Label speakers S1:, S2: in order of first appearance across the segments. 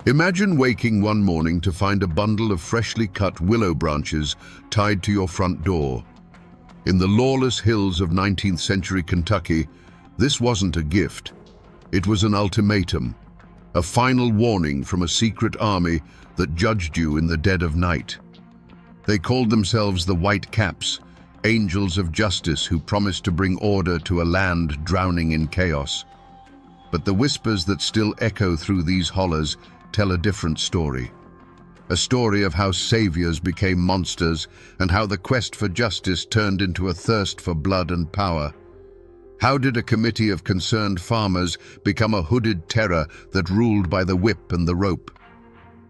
S1: Imagine waking one morning to find a bundle of freshly cut willow branches tied to your front door. In the lawless hills of 19th century Kentucky, this wasn't a gift. It was an ultimatum, a final warning from a secret army that judged you in the dead of night. They called themselves the White Caps, angels of justice who promised to bring order to a land drowning in chaos. But the whispers that still echo through these hollows tell a different story. A story of how saviors became monsters and how the quest for justice turned into a thirst for blood and power. How did a committee of concerned farmers become a hooded terror that ruled by the whip and the rope?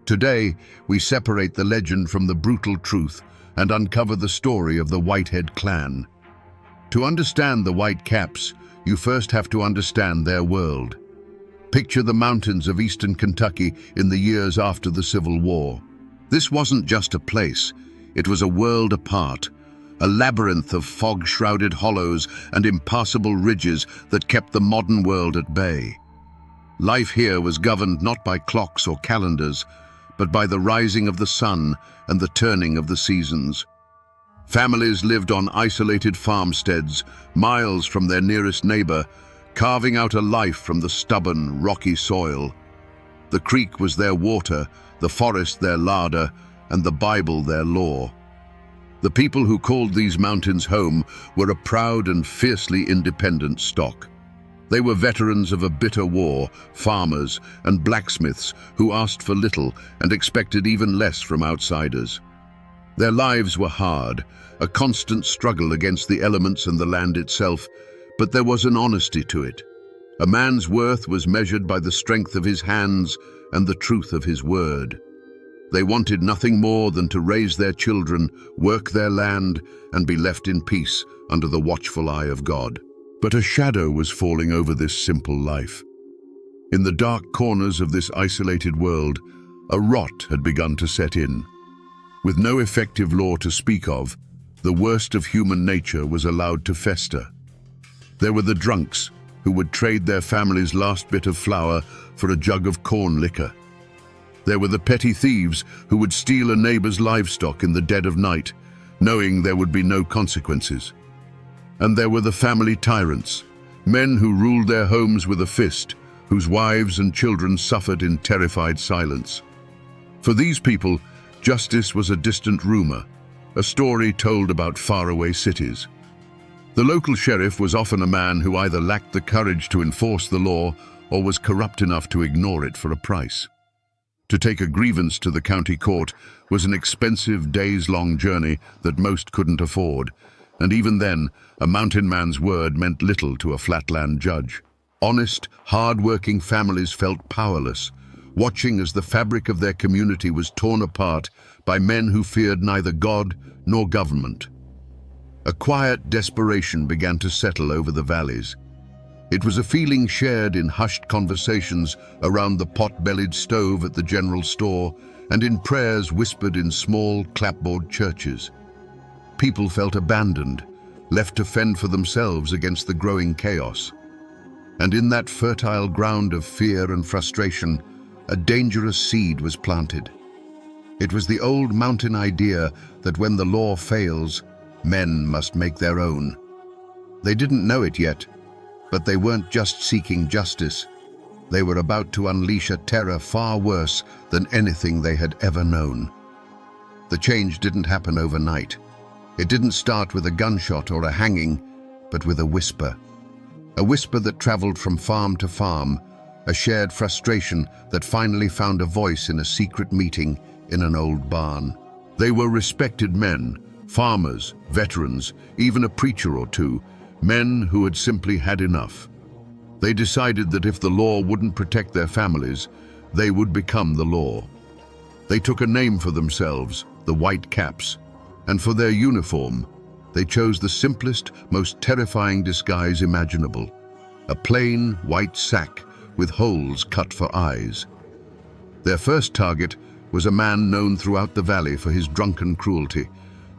S1: Today, we separate the legend from the brutal truth and uncover the story of the Whitehead clan. To understand the White Caps, you first have to understand their world. Picture the mountains of eastern Kentucky in the years after the Civil War. This wasn't just a place, it was a world apart, a labyrinth of fog-shrouded hollows and impassable ridges that kept the modern world at bay. Life here was governed not by clocks or calendars, but by the rising of the sun and the turning of the seasons. Families lived on isolated farmsteads, miles from their nearest neighbor, carving out a life from the stubborn, rocky soil. The creek was their water, the forest their larder, and the Bible their law. The people who called these mountains home were a proud and fiercely independent stock. They were veterans of a bitter war, farmers and blacksmiths who asked for little and expected even less from outsiders. Their lives were hard, a constant struggle against the elements and the land itself, but there was an honesty to it. A man's worth was measured by the strength of his hands and the truth of his word. They wanted nothing more than to raise their children, work their land, and be left in peace under the watchful eye of God. But a shadow was falling over this simple life. In the dark corners of this isolated world, a rot had begun to set in. With no effective law to speak of, the worst of human nature was allowed to fester. There were the drunks who would trade their family's last bit of flour for a jug of corn liquor. There were the petty thieves who would steal a neighbor's livestock in the dead of night, knowing there would be no consequences. And there were the family tyrants, men who ruled their homes with a fist, whose wives and children suffered in terrified silence. For these people, justice was a distant rumor, a story told about faraway cities. The local sheriff was often a man who either lacked the courage to enforce the law or was corrupt enough to ignore it for a price. To take a grievance to the county court was an expensive days-long journey that most couldn't afford, and even then, a mountain man's word meant little to a flatland judge. Honest, hard-working families felt powerless, watching as the fabric of their community was torn apart by men who feared neither God nor government. A quiet desperation began to settle over the valleys. It was a feeling shared in hushed conversations around the pot-bellied stove at the general store and in prayers whispered in small clapboard churches. People felt abandoned, left to fend for themselves against the growing chaos. And in that fertile ground of fear and frustration, a dangerous seed was planted. It was the old mountain idea that when the law fails, men must make their own. They didn't know it yet, but they weren't just seeking justice. They were about to unleash a terror far worse than anything they had ever known. The change didn't happen overnight. It didn't start with a gunshot or a hanging, but with a whisper. A whisper that traveled from farm to farm, a shared frustration that finally found a voice in a secret meeting in an old barn. They were respected men, farmers, veterans, even a preacher or two, men who had simply had enough. They decided that if the law wouldn't protect their families, they would become the law. They took a name for themselves, the White Caps, and for their uniform, they chose the simplest, most terrifying disguise imaginable, a plain white sack with holes cut for eyes. Their first target was a man known throughout the valley for his drunken cruelty,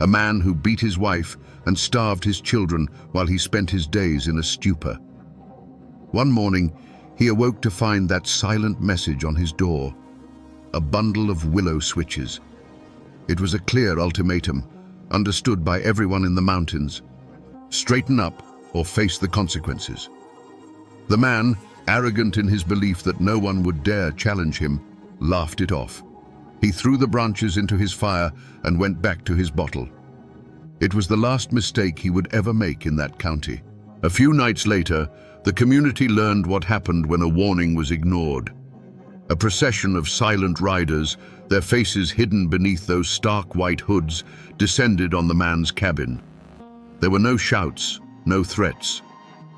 S1: a man who beat his wife and starved his children while he spent his days in a stupor. One morning, he awoke to find that silent message on his door. a bundle of willow switches. It was a clear ultimatum, understood by everyone in the mountains. Straighten up or face the consequences. The man, arrogant in his belief that no one would dare challenge him, laughed it off. He threw the branches into his fire and went back to his bottle. It was the last mistake he would ever make in that county. A few nights later, the community learned what happened when a warning was ignored. A procession of silent riders, their faces hidden beneath those stark white hoods, descended on the man's cabin. There were no shouts, no threats.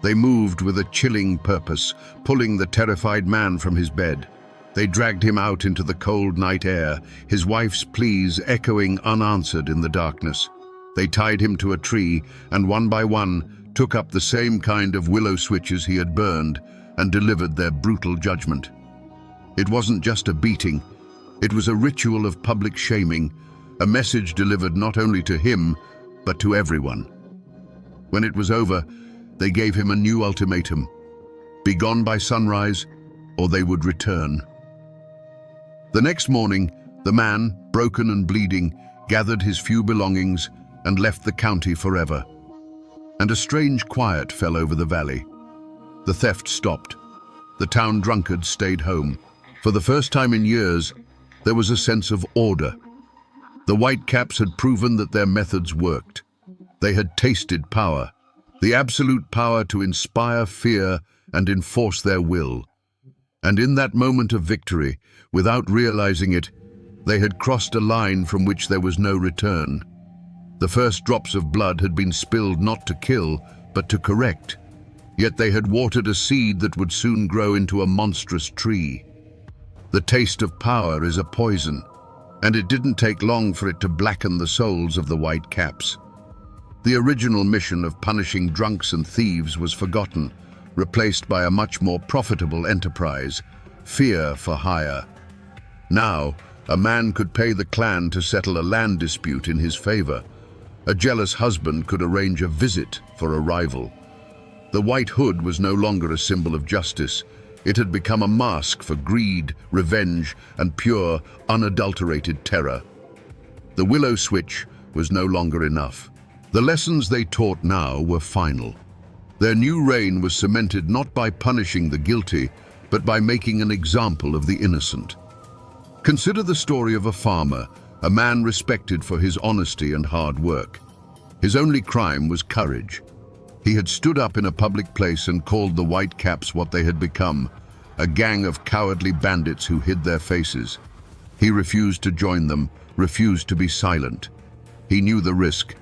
S1: They moved with a chilling purpose, pulling the terrified man from his bed. They dragged him out into the cold night air, his wife's pleas echoing unanswered in the darkness. They tied him to a tree and one by one took up the same kind of willow switches he had burned and delivered their brutal judgment. It wasn't just a beating, it was a ritual of public shaming, a message delivered not only to him, but to everyone. When it was over, they gave him a new ultimatum: be gone by sunrise, or they would return. The next morning, the man, broken and bleeding, gathered his few belongings and left the county forever. And a strange quiet fell over the valley. The theft stopped. The town drunkards stayed home. For the first time in years, there was a sense of order. The Whitecaps had proven that their methods worked. They had tasted power, the absolute power to inspire fear and enforce their will. And in that moment of victory, without realizing it, they had crossed a line from which there was no return. The first drops of blood had been spilled not to kill, but to correct. Yet they had watered a seed that would soon grow into a monstrous tree. The taste of power is a poison, and it didn't take long for it to blacken the souls of the Whitecaps. The original mission of punishing drunks and thieves was forgotten, replaced by a much more profitable enterprise: fear for hire. Now, a man could pay the clan to settle a land dispute in his favor. A jealous husband could arrange a visit for a rival. The white hood was no longer a symbol of justice. It had become a mask for greed, revenge, and pure, unadulterated terror. The willow switch was no longer enough. The lessons they taught now were final. Their new reign was cemented not by punishing the guilty, but by making an example of the innocent. Consider the story of a farmer, a man respected for his honesty and hard work. His only crime was courage. He had stood up in a public place and called the Whitecaps what they had become: a gang of cowardly bandits who hid their faces. He refused to join them, refused to be silent. He knew the risk,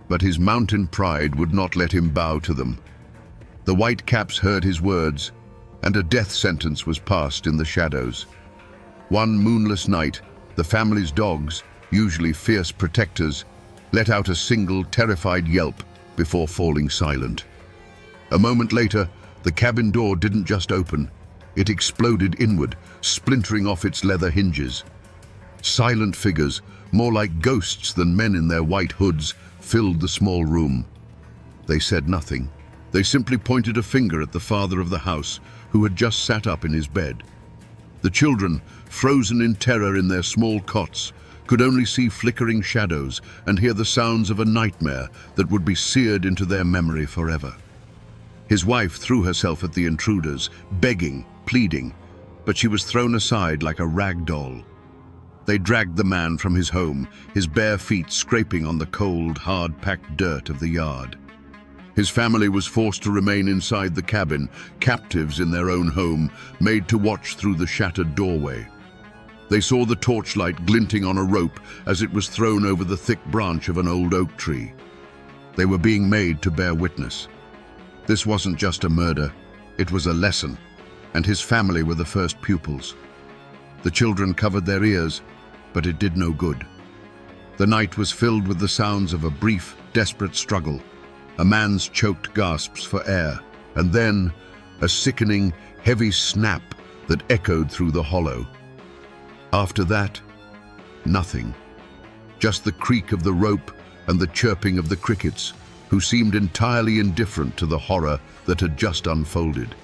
S1: but his mountain pride would not let him bow to them. The Whitecaps heard his words, and a death sentence was passed in the shadows. One moonless night, the family's dogs, usually fierce protectors, let out a single terrified yelp before falling silent. A moment later, the cabin door didn't just open, it exploded inward, splintering off its leather hinges. Silent figures, more like ghosts than men in their white hoods, filled the small room. They said nothing. They simply pointed a finger at the father of the house, who had just sat up in his bed. The children, frozen in terror in their small cots, could only see flickering shadows and hear the sounds of a nightmare that would be seared into their memory forever. His wife threw herself at the intruders, begging, pleading, but she was thrown aside like a rag doll. They dragged the man from his home, his bare feet scraping on the cold, hard-packed dirt of the yard. His family was forced to remain inside the cabin, captives in their own home, made to watch through the shattered doorway. They saw the torchlight glinting on a rope as it was thrown over the thick branch of an old oak tree. They were being made to bear witness. This wasn't just a murder, it was a lesson, and his family were the first pupils. The children covered their ears, but it did no good. The night was filled with the sounds of a brief, desperate struggle, a man's choked gasps for air, and then a sickening, heavy snap that echoed through the hollow. After that, nothing. Just the creak of the rope and the chirping of the crickets, who seemed entirely indifferent to the horror that had just unfolded.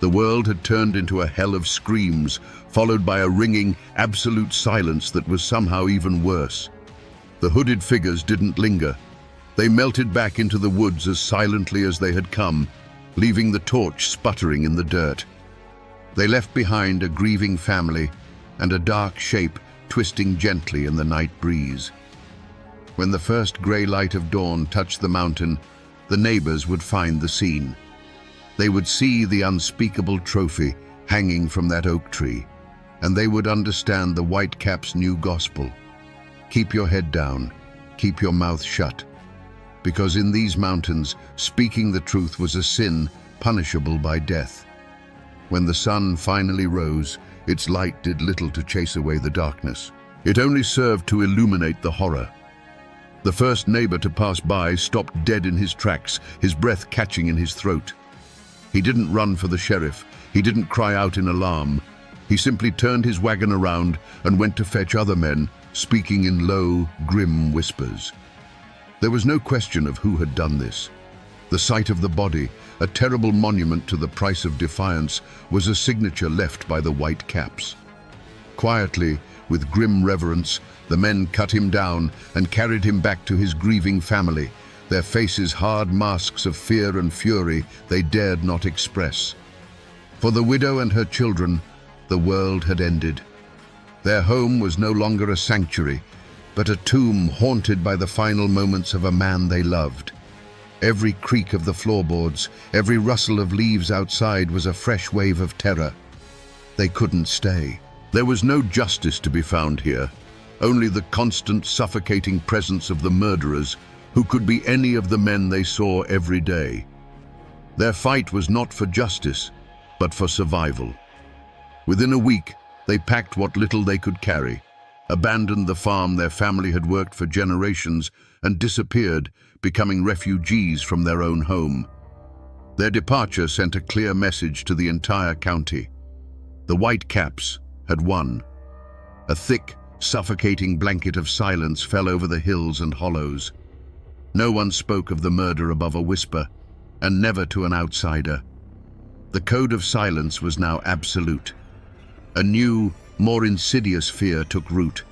S1: The world had turned into a hell of screams, followed by a ringing, absolute silence that was somehow even worse. The hooded figures didn't linger. They melted back into the woods as silently as they had come, leaving the torch sputtering in the dirt. They left behind a grieving family and a dark shape twisting gently in the night breeze. When the first grey light of dawn touched the mountain, the neighbors would find the scene. They would see the unspeakable trophy hanging from that oak tree, and they would understand the Whitecap's new gospel. Keep your head down, keep your mouth shut, because in these mountains, speaking the truth was a sin punishable by death. When the sun finally rose, its light did little to chase away the darkness. It only served to illuminate the horror. The first neighbor to pass by stopped dead in his tracks, his breath catching in his throat. He didn't run for the sheriff. He didn't cry out in alarm. He simply turned his wagon around and went to fetch other men, speaking in low, grim whispers. There was no question of who had done this. The sight of the body, a terrible monument to the price of defiance, was a signature left by the Whitecaps. Quietly, with grim reverence, the men cut him down and carried him back to his grieving family, their faces hard masks of fear and fury they dared not express. For the widow and her children, the world had ended. Their home was no longer a sanctuary, but a tomb haunted by the final moments of a man they loved. Every creak of the floorboards, every rustle of leaves outside was a fresh wave of terror. They couldn't stay. There was no justice to be found here, only the constant, suffocating presence of the murderers, who could be any of the men they saw every day. Their fight was not for justice, but for survival. Within a week, they packed what little they could carry, abandoned the farm their family had worked for generations, and disappeared, becoming refugees from their own home. Their departure sent a clear message to the entire county. The Whitecaps had won. A thick, suffocating blanket of silence fell over the hills and hollows. No one spoke of the murder above a whisper, and never to an outsider. The code of silence was now absolute. A new, more insidious fear took root,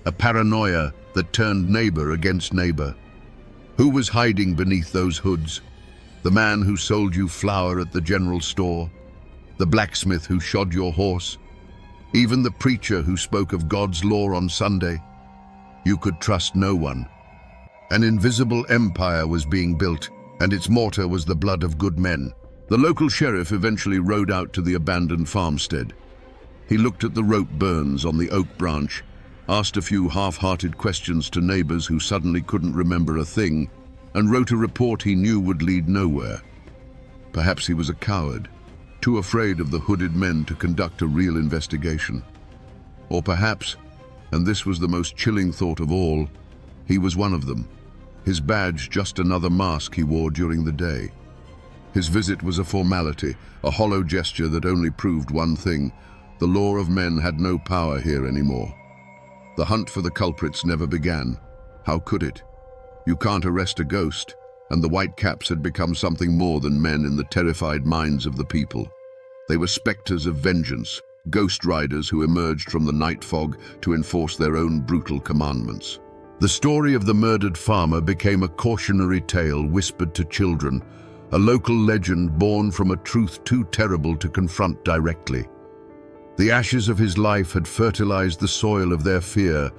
S1: a paranoia that turned neighbor against neighbor. Who was hiding beneath those hoods? The man who sold you flour at the general store? The blacksmith who shod your horse? Even the preacher who spoke of God's law on Sunday? You could trust no one. An invisible empire was being built, and its mortar was the blood of good men. The local sheriff eventually rode out to the abandoned farmstead. He looked at the rope burns on the oak branch, asked a few half-hearted questions to neighbors who suddenly couldn't remember a thing, and wrote a report he knew would lead nowhere. Perhaps he was a coward, too afraid of the hooded men to conduct a real investigation. Or perhaps, and this was the most chilling thought of all, he was one of them. His badge just another mask he wore during the day. His visit was a formality, a hollow gesture that only proved one thing: the law of men had no power here anymore. The hunt for the culprits never began. How could it? You can't arrest a ghost, and the Whitecaps had become something more than men in the terrified minds of the people. They were specters of vengeance, ghost riders who emerged from the night fog to enforce their own brutal commandments. The story of the murdered farmer became a cautionary tale whispered to children, a local legend born from a truth too terrible to confront directly. The ashes of his life had fertilized the soil of their fear,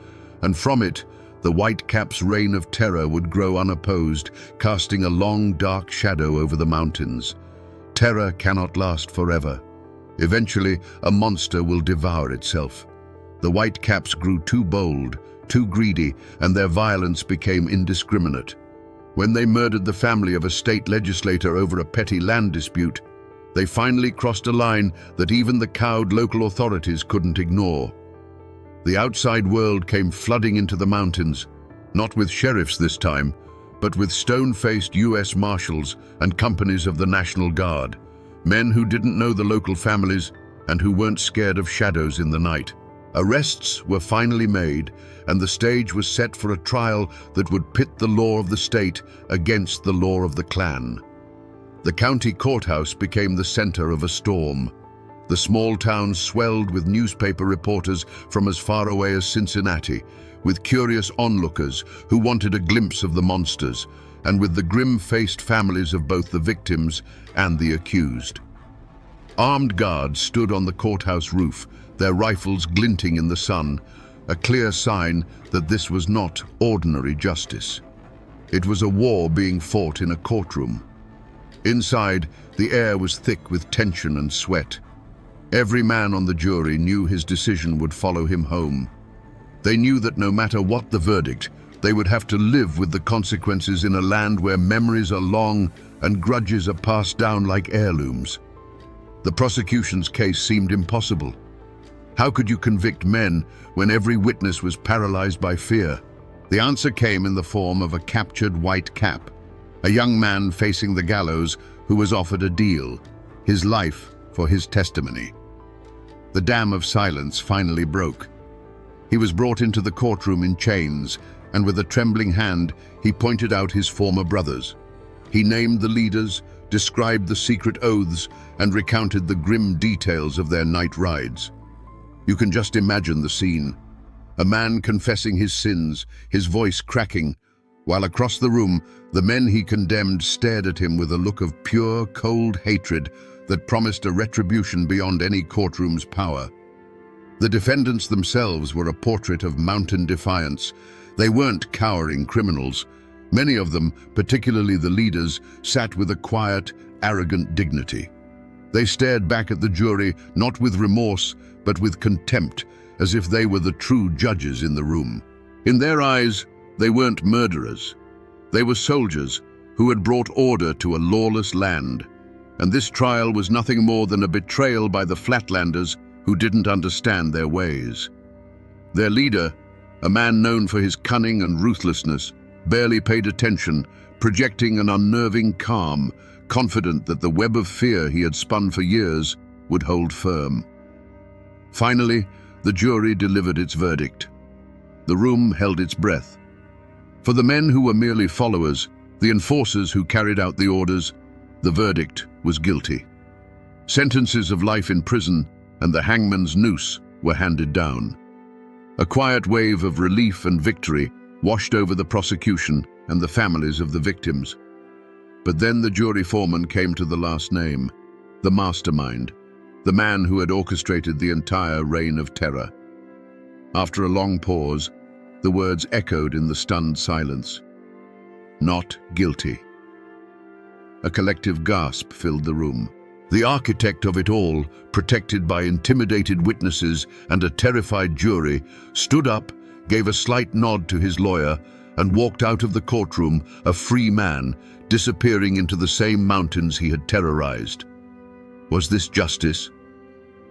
S1: and from it, the Whitecaps' reign of terror would grow unopposed, casting a long, dark shadow over the mountains. Terror cannot last forever. Eventually, a monster will devour itself. The Whitecaps grew too bold, too greedy, and their violence became indiscriminate. When they murdered the family of a state legislator over a petty land dispute, they finally crossed a line that even the cowed local authorities couldn't ignore. The outside world came flooding into the mountains, not with sheriffs this time, but with stone-faced U.S. Marshals and companies of the National Guard, men who didn't know the local families and who weren't scared of shadows in the night. Arrests were finally made, and the stage was set for a trial that would pit the law of the state against the law of the clan. The county courthouse became the center of a storm. The small town swelled with newspaper reporters from as far away as Cincinnati, with curious onlookers who wanted a glimpse of the monsters, and with the grim-faced families of both the victims and the accused. Armed guards stood on the courthouse roof, their rifles glinting in the sun, a clear sign that this was not ordinary justice. It was a war being fought in a courtroom. Inside, the air was thick with tension and sweat. Every man on the jury knew his decision would follow him home. They knew that no matter what the verdict, they would have to live with the consequences in a land where memories are long and grudges are passed down like heirlooms. The prosecution's case seemed impossible. How could you convict men when every witness was paralyzed by fear? The answer came in the form of a captured white cap, a young man facing the gallows who was offered a deal, his life for his testimony. The dam of silence finally broke. He was brought into the courtroom in chains, and with a trembling hand, he pointed out his former brothers. He named the leaders, described the secret oaths, and recounted the grim details of their night rides. You can just imagine the scene. A man confessing his sins, his voice cracking, while across the room, the men he condemned stared at him with a look of pure, cold hatred that promised a retribution beyond any courtroom's power. The defendants themselves were a portrait of mountain defiance. They weren't cowering criminals. Many of them, particularly the leaders, sat with a quiet, arrogant dignity. They stared back at the jury, not with remorse, but with contempt, as if they were the true judges in the room. In their eyes, they weren't murderers. They were soldiers who had brought order to a lawless land. And this trial was nothing more than a betrayal by the Flatlanders who didn't understand their ways. Their leader, a man known for his cunning and ruthlessness, barely paid attention, projecting an unnerving calm, confident that the web of fear he had spun for years would hold firm. Finally, the jury delivered its verdict. The room held its breath. For the men who were merely followers, the enforcers who carried out the orders, the verdict was guilty. Sentences of life in prison and the hangman's noose were handed down. A quiet wave of relief and victory washed over the prosecution and the families of the victims. But then the jury foreman came to the last name, the mastermind, the man who had orchestrated the entire reign of terror. After a long pause, the words echoed in the stunned silence. Not guilty. A collective gasp filled the room. The architect of it all, protected by intimidated witnesses and a terrified jury, stood up, gave a slight nod to his lawyer, and walked out of the courtroom, a free man, disappearing into the same mountains he had terrorized. Was this justice?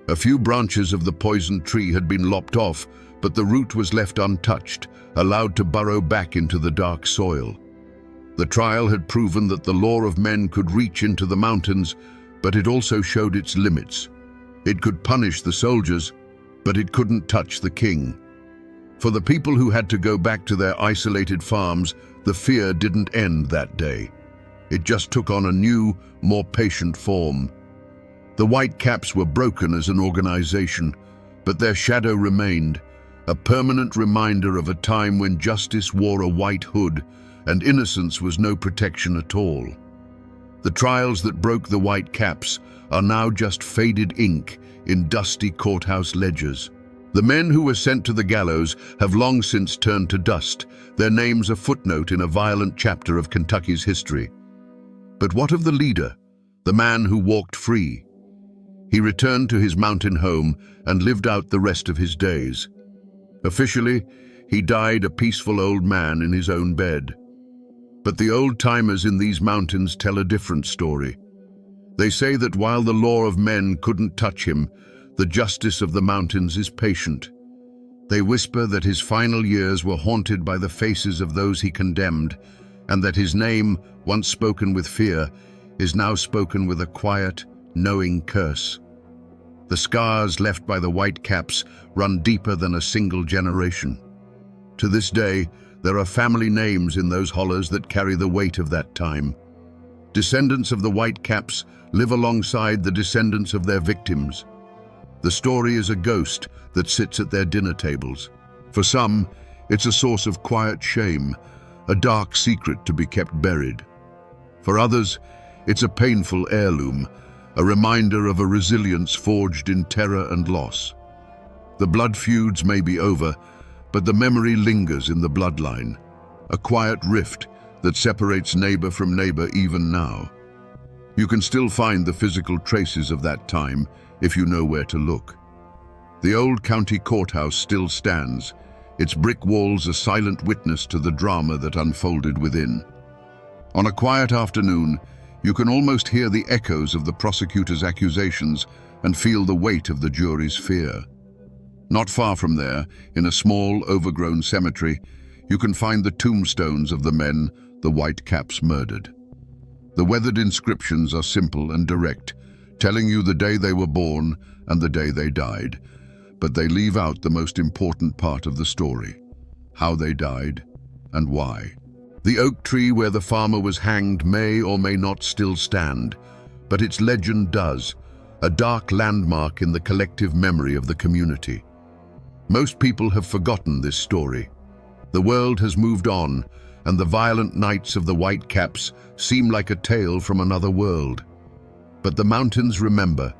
S1: A few branches of the poisoned tree had been lopped off, but the root was left untouched, allowed to burrow back into the dark soil. The trial had proven that the law of men could reach into the mountains, but it also showed its limits. It could punish the soldiers, but it couldn't touch the king. For the people who had to go back to their isolated farms, the fear didn't end that day. It just took on a new, more patient form. The Whitecaps were broken as an organization, but their shadow remained, a permanent reminder of a time when justice wore a white hood and innocence was no protection at all. The trials that broke the Whitecaps are now just faded ink in dusty courthouse ledgers. The men who were sent to the gallows have long since turned to dust, their names a footnote in a violent chapter of Kentucky's history. But what of the leader, the man who walked free? He returned to his mountain home and lived out the rest of his days. Officially, he died a peaceful old man in his own bed. But the old-timers in these mountains tell a different story. They say that while the law of men couldn't touch him, the justice of the mountains is patient. They whisper that his final years were haunted by the faces of those he condemned, and that his name, once spoken with fear, is now spoken with a quiet, knowing curse. The scars left by the Whitecaps run deeper than a single generation. To this day, there are family names in those hollows that carry the weight of that time. Descendants of the Whitecaps live alongside the descendants of their victims. The story is a ghost that sits at their dinner tables. For some, it's a source of quiet shame, a dark secret to be kept buried. For others, it's a painful heirloom, a reminder of a resilience forged in terror and loss. The blood feuds may be over, but the memory lingers in the bloodline, a quiet rift that separates neighbor from neighbor even now. You can still find the physical traces of that time if you know where to look. The old county courthouse still stands, its brick walls a silent witness to the drama that unfolded within. On a quiet afternoon, you can almost hear the echoes of the prosecutor's accusations and feel the weight of the jury's fear. Not far from there, in a small, overgrown cemetery, you can find the tombstones of the men the Whitecaps murdered. The weathered inscriptions are simple and direct, telling you the day they were born and the day they died, but they leave out the most important part of the story: how they died and why. The oak tree where the farmer was hanged may or may not still stand, but its legend does, a dark landmark in the collective memory of the community. Most people have forgotten this story. The world has moved on, and the violent nights of the Whitecaps seem like a tale from another world. But the mountains remember.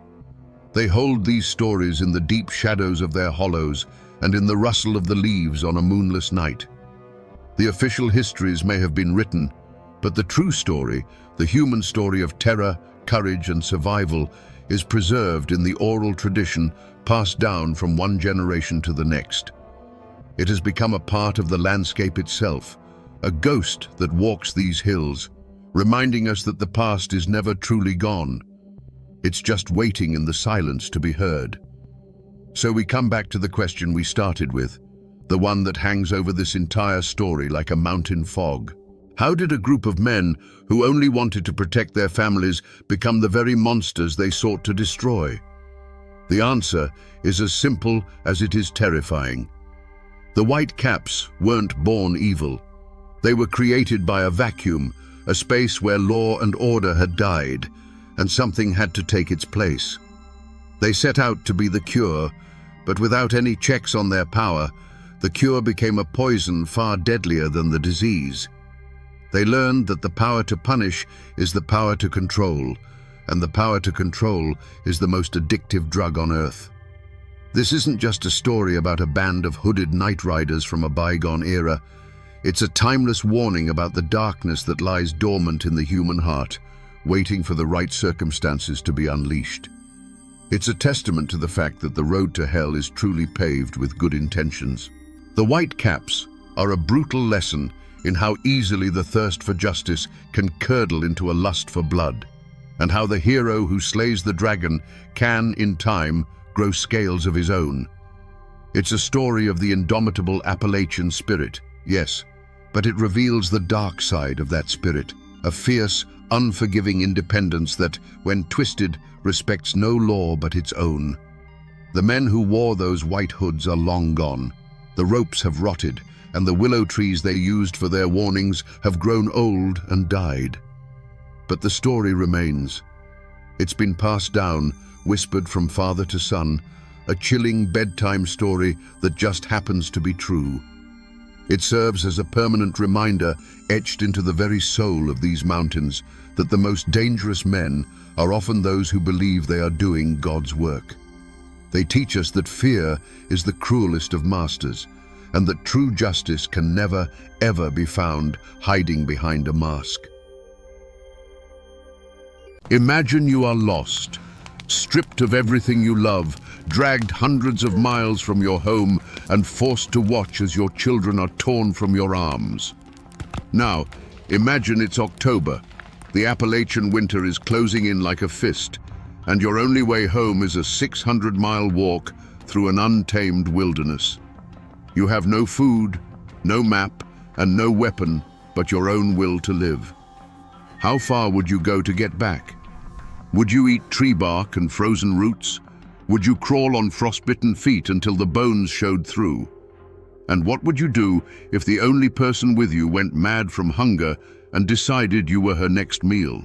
S1: They hold these stories in the deep shadows of their hollows and in the rustle of the leaves on a moonless night. The official histories may have been written, but the true story, the human story of terror, courage, and survival, is preserved in the oral tradition passed down from one generation to the next. It has become a part of the landscape itself, a ghost that walks these hills, reminding us that the past is never truly gone. It's just waiting in the silence to be heard. So we come back to the question we started with, the one that hangs over this entire story like a mountain fog. How did a group of men who only wanted to protect their families become the very monsters they sought to destroy? The answer is as simple as it is terrifying. The Whitecaps weren't born evil. They were created by a vacuum, a space where law and order had died, and something had to take its place. They set out to be the cure, but without any checks on their power, the cure became a poison far deadlier than the disease. They learned that the power to punish is the power to control, and the power to control is the most addictive drug on earth. This isn't just a story about a band of hooded night riders from a bygone era. It's a timeless warning about the darkness that lies dormant in the human heart, waiting for the right circumstances to be unleashed. It's a testament to the fact that the road to hell is truly paved with good intentions. The Whitecaps are a brutal lesson in how easily the thirst for justice can curdle into a lust for blood, and how the hero who slays the dragon can, in time, grow scales of his own. It's a story of the indomitable Appalachian spirit, yes, but it reveals the dark side of that spirit, a fierce, unforgiving independence that, when twisted, respects no law but its own. The men who wore those white hoods are long gone. The ropes have rotted, and the willow trees they used for their warnings have grown old and died. But the story remains. It's been passed down, whispered from father to son, a chilling bedtime story that just happens to be true. It serves as a permanent reminder, etched into the very soul of these mountains, that the most dangerous men are often those who believe they are doing God's work. They teach us that fear is the cruelest of masters, and that true justice can never, ever be found hiding behind a mask. Imagine you are lost, stripped of everything you love, dragged hundreds of miles from your home, and forced to watch as your children are torn from your arms. Now, imagine it's October. The Appalachian winter is closing in like a fist, and your only way home is a 600-mile walk through an untamed wilderness. You have no food, no map, and no weapon but your own will to live. How far would you go to get back? Would you eat tree bark and frozen roots? Would you crawl on frostbitten feet until the bones showed through? And what would you do if the only person with you went mad from hunger and decided you were her next meal?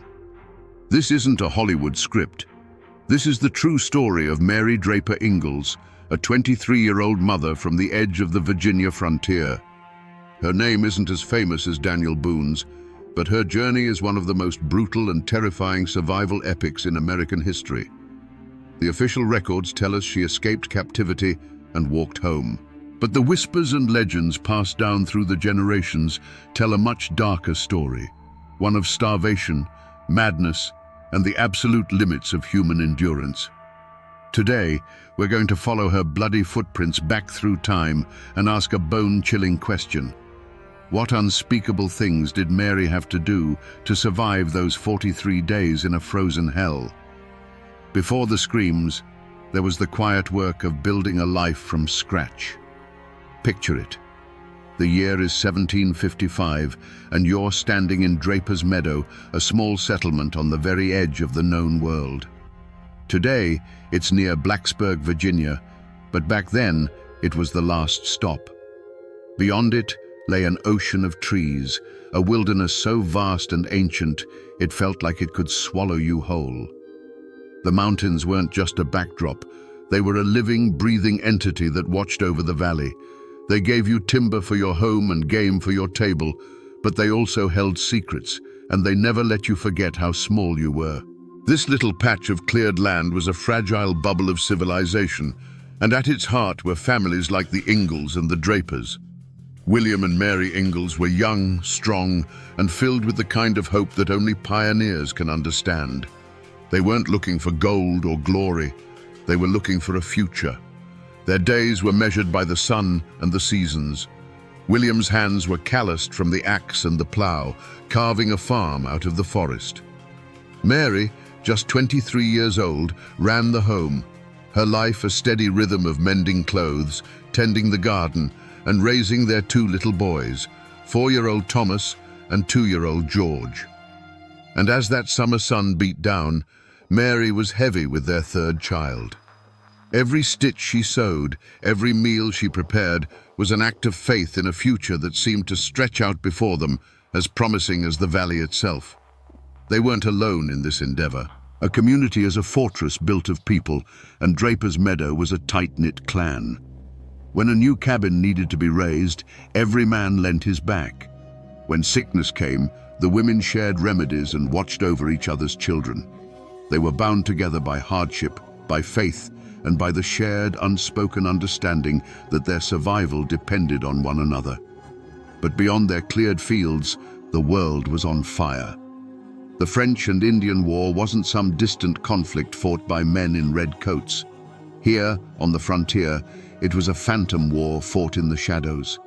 S1: This isn't a Hollywood script. This is the true story of Mary Draper Ingalls, a 23-year-old mother from the edge of the Virginia frontier. Her name isn't as famous as Daniel Boone's, but her journey is one of the most brutal and terrifying survival epics in American history. The official records tell us she escaped captivity and walked home. But the whispers and legends passed down through the generations tell a much darker story, one of starvation, madness, and the absolute limits of human endurance. Today, we're going to follow her bloody footprints back through time and ask a bone-chilling question. What unspeakable things did Mary have to do to survive those 43 days in a frozen hell? Before the screams, there was the quiet work of building a life from scratch. Picture it. The year is 1755, and you're standing in Draper's Meadow, a small settlement on the very edge of the known world. Today, it's near Blacksburg, Virginia, but back then, it was the last stop. Beyond it lay an ocean of trees, a wilderness so vast and ancient, it felt like it could swallow you whole. The mountains weren't just a backdrop, they were a living, breathing entity that watched over the valley. They gave you timber for your home and game for your table, but they also held secrets, and they never let you forget how small you were. This little patch of cleared land was a fragile bubble of civilization, and at its heart were families like the Ingalls and the Drapers. William and Mary Ingalls were young, strong, and filled with the kind of hope that only pioneers can understand. They weren't looking for gold or glory, they were looking for a future. Their days were measured by the sun and the seasons. William's hands were calloused from the axe and the plow, carving a farm out of the forest. Mary, just 23 years old, ran the home, her life a steady rhythm of mending clothes, tending the garden, and raising their two little boys, 4-year-old Thomas and 2-year-old George. And as that summer sun beat down, Mary was heavy with their third child. Every stitch she sewed, every meal she prepared, was an act of faith in a future that seemed to stretch out before them, as promising as the valley itself. They weren't alone in this endeavor. A community is a fortress built of people, and Draper's Meadow was a tight-knit clan. When a new cabin needed to be raised, every man lent his back. When sickness came, the women shared remedies and watched over each other's children. They were bound together by hardship, by faith, and by the shared, unspoken understanding that their survival depended on one another. But beyond their cleared fields, the world was on fire. The French and Indian War wasn't some distant conflict fought by men in red coats. Here, on the frontier, it was a phantom war fought in the shadows.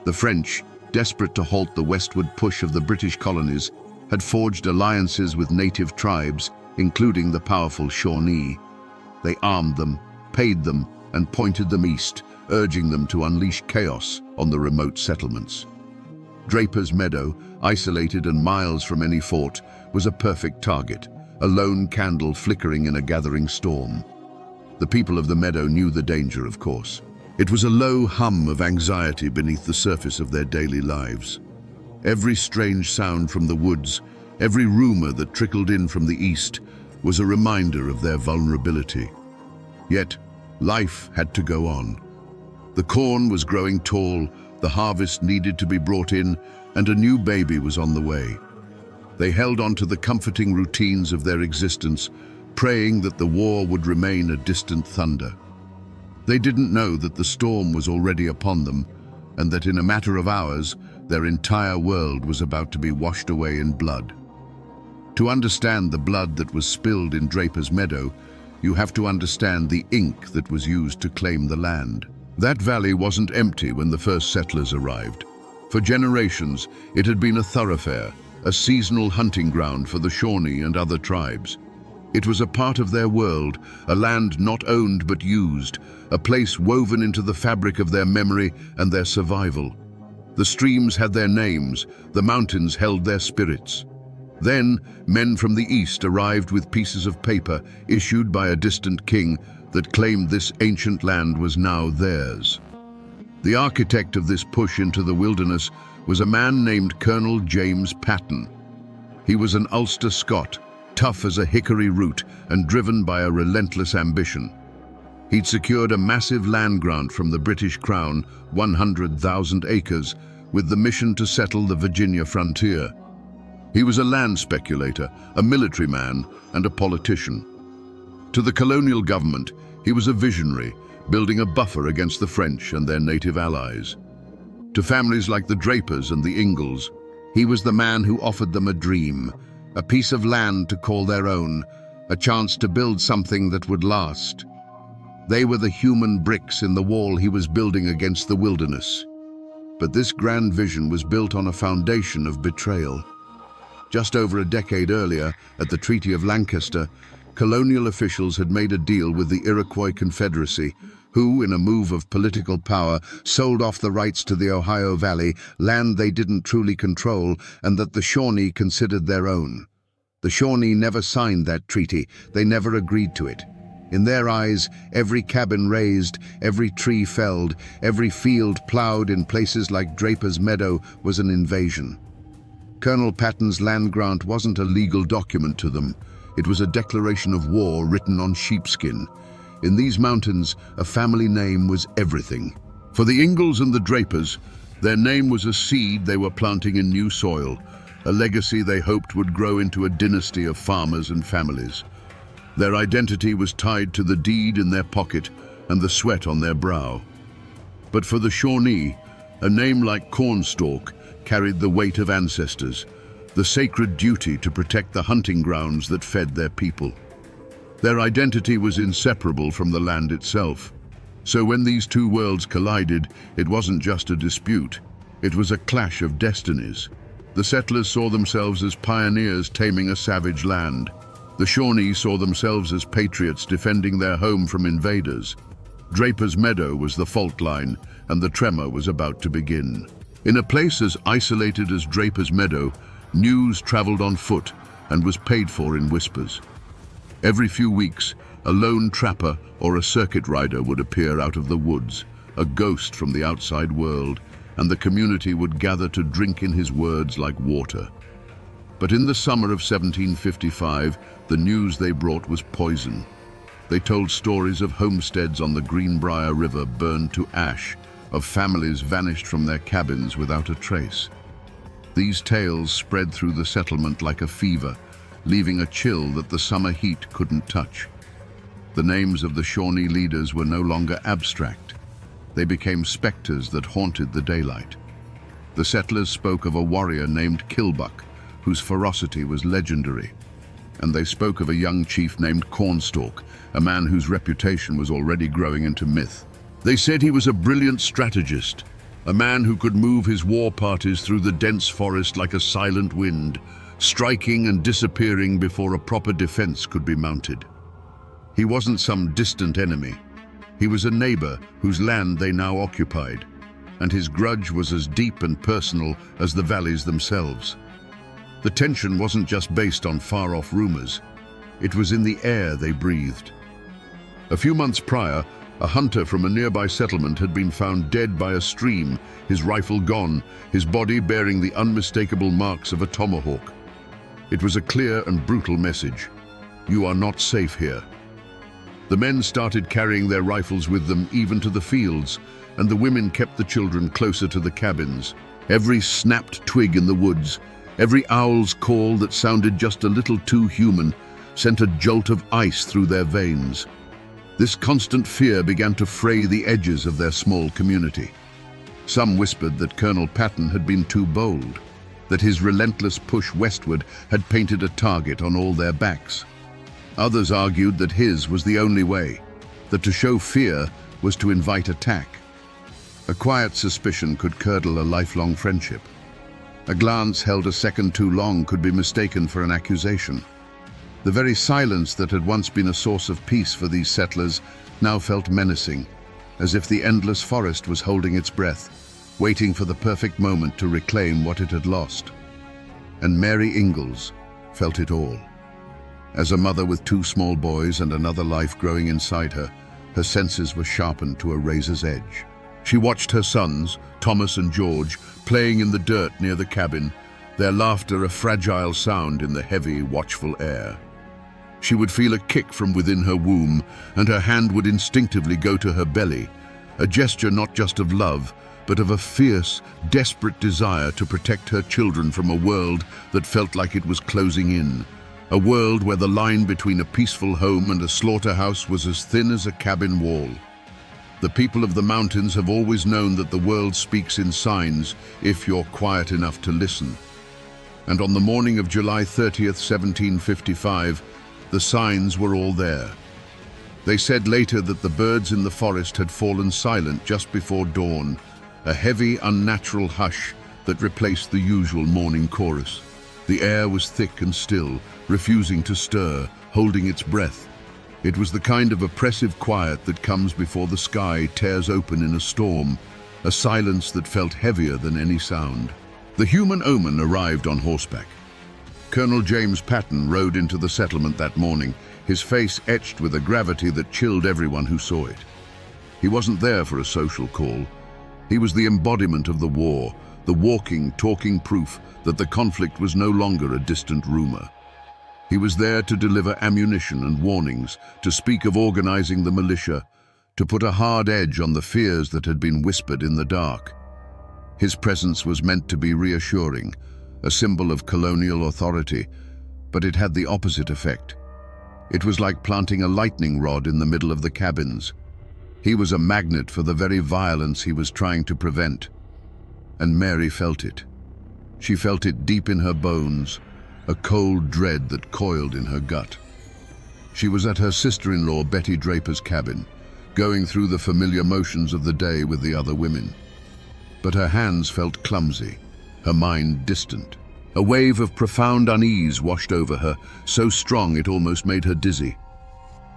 S1: The French, desperate to halt the westward push of the British colonies, had forged alliances with native tribes, including the powerful Shawnee. They armed them, paid them, and pointed them east, urging them to unleash chaos on the remote settlements. Draper's Meadow, isolated and miles from any fort, was a perfect target, a lone candle flickering in a gathering storm. The people of the meadow knew the danger, of course. It was a low hum of anxiety beneath the surface of their daily lives. Every strange sound from the woods, every rumor that trickled in from the east, was a reminder of their vulnerability. Yet, life had to go on. The corn was growing tall, the harvest needed to be brought in, and a new baby was on the way. They held on to the comforting routines of their existence, praying that the war would remain a distant thunder. They didn't know that the storm was already upon them, and that in a matter of hours, their entire world was about to be washed away in blood. To understand the blood that was spilled in Draper's Meadow, you have to understand the ink that was used to claim the land. That valley wasn't empty when the first settlers arrived. For generations, it had been a thoroughfare, a seasonal hunting ground for the Shawnee and other tribes. It was a part of their world, a land not owned but used, a place woven into the fabric of their memory and their survival. The streams had their names, the mountains held their spirits. Then, men from the east arrived with pieces of paper issued by a distant king that claimed this ancient land was now theirs. The architect of this push into the wilderness was a man named Colonel James Patton. He was an Ulster Scot, tough as a hickory root and driven by a relentless ambition. He'd secured a massive land grant from the British Crown, 100,000 acres, with the mission to settle the Virginia frontier. He was a land speculator, a military man, and a politician. To the colonial government, he was a visionary, building a buffer against the French and their native allies. To families like the Drapers and the Ingalls, he was the man who offered them a dream, a piece of land to call their own, a chance to build something that would last. They were the human bricks in the wall he was building against the wilderness. But this grand vision was built on a foundation of betrayal. Just over a decade earlier, at the Treaty of Lancaster, colonial officials had made a deal with the Iroquois Confederacy, who, in a move of political power, sold off the rights to the Ohio Valley, land they didn't truly control and that the Shawnee considered their own. The Shawnee never signed that treaty. They never agreed to it. In their eyes, every cabin razed, every tree felled, every field plowed in places like Draper's Meadow was an invasion. Colonel Patton's land grant wasn't a legal document to them. It was a declaration of war written on sheepskin. In these mountains, a family name was everything. For the Ingalls and the Drapers, their name was a seed they were planting in new soil, a legacy they hoped would grow into a dynasty of farmers and families. Their identity was tied to the deed in their pocket and the sweat on their brow. But for the Shawnee, a name like Cornstalk carried the weight of ancestors, the sacred duty to protect the hunting grounds that fed their people. Their identity was inseparable from the land itself. So when these two worlds collided, it wasn't just a dispute. It was a clash of destinies. The settlers saw themselves as pioneers taming a savage land. The Shawnee saw themselves as patriots defending their home from invaders. Draper's Meadow was the fault line, and the tremor was about to begin. In a place as isolated as Draper's Meadow, news traveled on foot and was paid for in whispers. Every few weeks, a lone trapper or a circuit rider would appear out of the woods, a ghost from the outside world, and the community would gather to drink in his words like water. But in the summer of 1755, the news they brought was poison. They told stories of homesteads on the Greenbrier River burned to ash, of families vanished from their cabins without a trace. These tales spread through the settlement like a fever, leaving a chill that the summer heat couldn't touch. The names of the Shawnee leaders were no longer abstract. They became specters that haunted the daylight. The settlers spoke of a warrior named Kilbuck, whose ferocity was legendary. And they spoke of a young chief named Cornstalk, a man whose reputation was already growing into myth. They said he was a brilliant strategist, a man who could move his war parties through the dense forest like a silent wind, striking and disappearing before a proper defense could be mounted. He wasn't some distant enemy. He was a neighbor whose land they now occupied, and his grudge was as deep and personal as the valleys themselves. The tension wasn't just based on far-off rumors. It was in the air they breathed. A few months prior, a hunter from a nearby settlement had been found dead by a stream, his rifle gone, his body bearing the unmistakable marks of a tomahawk. It was a clear and brutal message. You are not safe here. The men started carrying their rifles with them even to the fields, and the women kept the children closer to the cabins. Every snapped twig in the woods, every owl's call that sounded just a little too human, sent a jolt of ice through their veins. This constant fear began to fray the edges of their small community. Some whispered that Colonel Patton had been too bold, that his relentless push westward had painted a target on all their backs. Others argued that his was the only way, that to show fear was to invite attack. A quiet suspicion could curdle a lifelong friendship. A glance held a second too long could be mistaken for an accusation. The very silence that had once been a source of peace for these settlers now felt menacing, as if the endless forest was holding its breath, waiting for the perfect moment to reclaim what it had lost. And Mary Ingalls felt it all. As a mother with two small boys and another life growing inside her, her senses were sharpened to a razor's edge. She watched her sons, Thomas and George, playing in the dirt near the cabin, their laughter a fragile sound in the heavy, watchful air. She would feel a kick from within her womb, and her hand would instinctively go to her belly, a gesture not just of love, but of a fierce, desperate desire to protect her children from a world that felt like it was closing in. A world where the line between a peaceful home and a slaughterhouse was as thin as a cabin wall. The people of the mountains have always known that the world speaks in signs if you're quiet enough to listen. And on the morning of July 30th, 1755, the signs were all there. They said later that the birds in the forest had fallen silent just before dawn, a heavy, unnatural hush that replaced the usual morning chorus. The air was thick and still, refusing to stir, holding its breath. It was the kind of oppressive quiet that comes before the sky tears open in a storm, a silence that felt heavier than any sound. The human omen arrived on horseback. Colonel James Patton rode into the settlement that morning, his face etched with a gravity that chilled everyone who saw it. He wasn't there for a social call. He was the embodiment of the war, the walking, talking proof that the conflict was no longer a distant rumor. He was there to deliver ammunition and warnings, to speak of organizing the militia, to put a hard edge on the fears that had been whispered in the dark. His presence was meant to be reassuring, a symbol of colonial authority, but it had the opposite effect. It was like planting a lightning rod in the middle of the cabins. He was a magnet for the very violence he was trying to prevent. And Mary felt it. She felt it deep in her bones, a cold dread that coiled in her gut. She was at her sister-in-law Betty Draper's cabin, going through the familiar motions of the day with the other women. But her hands felt clumsy, her mind distant. A wave of profound unease washed over her, so strong it almost made her dizzy.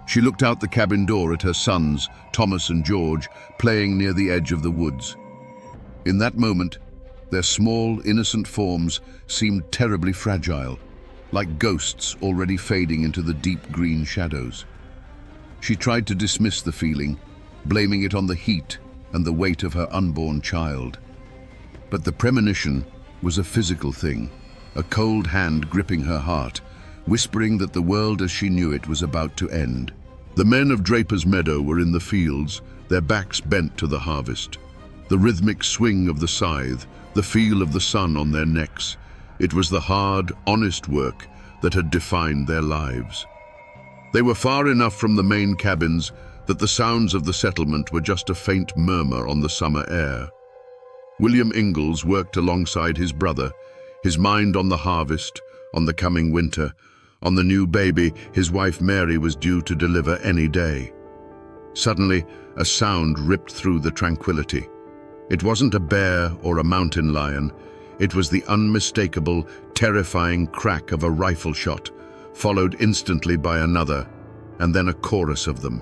S1: She looked out the cabin door at her sons, Thomas and George, playing near the edge of the woods. In that moment, their small, innocent forms seemed terribly fragile, like ghosts already fading into the deep green shadows. She tried to dismiss the feeling, blaming it on the heat and the weight of her unborn child. But the premonition was a physical thing, a cold hand gripping her heart, whispering that the world as she knew it was about to end. The men of Draper's Meadow were in the fields, their backs bent to the harvest. The rhythmic swing of the scythe, the feel of the sun on their necks. It was the hard, honest work that had defined their lives. They were far enough from the main cabins that the sounds of the settlement were just a faint murmur on the summer air. William Ingalls worked alongside his brother, his mind on the harvest, on the coming winter, on the new baby his wife Mary was due to deliver any day. Suddenly, a sound ripped through the tranquility. It wasn't a bear or a mountain lion. It was the unmistakable, terrifying crack of a rifle shot, followed instantly by another, and then a chorus of them.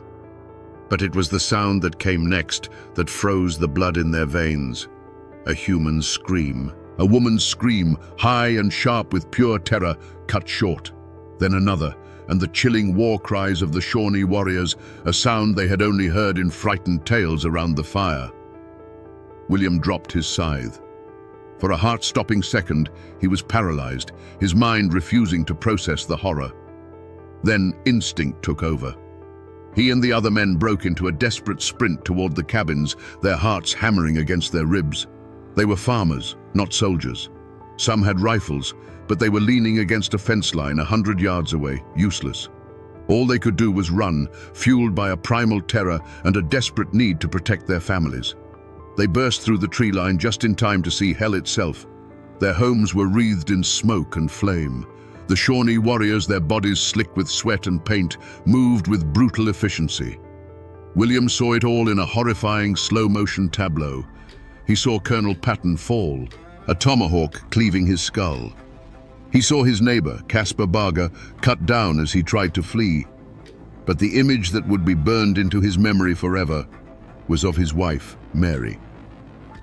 S1: But it was the sound that came next that froze the blood in their veins. A human scream. A woman's scream, high and sharp with pure terror, cut short. Then another, and the chilling war cries of the Shawnee warriors, a sound they had only heard in frightened tales around the fire. William dropped his scythe. For a heart-stopping second, he was paralyzed, his mind refusing to process the horror. Then instinct took over. He and the other men broke into a desperate sprint toward the cabins, their hearts hammering against their ribs. They were farmers, not soldiers. Some had rifles, but they were leaning against a fence line 100 yards away, useless. All they could do was run, fueled by a primal terror and a desperate need to protect their families. They burst through the tree line just in time to see hell itself. Their homes were wreathed in smoke and flame. The Shawnee warriors, their bodies slick with sweat and paint, moved with brutal efficiency. William saw it all in a horrifying slow-motion tableau. He saw Colonel Patton fall, a tomahawk cleaving his skull. He saw his neighbor, Caspar Barger, cut down as he tried to flee. But the image that would be burned into his memory forever was of his wife, Mary.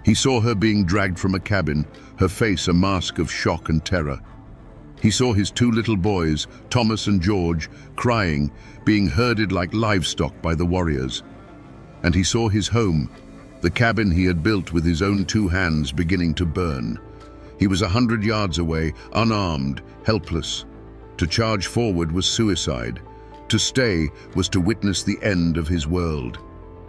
S1: He saw her being dragged from a cabin, her face a mask of shock and terror. He saw his two little boys, Thomas and George, crying, being herded like livestock by the warriors. And he saw his home, the cabin he had built with his own two hands, beginning to burn. He was 100 yards away, unarmed, helpless. To charge forward was suicide, To stay was to witness the end of his world.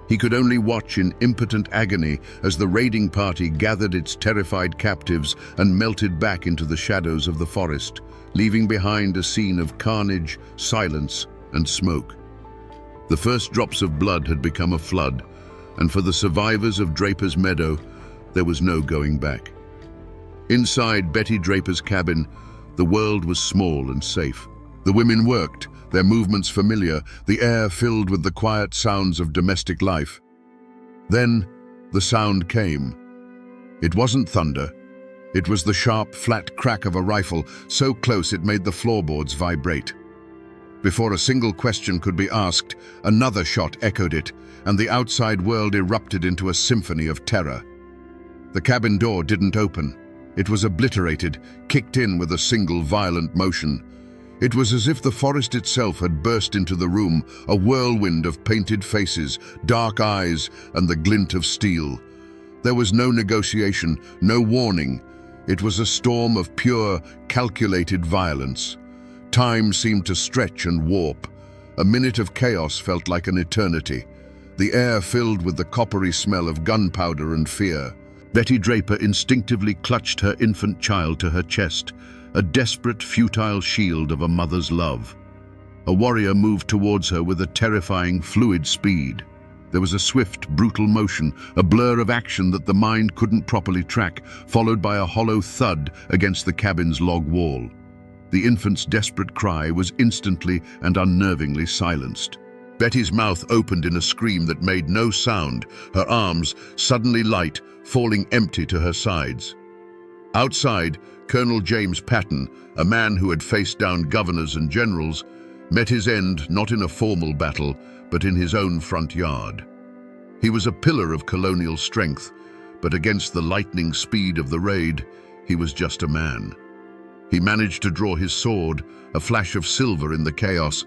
S1: He could only watch in impotent agony as the raiding party gathered its terrified captives and melted back into the shadows of the forest, leaving behind a scene of carnage, silence, and smoke. The first drops of blood had become a flood, and for the survivors of Draper's Meadow, there was no going back. Inside Betty Draper's cabin, the world was small and safe. The women worked, their movements familiar, the air filled with the quiet sounds of domestic life. Then, the sound came. It wasn't thunder. It was the sharp, flat crack of a rifle, so close it made the floorboards vibrate. Before a single question could be asked, another shot echoed it, and the outside world erupted into a symphony of terror. The cabin door didn't open. It was obliterated, kicked in with a single violent motion. It was as if the forest itself had burst into the room, a whirlwind of painted faces, dark eyes, and the glint of steel. There was no negotiation, no warning. It was a storm of pure, calculated violence. Time seemed to stretch and warp. A minute of chaos felt like an eternity. The air filled with the coppery smell of gunpowder and fear. Betty Draper instinctively clutched her infant child to her chest, a desperate, futile shield of a mother's love. A warrior moved towards her with a terrifying, fluid speed. There was a swift, brutal motion, a blur of action that the mind couldn't properly track, followed by a hollow thud against the cabin's log wall. The infant's desperate cry was instantly and unnervingly silenced. Betty's mouth opened in a scream that made no sound, her arms, suddenly light, falling empty to her sides. Outside, Colonel James Patton, a man who had faced down governors and generals, met his end not in a formal battle, but in his own front yard. He was a pillar of colonial strength, but against the lightning speed of the raid, he was just a man. He managed to draw his sword, a flash of silver in the chaos,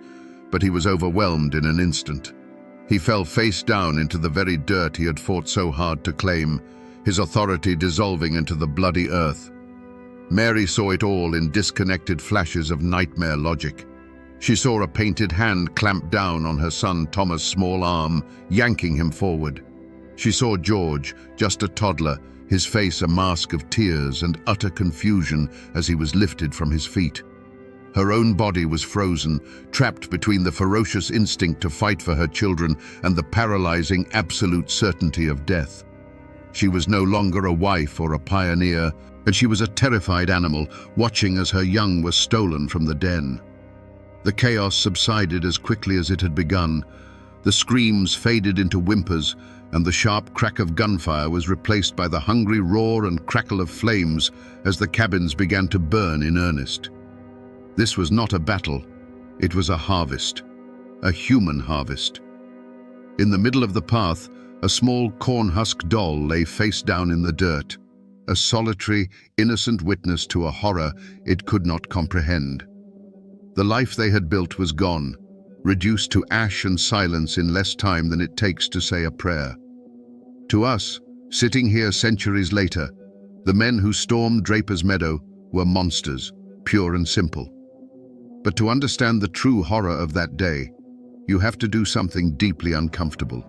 S1: but he was overwhelmed in an instant. He fell face down into the very dirt he had fought so hard to claim, his authority dissolving into the bloody earth. Mary saw it all in disconnected flashes of nightmare logic. She saw a painted hand clamp down on her son Thomas' small arm, yanking him forward. She saw George, just a toddler, his face a mask of tears and utter confusion as he was lifted from his feet. Her own body was frozen, trapped between the ferocious instinct to fight for her children and the paralyzing absolute certainty of death. She was no longer a wife or a pioneer, and she was a terrified animal, watching as her young were stolen from the den. The chaos subsided as quickly as it had begun. The screams faded into whimpers, and the sharp crack of gunfire was replaced by the hungry roar and crackle of flames as the cabins began to burn in earnest. This was not a battle, it was a harvest, a human harvest. In the middle of the path, a small corn-husk doll lay face down in the dirt, a solitary, innocent witness to a horror it could not comprehend. The life they had built was gone, reduced to ash and silence in less time than it takes to say a prayer. To us, sitting here centuries later, the men who stormed Draper's Meadow were monsters, pure and simple. But to understand the true horror of that day, you have to do something deeply uncomfortable.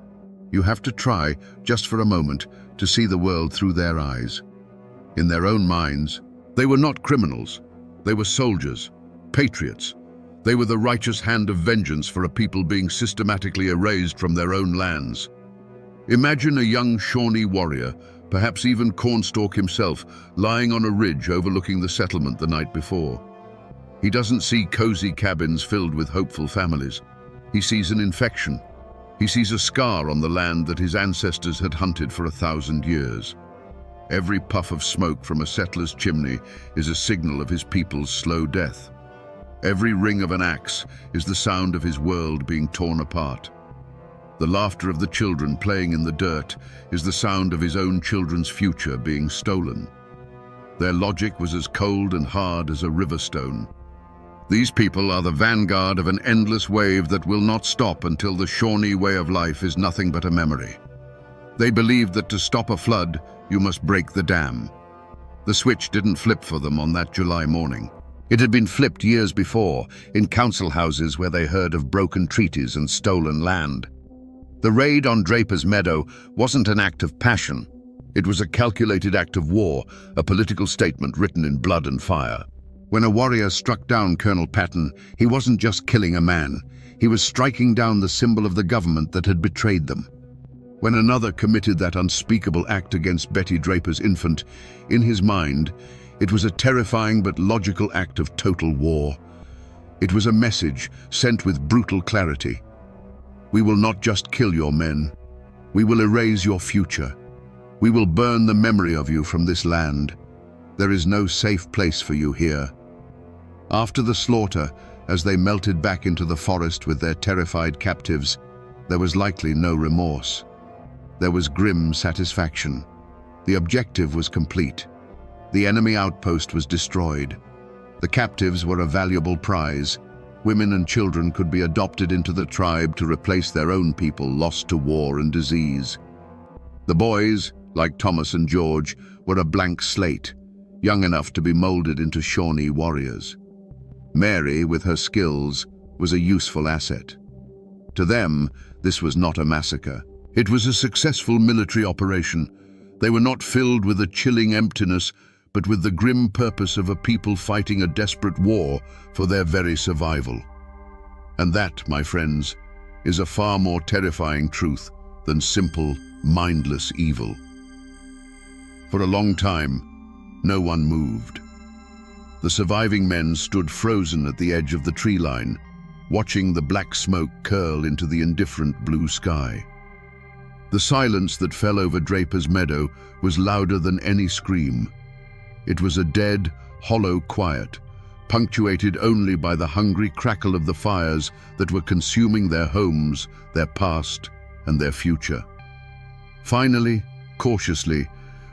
S1: You have to try, just for a moment, to see the world through their eyes. In their own minds, they were not criminals. They were soldiers, patriots. They were the righteous hand of vengeance for a people being systematically erased from their own lands. Imagine a young Shawnee warrior, perhaps even Cornstalk himself, lying on a ridge overlooking the settlement the night before. He doesn't see cozy cabins filled with hopeful families. He sees an infection. He sees a scar on the land that his ancestors had hunted for 1,000 years. Every puff of smoke from a settler's chimney is a signal of his people's slow death. Every ring of an axe is the sound of his world being torn apart. The laughter of the children playing in the dirt is the sound of his own children's future being stolen. Their logic was as cold and hard as a river stone. These people are the vanguard of an endless wave that will not stop until the Shawnee way of life is nothing but a memory. They believed that to stop a flood, you must break the dam. The switch didn't flip for them on that July morning. It had been flipped years before, in council houses where they heard of broken treaties and stolen land. The raid on Draper's Meadow wasn't an act of passion. It was a calculated act of war, a political statement written in blood and fire. When a warrior struck down Colonel Patton, he wasn't just killing a man. He was striking down the symbol of the government that had betrayed them. When another committed that unspeakable act against Betty Draper's infant, in his mind, it was a terrifying but logical act of total war. It was a message sent with brutal clarity. We will not just kill your men. We will erase your future. We will burn the memory of you from this land. There is no safe place for you here. After the slaughter, as they melted back into the forest with their terrified captives, there was likely no remorse. There was grim satisfaction. The objective was complete. The enemy outpost was destroyed. The captives were a valuable prize. Women and children could be adopted into the tribe to replace their own people lost to war and disease. The boys, like Thomas and George, were a blank slate, young enough to be molded into Shawnee warriors. Mary, with her skills, was a useful asset. To them, this was not a massacre. It was a successful military operation. They were not filled with a chilling emptiness, but with the grim purpose of a people fighting a desperate war for their very survival. And that, my friends, is a far more terrifying truth than simple, mindless evil. For a long time, no one moved. The surviving men stood frozen at the edge of the tree line, watching the black smoke curl into the indifferent blue sky. The silence that fell over Draper's Meadow was louder than any scream. It was a dead, hollow quiet, punctuated only by the hungry crackle of the fires that were consuming their homes, their past, and their future. Finally, cautiously,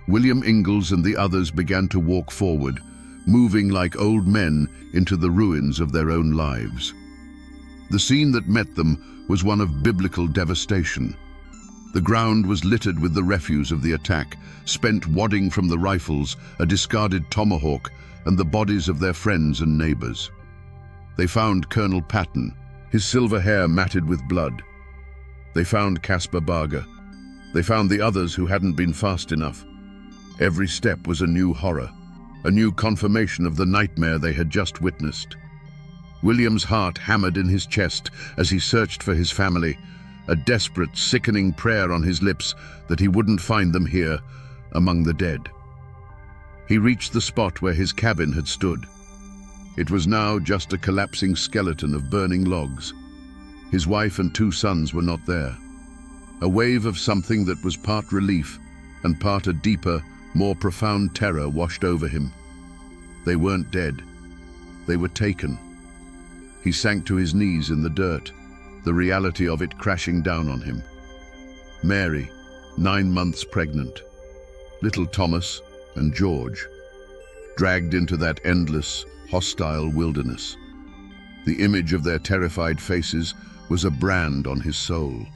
S1: William Ingalls and the others began to walk forward, moving like old men into the ruins of their own lives. The scene that met them was one of biblical devastation. The ground was littered with the refuse of the attack, spent wadding from the rifles, a discarded tomahawk, and the bodies of their friends and neighbors. They found Colonel Patton, his silver hair matted with blood. They found Caspar Barger. They found the others who hadn't been fast enough. Every step was a new horror, a new confirmation of the nightmare they had just witnessed. William's heart hammered in his chest as he searched for his family, a desperate, sickening prayer on his lips that he wouldn't find them here, among the dead. He reached the spot where his cabin had stood. It was now just a collapsing skeleton of burning logs. His wife and 2 sons were not there. A wave of something that was part relief and part a deeper, more profound terror washed over him. They weren't dead. They were taken. He sank to his knees in the dirt, the reality of it crashing down on him. Mary, 9 months pregnant. Little Thomas and George, dragged into that endless, hostile wilderness. The image of their terrified faces was a brand on his soul.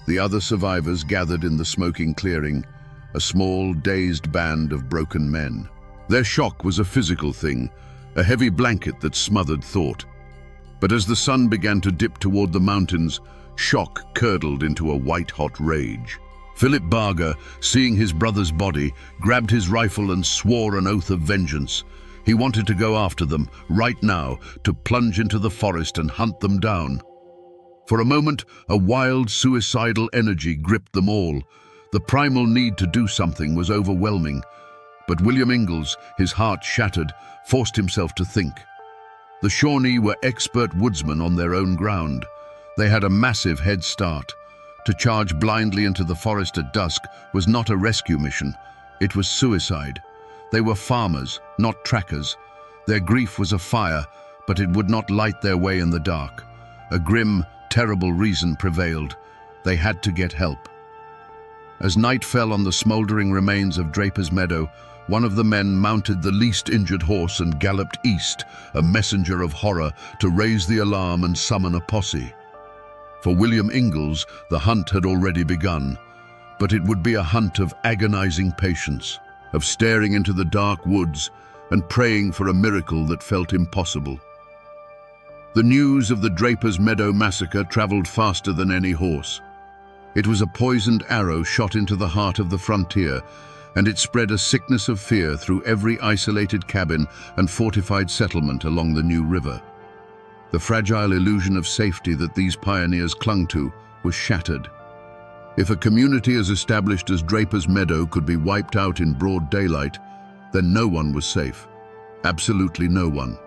S1: The other survivors gathered in the smoking clearing, a small, dazed band of broken men. Their shock was a physical thing, a heavy blanket that smothered thought. But as the sun began to dip toward the mountains, shock curdled into a white-hot rage. Philip Barger, seeing his brother's body, grabbed his rifle and swore an oath of vengeance. He wanted to go after them, right now, to plunge into the forest and hunt them down. For a moment, a wild, suicidal energy gripped them all. The primal need to do something was overwhelming. But William Ingalls, his heart shattered, forced himself to think. The Shawnee were expert woodsmen on their own ground. They had a massive head start. To charge blindly into the forest at dusk was not a rescue mission. It was suicide. They were farmers, not trackers. Their grief was a fire, but it would not light their way in the dark. A grim, terrible reason prevailed. They had to get help. As night fell on the smoldering remains of Draper's Meadow, one of the men mounted the least injured horse and galloped east, a messenger of horror, to raise the alarm and summon a posse. For William Ingalls, the hunt had already begun, but it would be a hunt of agonizing patience, of staring into the dark woods, and praying for a miracle that felt impossible. The news of the Draper's Meadow massacre traveled faster than any horse. It was a poisoned arrow shot into the heart of the frontier, and it spread a sickness of fear through every isolated cabin and fortified settlement along the New River. The fragile illusion of safety that these pioneers clung to was shattered. If a community as established as Draper's Meadow could be wiped out in broad daylight, then no one was safe. Absolutely no one.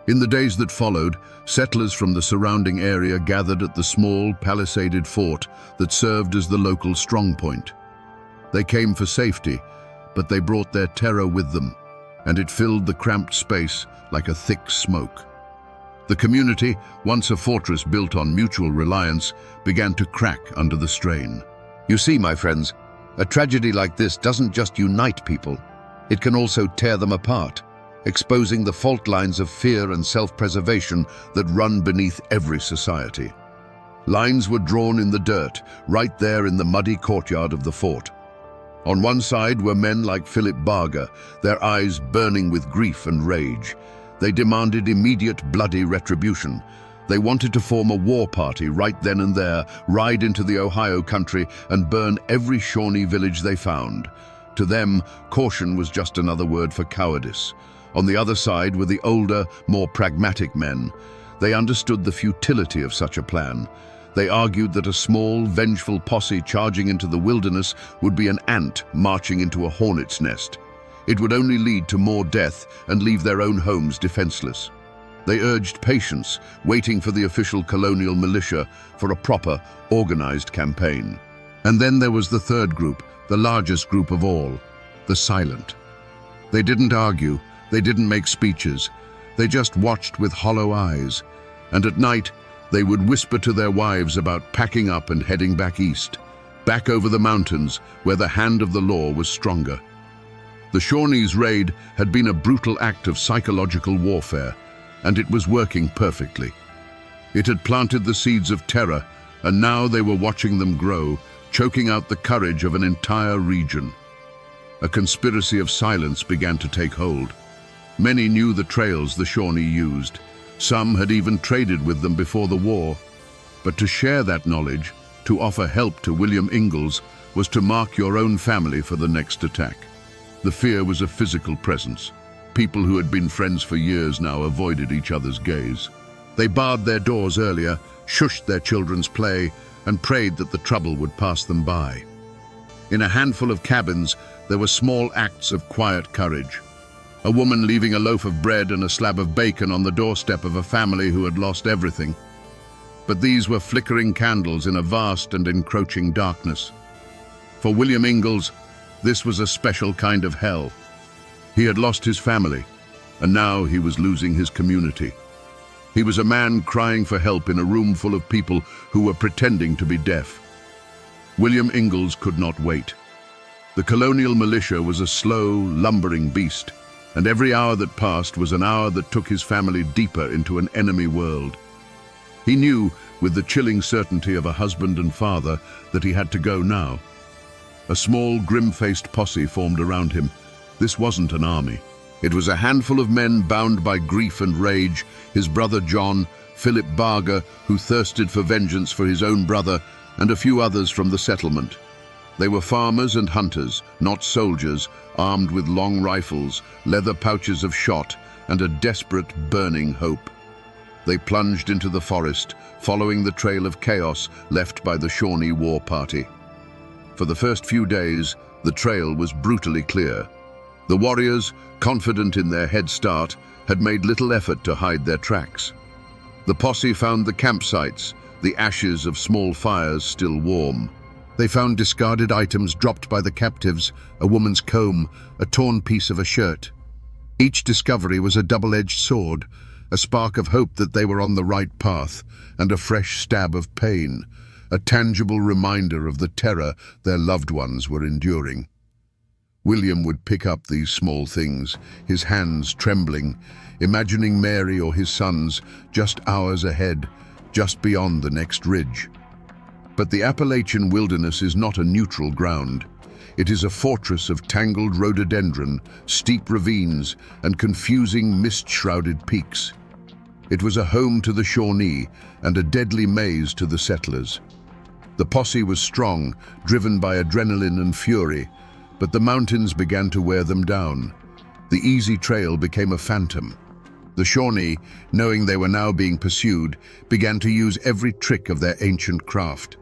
S1: In the days that followed, settlers from the surrounding area gathered at the small, palisaded fort that served as the local strongpoint. They came for safety, but they brought their terror with them, and it filled the cramped space like a thick smoke. The community, once a fortress built on mutual reliance, began to crack under the strain.
S2: You see, my friends, a tragedy like this doesn't just unite people, it can also tear them apart, exposing the fault lines of fear and self-preservation that run beneath every society. Lines were drawn in the dirt, right there in the muddy courtyard of the fort. On one side were men like Philip Barger, their eyes burning with grief and rage. They demanded immediate bloody retribution. They wanted to form a war party right then and there, ride into the Ohio country and burn every Shawnee village they found. To them, caution was just another word for cowardice. On the other side were the older, more pragmatic men. They understood the futility of such a plan. They argued that a small, vengeful posse charging into the wilderness would be an ant marching into a hornet's nest. It would only lead to more death and leave their own homes defenseless. They urged patience, waiting for the official colonial militia for a proper, organized campaign. And then there was the third group, the largest group of all, the silent. They didn't argue, they didn't make speeches, they just watched with hollow eyes, and at night they would whisper to their wives about packing up and heading back east, back over the mountains where the hand of the law was stronger. The Shawnees' raid had been a brutal act of psychological warfare, and it was working perfectly. It had planted the seeds of terror, and now they were watching them grow, choking out the courage of an entire region. A conspiracy of silence began to take hold. Many knew the trails the Shawnee used. Some had even traded with them before the war. But to share that knowledge, to offer help to William Ingalls, was to mark your own family for the next attack. The fear was a physical presence. People who had been friends for years now avoided each other's gaze. They barred their doors earlier, shushed their children's play, and prayed that the trouble would pass them by. In a handful of cabins, there were small acts of quiet courage. A woman leaving a loaf of bread and a slab of bacon on the doorstep of a family who had lost everything. But these were flickering candles in a vast and encroaching darkness. For William Ingalls, this was a special kind of hell. He had lost his family, and now he was losing his community. He was a man crying for help in a room full of people who were pretending to be deaf. William Ingalls could not wait. The colonial militia was a slow, lumbering beast, and every hour that passed was an hour that took his family deeper into an enemy world. He knew, with the chilling certainty of a husband and father, that he had to go now. A small, grim-faced posse formed around him. This wasn't an army. It was a handful of men bound by grief and rage, his brother John, Philip Barger, who thirsted for vengeance for his own brother, and a few others from the settlement. They were farmers and hunters, not soldiers, armed with long rifles, leather pouches of shot, and a desperate, burning hope. They plunged into the forest, following the trail of chaos left by the Shawnee war party. For the first few days, the trail was brutally clear. The warriors, confident in their head start, had made little effort to hide their tracks. The posse found the campsites, the ashes of small fires still warm. They found discarded items dropped by the captives, a woman's comb, a torn piece of a shirt. Each discovery was a double-edged sword, a spark of hope that they were on the right path, and a fresh stab of pain, a tangible reminder of the terror their loved ones were enduring. William would pick up these small things, his hands trembling, imagining Mary or his sons just hours ahead, just beyond the next ridge. But the Appalachian wilderness is not a neutral ground.
S1: It is a fortress of tangled rhododendron, steep ravines, and confusing mist-shrouded peaks. It was a home to the Shawnee and a deadly maze to the settlers. The posse was strong, driven by adrenaline and fury, but the mountains began to wear them down. The easy trail became a phantom. The Shawnee, knowing they were now being pursued, began to use every trick of their ancient craft.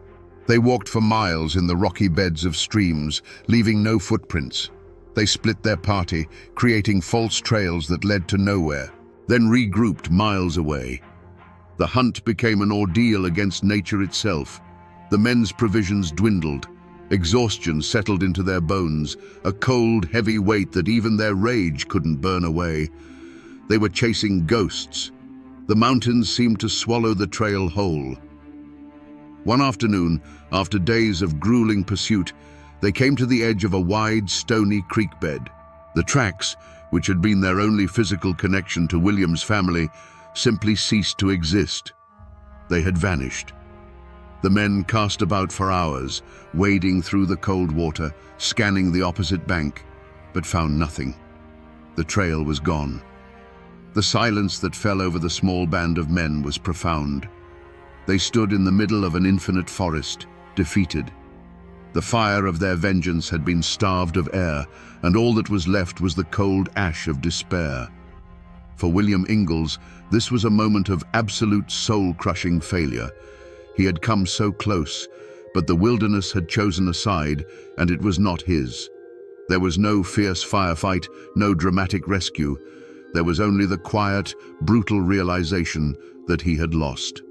S1: They walked for miles in the rocky beds of streams, leaving no footprints. They split their party, creating false trails that led to nowhere, then regrouped miles away. The hunt became an ordeal against nature itself. The men's provisions dwindled. Exhaustion settled into their bones, a cold, heavy weight that even their rage couldn't burn away. They were chasing ghosts. The mountains seemed to swallow the trail whole. One afternoon, after days of grueling pursuit, they came to the edge of a wide, stony creek bed. The tracks, which had been their only physical connection to William's family, simply ceased to exist. They had vanished. The men cast about for hours, wading through the cold water, scanning the opposite bank, but found nothing. The trail was gone. The silence that fell over the small band of men was profound. They stood in the middle of an infinite forest, defeated. The fire of their vengeance had been starved of air, and all that was left was the cold ash of despair. For William Ingalls, this was a moment of absolute soul-crushing failure. He had come so close, but the wilderness had chosen a side, and it was not his. There was no fierce firefight, no dramatic rescue. There was only the quiet, brutal realization that he had lost.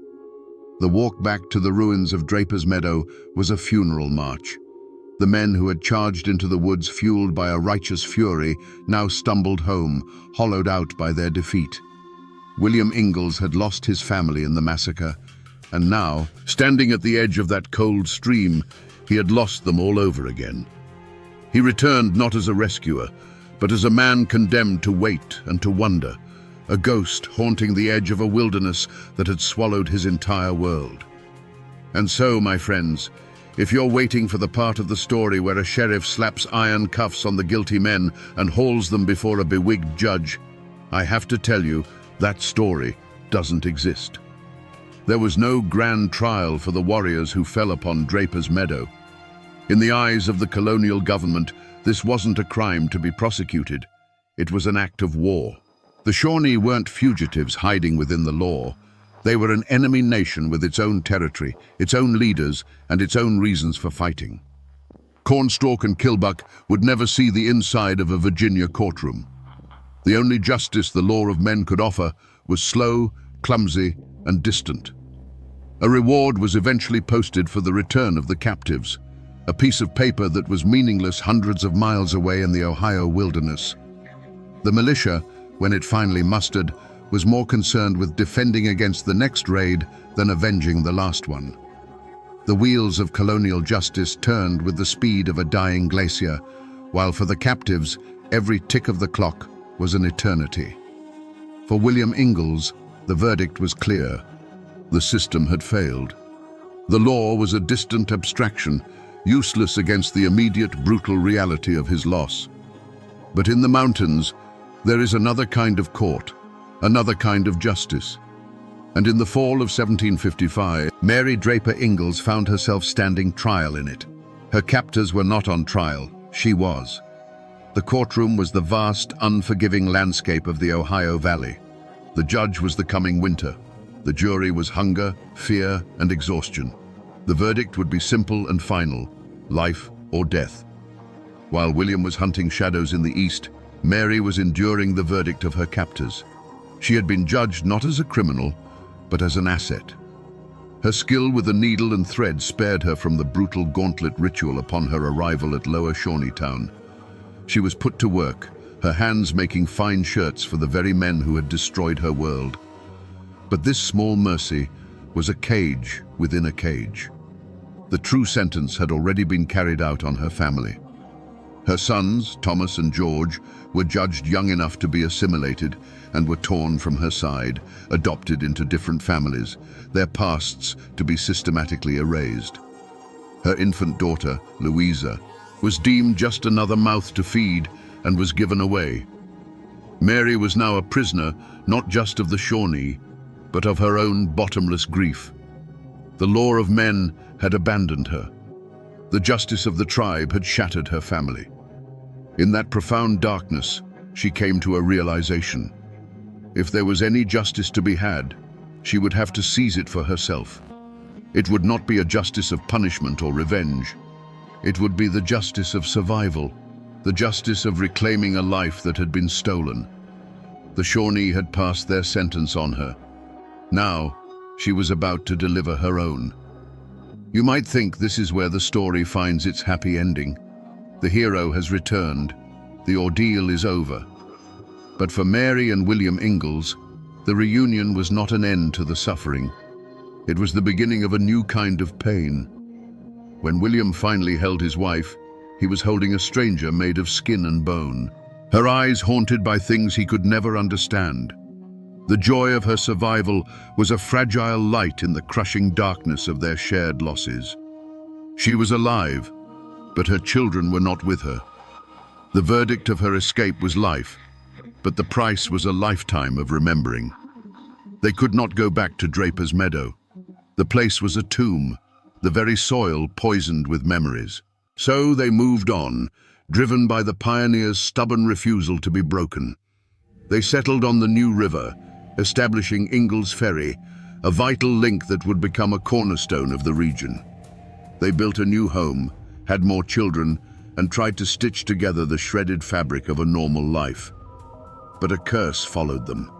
S1: The walk back to the ruins of Draper's Meadow was a funeral march. The men who had charged into the woods fueled by a righteous fury now stumbled home, hollowed out by their defeat. William Ingalls had lost his family in the massacre, and now, standing at the edge of that cold stream, he had lost them all over again. He returned not as a rescuer, but as a man condemned to wait and to wonder, a ghost haunting the edge of a wilderness that had swallowed his entire world. And so, my friends, if you're waiting for the part of the story where a sheriff slaps iron cuffs on the guilty men and hauls them before a bewigged judge, I have to tell you, that story doesn't exist. There was no grand trial for the warriors who fell upon Draper's Meadow. In the eyes of the colonial government, this wasn't a crime to be prosecuted. It was an act of war. The Shawnee weren't fugitives hiding within the law. They were an enemy nation with its own territory, its own leaders, and its own reasons for fighting. Cornstalk and Kilbuck would never see the inside of a Virginia courtroom. The only justice the law of men could offer was slow, clumsy, and distant. A reward was eventually posted for the return of the captives, a piece of paper that was meaningless hundreds of miles away in the Ohio wilderness. The militia, when it finally mustered, was more concerned with defending against the next raid than avenging the last one. The wheels of colonial justice turned with the speed of a dying glacier, while for the captives, every tick of the clock was an eternity. For William Ingalls, the verdict was clear. The system had failed. The law was a distant abstraction, useless against the immediate, brutal reality of his loss. But in the mountains, there is another kind of court, another kind of justice. And in the fall of 1755, Mary Draper Ingalls found herself standing trial in it. Her captors were not on trial, she was. The courtroom was the vast, unforgiving landscape of the Ohio Valley. The judge was the coming winter. The jury was hunger, fear, and exhaustion. The verdict would be simple and final, life or death. While William was hunting shadows in the east, Mary was enduring the verdict of her captors. She had been judged not as a criminal, but as an asset. Her skill with the needle and thread spared her from the brutal gauntlet ritual upon her arrival at Lower Shawneetown. She was put to work, her hands making fine shirts for the very men who had destroyed her world. But this small mercy was a cage within a cage. The true sentence had already been carried out on her family. Her sons, Thomas and George, were judged young enough to be assimilated and were torn from her side, adopted into different families, their pasts to be systematically erased. Her infant daughter, Louisa, was deemed just another mouth to feed and was given away. Mary was now a prisoner, not just of the Shawnee, but of her own bottomless grief. The law of men had abandoned her. The justice of the tribe had shattered her family. In that profound darkness, she came to a realization. If there was any justice to be had, she would have to seize it for herself. It would not be a justice of punishment or revenge. It would be the justice of survival, the justice of reclaiming a life that had been stolen. The Shawnee had passed their sentence on her. Now, she was about to deliver her own. You might think this is where the story finds its happy ending. The hero has returned. The ordeal is over. But for Mary and William Ingalls, the reunion was not an end to the suffering. It was the beginning of a new kind of pain. When William finally held his wife, he was holding a stranger made of skin and bone, her eyes haunted by things he could never understand. The joy of her survival was a fragile light in the crushing darkness of their shared losses. She was alive, but her children were not with her. The verdict of her escape was life, but the price was a lifetime of remembering. They could not go back to Draper's Meadow. The place was a tomb, the very soil poisoned with memories. So they moved on, driven by the pioneers' stubborn refusal to be broken. They settled on the New River, establishing Ingalls Ferry, a vital link that would become a cornerstone of the region. They built a new home, had more children, and tried to stitch together the shredded fabric of a normal life. But a curse followed them.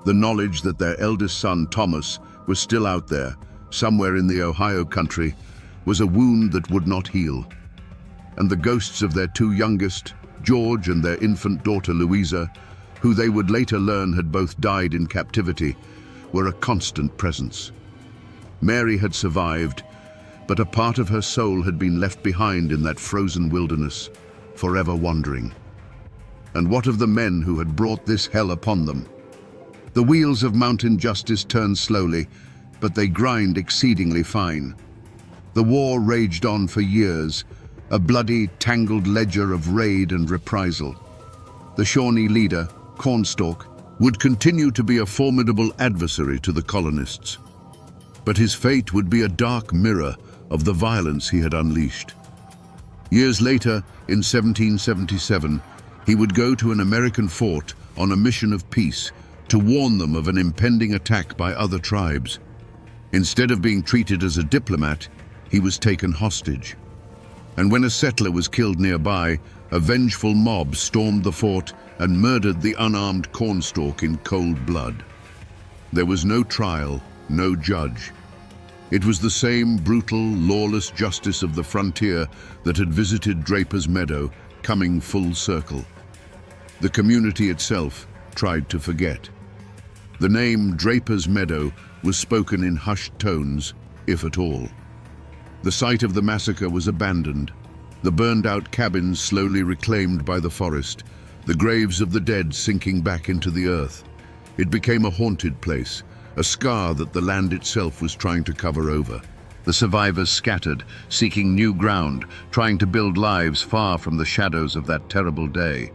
S1: The knowledge that their eldest son, Thomas, was still out there, somewhere in the Ohio country, was a wound that would not heal. And the ghosts of their two youngest, George and their infant daughter Louisa, who they would later learn had both died in captivity, were a constant presence. Mary had survived, but a part of her soul had been left behind in that frozen wilderness, forever wandering. And what of the men who had brought this hell upon them? The wheels of mountain justice turn slowly, but they grind exceedingly fine. The war raged on for years, a bloody, tangled ledger of raid and reprisal. The Shawnee leader, Cornstalk, would continue to be a formidable adversary to the colonists. But his fate would be a dark mirror of the violence he had unleashed. Years later, in 1777, he would go to an American fort on a mission of peace to warn them of an impending attack by other tribes. Instead of being treated as a diplomat, he was taken hostage. And when a settler was killed nearby, a vengeful mob stormed the fort and murdered the unarmed Cornstalk in cold blood. There was no trial, no judge. It was the same brutal, lawless justice of the frontier that had visited Draper's Meadow, coming full circle. The community itself tried to forget. The name Draper's Meadow was spoken in hushed tones, if at all. The site of the massacre was abandoned, the burned-out cabins slowly reclaimed by the forest, the graves of the dead sinking back into the earth. It became a haunted place, a scar that the land itself was trying to cover over. The survivors scattered, seeking new ground, trying to build lives far from the shadows of that terrible day.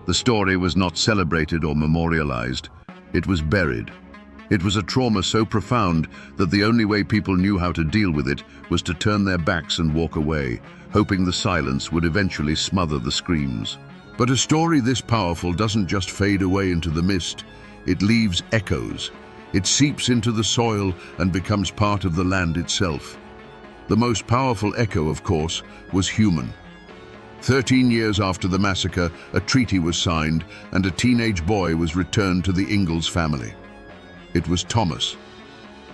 S1: The story was not celebrated or memorialized. It was buried. It was a trauma so profound that the only way people knew how to deal with it was to turn their backs and walk away, hoping the silence would eventually smother the screams. But a story this powerful doesn't just fade away into the mist. It leaves echoes. It seeps into the soil and becomes part of the land itself. The most powerful echo, of course, was human. 13 years after the massacre, a treaty was signed and a teenage boy was returned to the Ingalls family. It was Thomas.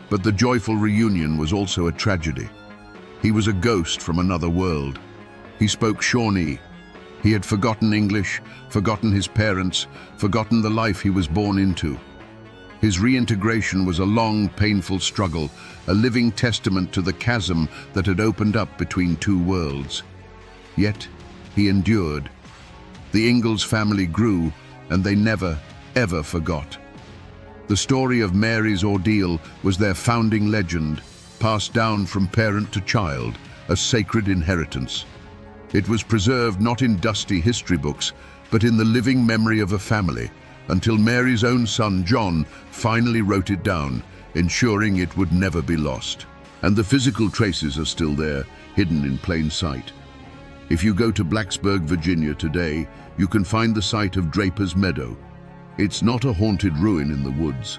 S1: But the joyful reunion was also a tragedy. He was a ghost from another world. He spoke Shawnee. He had forgotten English, forgotten his parents, forgotten the life he was born into. His reintegration was a long, painful struggle, a living testament to the chasm that had opened up between two worlds. Yet, he endured. The Ingalls family grew, and they never, ever forgot. The story of Mary's ordeal was their founding legend, passed down from parent to child, a sacred inheritance. It was preserved not in dusty history books, but in the living memory of a family, until Mary's own son, John, finally wrote it down, ensuring it would never be lost. And the physical traces are still there, hidden in plain sight. If you go to Blacksburg, Virginia today, you can find the site of Draper's Meadow. It's not a haunted ruin in the woods.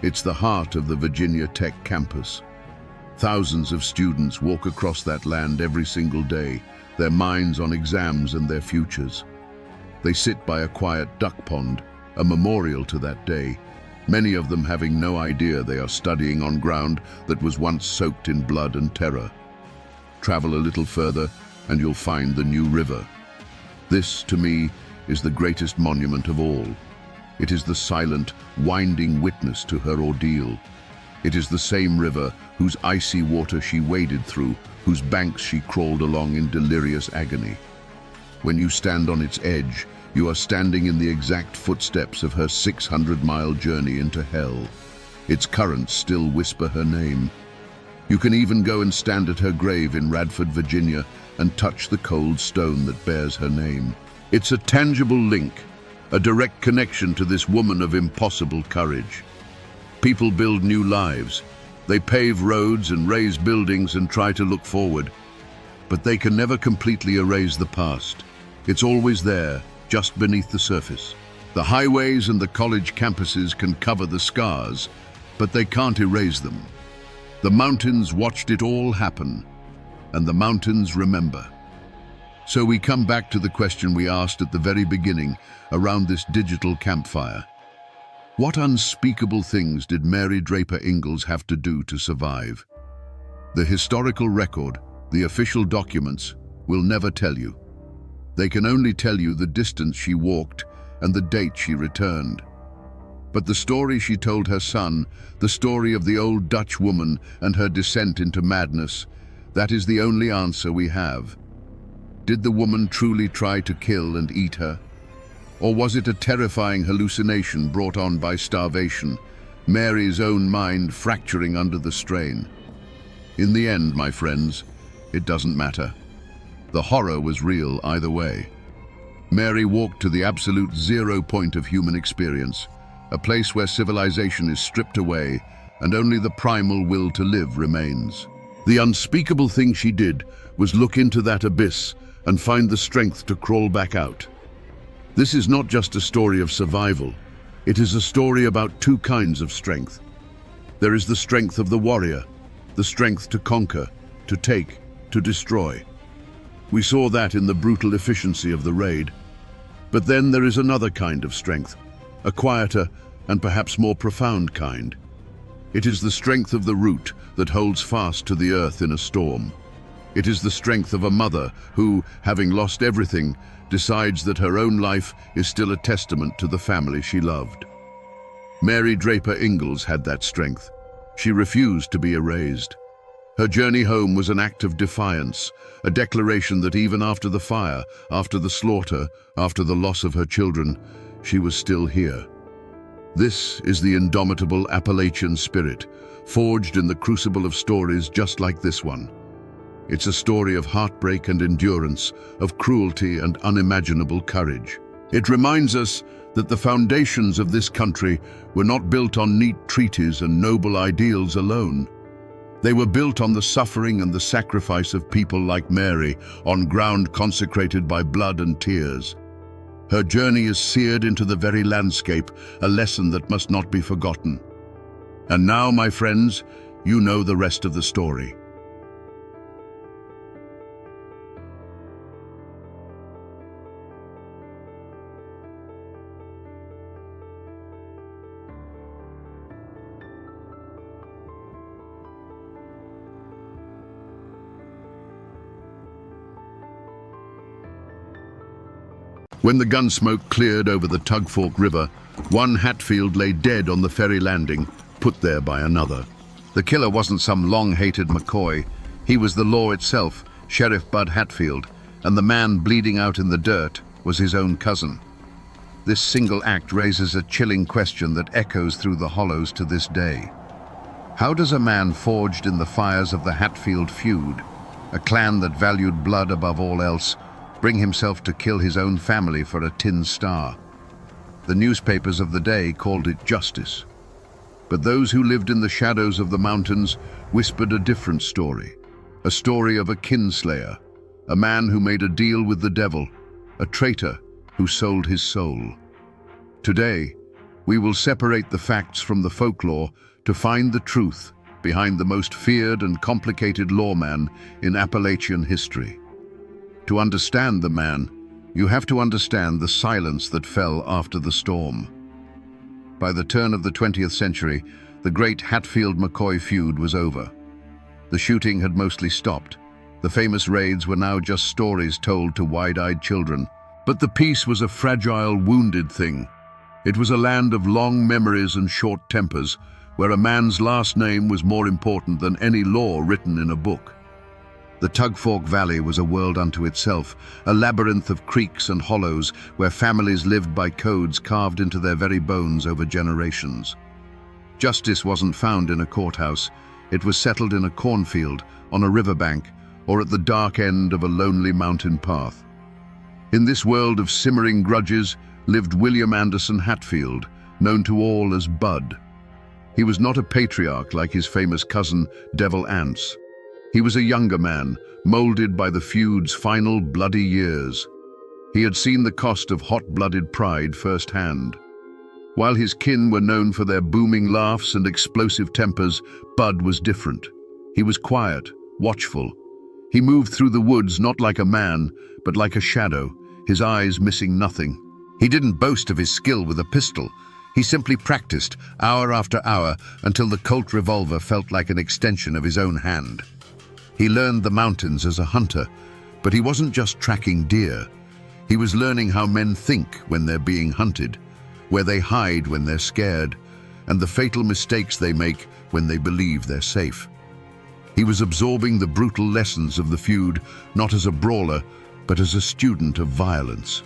S1: It's the heart of the Virginia Tech campus. Thousands of students walk across that land every single day, their minds on exams and their futures. They sit by a quiet duck pond, a memorial to that day, many of them having no idea they are studying on ground that was once soaked in blood and terror. Travel a little further and you'll find the New River. This, to me, is the greatest monument of all. It is the silent, winding witness to her ordeal. It is the same river whose icy water she waded through, whose banks she crawled along in delirious agony. When you stand on its edge, you are standing in the exact footsteps of her 600-mile journey into hell. Its currents still whisper her name. You can even go and stand at her grave in Radford, Virginia, and touch the cold stone that bears her name. It's a tangible link, a direct connection to this woman of impossible courage. People build new lives. They pave roads and raise buildings and try to look forward. But they can never completely erase the past. It's always there, just beneath the surface. The highways and the college campuses can cover the scars, but they can't erase them. The mountains watched it all happen, and the mountains remember. So we come back to the question we asked at the very beginning around this digital campfire. What unspeakable things did Mary Draper Ingalls have to do to survive? The historical record, the official documents, will never tell you. They can only tell you the distance she walked and the date she returned. But the story she told her son, the story of the old Dutch woman and her descent into madness, that is the only answer we have. Did the woman truly try to kill and eat her? Or was it a terrifying hallucination brought on by starvation, Mary's own mind fracturing under the strain? In the end, my friends, it doesn't matter. The horror was real either way. Mary walked to the absolute zero point of human experience, a place where civilization is stripped away and only the primal will to live remains. The unspeakable thing she did was look into that abyss and find the strength to crawl back out. This is not just a story of survival. It is a story about two kinds of strength. There is the strength of the warrior, the strength to conquer, to take, to destroy. We saw that in the brutal efficiency of the raid. But then there is another kind of strength, a quieter and perhaps more profound kind. It is the strength of the root that holds fast to the earth in a storm. It is the strength of a mother who, having lost everything, decides that her own life is still a testament to the family she loved. Mary Draper Ingalls had that strength. She refused to be erased. Her journey home was an act of defiance, a declaration that even after the fire, after the slaughter, after the loss of her children, she was still here. This is the indomitable Appalachian spirit, forged in the crucible of stories just like this one. It's a story of heartbreak and endurance, of cruelty and unimaginable courage. It reminds us that the foundations of this country were not built on neat treaties and noble ideals alone. They were built on the suffering and the sacrifice of people like Mary, on ground consecrated by blood and tears. Her journey is seared into the very landscape, a lesson that must not be forgotten. And now, my friends, you know the rest of the story. When the gun smoke cleared over the Tug Fork River, one Hatfield lay dead on the ferry landing, put there by another. The killer wasn't some long-hated McCoy. He was the law itself, Sheriff Bud Hatfield, and the man bleeding out in the dirt was his own cousin. This single act raises a chilling question that echoes through the hollows to this day. How does a man forged in the fires of the Hatfield feud, a clan that valued blood above all else,
S2: bring himself to kill his own family for a tin star. The newspapers of the day called it justice. But those who lived in the shadows of the mountains whispered a different story. A story of a kinslayer, a man who made a deal with the devil, a traitor who sold his soul. Today, we will separate the facts from the folklore to find the truth behind the most feared and complicated lawman in Appalachian history. To understand the man, you have to understand the silence that fell after the storm. By the turn of the 20th century, the great Hatfield-McCoy feud was over. The shooting had mostly stopped. The famous raids were now just stories told to wide-eyed children. But the peace was a fragile, wounded thing. It was a land of long memories and short tempers, where a man's last name was more important than any law written in a book. The Tugfork Valley was a world unto itself, a labyrinth of creeks and hollows where families lived by codes carved into their very bones over generations. Justice wasn't found in a courthouse. It was settled in a cornfield, on a riverbank, or at the dark end of a lonely mountain path. In this world of simmering grudges lived William Anderson Hatfield, known to all as Bud. He was not a patriarch like his famous cousin, Devil Anse. He was a younger man, molded by the feud's final bloody years. He had seen the cost of hot-blooded pride firsthand. While his kin were known for their booming laughs and explosive tempers, Bud was different. He was quiet, watchful. He moved through the woods not like a man, but like a shadow, his eyes missing nothing. He didn't boast of his skill with a pistol. He simply practiced, hour after hour, until the Colt revolver felt like an extension of his own hand. He learned the mountains as a hunter, but he wasn't just tracking deer. He was learning how men think when they're being hunted, where they hide when they're scared, and the fatal mistakes they make when they believe they're safe. He was absorbing the brutal lessons of the feud, not as a brawler, but as a student of violence.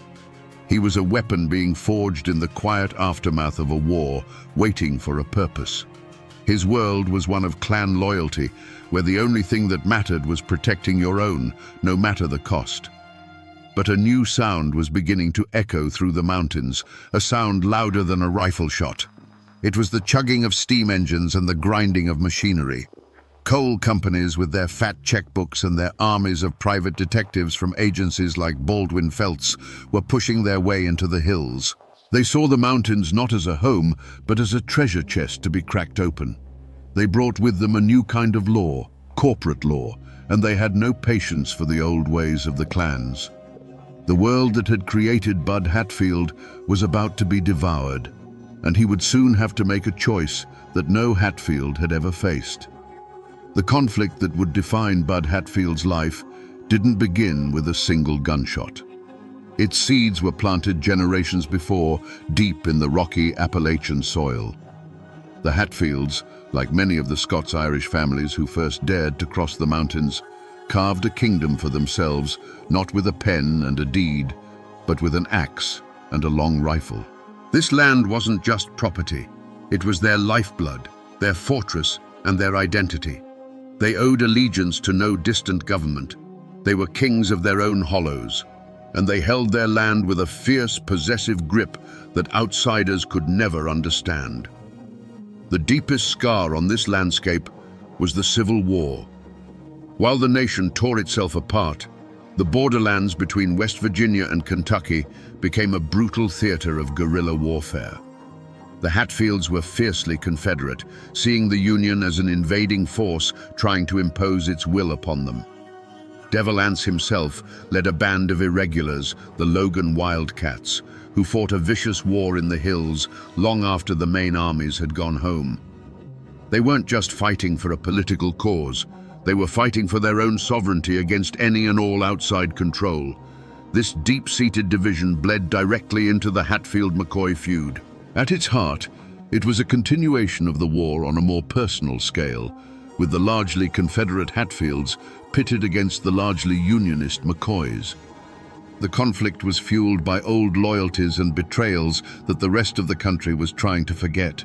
S2: He was a weapon being forged in the quiet aftermath of a war, waiting for a purpose. His world was one of clan loyalty, where the only thing that mattered was protecting your own, no matter the cost. But a new sound was beginning to echo through the mountains, a sound louder than a rifle shot. It was the chugging of steam engines and the grinding of machinery. Coal companies with their fat checkbooks and their armies of private detectives from agencies like Baldwin Felts were pushing their way into the hills. They saw the mountains not as a home, but as a treasure chest to be cracked open. They brought with them a new kind of law, corporate law, and they had no patience for the old ways of the clans. The world that had created Bud Hatfield was about to be devoured, and he would soon have to make a choice that no Hatfield had ever faced. The conflict that would define Bud Hatfield's life didn't begin with a single gunshot. Its seeds were planted generations before, deep in the rocky Appalachian soil. The Hatfields, like many of the Scots-Irish families who first dared to cross the mountains, carved a kingdom for themselves, not with a pen and a deed, but with an axe and a long rifle. This land wasn't just property. It was their lifeblood, their fortress, and their identity. They owed allegiance to no distant government. They were kings of their own hollows, and they held their land with a fierce, possessive grip that outsiders could never understand. The deepest scar on this landscape was the Civil War. While the nation tore itself apart, the borderlands between West Virginia and Kentucky became a brutal theater of guerrilla warfare. The Hatfields were fiercely Confederate, seeing the Union as an invading force trying to impose its will upon them. Devil Anse himself led a band of irregulars, the Logan Wildcats, who fought a vicious war in the hills long after the main armies had gone home. They weren't just fighting for a political cause. They were fighting for their own sovereignty against any and all outside control. This deep-seated division bled directly into the Hatfield-McCoy feud. At its heart, it was a continuation of the war on a more personal scale, with the largely Confederate Hatfields pitted against the largely Unionist McCoys. The conflict was fueled by old loyalties and betrayals that the rest of the country was trying to forget.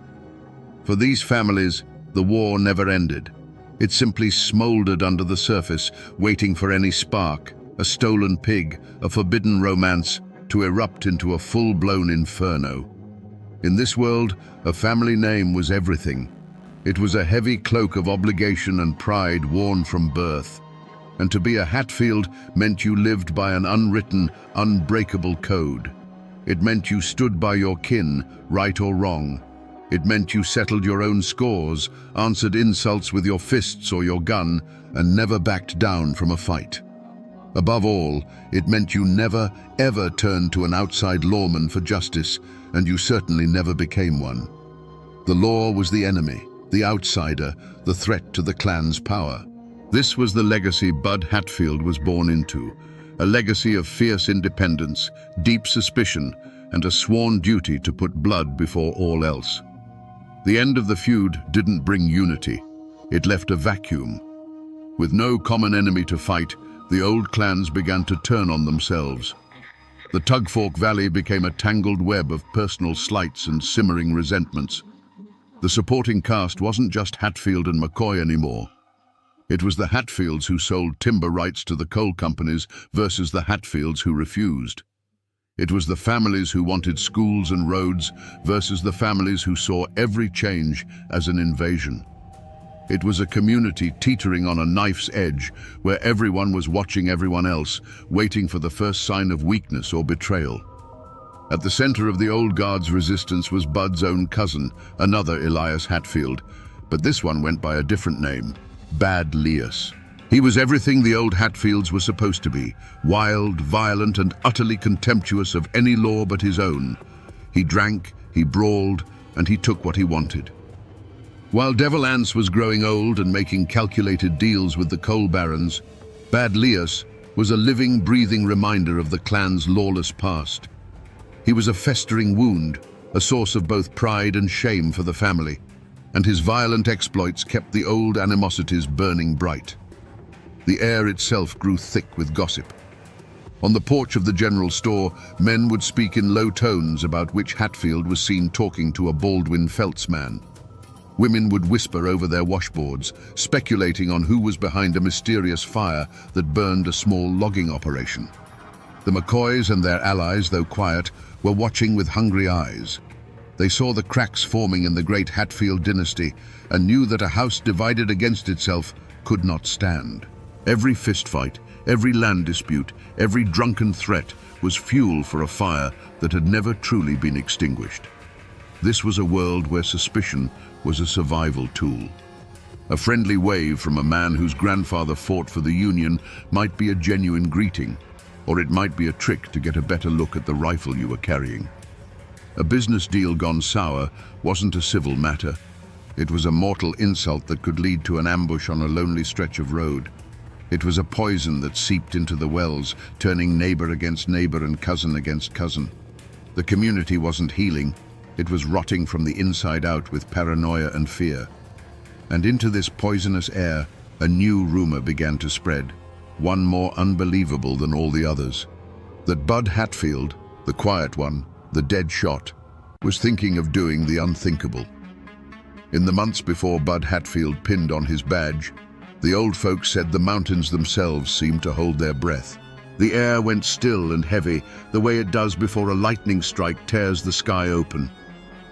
S2: For these families, the war never ended. It simply smoldered under the surface, waiting for any spark, a stolen pig, a forbidden romance, to erupt into a full-blown inferno. In this world, a family name was everything. It was a heavy cloak of obligation and pride worn from birth. And to be a Hatfield meant you lived by an unwritten, unbreakable code. It meant you stood by your kin, right or wrong. It meant you settled your own scores, answered insults with your fists or your gun, and never backed down from a fight. Above all, it meant you never, ever turned to an outside lawman for justice, and you certainly never became one. The law was the enemy, the outsider, the threat to the clan's power. This was the legacy Bud Hatfield was born into, a legacy of fierce independence, deep suspicion, and a sworn duty to put blood before all else. The end of the feud didn't bring unity. It left a vacuum. With no common enemy to fight, the old clans began to turn on themselves. The Tugfork Valley became a tangled web of personal slights and simmering resentments. The supporting cast wasn't just Hatfield and McCoy anymore. It was the Hatfields who sold timber rights to the coal companies versus the Hatfields who refused. It was the families who wanted schools and roads versus the families who saw every change as an invasion. It was a community teetering on a knife's edge where everyone was watching everyone else, waiting for the first sign of weakness or betrayal. At the center of the old guard's resistance was Bud's own cousin, another Elias Hatfield, but this one went by a different name. Bad Lias. He was everything the old Hatfields were supposed to be, wild, violent, and utterly contemptuous of any law but his own. He drank, he brawled, and he took what he wanted. While Devil Anse was growing old and making calculated deals with the coal barons, Bad Lias was a living, breathing reminder of the clan's lawless past. He was a festering wound, a source of both pride and shame for the family, and his violent exploits kept the old animosities burning bright. The air itself grew thick with gossip. On the porch of the general store, men would speak in low tones about which Hatfield was seen talking to a Baldwin Felts man. Women would whisper over their washboards, speculating on who was behind a mysterious fire that burned a small logging operation. The McCoys and their allies, though quiet, were watching with hungry eyes. They saw the cracks forming in the great Hatfield dynasty and knew that a house divided against itself could not stand. Every fistfight, every land dispute, every drunken threat was fuel for a fire that had never truly been extinguished. This was a world where suspicion was a survival tool. A friendly wave from a man whose grandfather fought for the Union might be a genuine greeting, or it might be a trick to get a better look at the rifle you were carrying. A business deal gone sour wasn't a civil matter. It was a mortal insult that could lead to an ambush on a lonely stretch of road. It was a poison that seeped into the wells, turning neighbor against neighbor and cousin against cousin. The community wasn't healing. It was rotting from the inside out with paranoia and fear. And into this poisonous air, a new rumor began to spread, one more unbelievable than all the others. That Bud Hatfield, the quiet one, the dead shot, was thinking of doing the unthinkable. In the months before Bud Hatfield pinned on his badge, the old folks said the mountains themselves seemed to hold their breath. The air went still and heavy, the way it does before a lightning strike tears the sky open.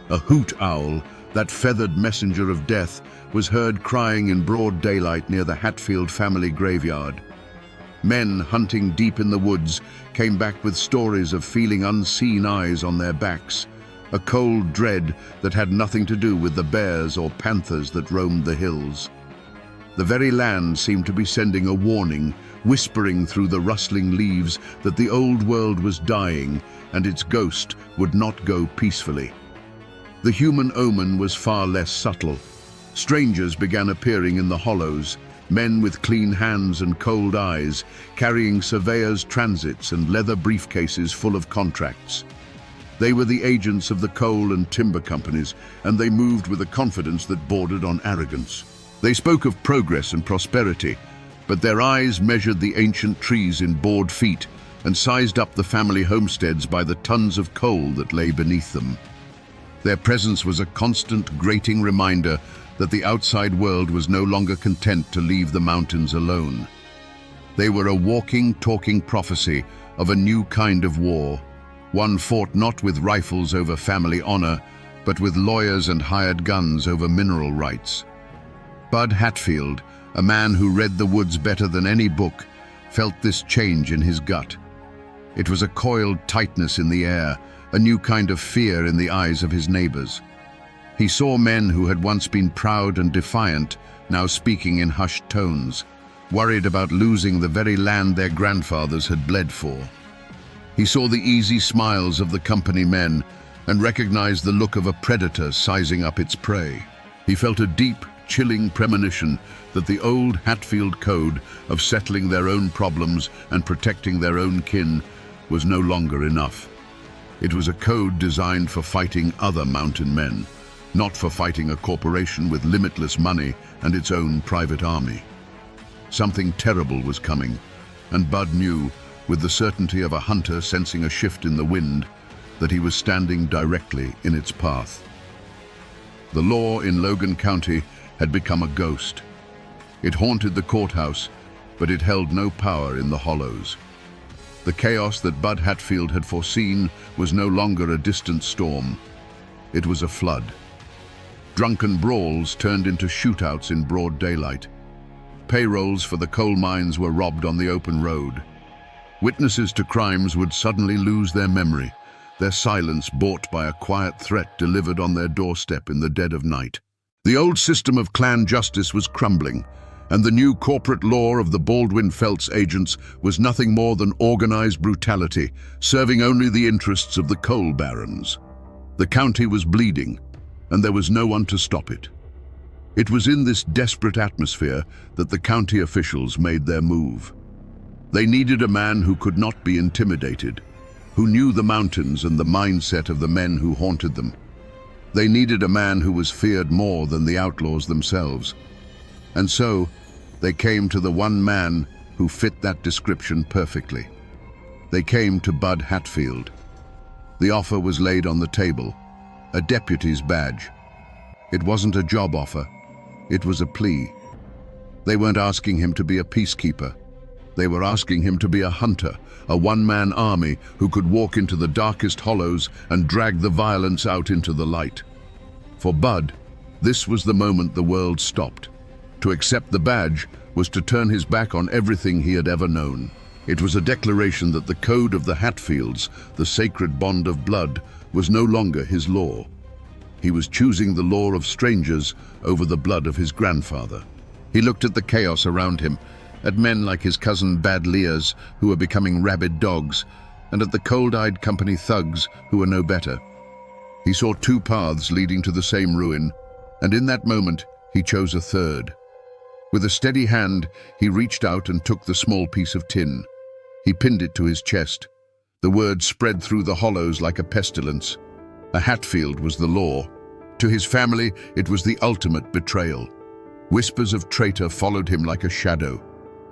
S2: A hoot owl, that feathered messenger of death, was heard crying in broad daylight near the Hatfield family graveyard. Men hunting deep in the woods came back with stories of feeling unseen eyes on their backs, a cold dread that had nothing to do with the bears or panthers that roamed the hills. The very land seemed to be sending a warning, whispering through the rustling leaves that the old world was dying and its ghost would not go peacefully. The human omen was far less subtle. Strangers began appearing in the hollows, men with clean hands and cold eyes, carrying surveyors' transits and leather briefcases full of contracts. They were the agents of the coal and timber companies, and they moved with a confidence that bordered on arrogance. They spoke of progress and prosperity, but their eyes measured the ancient trees in bored feet and sized up the family homesteads by the tons of coal that lay beneath them. Their presence was a constant, grating reminder that the outside world was no longer content to leave the mountains alone. They were a walking, talking prophecy of a new kind of war, one fought not with rifles over family honor, but with lawyers and hired guns over mineral rights. Bud Hatfield, a man who read the woods better than any book, felt this change in his gut. It was a coiled tightness in the air, a new kind of fear in the eyes of his neighbors. He saw men who had once been proud and defiant, now speaking in hushed tones, worried about losing the very land their grandfathers had bled for. He saw the easy smiles of the company men and recognized the look of a predator sizing up its prey. He felt a deep, chilling premonition that the old Hatfield code of settling their own problems and protecting their own kin was no longer enough. It was a code designed for fighting other mountain men, not for fighting a corporation with limitless money and its own private army. Something terrible was coming, and Bud knew, with the certainty of a hunter sensing a shift in the wind, that he was standing directly in its path. The law in Logan County had become a ghost. It haunted the courthouse, but it held no power in the hollows. The chaos that Bud Hatfield had foreseen was no longer a distant storm. It was a flood. Drunken brawls turned into shootouts in broad daylight. Payrolls for the coal mines were robbed on the open road. Witnesses to crimes would suddenly lose their memory, their silence bought by a quiet threat delivered on their doorstep in the dead of night. The old system of clan justice was crumbling, and the new corporate law of the Baldwin Felts agents was nothing more than organized brutality, serving only the interests of the coal barons. The county was bleeding, and there was no one to stop it. It was in this desperate atmosphere that the county officials made their move. They needed a man who could not be intimidated, who knew the mountains and the mindset of the men who haunted them. They needed a man who was feared more than the outlaws themselves. And so, they came to the one man who fit that description perfectly. They came to Bud Hatfield. The offer was laid on the table, a deputy's badge. It wasn't a job offer, it was a plea. They weren't asking him to be a peacekeeper. They were asking him to be a hunter, a one-man army who could walk into the darkest hollows and drag the violence out into the light. For Bud, this was the moment the world stopped. To accept the badge was to turn his back on everything he had ever known. It was a declaration that the code of the Hatfields, the sacred bond of blood, was no longer his law. He was choosing the law of strangers over the blood of his grandfather. He looked at the chaos around him, at men like his cousin Bad Lears, who were becoming rabid dogs, and at the cold-eyed company thugs who were no better. He saw two paths leading to the same ruin, and in that moment he chose a third. With a steady hand, he reached out and took the small piece of tin. He pinned it to his chest. The word spread through the hollows like a pestilence. A Hatfield was the law. To his family, it was the ultimate betrayal. Whispers of traitor followed him like a shadow.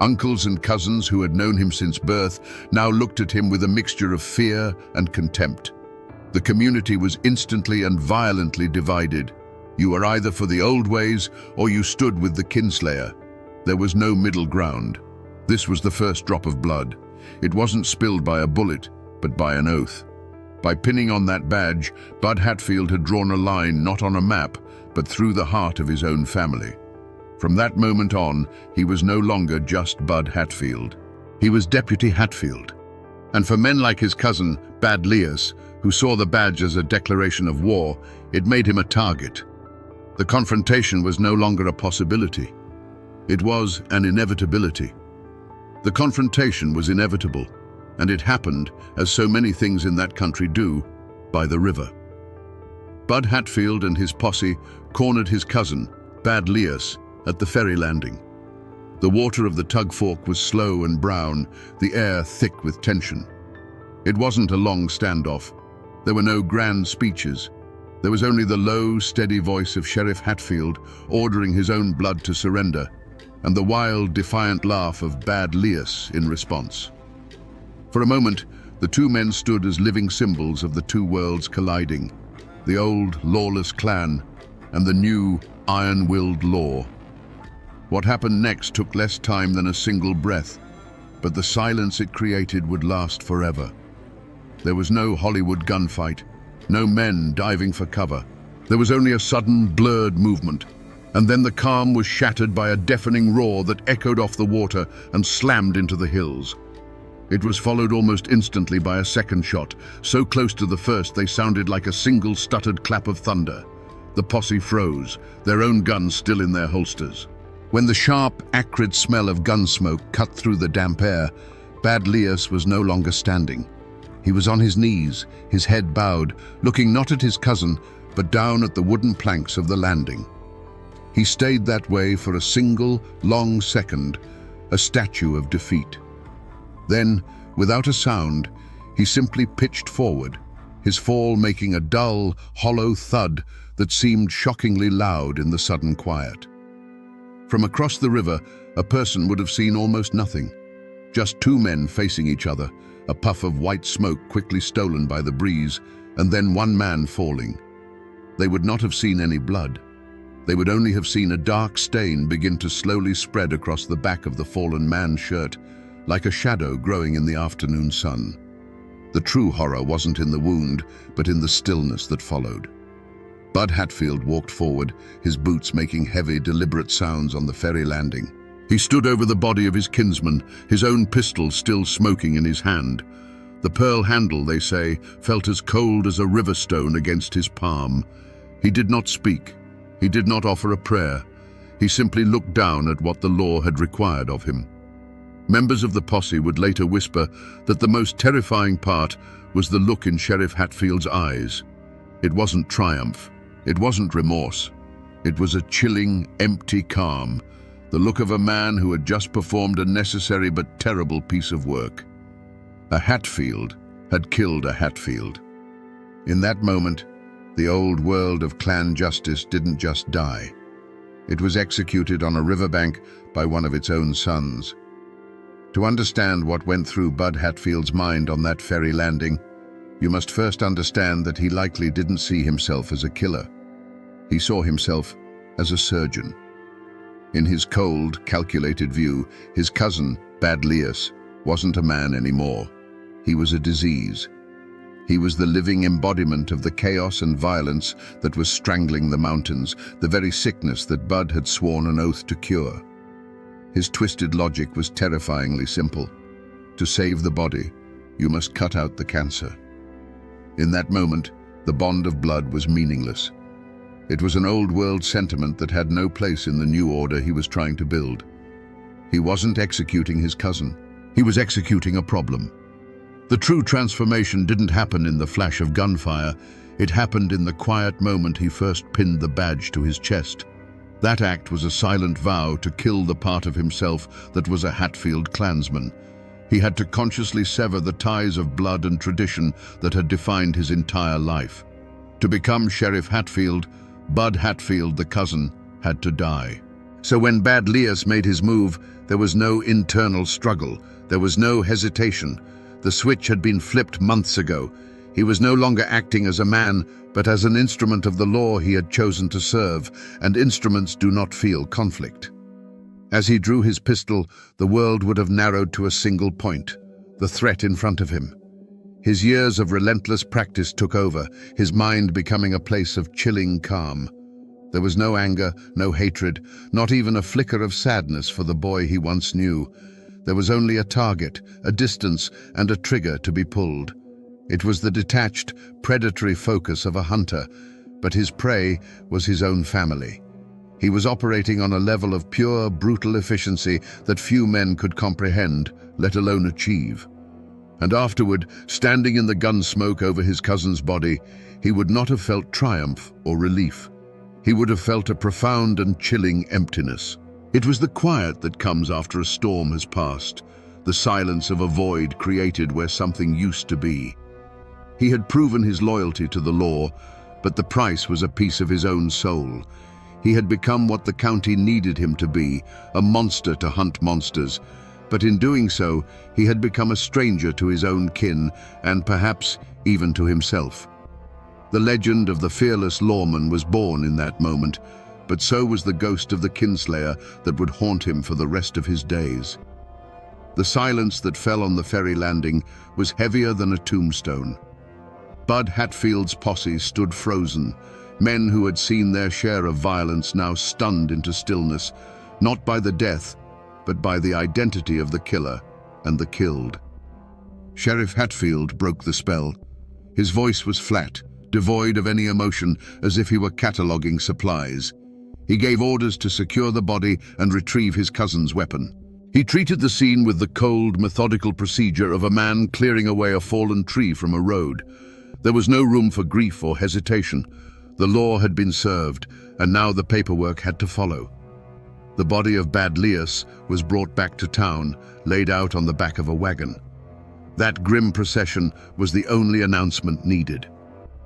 S2: Uncles and cousins who had known him since birth now looked at him with a mixture of fear and contempt. The community was instantly and violently divided. You were either for the old ways or you stood with the kinslayer. There was no middle ground. This was the first drop of blood. It wasn't spilled by a bullet, but by an oath. By pinning on that badge, Bud Hatfield had drawn a line not on a map, but through the heart of his own family. From that moment on, he was no longer just Bud Hatfield. He was Deputy Hatfield. And for men like his cousin, Bad Lears, who saw the badge as a declaration of war, it made him a target. The confrontation was no longer a possibility. It was an inevitability. The confrontation was inevitable, and it happened, as so many things in that country do, by the river. Bud Hatfield and his posse cornered his cousin, Bad Lears, at the ferry landing. The water of the tug fork was slow and brown, the air thick with tension. It wasn't a long standoff. There were no grand speeches. There was only the low, steady voice of Sheriff Hatfield ordering his own blood to surrender, and the wild, defiant laugh of Bad Lears in response. For a moment, the two men stood as living symbols of the two worlds colliding, the old, lawless clan and the new, iron-willed law. What happened next took less time than a single breath.
S1: but the silence it created would last forever. There was no Hollywood gunfight, no men diving for cover. There was only a sudden, blurred movement, and then the calm was shattered by a deafening roar that echoed off the water and slammed into the hills. It was followed almost instantly by a second shot, so close to the first they sounded like a single stuttered clap of thunder. The posse froze, their own guns still in their holsters. When the sharp, acrid smell of gun smoke cut through the damp air, Bad Lias was no longer standing. He was on his knees, his head bowed, looking not at his cousin, but down at the wooden planks of the landing. He stayed that way for a single, long second, a statue of defeat. Then, without a sound, he simply pitched forward, his fall making a dull, hollow thud that seemed shockingly loud in the sudden quiet. From across the river, a person would have seen almost nothing. Just two men facing each other, a puff of white smoke quickly stolen by the breeze, and then one man falling. They would not have seen any blood. They would only have seen a dark stain begin to slowly spread across the back of the fallen man's shirt, like a shadow growing in the afternoon sun. The true horror wasn't in the wound, but in the stillness that followed. Bud Hatfield walked forward, his boots making heavy, deliberate sounds on the ferry landing. He stood over the body of his kinsman, his own pistol still smoking in his hand. The pearl handle, they say, felt as cold as a river stone against his palm. He did not speak. He did not offer a prayer. He simply looked down at what the law had required of him. Members of the posse would later whisper that the most terrifying part was the look in Sheriff Hatfield's eyes. It wasn't triumph. It wasn't remorse. It was a chilling, empty calm, the look of a man who had just performed a necessary but terrible piece of work. A Hatfield had killed a Hatfield. In that moment, the old world of clan justice didn't just die. It was executed on a riverbank by one of its own sons. To understand what went through Bud Hatfield's mind on that ferry landing, you must first understand that he likely didn't see himself as a killer. He saw himself as a surgeon. In his cold, calculated view, his cousin, Bad Lias, wasn't a man anymore. He was a disease. He was the living embodiment of the chaos and violence that was strangling the mountains, the very sickness that Bud had sworn an oath to cure. His twisted logic was terrifyingly simple. To save the body, you must cut out the cancer. In that moment, the bond of blood was meaningless. It was an old-world sentiment that had no place in the new order he was trying to build. He wasn't executing his cousin. He was executing a problem. The true transformation didn't happen in the flash of gunfire. It happened in the quiet moment he first pinned the badge to his chest. That act was a silent vow to kill the part of himself that was a Hatfield clansman. He had to consciously sever the ties of blood and tradition that had defined his entire life. To become Sheriff Hatfield, Bud Hatfield, the cousin, had to die. So when Bad Lias made his move, there was no internal struggle. There was no hesitation. The switch had been flipped months ago. He was no longer acting as a man, but as an instrument of the law he had chosen to serve, and instruments do not feel conflict. As he drew his pistol, the world would have narrowed to a single point, the threat in front of him. His years of relentless practice took over, his mind becoming a place of chilling calm. There was no anger, no hatred, not even a flicker of sadness for the boy he once knew. There was only a target, a distance, and a trigger to be pulled. It was the detached, predatory focus of a hunter, but his prey was his own family. He was operating on a level of pure, brutal efficiency that few men could comprehend, let alone achieve. And afterward, standing in the gun smoke over his cousin's body, he would not have felt triumph or relief. He would have felt a profound and chilling emptiness. It was the quiet that comes after a storm has passed, the silence of a void created where something used to be. He had proven his loyalty to the law, but the price was a piece of his own soul. He had become what the county needed him to be, a monster to hunt monsters. But in doing so, he had become a stranger to his own kin, and perhaps even to himself. The legend of the fearless lawman was born in that moment, but so was the ghost of the kinslayer that would haunt him for the rest of his days. The silence that fell on the ferry landing was heavier than a tombstone. Bud Hatfield's posse stood frozen, men who had seen their share of violence now stunned into stillness, not by the death, but by the identity of the killer and the killed. Sheriff Hatfield broke the spell. His voice was flat, devoid of any emotion, as if he were cataloguing supplies. He gave orders to secure the body and retrieve his cousin's weapon. He treated the scene with the cold, methodical procedure of a man clearing away a fallen tree from a road. There was no room for grief or hesitation. The law had been served, and now the paperwork had to follow. The body of Bad Lias was brought back to town, laid out on the back of a wagon. That grim procession was the only announcement needed.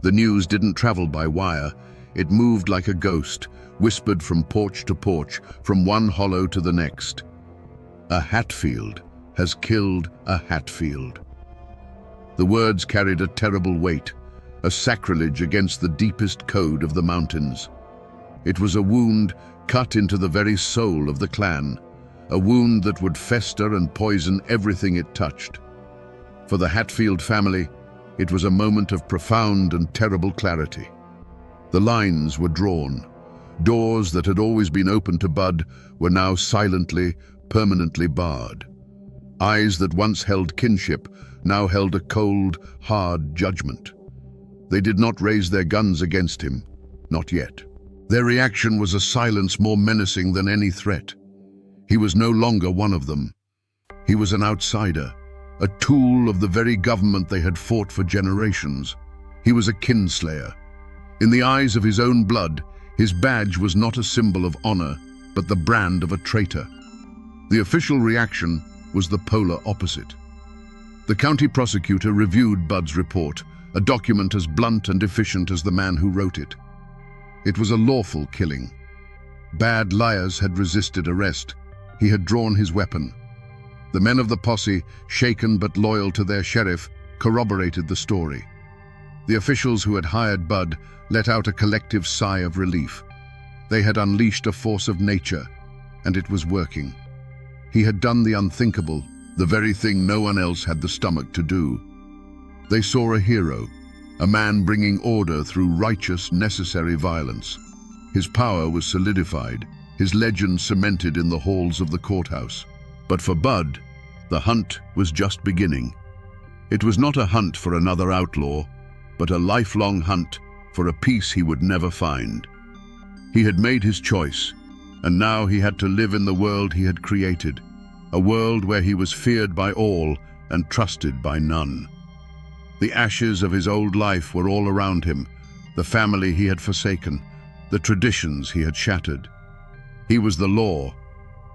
S1: The news didn't travel by wire. It moved like a ghost, whispered from porch to porch, from one hollow to the next. A Hatfield has killed a Hatfield. The words carried a terrible weight, a sacrilege against the deepest code of the mountains. It was a wound cut into the very soul of the clan, a wound that would fester and poison everything it touched. For the Hatfield family, it was a moment of profound and terrible clarity. The lines were drawn. Doors that had always been open to Bud were now silently, permanently barred. Eyes that once held kinship now held a cold, hard judgment. They did not raise their guns against him, not yet. Their reaction was a silence more menacing than any threat. He was no longer one of them. He was an outsider, a tool of the very government they had fought for generations. He was a kinslayer. In the eyes of his own blood, his badge was not a symbol of honor, but the brand of a traitor. The official reaction was the polar opposite. The county prosecutor reviewed Bud's report, a document as blunt and efficient as the man who wrote it. It was a lawful killing. Bad Lias had resisted arrest. He had drawn his weapon. The men of the posse, shaken but loyal to their sheriff, corroborated the story. The officials who had hired Bud let out a collective sigh of relief. They had unleashed a force of nature, and it was working. He had done the unthinkable, the very thing no one else had the stomach to do. They saw a hero, a man bringing order through righteous, necessary violence. His power was solidified, his legend cemented in the halls of the courthouse. But for Bud, the hunt was just beginning. It was not a hunt for another outlaw, but a lifelong hunt for a peace he would never find. He had made his choice, and now he had to live in the world he had created, a world where he was feared by all and trusted by none. The ashes of his old life were all around him, the family he had forsaken, the traditions he had shattered. He was the law,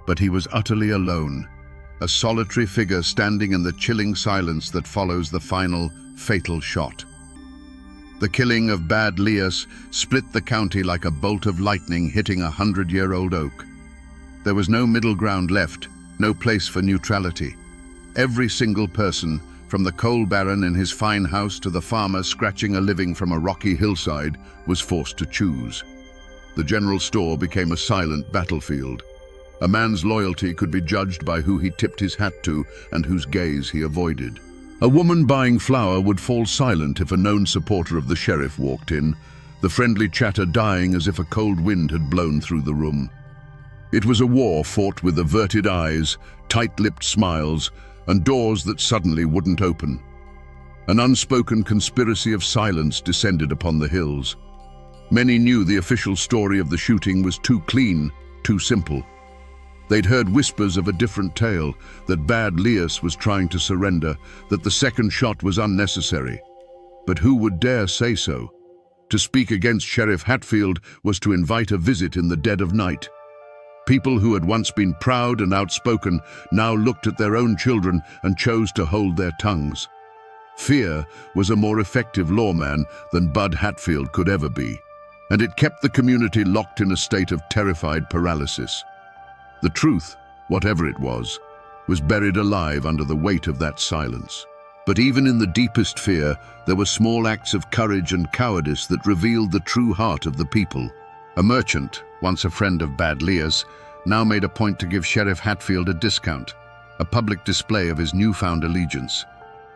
S1: but he was utterly alone, a solitary figure standing in the chilling silence that follows the final, fatal shot. The killing of Bad Lias split the county like a bolt of lightning hitting a 100-year-old oak. There was no middle ground left, no place for neutrality. Every single person, from the coal baron in his fine house to the farmer scratching a living from a rocky hillside, was forced to choose. The general store became a silent battlefield. A man's loyalty could be judged by who he tipped his hat to and whose gaze he avoided. A woman buying flour would fall silent if a known supporter of the sheriff walked in, the friendly chatter dying as if a cold wind had blown through the room. It was a war fought with averted eyes, tight-lipped smiles, and doors that suddenly wouldn't open. An unspoken conspiracy of silence descended upon the hills. Many knew the official story of the shooting was too clean, too simple. They'd heard whispers of a different tale, that Bad Lias was trying to surrender, that the second shot was unnecessary. But who would dare say so? To speak against Sheriff Hatfield was to invite a visit in the dead of night. People who had once been proud and outspoken now looked at their own children and chose to hold their tongues. Fear was a more effective lawman than Bud Hatfield could ever be, and it kept the community locked in a state of terrified paralysis. The truth, whatever it was buried alive under the weight of that silence. But even in the deepest fear, there were small acts of courage and cowardice that revealed the true heart of the people. A merchant, once a friend of Bad Lias, now made a point to give Sheriff Hatfield a discount.
S2: a public display of his newfound allegiance.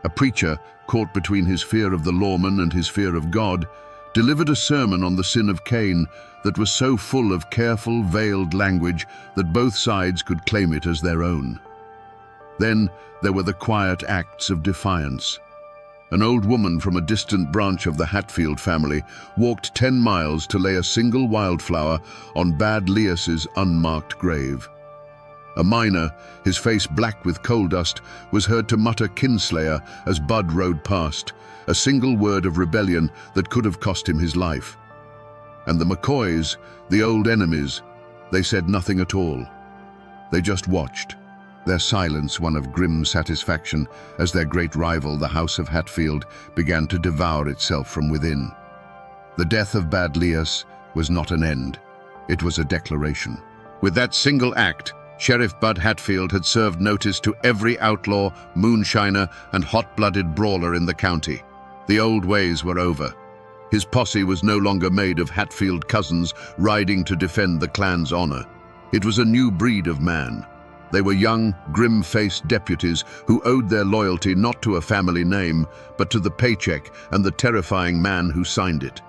S2: A preacher, caught between his fear of the lawman and his fear of God, delivered a sermon on the sin of Cain that was so full of careful, veiled language that both sides could claim it as their own. Then there were the quiet acts of defiance. An old woman from a distant branch of the Hatfield family walked 10 miles to lay a single wildflower on Bad Leas's unmarked grave. A miner, his face black with coal dust, was heard to mutter "Kinslayer" as Bud rode past, a single word of rebellion that could have cost him his life. And the McCoys, the old enemies, they said nothing at all. They just watched, their silence one of grim satisfaction as their great rival, the House of Hatfield, began to devour itself from within. The death of Bad Leas was not an end, it was a declaration. With that single act, Sheriff Bud Hatfield had served notice to every outlaw, moonshiner, and hot-blooded brawler in the county. The old ways were over. His posse was no longer made of Hatfield cousins riding to defend the clan's honor. It was a new breed of man. They were young, grim-faced deputies who owed their loyalty not to a family name, but to the paycheck and the terrifying man who signed it.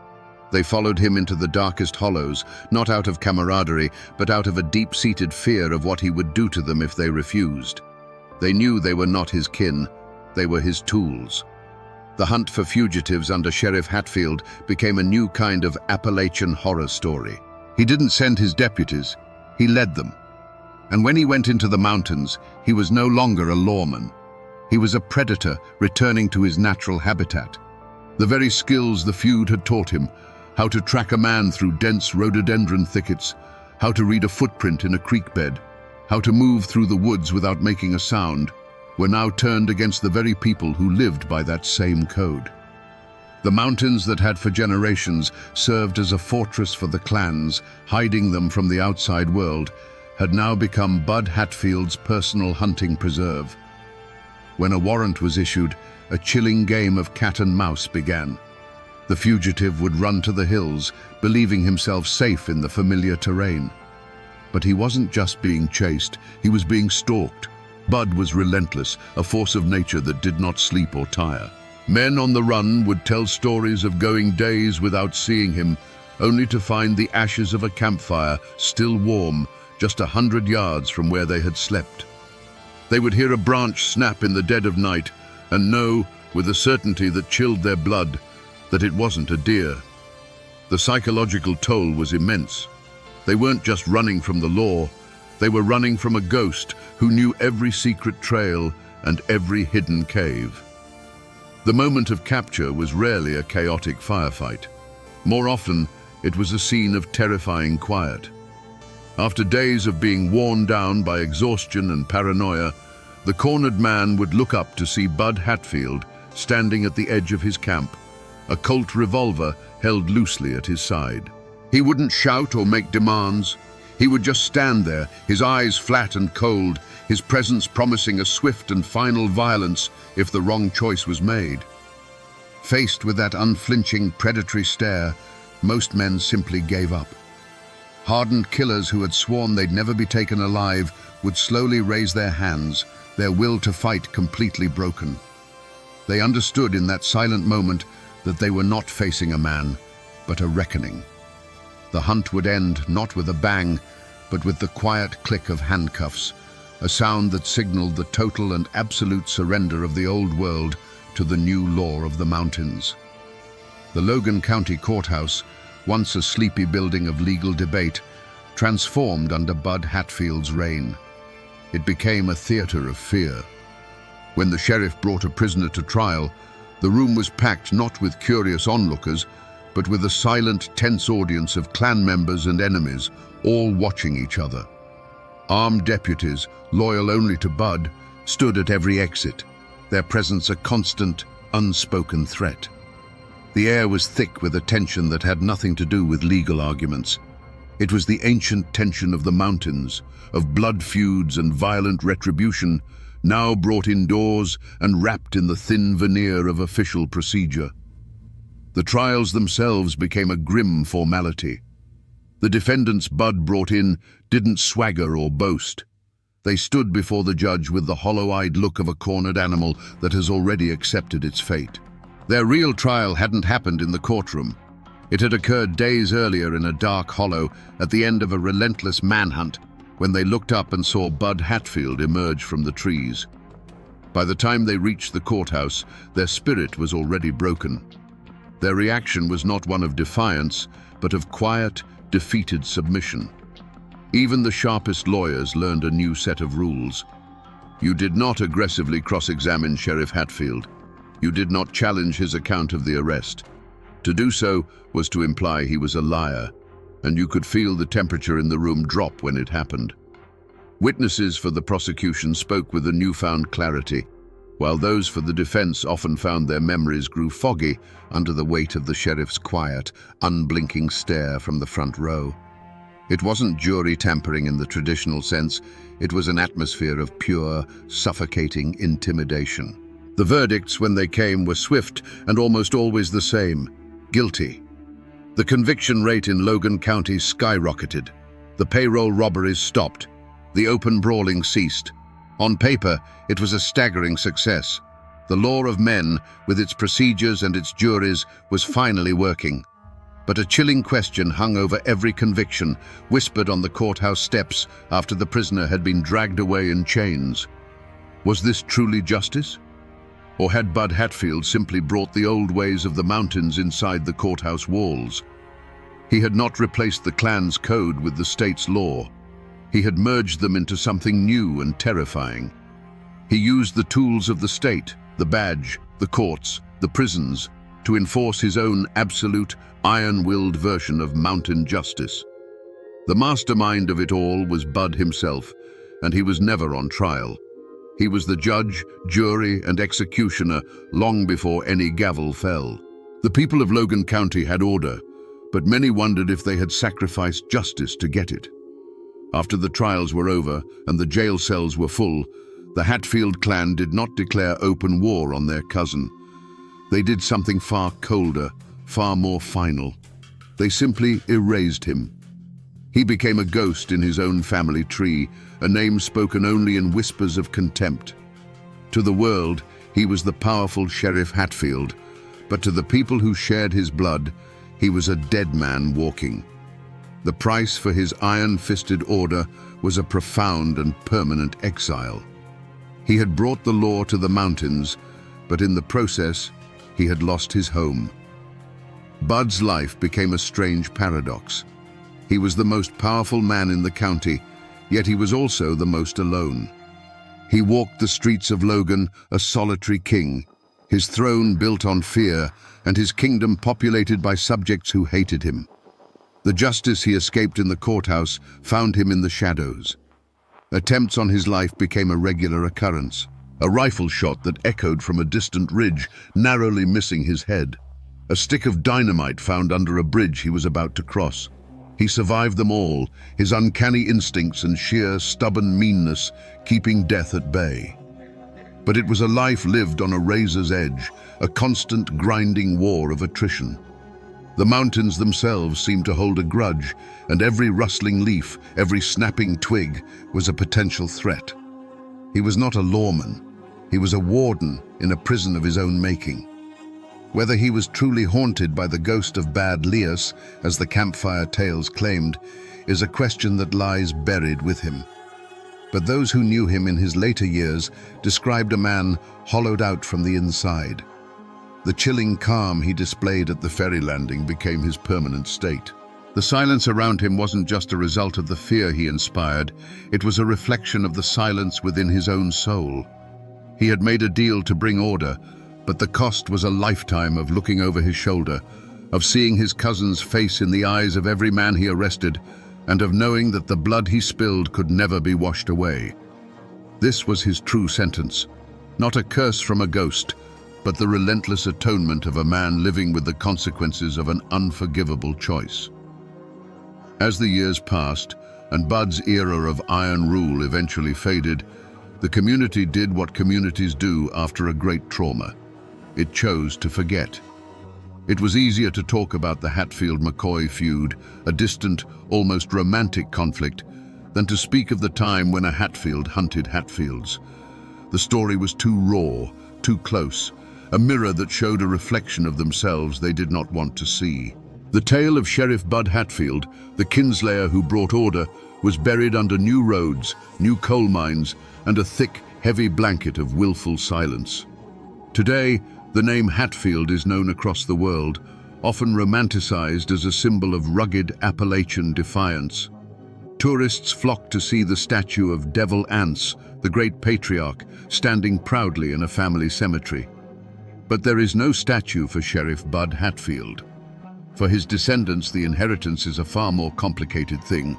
S2: They followed him into the darkest hollows, not out of camaraderie, but out of a deep-seated fear of what he would do to them if they refused. They knew they were not his kin, they were his tools. The hunt for fugitives under Sheriff Hatfield became a new kind of Appalachian horror story. He didn't send his deputies, he led them. And when he went into the mountains, he was no longer a lawman. He was a predator returning to his natural habitat. The very skills the feud had taught him, how to track a man through dense rhododendron thickets, how to read a footprint in a creek bed, how to move through the woods without making a sound, were now turned against the very people who lived by that same code. The mountains that had for generations served as a fortress for the clans, hiding them from the outside world, had now become Bud Hatfield's personal hunting preserve. When a warrant was issued, a chilling game of cat and mouse began. The fugitive would run to the hills, believing himself safe in the familiar terrain. But he wasn't just being chased, he was being stalked. Bud was relentless, a force of nature that did not sleep or tire. Men on the run would tell stories of going days without seeing him, only to find the ashes of a campfire still warm, just 100 yards from where they had slept. They would hear a branch snap in the dead of night and know, with a certainty that chilled their blood, that it wasn't a deer. The psychological toll was immense. They weren't just running from the law, they were running from a ghost who knew every secret trail and every hidden cave. The moment of capture was rarely a chaotic firefight. More often, it was a scene of terrifying quiet. After days of being worn down by exhaustion and paranoia, the cornered man would look up to see Bud Hatfield standing at the edge of his camp, a Colt revolver held loosely at his side. He wouldn't shout or make demands. He would just stand there, his eyes flat and cold, his presence promising a swift and final violence if the wrong choice was made. Faced with that unflinching, predatory stare, most men simply gave up. Hardened killers who had sworn they'd never be taken alive would slowly raise their hands, their will to fight completely broken. They understood in that silent moment that they were not facing a man, but a reckoning. The hunt would end not with a bang, but with the quiet click of handcuffs, a sound that signaled the total and absolute surrender of the old world to the new law of the mountains. The Logan County Courthouse, once a sleepy building of legal debate, transformed under Bud Hatfield's reign. It became a theater of fear. When the sheriff brought a prisoner to trial, the room was packed not with curious onlookers, but with a silent, tense audience of clan members and enemies, all watching each other. Armed deputies, loyal only to Bud, stood at every exit, their presence a constant, unspoken threat. The air was thick with a tension that had nothing to do with legal arguments. It was the ancient tension of the mountains, of blood feuds and violent retribution, now brought indoors and wrapped in the thin veneer of official procedure. The trials themselves became a grim formality. The defendants Bud brought in didn't swagger or boast. They stood before the judge with the hollow-eyed look of a cornered animal that has already accepted its fate. Their real trial hadn't happened in the courtroom. It had occurred days earlier in a dark hollow at the end of a relentless manhunt when they looked up and saw Bud Hatfield emerge from the trees. By the time they reached the courthouse, their spirit was already broken. Their reaction was not one of defiance, but of quiet, defeated submission. Even the sharpest lawyers learned a new set of rules. You did not aggressively cross-examine Sheriff Hatfield. You did not challenge his account of the arrest. To do so was to imply he was a liar, and you could feel the temperature in the room drop when it happened. Witnesses for the prosecution spoke with a newfound clarity, while those for the defense often found their memories grew foggy under the weight of the sheriff's quiet, unblinking stare from the front row. It wasn't jury tampering in the traditional sense, it was an atmosphere of pure, suffocating intimidation. The verdicts, when they came, were swift and almost always the same: guilty. The conviction rate in Logan County skyrocketed. The payroll robberies stopped. The open brawling ceased. On paper, it was a staggering success. The law of men, with its procedures and its juries, was finally working. But a chilling question hung over every conviction, whispered on the courthouse steps after the prisoner had been dragged away in chains. Was this truly justice? Or had Bud Hatfield simply brought the old ways of the mountains inside the courthouse walls? He had not replaced the clan's code with the state's law. He had merged them into something new and terrifying. He used the tools of the state, the badge, the courts, the prisons, to enforce his own absolute, iron-willed version of mountain justice. The mastermind of it all was Bud himself, and he was never on trial. He was the judge, jury, and executioner long before any gavel fell. The people of Logan County had order, but many wondered if they had sacrificed justice to get it. After the trials were over and the jail cells were full, the Hatfield clan did not declare open war on their cousin. They did something far colder, far more final. They simply erased him. He became a ghost in his own family tree, a name spoken only in whispers of contempt. To the world, he was the powerful Sheriff Hatfield, but to the people who shared his blood, he was a dead man walking. The price for his iron-fisted order was a profound and permanent exile. He had brought the law to the mountains, but in the process, he had lost his home. Bud's life became a strange paradox. He was the most powerful man in the county, yet he was also the most alone. He walked the streets of Logan, a solitary king, his throne built on fear, and his kingdom populated by subjects who hated him. The justice he escaped in the courthouse found him in the shadows. Attempts on his life became a regular occurrence. A rifle shot that echoed from a distant ridge, narrowly missing his head. A stick of dynamite found under a bridge he was about to cross. He survived them all, his uncanny instincts and sheer, stubborn meanness keeping death at bay. But it was a life lived on a razor's edge, a constant grinding war of attrition. The mountains themselves seemed to hold a grudge, and every rustling leaf, every snapping twig was a potential threat. He was not a lawman. He was a warden in a prison of his own making. Whether he was truly haunted by the ghost of Bad Lias, as the campfire tales claimed, is a question that lies buried with him. But those who knew him in his later years described a man hollowed out from the inside. The chilling calm he displayed at the ferry landing became his permanent state. The silence around him wasn't just a result of the fear he inspired, it was a reflection of the silence within his own soul. He had made a deal to bring order, but the cost was a lifetime of looking over his shoulder, of seeing his cousin's face in the eyes of every man he arrested, and of knowing that the blood he spilled could never be washed away. This was his true sentence, not a curse from a ghost, but the relentless atonement of a man living with the consequences of an unforgivable choice. As the years passed, and Bud's era of iron rule eventually faded, the community did what communities do after a great trauma. It chose to forget. It was easier to talk about the Hatfield-McCoy feud, a distant, almost romantic conflict,
S1: than to speak of the time when a Hatfield hunted Hatfields. The story was too raw, too close, a mirror that showed a reflection of themselves they did not want to see. The tale of Sheriff Bud Hatfield, the kinslayer who brought order, was buried under new roads, new coal mines, and a thick, heavy blanket of willful silence. Today, the name Hatfield is known across the world, often romanticized as a symbol of rugged Appalachian defiance. Tourists flock to see the statue of Devil Anse, the great patriarch, standing proudly in a family cemetery. But there is no statue for Sheriff Bud Hatfield. For his descendants, the inheritance is a far more complicated thing.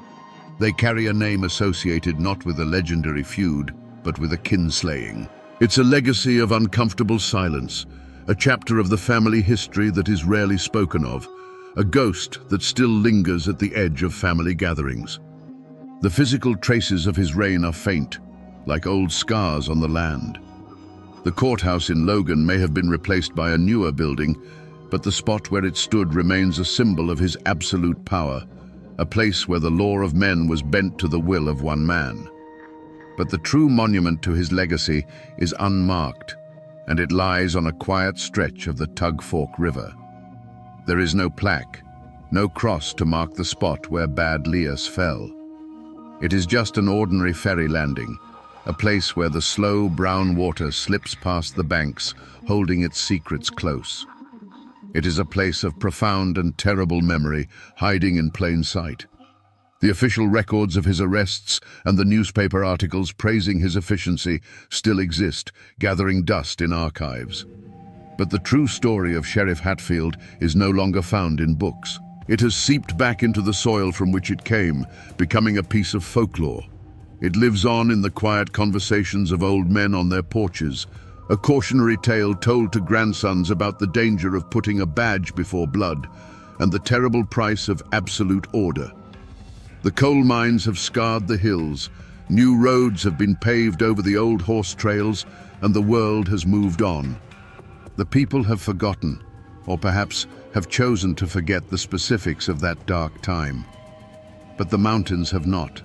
S1: They carry a name associated not with a legendary feud, but with a kinslaying. It's a legacy of uncomfortable silence, a chapter of the family history that is rarely spoken of, a ghost that still lingers at the edge of family gatherings. The physical traces of his reign are faint, like old scars on the land. The courthouse in Logan may have been replaced by a newer building, but the spot where it stood remains a symbol of his absolute power, a place where the law of men was bent to the will of one man. But the true monument to his legacy is unmarked, and it lies on a quiet stretch of the Tug Fork River. There is no plaque, no cross to mark the spot where Bad Lias fell. It is just an ordinary ferry landing, a place where the slow brown water slips past the banks, holding its secrets close. It is a place of profound and terrible memory, hiding in plain sight. The official records of his arrests and the newspaper articles praising his efficiency still exist, gathering dust in archives. But the true story of Sheriff Hatfield is no longer found in books. It has seeped back into the soil from which it came, becoming a piece of folklore. It lives on in the quiet conversations of old men on their porches, a cautionary tale told to grandsons about the danger of putting a badge before blood and the terrible price of absolute order. The coal mines have scarred the hills, new roads have been paved over the old horse trails, and the world has moved on. The people have forgotten, or perhaps have chosen to forget the specifics of that dark time. But the mountains have not.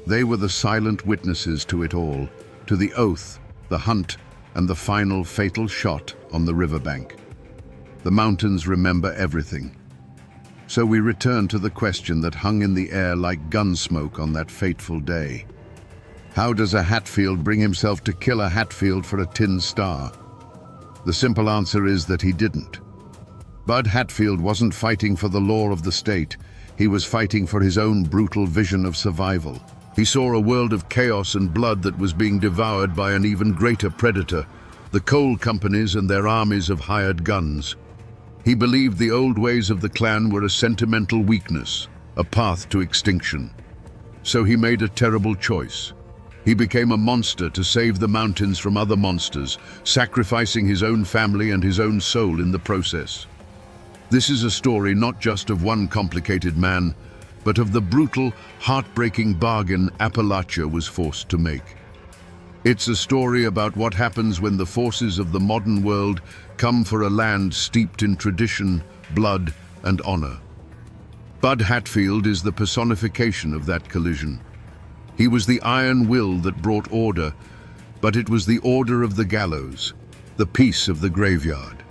S1: They were the silent witnesses to it all, to the oath, the hunt, and the final fatal shot on the riverbank. The mountains remember everything. So we return to the question that hung in the air like gun smoke on that fateful day. How does a Hatfield bring himself to kill a Hatfield for a tin star? The simple answer is that he didn't. Bud Hatfield wasn't fighting for the law of the state. He was fighting for his own brutal vision of survival. He saw a world of chaos and blood that was being devoured by an even greater predator, the coal companies and their armies of hired guns. He believed the old ways of the clan were a sentimental weakness, a path to extinction. So he made a terrible choice. He became a monster to save the mountains from other monsters, sacrificing his own family and his own soul in the process. This is a story not just of one complicated man, but of the brutal, heartbreaking bargain Appalachia was forced to make. It's a story about what happens when the forces of the modern world come for a land steeped in tradition, blood, and honor. Bud Hatfield is the personification of that collision. He was the iron will that brought order, but it was the order of the gallows, the peace of the graveyard.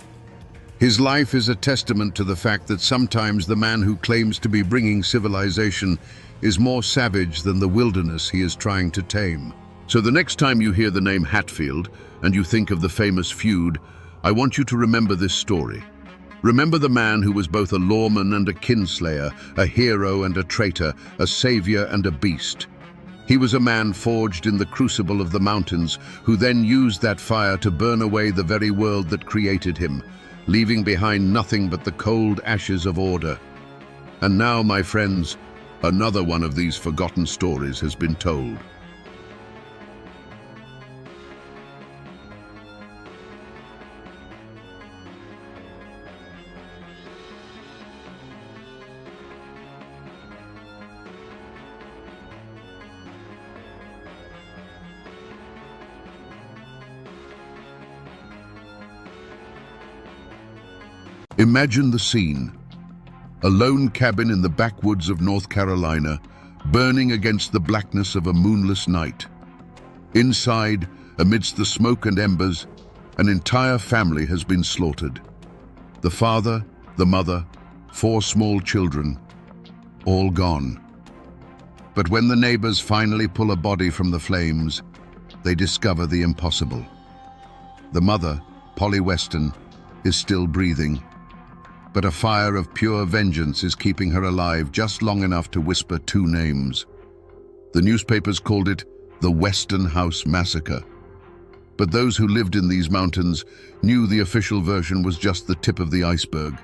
S1: His life is a testament to the fact that sometimes the man who claims to be bringing civilization is more savage than the wilderness he is trying to tame. So the next time you hear the name Hatfield and you think of the famous feud, I want you to remember this story. Remember the man who was both a lawman and a kinslayer, a hero and a traitor, a savior and a beast. He was a man forged in the crucible of the mountains, who then used that fire to burn away the very world that created him, leaving behind nothing but the cold ashes of order. And now, my friends, another one of these forgotten stories has been told. Imagine the scene. A lone cabin in the backwoods of North Carolina, burning against the blackness of a moonless night. Inside, amidst the smoke and embers, an entire family has been slaughtered. The father, the mother, 4 small children, all gone. But when the neighbors finally pull a body from the flames, they discover the impossible. The mother, Polly Weston, is still breathing, but a fire of pure vengeance is keeping her alive just long enough to whisper 2 names. The newspapers called it the Weston House Massacre. But those who lived in these mountains knew the official version was just the tip of the iceberg.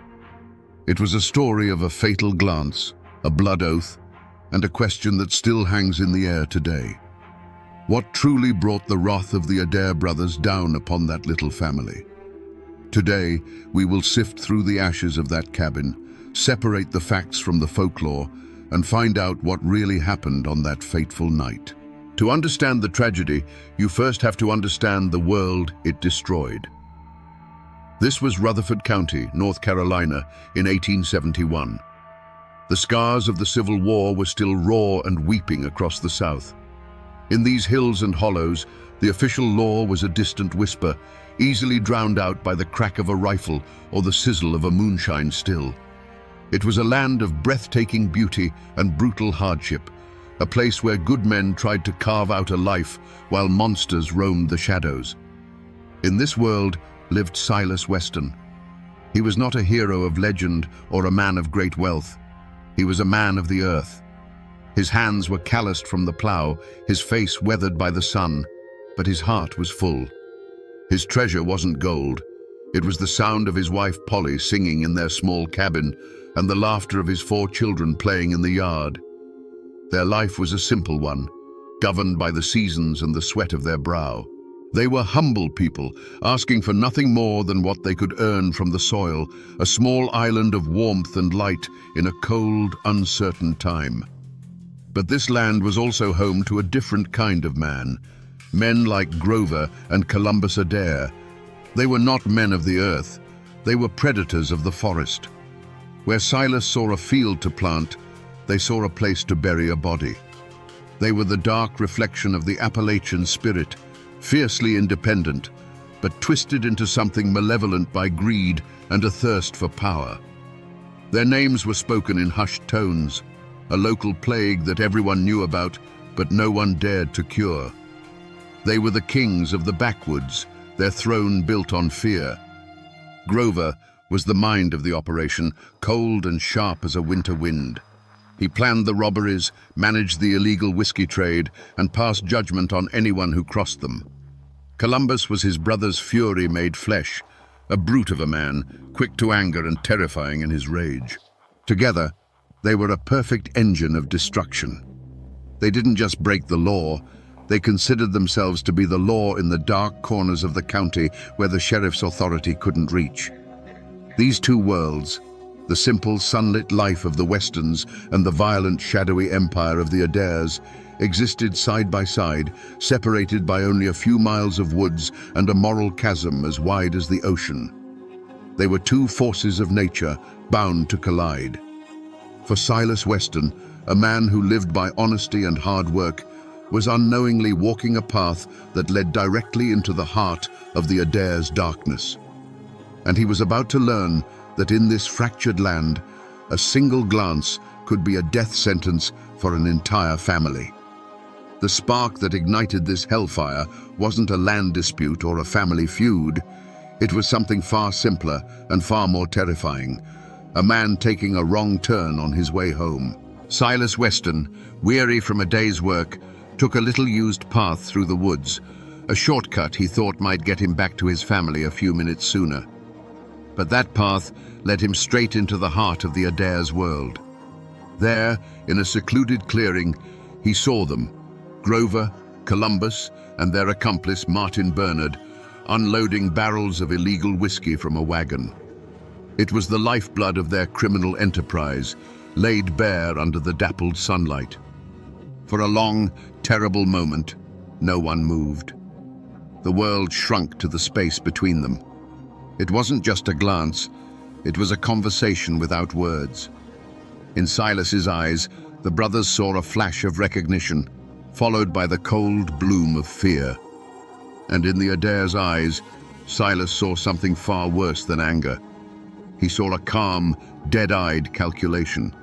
S1: It was a story of a fatal glance, a blood oath, and a question that still hangs in the air today. What truly brought the wrath of the Adair brothers down upon that little family? Today, we will sift through the ashes of that cabin, separate the facts from the folklore, and find out what really happened on that fateful night. To understand the tragedy, you first have to understand the world it destroyed. This was Rutherford County, North Carolina, in 1871. The scars of the Civil War were still raw and weeping across the South. In these hills and hollows, the official law was a distant whisper, easily drowned out by the crack of a rifle or the sizzle of a moonshine still. It was a land of breathtaking beauty and brutal hardship, a place where good men tried to carve out a life while monsters roamed the shadows. In this world lived Silas Weston. He was not a hero of legend or a man of great wealth. He was a man of the earth. His hands were calloused from the plow, his face weathered by the sun, but his heart was full. His treasure wasn't gold. It was the sound of his wife Polly singing in their small cabin and the laughter of his 4 children playing in the yard. Their life was a simple one, governed by the seasons and the sweat of their brow. They were humble people, asking for nothing more than what they could earn from the soil, a small island of warmth and light in a cold, uncertain time. But this land was also home to a different kind of man, men like Grover and Columbus Adair. They were not men of the earth, they were predators of the forest. Where Silas saw a field to plant, they saw a place to bury a body. They were the dark reflection of the Appalachian spirit, fiercely independent, but twisted into something malevolent by greed and a thirst for power. Their names were spoken in hushed tones, a local plague that everyone knew about, but no one dared to cure. They were the kings of the backwoods, their throne built on fear. Grover was the mind of the operation, cold and sharp as a winter wind. He planned the robberies, managed the illegal whiskey trade, and passed judgment on anyone who crossed them. Columbus was his brother's fury made flesh, a brute of a man, quick to anger and terrifying in his rage. Together, they were a perfect engine of destruction. They didn't just break the law, they considered themselves to be the law in the dark corners of the county where the sheriff's authority couldn't reach. These 2 worlds, the simple sunlit life of the Westons and the violent shadowy empire of the Adairs, existed side by side, separated by only a few miles of woods and a moral chasm as wide as the ocean. They were 2 forces of nature bound to collide. For Silas Weston, a man who lived by honesty and hard work, was unknowingly walking a path that led directly into the heart of the Adair's darkness. And he was about to learn that in this fractured land, a single glance could be a death sentence for an entire family. The spark that ignited this hellfire wasn't a land dispute or a family feud. It was something far simpler and far more terrifying, a man taking a wrong turn on his way home. Silas Weston, weary from a day's work, took a little used path through the woods, a shortcut he thought might get him back to his family a few minutes sooner. But that path led him straight into the heart of the Adair's world. There, in a secluded clearing, he saw them, Grover, Columbus, and their accomplice Martin Bernard, unloading barrels of illegal whiskey from a wagon. It was the lifeblood of their criminal enterprise, laid bare under the dappled sunlight. For a long, terrible moment, no one moved. The world shrunk to the space between them. It wasn't just a glance, it was a conversation without words. In Silas's eyes,
S2: The brothers saw a flash of recognition, followed by the cold bloom of fear. And in the Adair's eyes, Silas saw something far worse than anger. He saw a calm, dead-eyed calculation.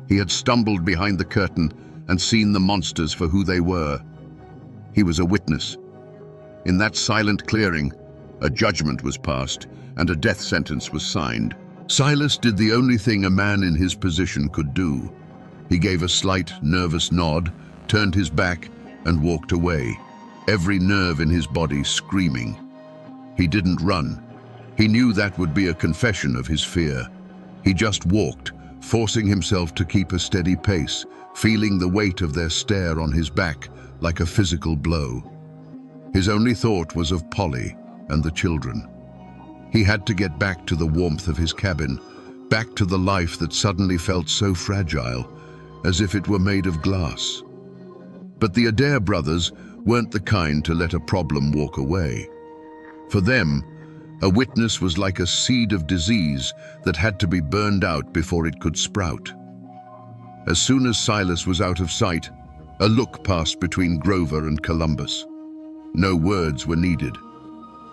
S2: He had stumbled behind the curtain and seen the monsters for who they were. He was a witness. In that silent clearing, a judgment was passed and a death sentence was signed. Silas did the only thing a man in his position could do. He gave a slight, nervous nod, turned his back, and walked away, every nerve in his body screaming. He didn't run. He knew that would be a confession of his fear. He just walked, forcing himself to keep a steady pace, feeling the weight of their stare on his back like a physical blow. His only thought was of Polly and the children. He had to get back to the warmth of his cabin, back to the life that suddenly felt so fragile, as if it were made of glass. But the Adair brothers weren't the kind to let a problem walk away. For them, a witness was like a seed of disease that had to be burned out before it could sprout. As soon as Silas was out of sight, a look passed between Grover and Columbus. No words were needed.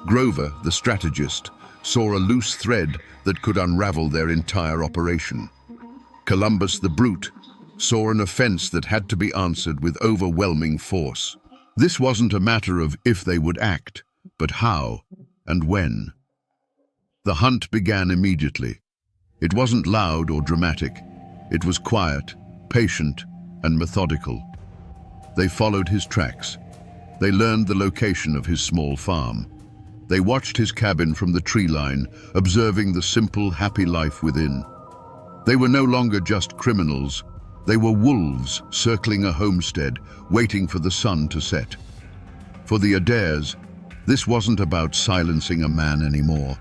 S2: Grover, the strategist, saw a loose thread that could unravel their entire operation. Columbus, the brute, saw an offense that had to be answered with overwhelming force. This wasn't a matter of if they would act, but how and when. The hunt began immediately. It wasn't loud or dramatic. It was quiet, patient, and methodical. They followed his tracks. They learned the location of his small farm. They watched his cabin from the tree line, observing the simple, happy life within. They were no longer just criminals. They were wolves circling a homestead, waiting for the sun to set. For the Adairs, this wasn't about silencing a man anymore.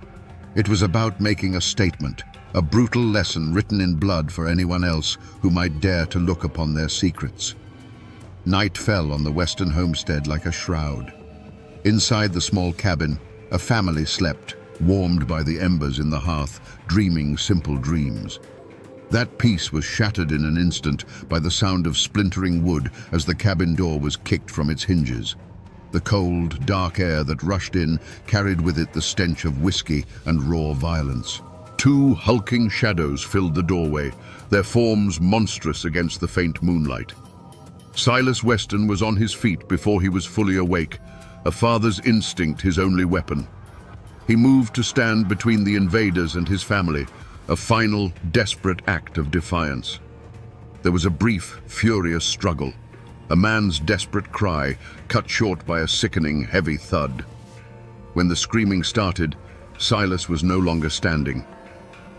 S2: It was about making a statement, a brutal lesson written in blood for anyone else who might dare to look upon their secrets. Night fell on the western homestead like a shroud. Inside the small cabin, a family slept, warmed by the embers in the hearth, dreaming simple dreams. That peace was shattered in an instant by the sound of splintering wood as the cabin door was kicked from its hinges. The cold, dark air that rushed in carried with it the stench of whiskey and raw violence. Two hulking shadows filled the doorway, their forms monstrous against the faint moonlight. Silas Weston was on his feet before he was fully awake, a father's instinct his only weapon. He moved to stand between the invaders and his family, a final, desperate act of defiance. There was a brief, furious struggle, a man's desperate cry, cut short by a sickening, heavy thud. When the screaming started, Silas was no longer standing.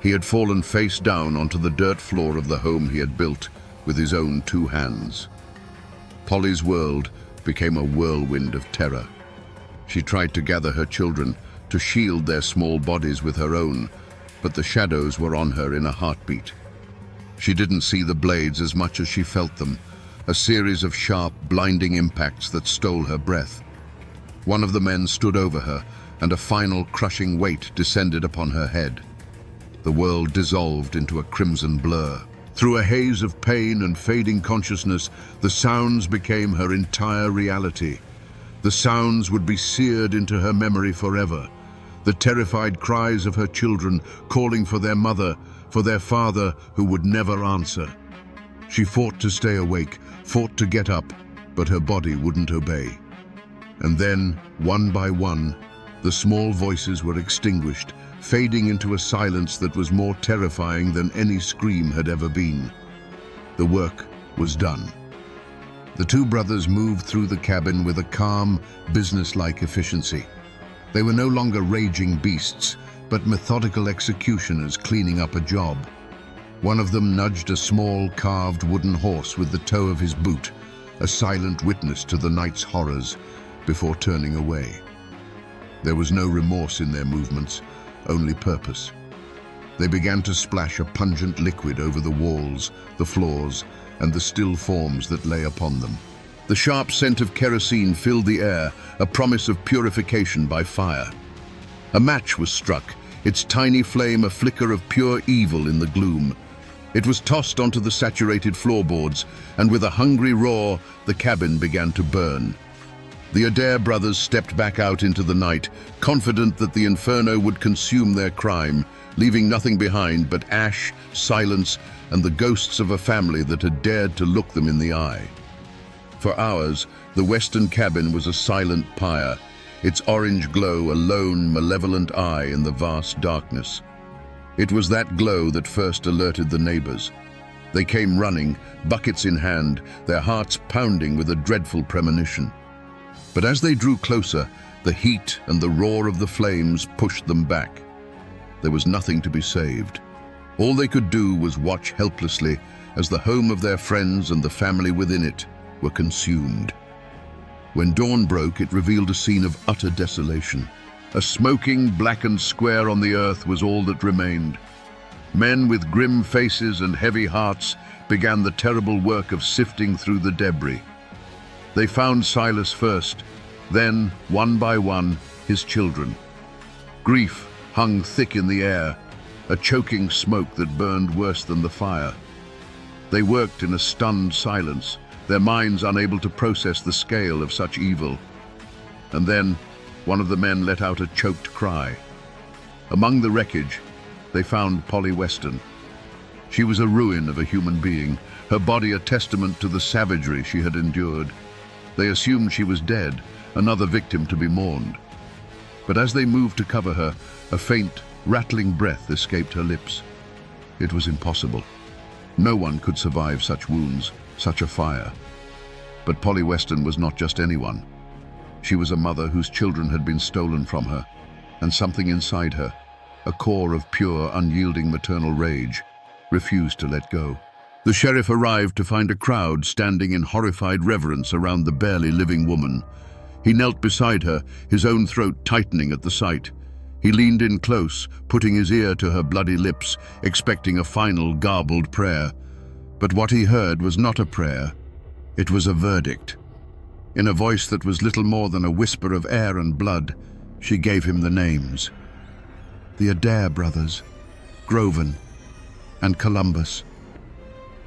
S2: He had fallen face down onto the dirt floor of the home he had built with his own two hands. Polly's world became a whirlwind of terror. She tried to gather her children, to shield their small bodies with her own, but the shadows were on her in a heartbeat. She didn't see the blades as much as she felt them, a series of sharp, blinding impacts that stole her breath. One of the men stood over her, and a final crushing weight descended upon her head. The world dissolved into a crimson blur. Through a haze of pain and fading consciousness, the sounds became her entire reality. The sounds would be seared into her memory forever. The terrified cries of her children calling for their mother, for their father who would never answer. She fought to stay awake, fought to get up, but her body wouldn't obey. And then, one by one, the small voices were extinguished, fading into a silence that was more terrifying than any scream had ever been. The work was done. The two brothers moved through the cabin with a calm, businesslike efficiency. They were no longer raging beasts, but methodical executioners cleaning up a job. One of them nudged a small, carved wooden horse with the toe of his boot, a silent witness to the night's horrors, before turning away. There was no remorse in their movements, only purpose. They began to splash a pungent liquid over the walls, the floors, and the still forms that lay upon them. The sharp scent of kerosene filled the air, a promise of purification by fire. A match was struck, its tiny flame a flicker of pure evil in the gloom.
S1: It was tossed onto the saturated floorboards, and with a hungry roar, the cabin began to burn. The Adair brothers stepped back out into the night, confident that the inferno would consume their crime, leaving nothing behind but ash, silence, and the ghosts of a family that had dared to look them in the eye. For hours, the western cabin was a silent pyre, its orange glow a lone, malevolent eye in the vast darkness. It was that glow that first alerted the neighbors. They came running, buckets in hand, their hearts pounding with a dreadful premonition. But as they drew closer, the heat and the roar of the flames pushed them back. There was nothing to be saved. All they could do was watch helplessly as the home of their friends and the family within it were consumed. When dawn broke, it revealed a scene of utter desolation. A smoking, blackened square on the earth was all that remained. Men with grim faces and heavy hearts began the terrible work of sifting through the debris. They found Silas first, then, one by one, his children. Grief hung thick in the air, a choking smoke that burned worse than the fire. They worked in a stunned silence, their minds unable to process the scale of such evil. And then, one of the men let out a choked cry. Among the wreckage, they found Polly Weston. She was a ruin of a human being, her body a testament to the savagery she had endured. They assumed she was dead, another victim to be mourned. But as they moved to cover her, a faint, rattling breath escaped her lips. It was impossible. No one could survive such wounds, such a fire. But Polly Weston was not just anyone. She was a mother whose children had been stolen from her, and something inside her, a core of pure, unyielding maternal rage, refused to let go. The sheriff arrived to find a crowd standing in horrified reverence around the barely living woman. He knelt beside her, his own throat tightening at the sight. He leaned in close, putting his ear to her bloody lips, expecting a final garbled prayer. But what he heard was not a prayer. It was a verdict. In a voice that was little more than a whisper of air and blood, she gave him the names. The Adair brothers, Groven, and Columbus.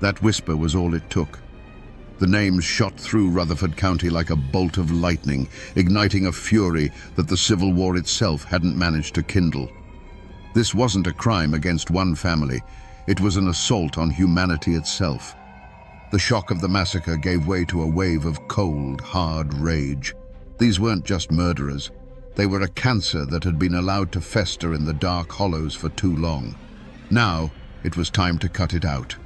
S1: That whisper was all it took. The names shot through Rutherford County like a bolt of lightning, igniting a fury that the Civil War itself hadn't managed to kindle. This wasn't a crime against one family. It was an assault on humanity itself. The shock of the massacre gave way to a wave of cold, hard rage. These weren't just murderers. They were a cancer that had been allowed to fester in the dark hollows for too long. Now, it was time to cut it out.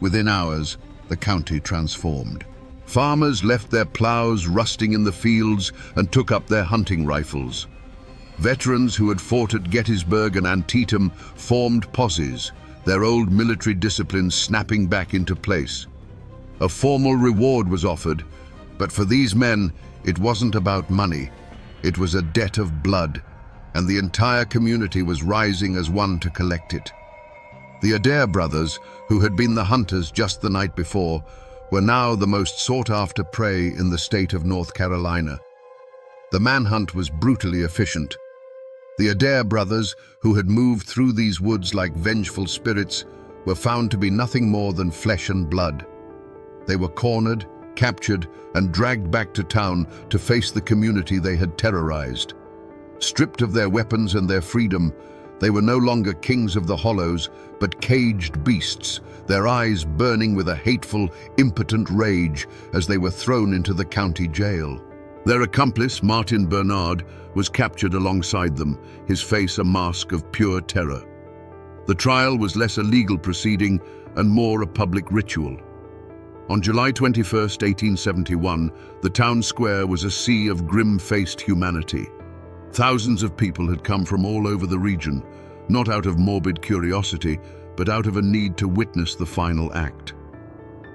S1: Within hours, the county transformed. Farmers left their plows rusting in the fields and took up their hunting rifles. Veterans who had fought at Gettysburg and Antietam formed posses, their old military discipline snapping back into place. A formal reward was offered, but for these men, it wasn't about money. It was a debt of blood, and the entire community was rising as one to collect it. The Adair brothers, who had been the hunters just the night before, were now the most sought-after prey in the state of North Carolina. The manhunt was brutally efficient. The Adair brothers, who had moved through these woods like vengeful spirits, were found to be nothing more than flesh and blood. They were cornered, captured, and dragged back to town to face the community they had terrorized. Stripped of their weapons and their freedom, they were no longer kings of the hollows, but caged beasts, their eyes burning with a hateful, impotent rage as they were thrown into the county jail. Their accomplice, Martin Bernard, was captured alongside them, his face a mask of pure terror. The trial was less a legal proceeding and more a public ritual. On July 21, 1871, the town square was a sea of grim-faced humanity. Thousands of people had come from all over the region, not out of morbid curiosity, but out of a need to witness the final act.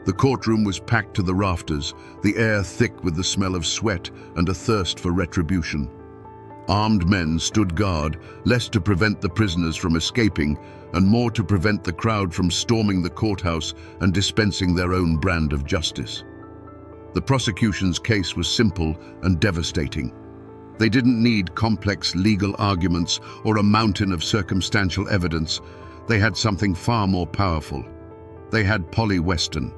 S1: The courtroom was packed to the rafters, the air thick with the smell of sweat and a thirst for retribution. Armed men stood guard, less to prevent the prisoners from escaping and more to prevent the crowd from storming the courthouse and dispensing their own brand of justice. The prosecution's case was simple and devastating. They didn't need complex legal arguments or a mountain of circumstantial evidence. They had something far more powerful:
S2: They had Polly Weston.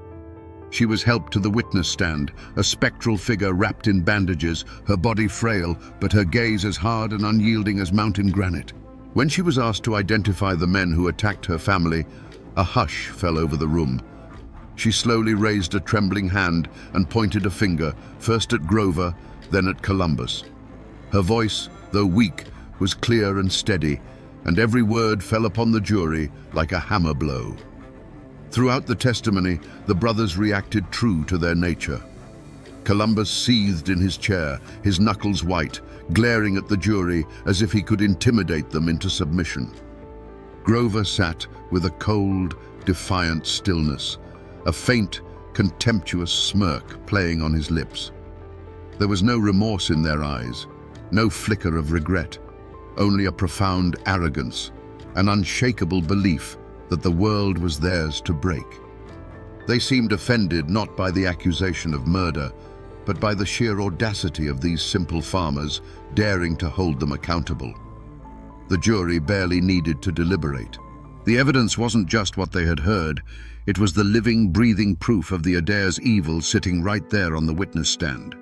S2: She was helped to the witness stand, a spectral figure wrapped in bandages, her body frail, but her gaze as hard and unyielding as mountain granite. When she was asked to identify the men who attacked her family, a hush fell over the room. She slowly raised a trembling hand and pointed a finger, first at Grover, then at Columbus. Her voice, though weak, was clear and steady, and every word fell upon the jury like a hammer blow. Throughout the testimony, the brothers reacted true to their nature. Columbus seethed in his chair, his knuckles white, glaring at the jury as if he could intimidate them into submission. Grover sat with a cold, defiant stillness, a faint, contemptuous smirk playing on his lips. There was no remorse in their eyes, no flicker of regret, only a profound arrogance, an unshakable belief that the world was theirs to break. They seemed offended not by the accusation of murder, but by the sheer audacity of these simple farmers daring to hold them accountable. The jury barely needed to deliberate. The evidence wasn't just what they had heard, it was the living, breathing proof of the Adair's evil sitting right there on the witness stand.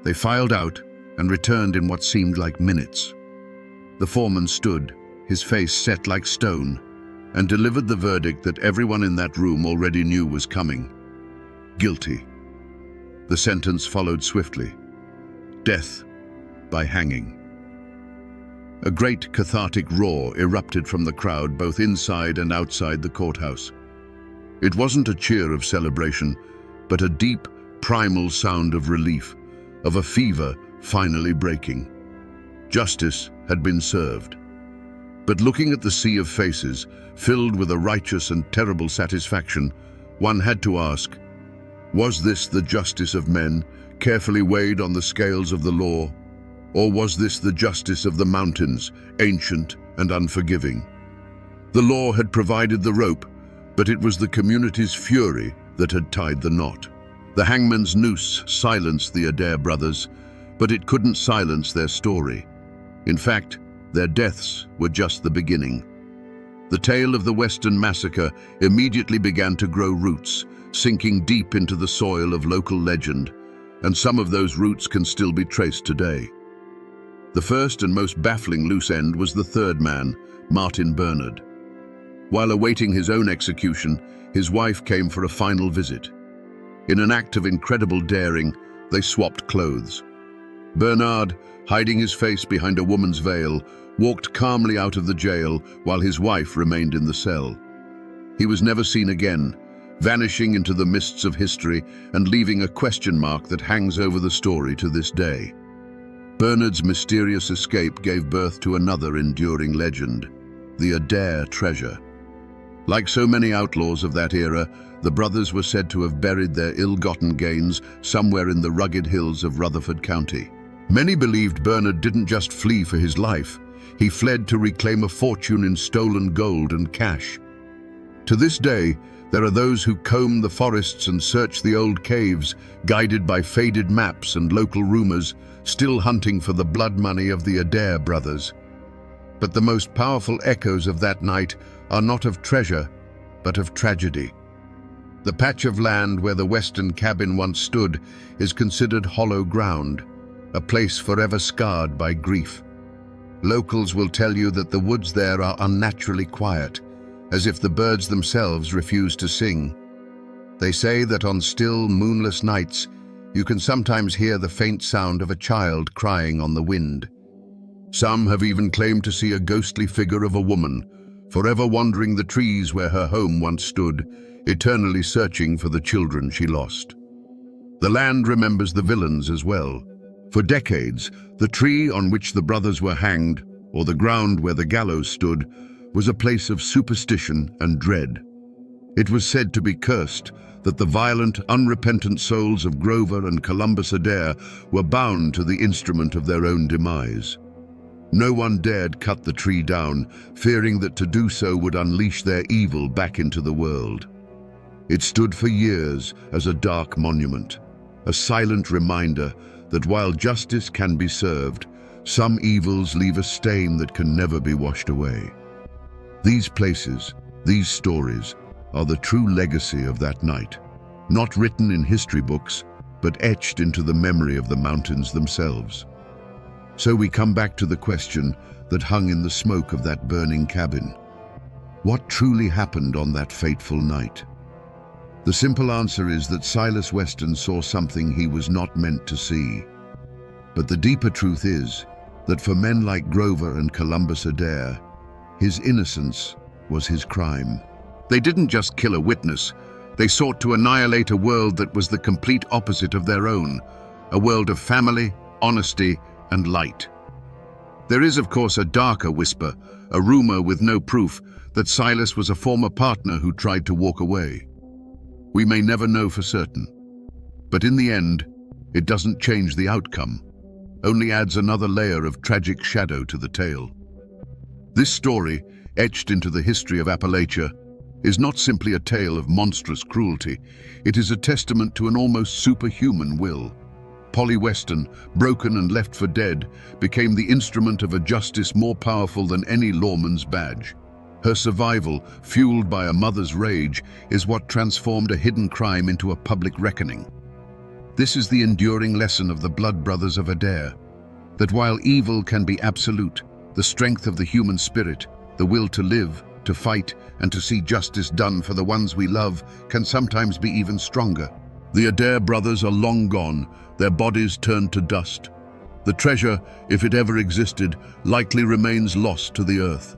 S2: They filed out and returned in what seemed like minutes. The foreman stood, his face set like stone, and delivered the verdict that everyone in that room already knew was coming. Guilty. The sentence followed swiftly. Death by hanging. A great cathartic roar erupted from the crowd both inside and outside the courthouse. It wasn't a cheer of celebration, but a deep, primal sound of relief, of a fever finally breaking. Justice had been served. But looking at the sea of faces, filled with a righteous and terrible satisfaction, one had to ask, was this the justice of men, carefully weighed on the scales of the law? Or was this the justice of the mountains, ancient and unforgiving? The law had provided the rope, but it was the community's fury that had tied the knot. The hangman's noose silenced the Adair brothers, but it couldn't silence their story. In fact, their deaths were just the beginning. The tale of the Weston massacre immediately began to grow roots, sinking deep into the soil of local legend, and some of those roots can still be traced today. The first and most baffling loose end was the third man, Martin Bernard. While awaiting his own execution, his wife came for a final visit. In an act of incredible daring, they swapped clothes. Bernard, hiding his face behind a woman's veil, walked calmly out of the jail while his wife remained in the cell. He was never seen again, vanishing into the mists of history and leaving a question mark that hangs over the story to this day. Bernard's mysterious escape gave birth to another enduring legend, the Adair treasure. Like so many outlaws of that era, the brothers were said to have buried their ill-gotten gains somewhere in the rugged hills of Rutherford County. Many believed Bernard didn't just flee for his life, he fled to reclaim a fortune in stolen gold and cash. To this day, there are those who comb the forests and search the old caves, guided by faded maps and local rumors, still hunting for the blood money of the Adair brothers. But the most powerful echoes of that night are not of treasure, but of tragedy. The patch of land where the Weston cabin once stood is considered hollow ground, a place forever scarred by grief. Locals will tell you that the woods there are unnaturally quiet, as if the birds themselves refuse to sing. They say that on still, moonless nights, you can sometimes hear the faint sound of a child crying on the wind. Some have even claimed to see a ghostly figure of a woman, forever wandering the trees where her home once stood, eternally searching for the children she lost. The land remembers the villains as well. For decades, the tree on which the brothers were hanged, or the ground where the gallows stood, was a place of superstition and dread. It was said to be cursed, that the violent, unrepentant souls of Grover and Columbus Adair were bound to the instrument of their own demise. No one dared cut the tree down, fearing that to do so would unleash their evil back into the world. It stood for years as a dark monument, a silent reminder that while justice can be served, some evils leave a stain that can never be washed away. These places, these stories,
S1: are the true legacy of that night, not written in history books, but etched into the memory of the mountains themselves. So we come back to the question that hung in the smoke of that burning cabin. What truly happened on that fateful night? The simple answer is that Silas Weston saw something he was not meant to see. But the deeper truth is that for men like Grover and Columbus Adair, his innocence was his crime. They didn't just kill a witness, they sought to annihilate a world that was the complete opposite of their own, a world of family, honesty, and light. There is, of course, a darker whisper, a rumor with no proof, that Silas was a former partner who tried to walk away. We may never know for certain, but in the end, it doesn't change the outcome, only adds another layer of tragic shadow to the tale. This story, etched into the history of Appalachia, is not simply a tale of monstrous cruelty, it is a testament to an almost superhuman will. Polly Weston, broken and left for dead, became the instrument of a justice more powerful than any lawman's badge. Her survival, fueled by a mother's rage, is what transformed a hidden crime into a public reckoning. This is the enduring lesson of the blood brothers of Adair, that while evil can be absolute, the strength of the human spirit, the will to live, to fight, and to see justice done for the ones we love can sometimes be even stronger. The Adair brothers are long gone, their bodies turned to dust. The treasure, if it ever existed, likely remains lost to the earth.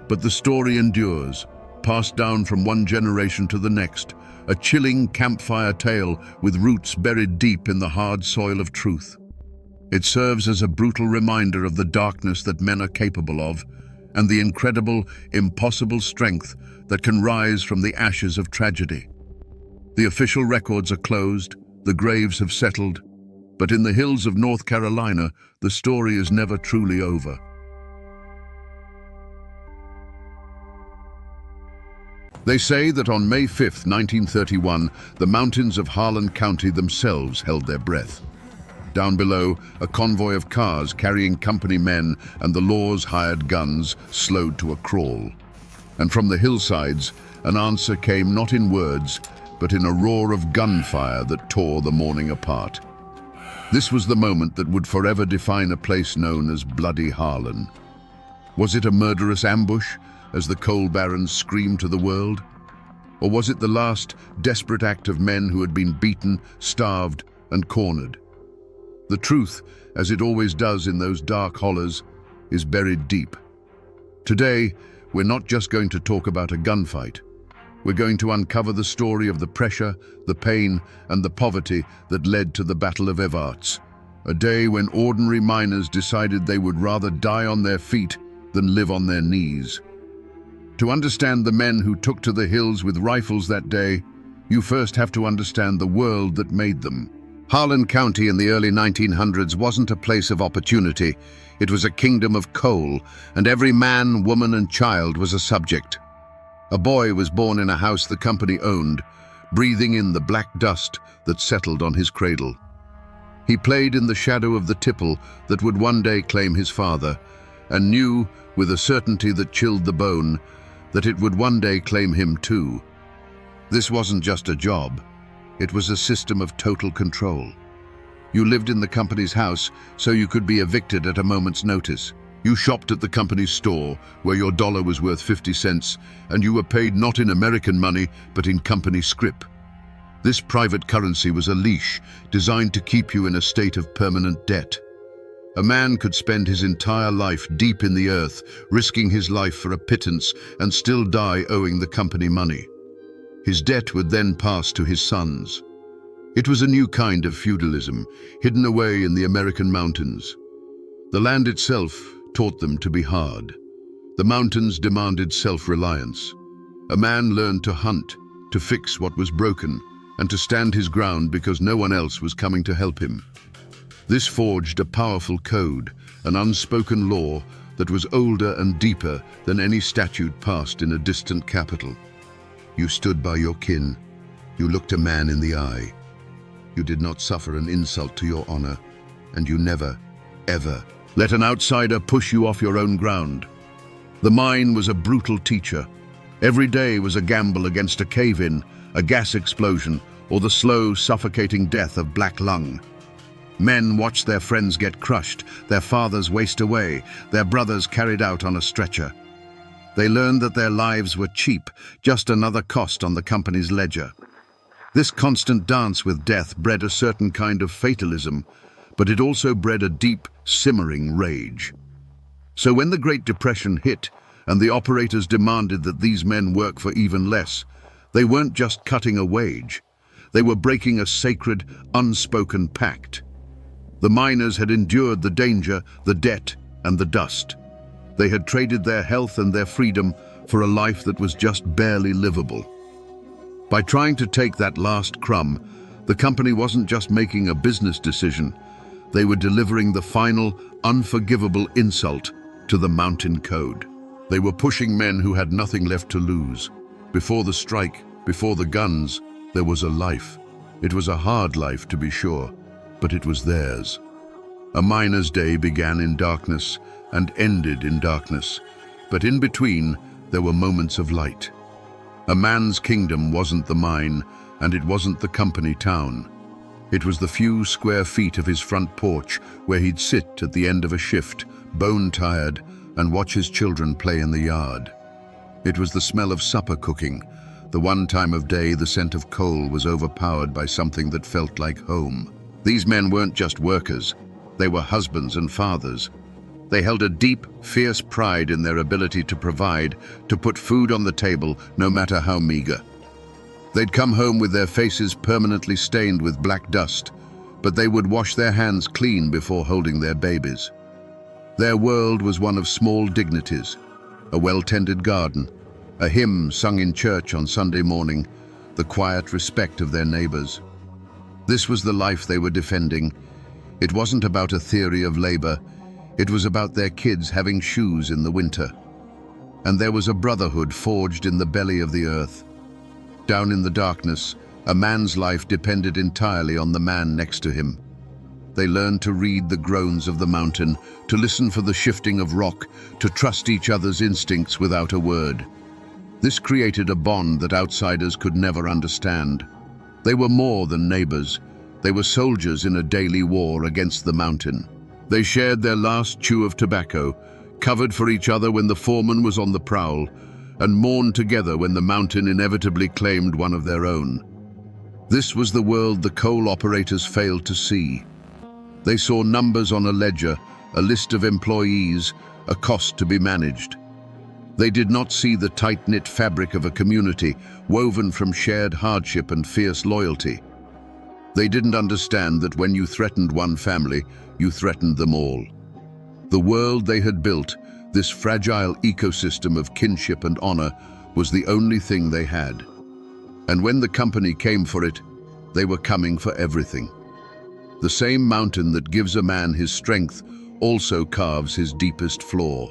S1: But the story endures, passed down from one generation to the next, a chilling campfire tale with roots buried deep in the hard soil of truth. It serves as a brutal reminder of the darkness that men are capable of, and the incredible, impossible strength that can rise from the ashes of tragedy. The official records are closed, the graves have settled, but in the hills of North Carolina, the story is never truly over. They say that on May 5, 1931, the mountains of Harlan County themselves held their breath. Down below, a convoy of cars carrying company men and the law's hired guns slowed to a crawl. And from the hillsides, an answer came not in words, but in a roar of gunfire that tore the morning apart. This was the moment that would forever define a place known as Bloody Harlan. Was it a murderous ambush, as the coal barons screamed to the world? Or was it the last desperate act of men who had been beaten, starved, and cornered? The truth, as it always does in those dark hollows, is buried deep. Today, we're not just going to talk about a gunfight. We're going to uncover the story of the pressure, the pain, and the poverty that led to the Battle of Evarts, a day when ordinary miners decided they would rather die on their feet than live on their knees. To understand the men who took to the hills with rifles that day, you first have to understand the world that made them. Harlan County in the early 1900s wasn't a place of opportunity. It was a kingdom of coal, and every man, woman, and child was a subject. A boy was born in a house the company owned, breathing in the black dust that settled on his cradle. He played in the shadow of the tipple that would one day claim his father, and knew, with a certainty that chilled the bone, that it would one day claim him too. This wasn't just a job. It was a system of total control. You lived in the company's house, so you could be evicted at a moment's notice. You shopped at the company's store, where your dollar was worth 50 cents, and you were paid not in American money, but in company scrip. This private currency was a leash, designed to keep you in a state of permanent debt. A man could spend his entire life deep in the earth, risking his life for a pittance, and still die owing the company money. His debt would then pass to his sons. It was a new kind of feudalism, hidden away in the American mountains. The land itself taught them to be hard. The mountains demanded self-reliance. A man learned to hunt, to fix what was broken, and to stand his ground because no one else was coming to help him. This forged a powerful code, an unspoken law that was older and deeper than any statute passed in a distant capital. You stood by your kin. You looked a man in the eye. You did not suffer an insult to your honor, and you never, ever let an outsider push you off your own ground. The mine was a brutal teacher, Every day was a gamble against a cave-in, a gas explosion, or the slow, suffocating death of black lung. Men watched their friends get crushed, their fathers waste away, their brothers carried out on a stretcher. They learned that their lives were cheap, just another cost on the company's ledger. This constant dance with death bred a certain kind of fatalism, but it also bred a deep, simmering rage. So when the Great Depression hit, and the operators demanded that these men work for even less, they weren't just cutting a wage. They were breaking a sacred, unspoken pact. The miners had endured the danger, the debt, and the dust. They had traded their health and their freedom for a life that was just barely livable. By trying to take that last crumb, the company wasn't just making a business decision. They were delivering the final, unforgivable insult to the mountain code. They were pushing men who had nothing left to lose. Before the strike, before the guns, there was a life. It was a hard life, to be sure, but it was theirs. A miner's day began in darkness and ended in darkness, but in between there were moments of light. A man's kingdom wasn't the mine, and it wasn't the company town. It was the few square feet of his front porch where he'd sit at the end of a shift, bone-tired, and watch his children play in the yard. It was the smell of supper cooking, the one time of day the scent of coal was overpowered by something that felt like home. These men weren't just workers, they were husbands and fathers. They held a deep, fierce pride in their ability to provide, to put food on the table, no matter how meager. They'd come home with their faces permanently stained with black dust, but they would wash their hands clean before holding their babies. Their world was one of small dignities, a well-tended garden, a hymn sung in church on Sunday morning, the quiet respect of their neighbors. This was the life they were defending. It wasn't about a theory of labor, it was about their kids having shoes in the winter. And there was a brotherhood forged in the belly of the earth. Down in the darkness, a man's life depended entirely on the man next to him. They learned to read the groans of the mountain, to listen for the shifting of rock, to trust each other's instincts without a word. This created a bond that outsiders could never understand. They were more than neighbors. They were soldiers in a daily war against the mountain. They shared their last chew of tobacco, covered for each other when the foreman was on the prowl, and mourned together when the mountain inevitably claimed one of their own. This was the world the coal operators failed to see. They saw numbers on a ledger, a list of employees, a cost to be managed. They did not see the tight-knit fabric of a community woven from shared hardship and fierce loyalty. They didn't understand that when you threatened one family, you threatened them all. The world they had built, this fragile ecosystem of kinship and honor, was the only thing they had. And when the company came for it, they were coming for everything. The same mountain that gives a man his strength also carves his deepest flaw.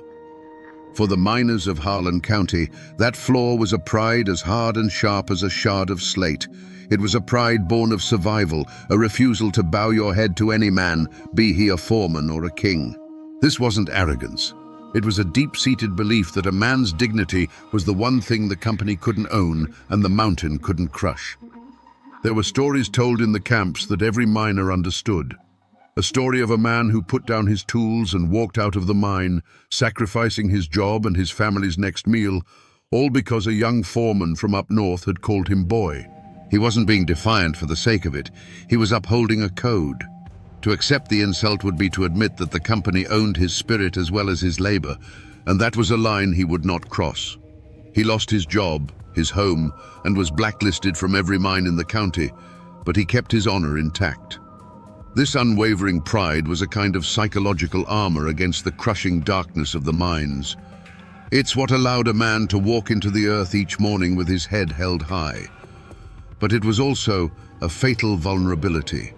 S1: For the miners of Harlan County, that flaw was a pride as hard and sharp as a shard of slate. It was a pride born of survival, a refusal to bow your head to any man, be he a foreman or a king. This wasn't arrogance. It was a deep-seated belief that a man's dignity was the one thing the company couldn't own and the mountain couldn't crush. There were stories told in the camps that every miner understood. A story of a man who put down his tools and walked out of the mine, sacrificing his job and his family's next meal, all because a young foreman from up north had called him boy. He wasn't being defiant for the sake of it. He was upholding a code. To accept the insult would be to admit that the company owned his spirit as well as his labor, and that was a line he would not cross. He lost his job, his home, and was blacklisted from every mine in the county, but he kept his honor intact. This unwavering pride was a kind of psychological armor against the crushing darkness of the mines. It's what allowed a man to walk into the earth each morning with his head held high. But it was also a fatal vulnerability.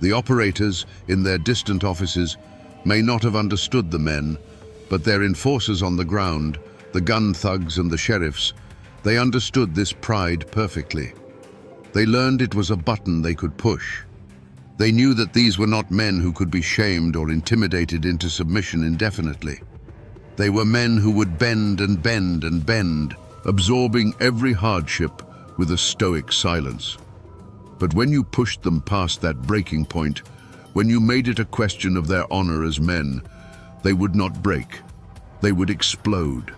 S1: The operators, in their distant offices, may not have understood the men, but their enforcers on the ground, the gun thugs and the sheriffs, they understood this pride perfectly. They learned it was a button they could push. They knew that these were not men who could be shamed or intimidated into submission indefinitely. They were men who would bend and bend and bend, absorbing every hardship with a stoic silence. But when you pushed them past that breaking point, when you made it a question of their honor as men, they would not break. They would explode.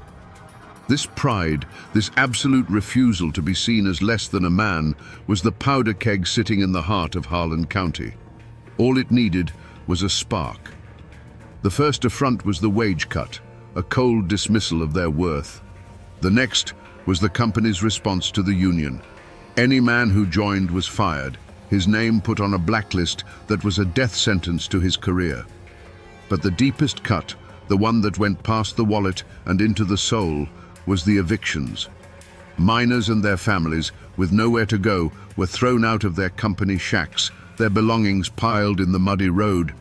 S1: This pride, this absolute refusal to be seen as less than a man, was the powder keg sitting in the heart of Harlan County. All it needed was a spark. The first affront was the wage cut, a cold dismissal of their worth. The next was the company's response to the union. Any man who joined was fired, his name put on a blacklist that was a death sentence to his career. But the deepest cut, the one that went past the wallet and into the soul, was the evictions. Miners and their families, with nowhere to go, were thrown out of their company shacks, their belongings piled in the muddy road.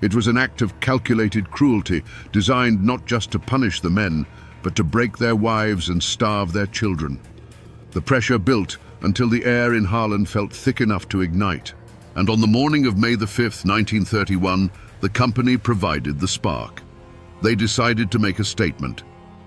S1: It was an act of calculated cruelty, designed not just to punish the men, but to break their wives and starve their children. The pressure built until the air in Harlan felt thick enough to ignite. And on the morning of May the 5th, 1931, the company provided the spark. They decided to make a statement.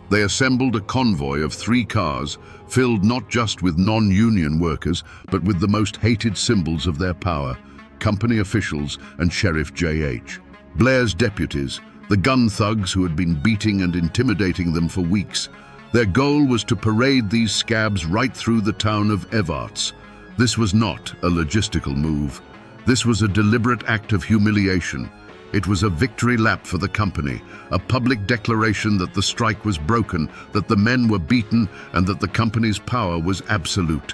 S1: They assembled a convoy of 3 cars, filled not just with non-union workers, but with the most hated symbols of their power, company officials and Sheriff J.H. Blair's deputies, the gun thugs who had been beating and intimidating them for weeks. Their goal was to parade these scabs right through the town of Evarts. This was not a logistical move. This was a deliberate act of humiliation. It was a victory lap for the company, a public declaration that the strike was broken, that the men were beaten, and that the company's power was absolute.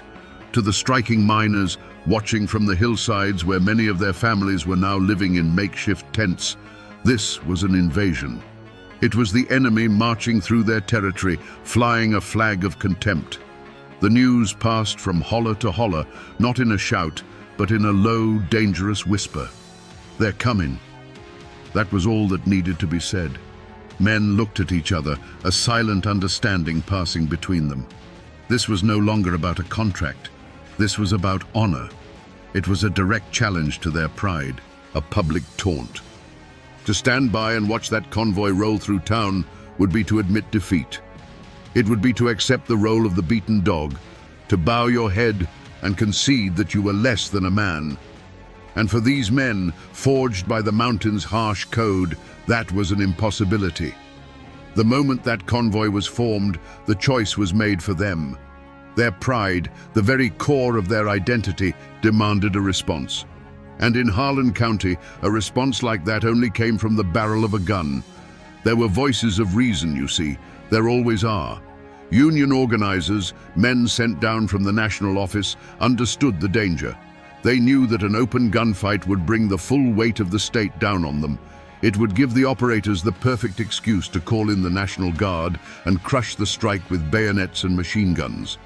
S1: To the striking miners, watching from the hillsides where many of their families were now living in makeshift tents, this was an invasion. It was the enemy marching through their territory, flying a flag of contempt. The news passed from holler to holler, not in a shout, but in a low, dangerous whisper. "They're coming." That was all that needed to be said. Men looked at each other, a silent understanding passing between them. This was no longer about a contract. This was about honor. It was a direct challenge to their pride, a public taunt. To stand by and watch that convoy roll through town would be to admit defeat. It would be to accept the role of the beaten dog, to bow your head and concede that you were less than a man. And for these men, forged by the mountain's harsh code, that was an impossibility. The moment that convoy was formed, the choice was made for them. Their pride, the very core of their identity, demanded a response. And in Harlan County, a response like that only came from the barrel of a gun. There were voices of reason, you see. There always are. Union organizers, men sent down from the national office, understood the danger. They knew that an open gunfight would bring the full weight of the state down on them. It would give the operators the perfect excuse to call in the National Guard and crush the strike with bayonets and machine guns.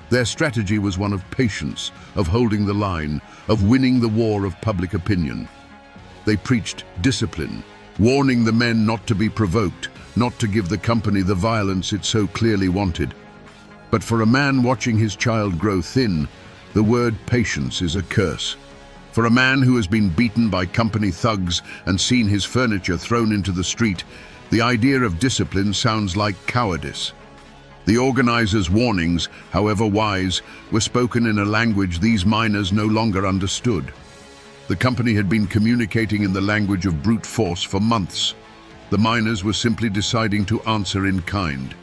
S1: Their strategy was one of patience, of holding the line, of winning the war of public opinion. They preached discipline, warning the men not to be provoked, not to give the company the violence it so clearly wanted. But for a man watching his child grow thin, the word patience is a curse. For a man who has been beaten by company thugs and seen his furniture thrown into the street, the idea of discipline sounds like cowardice. The organizers' warnings, however wise, were spoken in a language these miners no longer understood. The company had been communicating in the language of brute force for months. The miners were simply deciding to answer in kind.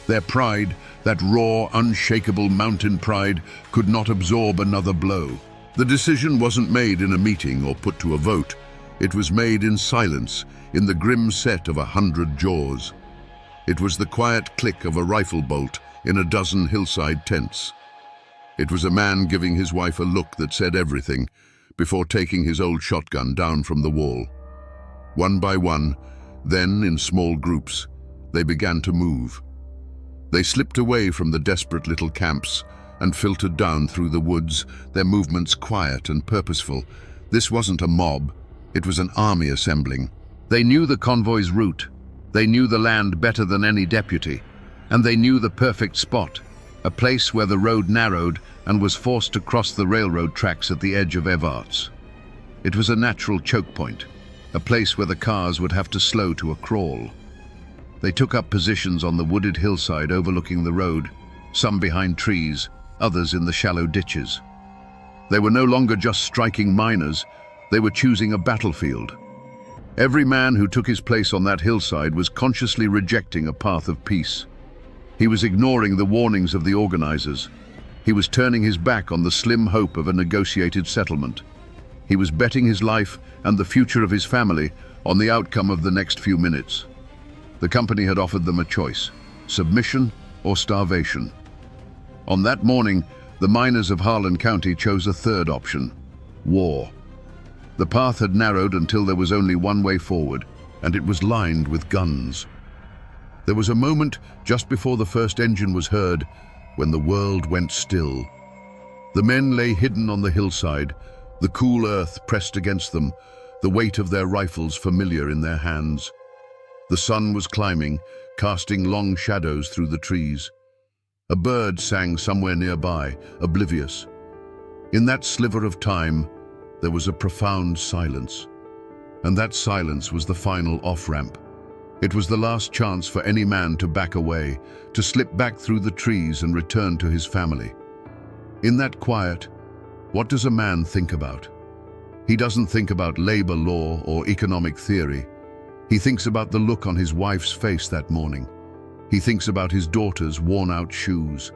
S1: Their pride, that raw, unshakable mountain pride, could not absorb another blow. The decision wasn't made in a meeting or put to a vote. It was made in silence, in the grim set of 100 jaws. It was the quiet click of a rifle bolt in a dozen hillside tents. It was a man giving his wife a look that said everything before taking his old shotgun down from the wall. One by one, then in small groups, they began to move. They slipped away from the desperate little camps and filtered down through the woods, their movements quiet and purposeful. This wasn't a mob, it was an army assembling. They knew the convoy's route. They knew the land better than any deputy, and they knew the perfect spot, a place where the road narrowed and was forced to cross the railroad tracks at the edge of Evarts. It was a natural choke point, a place where the cars would have to slow to a crawl. They took up positions on the wooded hillside overlooking the road,
S2: some behind trees, others in the shallow ditches. They were no longer just striking miners, they were choosing a battlefield. Every man who took his place on that hillside was consciously rejecting a path of peace. He was ignoring the warnings of the organizers. He was turning his back on the slim hope of a negotiated settlement. He was betting his life and the future of his family on the outcome of the next few minutes. The company had offered them a choice: submission or starvation. On that morning, the miners of Harlan County chose a third option: war. The path had narrowed until there was only one way forward, and it was lined with guns. There was a moment just before the first engine was heard when the world went still. The men lay hidden on the hillside, the cool earth pressed against them, the weight of their rifles familiar in their hands. The sun was climbing, casting long shadows through the trees. A bird sang somewhere nearby, oblivious. In that sliver of time, there was a profound silence. And that silence was the final off-ramp. It was the last chance for any man to back away, to slip back through the trees and return to his family. In that quiet, what does a man think about? He doesn't think about labor law or economic theory. He thinks about the look on his wife's face that morning. He thinks about his daughter's worn-out shoes.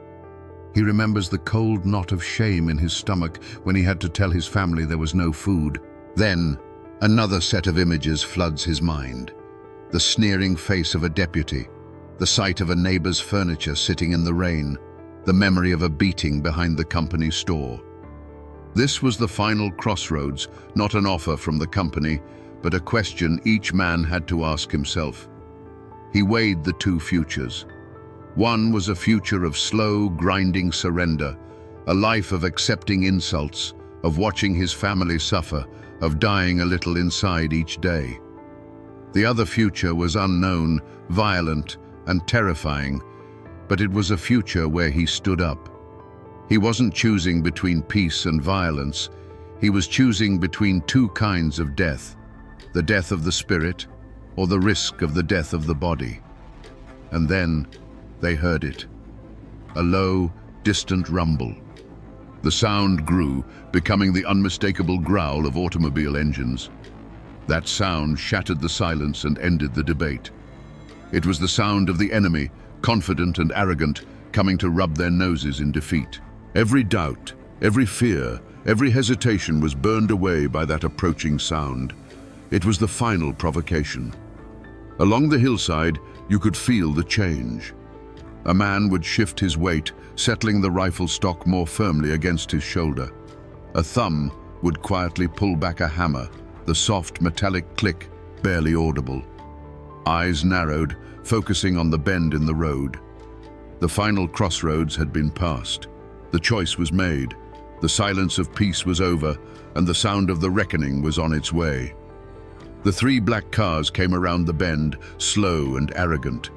S2: He remembers the cold knot of shame in his stomach when he had to tell his family there was no food. Then, another set of images floods his mind. The sneering face of a deputy, the sight of a neighbor's furniture sitting in the rain, the memory of a beating behind the company store. This was the final crossroads, not an offer from the company, but a question each man had to ask himself. He weighed the two futures. One was a future of slow, grinding surrender, a life of accepting insults, of watching his family suffer, of dying a little inside each day. The other future was unknown, violent, and terrifying, but it was a future where he stood up. He wasn't choosing between peace and violence. He was choosing between two kinds of death: the death of the spirit, or the risk of the death of the body. And then they heard it. A low, distant rumble. The sound grew, becoming the unmistakable growl of automobile engines. That sound shattered the silence and ended the debate. It was the sound of the enemy, confident and arrogant, coming to rub their noses in defeat. Every doubt, every fear, every hesitation was burned away by that approaching sound. It was the final provocation. Along the hillside, you could feel the change. A man would shift his weight, settling the rifle stock more firmly against his shoulder. A thumb would quietly pull back a hammer, the soft metallic click barely audible. Eyes narrowed, focusing on the bend in the road. The final crossroads had been passed. The choice was made. The silence of peace was over, and the sound of the reckoning was on its way. The three black cars came around the bend, slow and arrogant.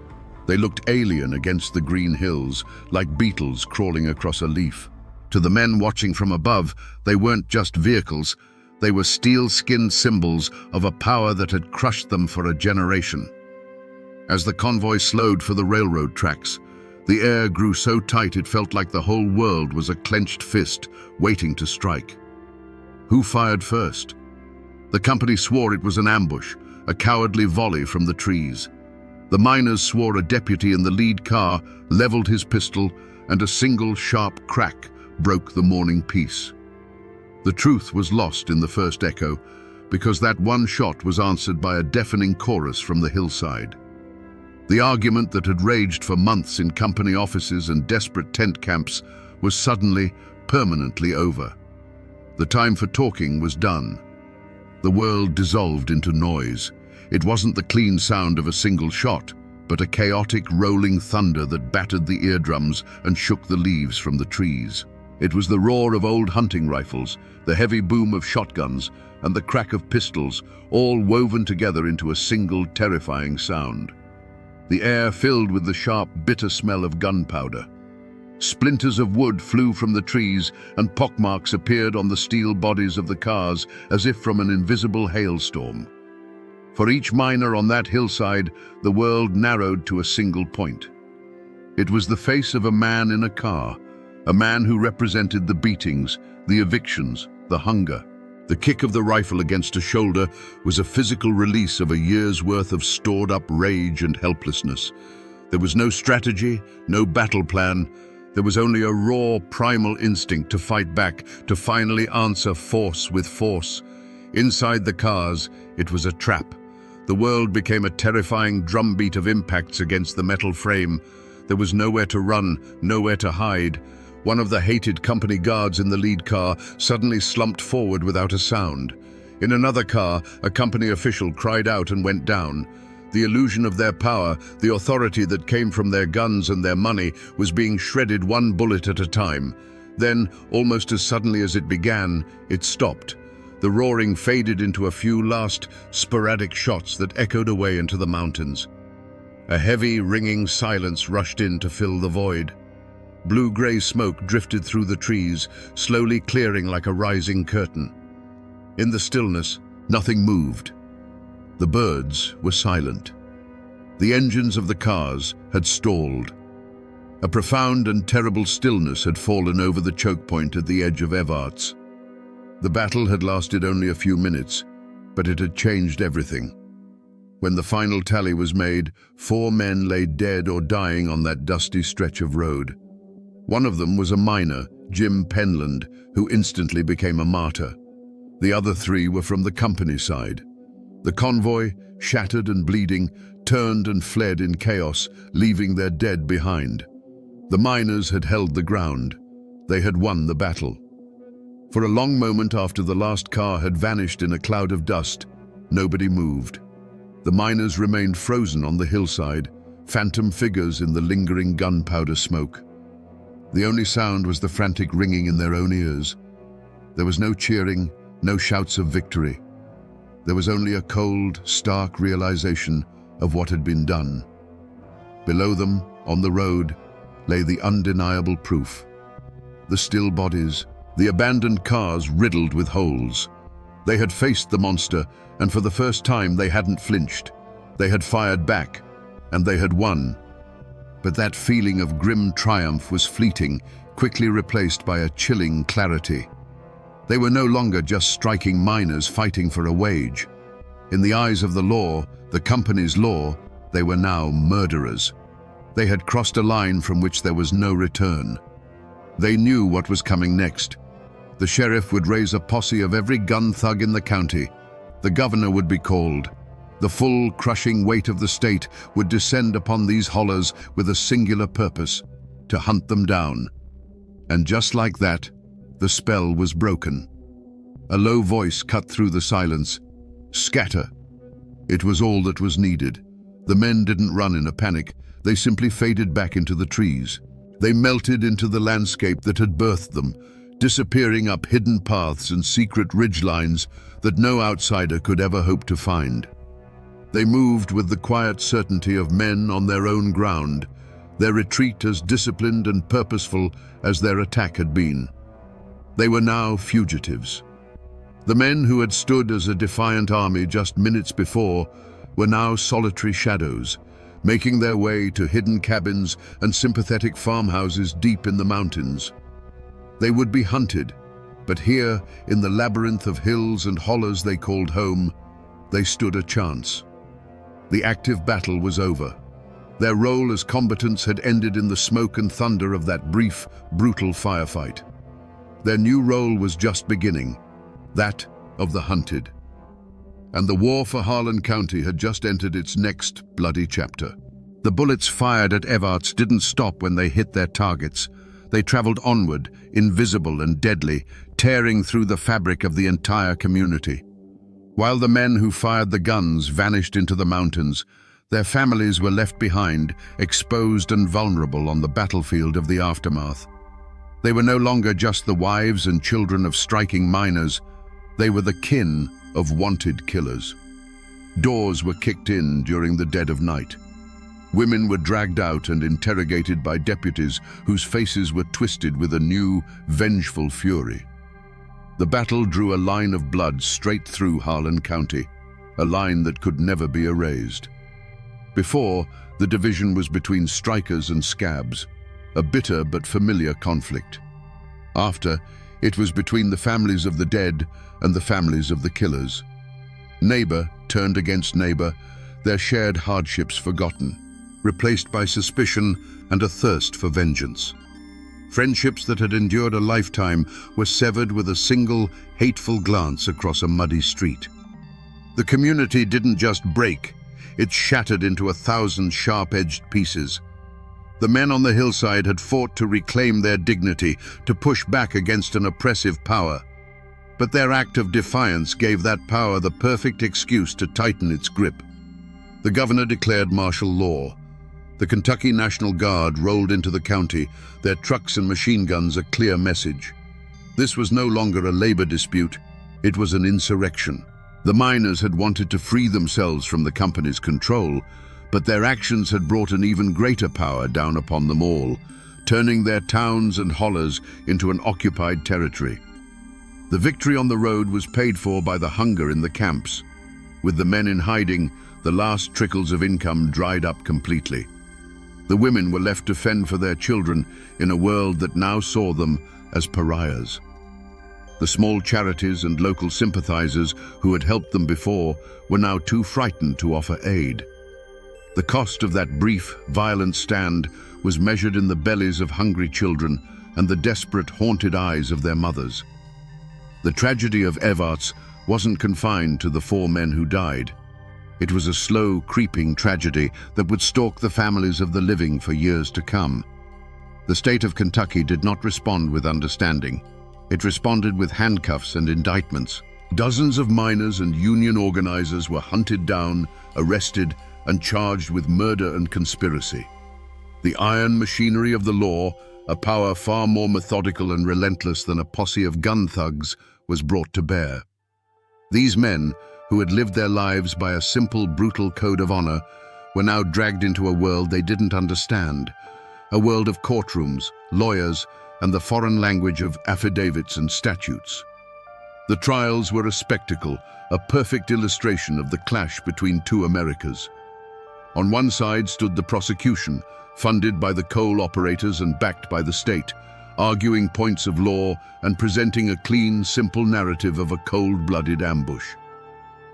S2: They looked alien against the green hills, like beetles crawling across a leaf. To the men watching from above, they weren't just vehicles. They were steel-skinned symbols of a power that had crushed them for a generation. As the convoy slowed for the railroad tracks, the air grew so tight it felt like the whole world was a clenched fist waiting to strike. Who fired first? The company swore it was an ambush, a cowardly volley from the trees. The miners swore a deputy in the lead car leveled his pistol, and a single sharp crack broke the morning peace. The truth was lost in the first echo, because that one shot was answered by a deafening chorus from the hillside. The argument that had raged for months in company offices and desperate tent camps was suddenly, permanently over. The time for talking was done. The world dissolved into noise. It wasn't the clean sound of a single shot, but a chaotic rolling thunder that battered the eardrums and shook the leaves from the trees. It was the roar of old hunting rifles, the heavy boom of shotguns, and the crack of pistols, all woven together into a single terrifying sound. The air filled with the sharp, bitter smell of gunpowder. Splinters of wood flew from the trees, and pockmarks appeared on the steel bodies of the cars as if from an invisible hailstorm. For each miner on that hillside, the world narrowed to a single point.
S1: It was the face of a man in a car, a man who represented the beatings, the evictions, the hunger. The kick of the rifle against a shoulder was a physical release of a year's worth of stored-up rage and helplessness. There was no strategy, no battle plan. There was only a raw, primal instinct to fight back, to finally answer force with force. Inside the cars, it was a trap. The world became a terrifying drumbeat of impacts against the metal frame. There was nowhere to run, nowhere to hide. One of the hated company guards in the lead car suddenly slumped forward without a sound. In another car, a company official cried out and went down. The illusion of their power, the authority that came from their guns and their money, was being shredded one bullet at a time. Then, almost as suddenly as it began, it stopped. The roaring faded into a few last, sporadic shots that echoed away into the mountains. A heavy, ringing silence rushed in to fill the void. Blue-gray smoke drifted through the trees, slowly clearing like a rising curtain. In the stillness, nothing moved. The birds were silent. The engines of the cars had stalled. A profound and terrible stillness had fallen over the choke point at the edge of Evarts. The battle had lasted only a few minutes, but it had changed everything. When the final tally was made, 4 men lay dead or dying on that dusty stretch of road. One of them was a miner, Jim Penland, who instantly became a martyr. The other 3 were from the company side. The convoy, shattered and bleeding, turned and fled in chaos, leaving their dead behind. The miners had held the ground. They had won the battle. For a long moment after the last car had vanished in a cloud of dust, nobody moved. The miners remained frozen on the hillside, phantom figures in the lingering gunpowder smoke. The only sound was the frantic ringing in their own ears. There was no cheering, no shouts of victory. There was only a cold, stark realization of what had been done. Below them, on the road, lay the undeniable proof. The still bodies, the abandoned cars riddled with holes. They had faced the monster, and for the first time they hadn't flinched. They had fired back, and they had won. But that feeling of grim triumph was fleeting, quickly replaced by a chilling clarity. They were no longer just striking miners fighting for a wage. In the eyes of the law, the company's law, they were now murderers. They had crossed a line from which there was no return. They knew what was coming next. The sheriff would raise a posse of every gun thug in the county. The governor would be called. The full, crushing weight of the state would descend upon these hollers with a singular purpose: to hunt them down. And just like that, the spell was broken. A low voice cut through the silence. Scatter. It was all that was needed. The men didn't run in a panic. They simply faded back into the trees. They melted into the landscape that had birthed them, disappearing up hidden paths and secret ridgelines that no outsider could ever hope to find. They moved with the quiet certainty of men on their own ground, their retreat as disciplined and purposeful as their attack had been. They were now fugitives. The men who had stood as a defiant army just minutes before were now solitary shadows, making their way to hidden cabins and sympathetic farmhouses deep in the mountains. They would be hunted, but here, in the labyrinth of hills and hollows they called home, they stood a chance. The active battle was over. Their role as combatants had ended in the smoke and thunder of that brief, brutal firefight. Their new role was just beginning, that of the hunted. And the war for Harlan County had just entered its next bloody chapter. The bullets fired at Evarts didn't stop when they hit their targets. They traveled onward, invisible and deadly, tearing through the fabric of the entire community. While the men who fired the guns vanished into the mountains, their families were left behind, exposed and vulnerable on the battlefield of the aftermath. They were no longer just the wives and children of striking miners. They were the kin of wanted killers. Doors were kicked in during the dead of night. Women were dragged out and interrogated by deputies whose faces were twisted with a new, vengeful fury. The battle drew a line of blood straight through Harlan County, a line that could never be erased. Before, the division was between strikers and scabs, a bitter but familiar conflict. After, it was between the families of the dead and the families of the killers. Neighbor turned against neighbor, their shared hardships forgotten, replaced by suspicion and a thirst for vengeance. Friendships that had endured a lifetime were severed with a single, hateful glance across a muddy street. The community didn't just break, it shattered into 1,000 sharp-edged pieces. The men on the hillside had fought to reclaim their dignity, to push back against an oppressive power. But their act of defiance gave that power the perfect excuse to tighten its grip. The governor declared martial law. The Kentucky National Guard rolled into the county, their trucks and machine guns a clear message. This was no longer a labor dispute, it was an insurrection. The miners had wanted to free themselves from the company's control, but their actions had brought an even greater power down upon them all, turning their towns and hollers into an occupied territory. The victory on the road was paid for by the hunger in the camps. With the men in hiding, the last trickles of income dried up completely. The women were left to fend for their children in a world that now saw them as pariahs. The small charities and local sympathizers who had helped them before were now too frightened to offer aid. The cost of that brief, violent stand was measured in the bellies of hungry children and the desperate, haunted eyes of their mothers. The tragedy of Evarts wasn't confined to the 4 men who died. It was a slow, creeping tragedy that would stalk the families of the living for years to come. The state of Kentucky did not respond with understanding. It responded with handcuffs and indictments. Dozens of miners and union organizers were hunted down, arrested, and charged with murder and conspiracy. The iron machinery of the law, a power far more methodical and relentless than a posse of gun thugs, was brought to bear. These men, who had lived their lives by a simple, brutal code of honor, were now dragged into a world they didn't understand, a world of courtrooms, lawyers, and the foreign language of affidavits and statutes. The trials were a spectacle, a perfect illustration of the clash between 2 Americas. On one side stood the prosecution, funded by the coal operators and backed by the state, arguing points of law and presenting a clean, simple narrative of a cold-blooded ambush.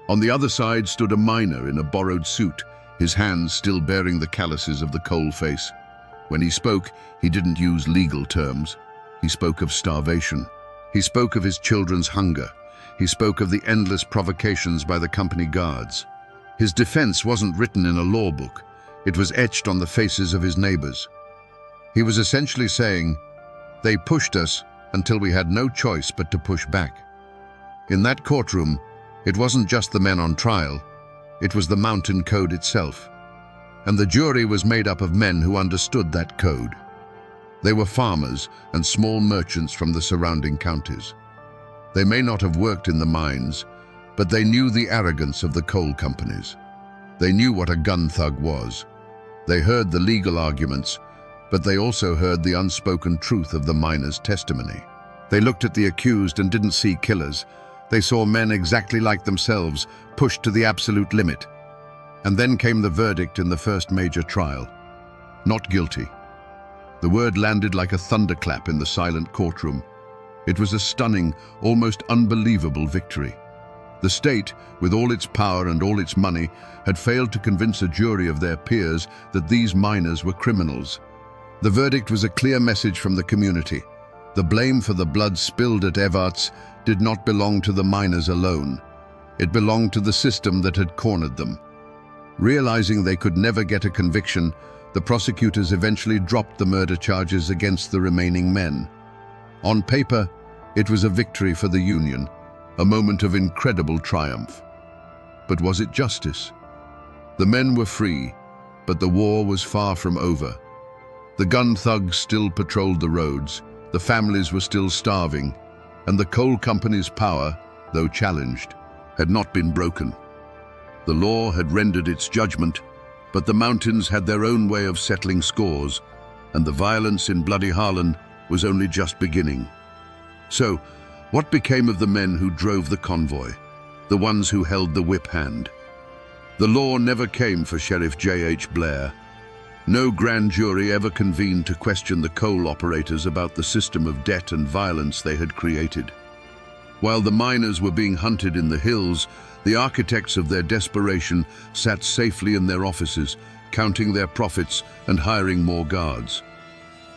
S1: On the other side stood a miner in a borrowed suit, his hands still bearing the calluses of the coal face. When he spoke, he didn't use legal terms. He spoke of starvation. He spoke of his children's hunger. He spoke of the endless provocations by the company guards. His defense wasn't written in a law book. It was etched on the faces of his neighbors. He was essentially saying, "They pushed us until we had no choice but to push back." In that courtroom, it wasn't just the men on trial, it was the mountain code itself. And the jury was made up of men who understood that code. They were farmers and small merchants from the surrounding counties. They may not have worked in the mines, but they knew the arrogance of the coal companies. They knew what a gun thug was. They heard the legal arguments, but they also heard the unspoken truth of the miners' testimony. They looked at the accused and didn't see killers. They saw men exactly like themselves, pushed to the absolute limit. And then came the verdict in the first major trial. Not guilty. The word landed like a thunderclap in the silent courtroom. It was a stunning, almost unbelievable victory. The state, with all its power and all its money, had failed to convince a jury of their peers that these miners were criminals. The verdict was a clear message from the community. The blame for the blood spilled at Evarts did not belong to the miners alone. It belonged to the system that had cornered them. Realizing they could never get a conviction, the prosecutors eventually dropped the murder charges against the remaining men. On paper, it was a victory for the Union, a moment of incredible triumph. But was it justice? The men were free, but the war was far from over. The gun thugs still patrolled the roads, the families were still starving, and the coal company's power, though challenged, had not been broken. The law had rendered its judgment, but the mountains had their own way of settling scores, and the violence in bloody Harlan was only just beginning. So, what became of the men who drove the convoy, the ones who held the whip hand? The law never came for Sheriff J.H. Blair. No grand jury ever convened to question the coal operators about the system of debt and violence they had created. While the miners were being hunted in the hills, the architects of their desperation sat safely in their offices, counting their profits and hiring more guards.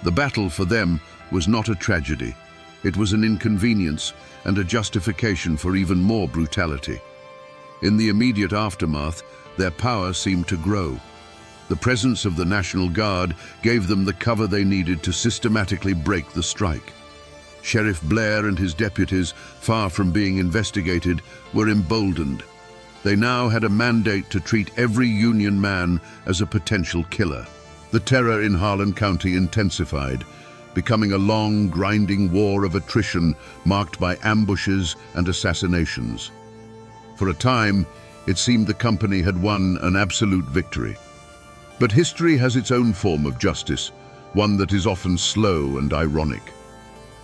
S1: The battle for them was not a tragedy. It was an inconvenience and a justification for even more brutality. In the immediate aftermath, their power seemed to grow. The presence of the National Guard gave them the cover they needed to systematically break the strike. Sheriff Blair and his deputies, far from being investigated, were emboldened. They now had a mandate to treat every Union man as a potential killer. The terror in Harlan County intensified, becoming a long, grinding war of attrition marked by ambushes and assassinations. For a time, it seemed the company had won an absolute victory. But history has its own form of justice, one that is often slow and ironic.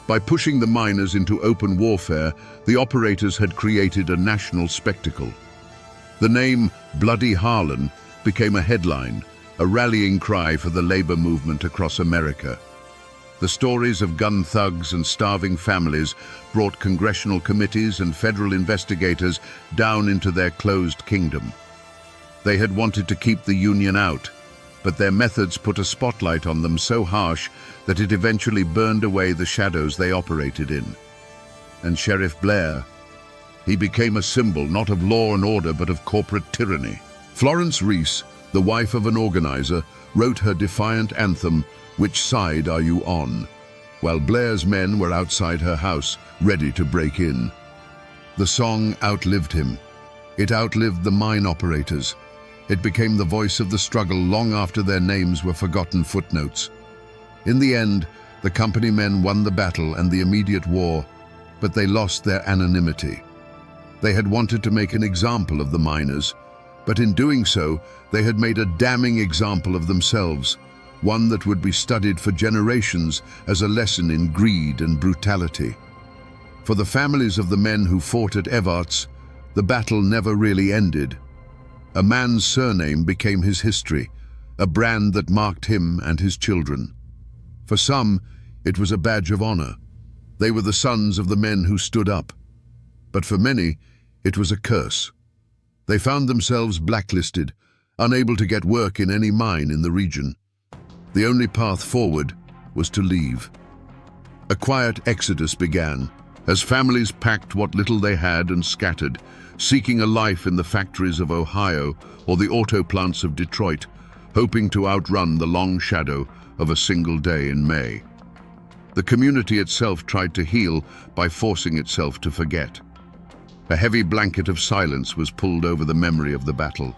S1: By pushing the miners into open warfare, the operators had created a national spectacle. The name Bloody Harlan became a headline, a rallying cry for the labor movement across America. The stories of gun thugs and starving families brought congressional committees and federal investigators down into their closed kingdom. They had wanted to keep the Union out, but their methods put a spotlight on them so harsh that it eventually burned away the shadows they operated in. And Sheriff Blair, he became a symbol not of law and order but of corporate tyranny. Florence Reese, the wife of an organizer, wrote her defiant anthem, "Which Side Are You On?" while Blair's men were outside her house, ready to break in. The song outlived him. It outlived the mine operators. It became the voice of the struggle long after their names were forgotten footnotes. In the end, the company men won the battle and the immediate war, but they lost their anonymity. They had wanted to make an example of the miners, but in doing so, they had made a damning example of themselves, one that would be studied for generations as a lesson in greed and brutality. For the families of the men who fought at Evarts, the battle never really ended. A man's surname became his history, a brand that marked him and his children. For some, it was a badge of honor. They were the sons of the men who stood up. But for many, it was a curse. They found themselves blacklisted, unable to get work in any mine in the region. The only path forward was to leave. A quiet exodus began, as families packed what little they had and scattered, seeking a life in the factories of Ohio or the auto plants of Detroit, hoping to outrun the long shadow of a single day in May. The community itself tried to heal by forcing itself to forget. A heavy blanket of silence was pulled over the memory of the battle.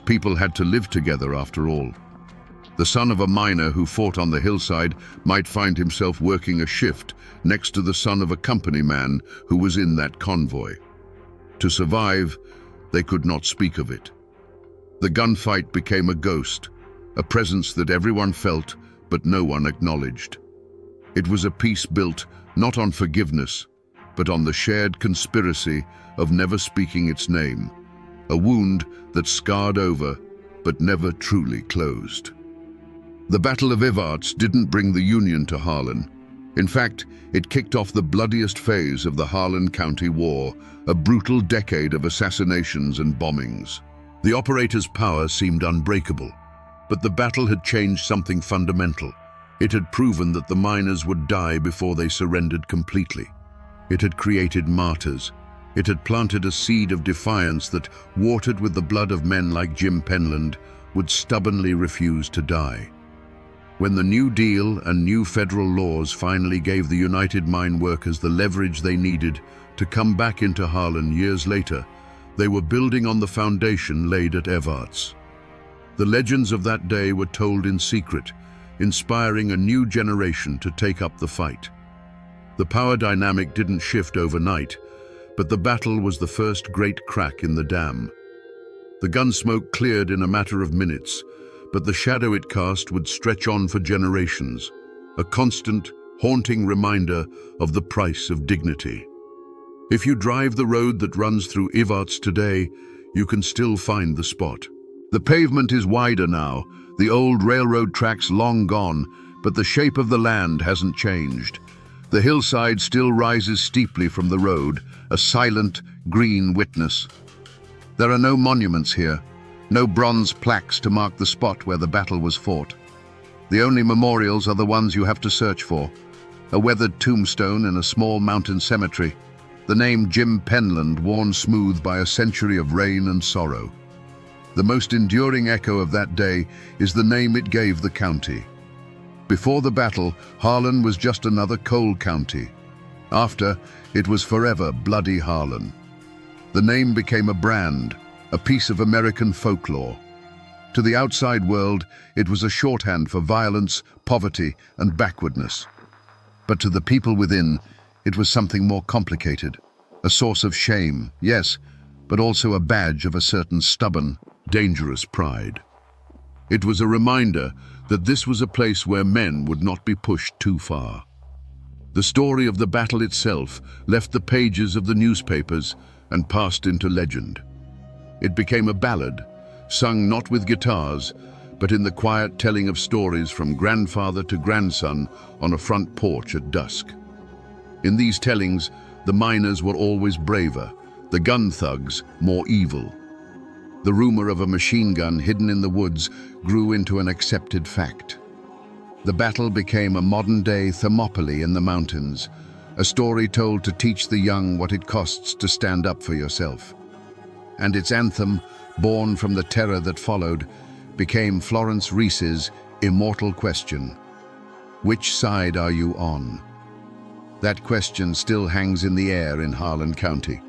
S1: People had to live together after all. The son of a miner who fought on the hillside might find himself working a shift next to the son of a company man who was in that convoy. To survive, they could not speak of it. The gunfight became a ghost, a presence that everyone felt but no one acknowledged. It was a peace built not on forgiveness, but on the shared conspiracy of never speaking its name, a wound that scarred over but never truly closed. The Battle of Evarts didn't bring the Union to Harlan. In fact, it kicked off the bloodiest phase of the Harlan County War, a brutal decade of assassinations and bombings. The operators' power seemed unbreakable, but the battle had changed something fundamental. It had proven that the miners would die before they surrendered completely. It had created martyrs. It had planted a seed of defiance that, watered with the blood of men like Jim Penland, would stubbornly refuse to die. When the New Deal and new federal laws finally gave the United Mine Workers the leverage they needed to come back into Harlan years later, they were building on the foundation laid at Evarts. The legends of that day were told in secret, inspiring a new generation to take up the fight. The power dynamic didn't shift overnight, but the battle was the first great crack in the dam. The gun smoke cleared in a matter of minutes, but the shadow it cast would stretch on for generations, a constant, haunting reminder of the price of dignity. If you drive the road that runs through Evarts today, you can still find the spot. The pavement is wider now, the old railroad tracks long gone, but the shape of the land hasn't changed. The hillside still rises steeply from the road, a silent, green witness. There are no monuments here, no bronze plaques to mark the spot where the battle was fought. The only memorials are the ones you have to search for. A weathered tombstone in a small mountain cemetery, the name Jim Penland worn smooth by a century of rain and sorrow. The most enduring echo of that day is the name it gave the county. Before the battle, Harlan was just another coal county. After, it was forever Bloody Harlan. The name became a brand, a piece of American folklore. To the outside world, it was a shorthand for violence, poverty, and backwardness. But to the people within, it was something more complicated. A source of shame, yes, but also a badge of a certain stubborn, dangerous pride. It was a reminder that this was a place where men would not be pushed too far. The story of the battle itself left the pages of the newspapers and passed into legend. It became a ballad, sung not with guitars, but in the quiet telling of stories from grandfather to grandson on a front porch at dusk. In these tellings, the miners were always braver, the gun thugs more evil. The rumor of a machine gun hidden in the woods grew into an accepted fact. The battle became a modern-day Thermopylae in the mountains, a story told to teach the young what it costs to stand up for yourself. And its anthem, born from the terror that followed, became Florence Reese's immortal question: which side are you on? That question still hangs in the air in Harlan County.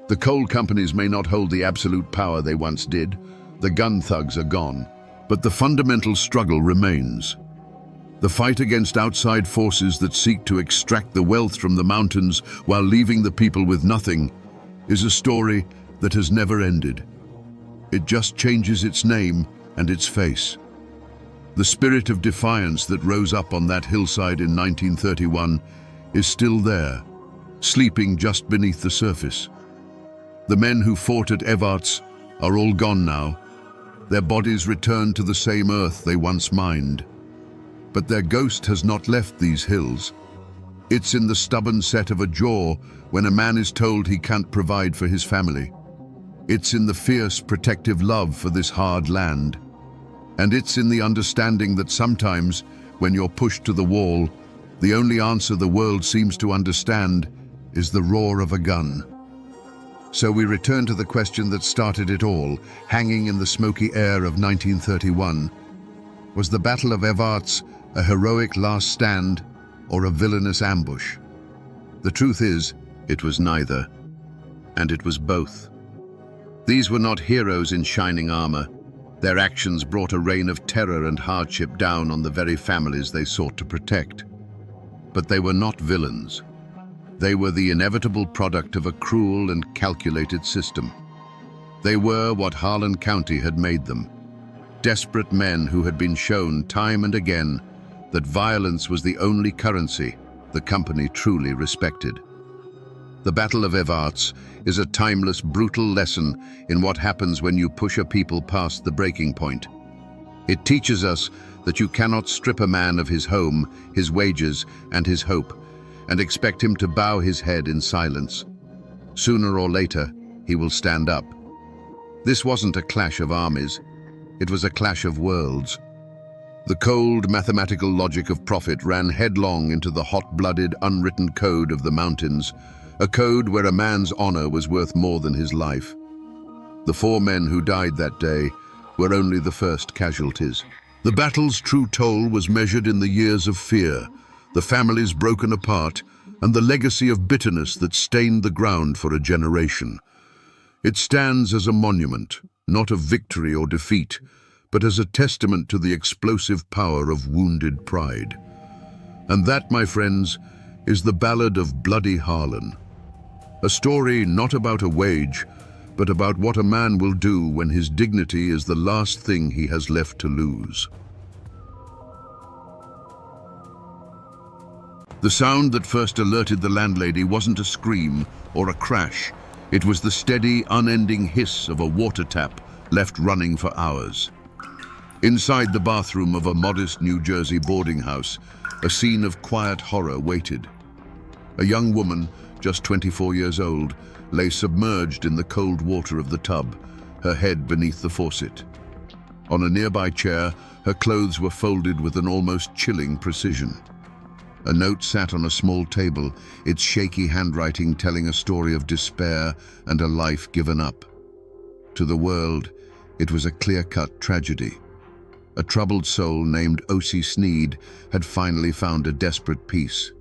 S1: The coal companies may not hold the absolute power they once did, the gun thugs are gone, but the fundamental struggle remains. The fight against outside forces that seek to extract the wealth from the mountains while leaving the people with nothing is a story that has never ended. It just changes its name and its face. The spirit of defiance that rose up on that hillside in 1931 is still there, sleeping just beneath the surface. The men who fought at Evarts are all gone now. Their bodies returned to the same earth they once mined. But their ghost has not left these hills. It's in the stubborn set of a jaw when a man is told he can't provide for his family. It's in the fierce, protective love for this hard land. And it's in the understanding that sometimes, when you're pushed to the wall, the only answer the world seems to understand is the roar of a gun. So we return to the question that started it all, hanging in the smoky air of 1931. Was the Battle of Evarts a heroic last stand or a villainous ambush? The truth is, it was neither, and it was both. These were not heroes in shining armor. Their actions brought a reign of terror and hardship down on the very families they sought to protect. But they were not villains. They were the inevitable product of a cruel and calculated system. They were what Harlan County had made them. Desperate men who had been shown time and again that violence was the only currency the company truly respected. The Battle of Evarts is a timeless, brutal lesson in what happens when you push a people past the breaking point. It teaches us that you cannot strip a man of his home, his wages, and his hope, and expect him to bow his head in silence. Sooner or later, he will stand up. This wasn't a clash of armies. It was a clash of worlds. The cold, mathematical logic of profit ran headlong into the hot-blooded, unwritten code of the mountains, a code where a man's honor was worth more than his life. The 4 men who died that day were only the first casualties. The battle's true toll was measured in the years of fear, the families broken apart, and the legacy of bitterness that stained the ground for a generation. It stands as a monument, not of victory or defeat, but as a testament to the explosive power of wounded pride. And that, my friends, is the ballad of Bloody Harlan. A story not about a wage, but about what a man will do when his dignity is the last thing he has left to lose. The sound that first alerted the landlady wasn't a scream or a crash. It was the steady, unending hiss of a water tap left running for hours. Inside the bathroom of a modest New Jersey boarding house, a scene of quiet horror waited. A young woman, just 24 years old, lay submerged in the cold water of the tub, her head beneath the faucet. On a nearby chair, her clothes were folded with an almost chilling precision. A note sat on a small table, its shaky handwriting telling a story of despair and a life given up. To the world, it was a clear-cut tragedy. A troubled soul named O.C. Sneed had finally found a desperate peace.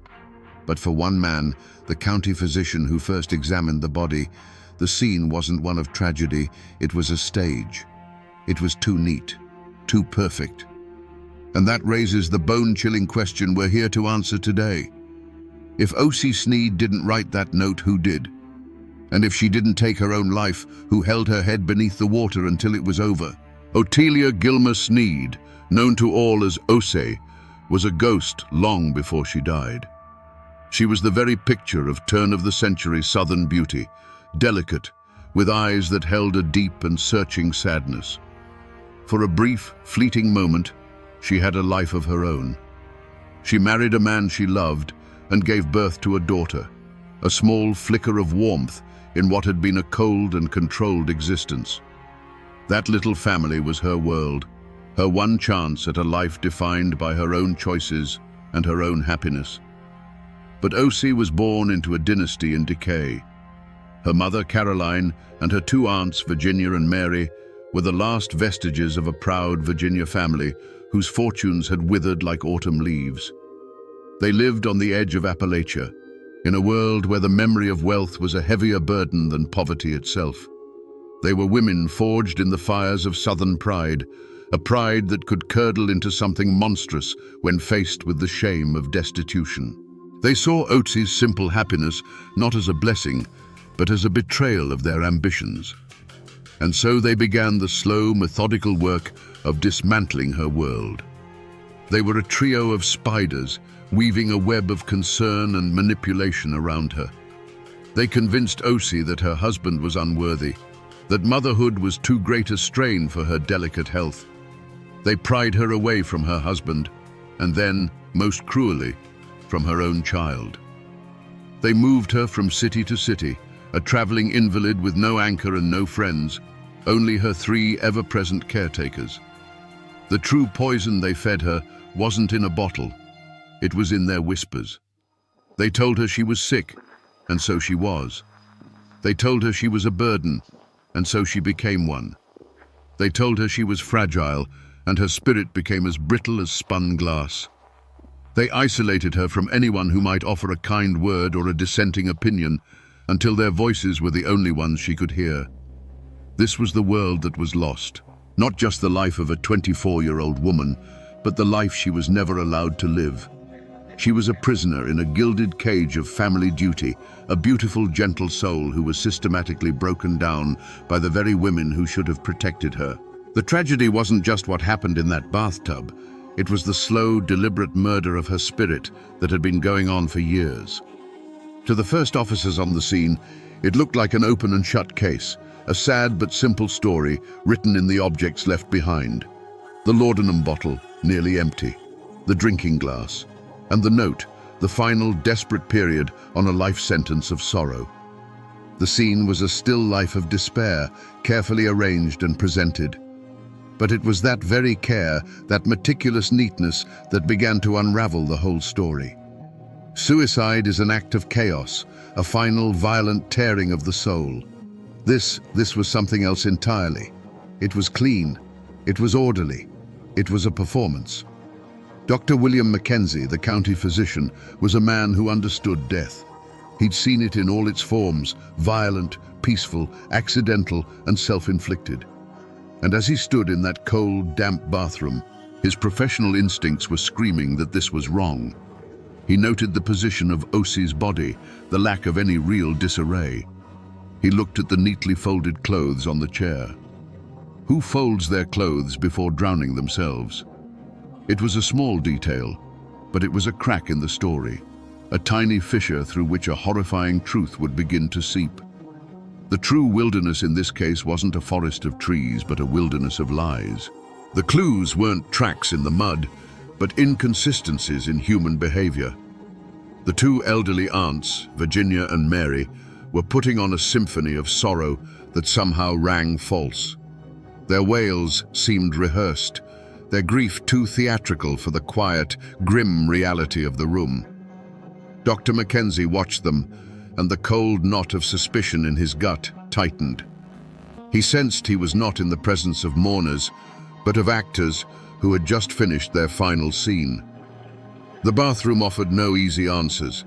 S1: But for one man, the county physician who first examined the body, the scene wasn't one of tragedy, it was a stage. It was too neat, too perfect. And that raises the bone-chilling question we're here to answer today. If O.C. Sneed didn't write that note, who did? And if she didn't take her own life, who held her head beneath the water until it was over? Otelia Gilmer Sneed, known to all as Ose, was a ghost long before she died. She was the very picture of turn-of-the-century Southern beauty, delicate, with eyes that held a deep and searching sadness. For a brief, fleeting moment, she had a life of her own. She married a man she loved and gave birth to a daughter, a small flicker of warmth in what had been a cold and controlled existence. That little family was her world, her one chance at a life defined by her own choices and her own happiness. But O.C. was born into a dynasty in decay. Her mother, Caroline, and her two aunts, Virginia and Mary, were the last vestiges of a proud Virginia family whose fortunes had withered like autumn leaves. They lived on the edge of Appalachia, in a world where the memory of wealth was a heavier burden than poverty itself. They were women forged in the fires of Southern pride, a pride that could curdle into something monstrous when faced with the shame of destitution. They saw Oates's simple happiness not as a blessing, but as a betrayal of their ambitions. And so they began the slow, methodical work of dismantling her world. They were a trio of spiders, weaving a web of concern and manipulation around her. They convinced Osi that her husband was unworthy, that motherhood was too great a strain for her delicate health. They pried her away from her husband, and then, most cruelly, from her own child. They moved her from city to city, a traveling invalid with no anchor and no friends, only her three ever-present caretakers. The true poison they fed her wasn't in a bottle, it was in their whispers. They told her she was sick, and so she was. They told her she was a burden, and so she became one. They told her she was fragile, and her spirit became as brittle as spun glass. They isolated her from anyone who might offer a kind word or a dissenting opinion, until their voices were the only ones she could hear. This was the world that was lost, not just the life of a 24-year-old woman, but the life she was never allowed to live. She was a prisoner in a gilded cage of family duty, a beautiful, gentle soul who was systematically broken down by the very women who should have protected her. The tragedy wasn't just what happened in that bathtub. It was the slow, deliberate murder of her spirit that had been going on for years. To the first officers on the scene, it looked like an open and shut case, a sad but simple story written in the objects left behind. The laudanum bottle, nearly empty, the drinking glass, and the note, the final desperate period on a life sentence of sorrow. The scene was a still life of despair, carefully arranged and presented. But it was that very care, that meticulous neatness, that began to unravel the whole story. Suicide is an act of chaos, a final, violent tearing of the soul. This was something else entirely. It was clean. It was orderly. It was a performance. Dr. William Mackenzie, the county physician, was a man who understood death. He'd seen it in all its forms, violent, peaceful, accidental, and self-inflicted. And as he stood in that cold, damp bathroom, his professional instincts were screaming that this was wrong. He noted the position of Osi's body, the lack of any real disarray. He looked at the neatly folded clothes on the chair. Who folds their clothes before drowning themselves? It was a small detail, but it was a crack in the story, a tiny fissure through which a horrifying truth would begin to seep. The true wilderness in this case wasn't a forest of trees, but a wilderness of lies. The clues weren't tracks in the mud, but inconsistencies in human behavior. The two elderly aunts, Virginia and Mary, were putting on a symphony of sorrow that somehow rang false. Their wails seemed rehearsed, their grief too theatrical for the quiet, grim reality of the room. Dr. Mackenzie watched them, and the cold knot of suspicion in his gut tightened. He sensed he was not in the presence of mourners, but of actors who had just finished their final scene. The bathroom offered no easy answers.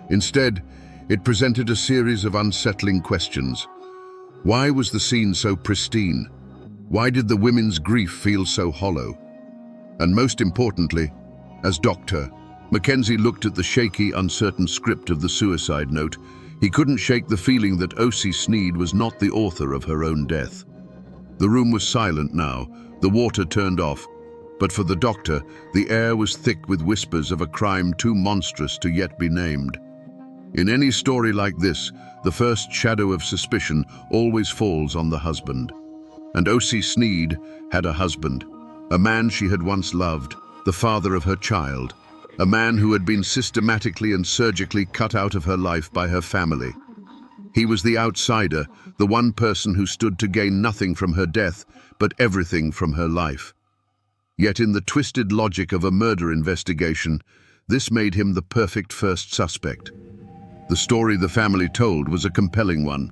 S1: Instead, it presented a series of unsettling questions. Why was the scene so pristine? Why did the women's grief feel so hollow? And most importantly, as Dr. Mackenzie looked at the shaky, uncertain script of the suicide note, he couldn't shake the feeling that O.C. Sneed was not the author of her own death. The room was silent now, the water turned off, but for the doctor, the air was thick with whispers of a crime too monstrous to yet be named. In any story like this, the first shadow of suspicion always falls on the husband. And O.C. Sneed had a husband, a man she had once loved, the father of her child, a man who had been systematically and surgically cut out of her life by her family. He was the outsider, the one person who stood to gain nothing from her death, but everything from her life. Yet in the twisted logic of a murder investigation, this made him the perfect first suspect. The story the family told was a compelling one.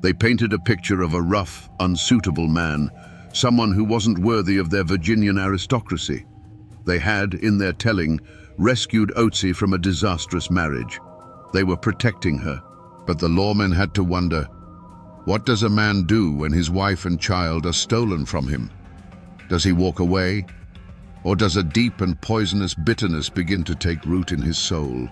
S1: They painted a picture of a rough, unsuitable man, someone who wasn't worthy of their Virginian aristocracy. They had, in their telling, rescued Otzi from a disastrous marriage. They were protecting her. But the lawmen had to wonder, what does a man do when his wife and child are stolen from him? Does he walk away? Or does a deep and poisonous bitterness begin to take root in his soul?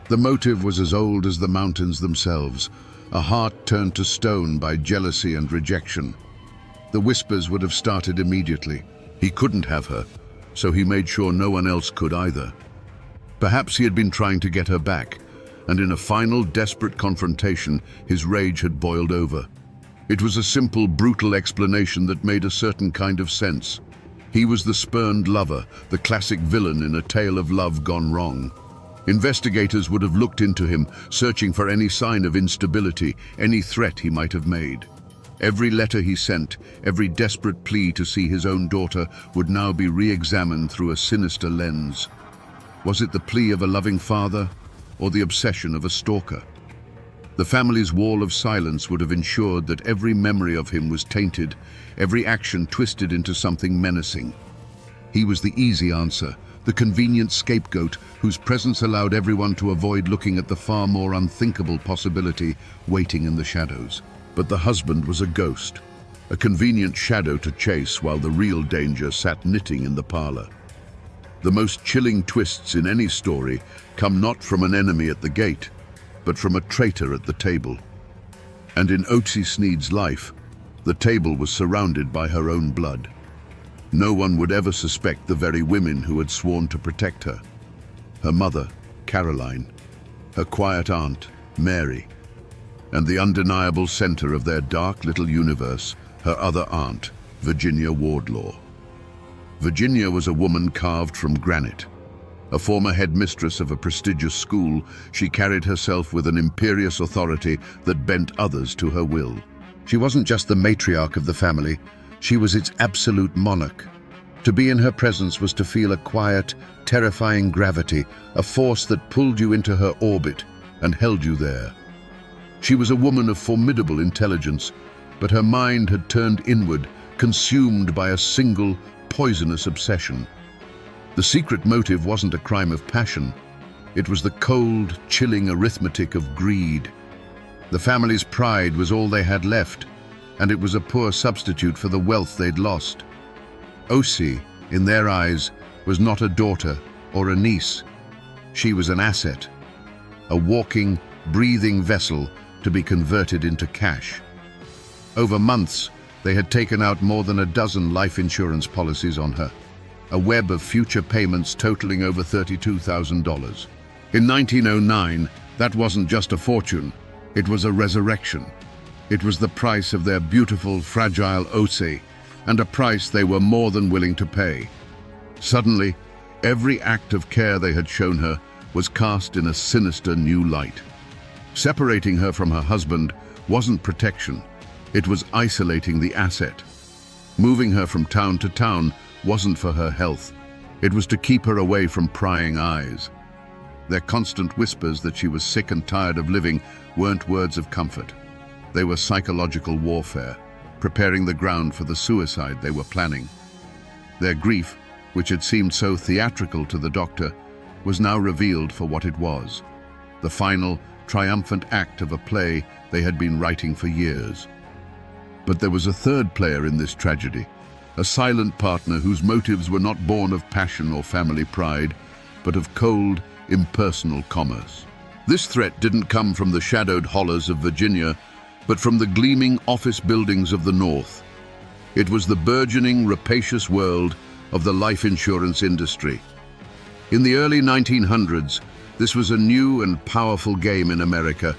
S1: The motive was as old as the mountains themselves, a heart turned to stone by jealousy and rejection. The whispers would have started immediately. He couldn't have her, so he made sure no one else could either. Perhaps he had been trying to get her back, and in a final desperate confrontation, his rage had boiled over. It was a simple, brutal explanation that made a certain kind of sense. He was the spurned lover, the classic villain in a tale of love gone wrong. Investigators would have looked into him, searching for any sign of instability, any threat he might have made. Every letter he sent, every desperate plea to see his own daughter would now be re-examined through a sinister lens. Was it the plea of a loving father, or the obsession of a stalker? The family's wall of silence would have ensured that every memory of him was tainted, every action twisted into something menacing. He was the easy answer, the convenient scapegoat whose presence allowed everyone to avoid looking at the far more unthinkable possibility waiting in the shadows. But the husband was a ghost, a convenient shadow to chase while the real danger sat knitting in the parlor. The most chilling twists in any story come not from an enemy at the gate, but from a traitor at the table. And in Otzi Sneed's life, the table was surrounded by her own blood. No one would ever suspect the very women who had sworn to protect her. Her mother, Caroline, her quiet aunt, Mary, and the undeniable center of their dark little universe, her other aunt, Virginia Wardlaw. Virginia was a woman carved from granite. A former headmistress of a prestigious school, she carried herself with an imperious authority that bent others to her will. She wasn't just the matriarch of the family, she was its absolute monarch. To be in her presence was to feel a quiet, terrifying gravity, a force that pulled you into her orbit and held you there. She was a woman of formidable intelligence, but her mind had turned inward, consumed by a single, poisonous obsession. The secret motive wasn't a crime of passion. It was the cold, chilling arithmetic of greed. The family's pride was all they had left, and it was a poor substitute for the wealth they'd lost. Osi, in their eyes, was not a daughter or a niece. She was an asset, a walking, breathing vessel to be converted into cash. Over months, they had taken out more than a dozen life insurance policies on her, a web of future payments totaling over $32,000. In 1909, that wasn't just a fortune, it was a resurrection.
S2: It was the price of their beautiful, fragile Osei, and a price they were more than willing to pay. Suddenly, every act of care they had shown her was cast in a sinister new light. Separating her from her husband wasn't protection, it was isolating the asset. Moving her from town to town wasn't for her health, it was to keep her away from prying eyes. Their constant whispers that she was sick and tired of living weren't words of comfort. They were psychological warfare, preparing the ground for the suicide they were planning. Their grief, which had seemed so theatrical to the doctor, was now revealed for what it was: the final, triumphant act of a play they had been writing for years. But there was a third player in this tragedy, a silent partner whose motives were not born of passion or family pride, but of cold, impersonal commerce. This threat didn't come from the shadowed hollows of Virginia, but from the gleaming office buildings of the North. It was the burgeoning, rapacious world of the life insurance industry. In the early 1900s, this was a new and powerful game in America,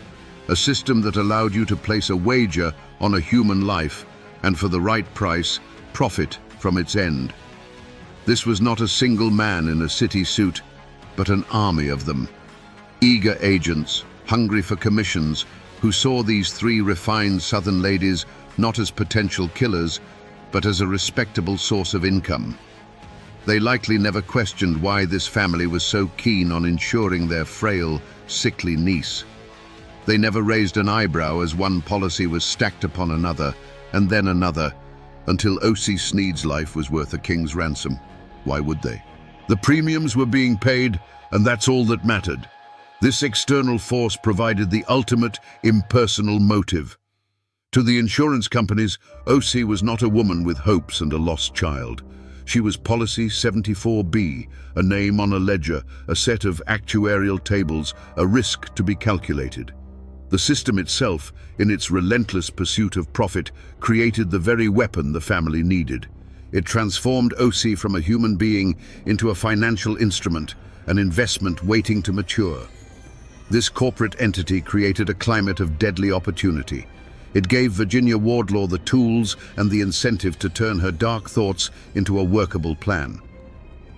S2: a system that allowed you to place a wager on a human life and, for the right price, profit from its end. This was not a single man in a city suit, but an army of them. Eager agents, hungry for commissions, who saw these three refined Southern ladies not as potential killers, but as a respectable source of income. They likely never questioned why this family was so keen on insuring their frail, sickly niece. They never raised an eyebrow as one policy was stacked upon another, and then another, until Osei Sneed's life was worth a king's ransom. Why would they? The premiums were being paid, and that's all that mattered. This external force provided the ultimate impersonal motive. To the insurance companies, Osei was not a woman with hopes and a lost child. She was Policy 74B, a name on a ledger, a set of actuarial tables, a risk to be calculated. The system itself, in its relentless pursuit of profit, created the very weapon the family needed. It transformed Osei from a human being into a financial instrument, an investment waiting to mature. This corporate entity created a climate of deadly opportunity. It gave Virginia Wardlaw the tools and the incentive to turn her dark thoughts into a workable plan.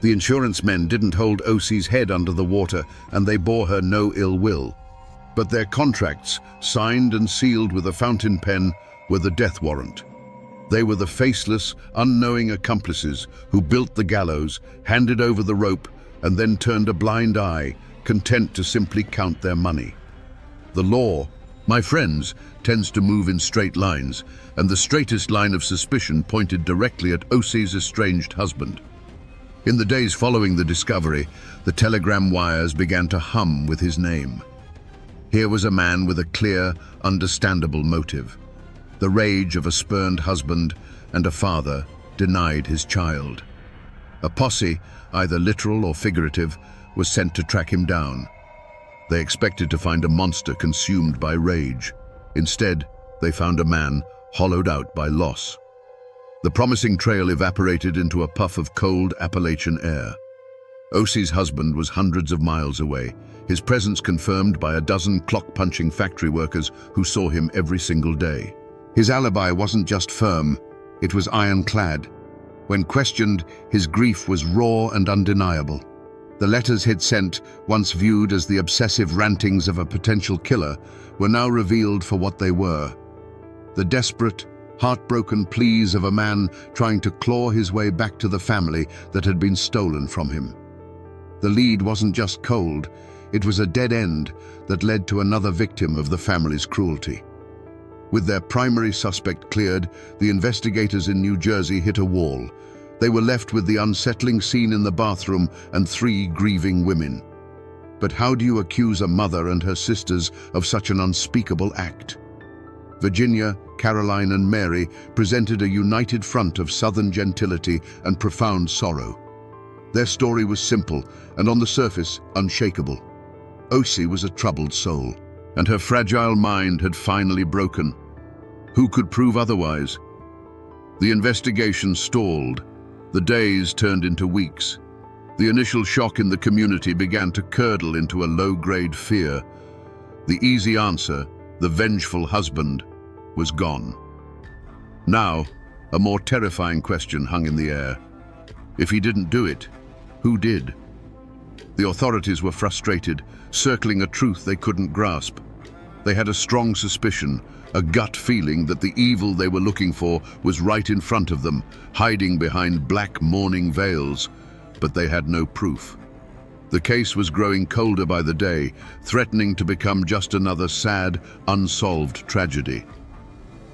S2: The insurance men didn't hold Osei's head under the water, and they bore her no ill will. But their contracts, signed and sealed with a fountain pen, were the death warrant. They were the faceless, unknowing accomplices who built the gallows, handed over the rope, and then turned a blind eye, content to simply count their money. The law, my friends, tends to move in straight lines, and the straightest line of suspicion pointed directly at Osei's estranged husband. In the days following the discovery, the telegram wires began to hum with his name. Here was a man with a clear, understandable motive: the rage of a spurned husband and a father denied his child. A posse, either literal or figurative, was sent to track him down. They expected to find a monster consumed by rage. Instead, they found a man hollowed out by loss. The promising trail evaporated into a puff of cold Appalachian air. Osei's husband was hundreds of miles away, his presence confirmed by a dozen clock-punching factory workers who saw him every single day. His alibi wasn't just firm, it was ironclad. When questioned, his grief was raw and undeniable. The letters he'd sent, once viewed as the obsessive rantings of a potential killer, were now revealed for what they were: the desperate, heartbroken pleas of a man trying to claw his way back to the family that had been stolen from him. The lead wasn't just cold, it was a dead end that led to another victim of the family's cruelty. With their primary suspect cleared, the investigators in New Jersey hit a wall. They were left with the unsettling scene in the bathroom and three grieving women. But how do you accuse a mother and her sisters of such an unspeakable act? Virginia, Caroline, and Mary presented a united front of Southern gentility and profound sorrow. Their story was simple and, on the surface, unshakable. Osei was a troubled soul, and her fragile mind had finally broken. Who could prove otherwise? The investigation stalled. The days turned into weeks. The initial shock in the community began to curdle into a low-grade fear. The easy answer, the vengeful husband,
S1: was gone. Now, a more terrifying question hung in the air. If he didn't do it, who did? The authorities were frustrated, circling a truth they couldn't grasp. They had a strong suspicion, a gut feeling that the evil they were looking for was right in front of them, hiding behind black mourning veils, but they had no proof. The case was growing colder by the day, threatening to become just another sad, unsolved tragedy.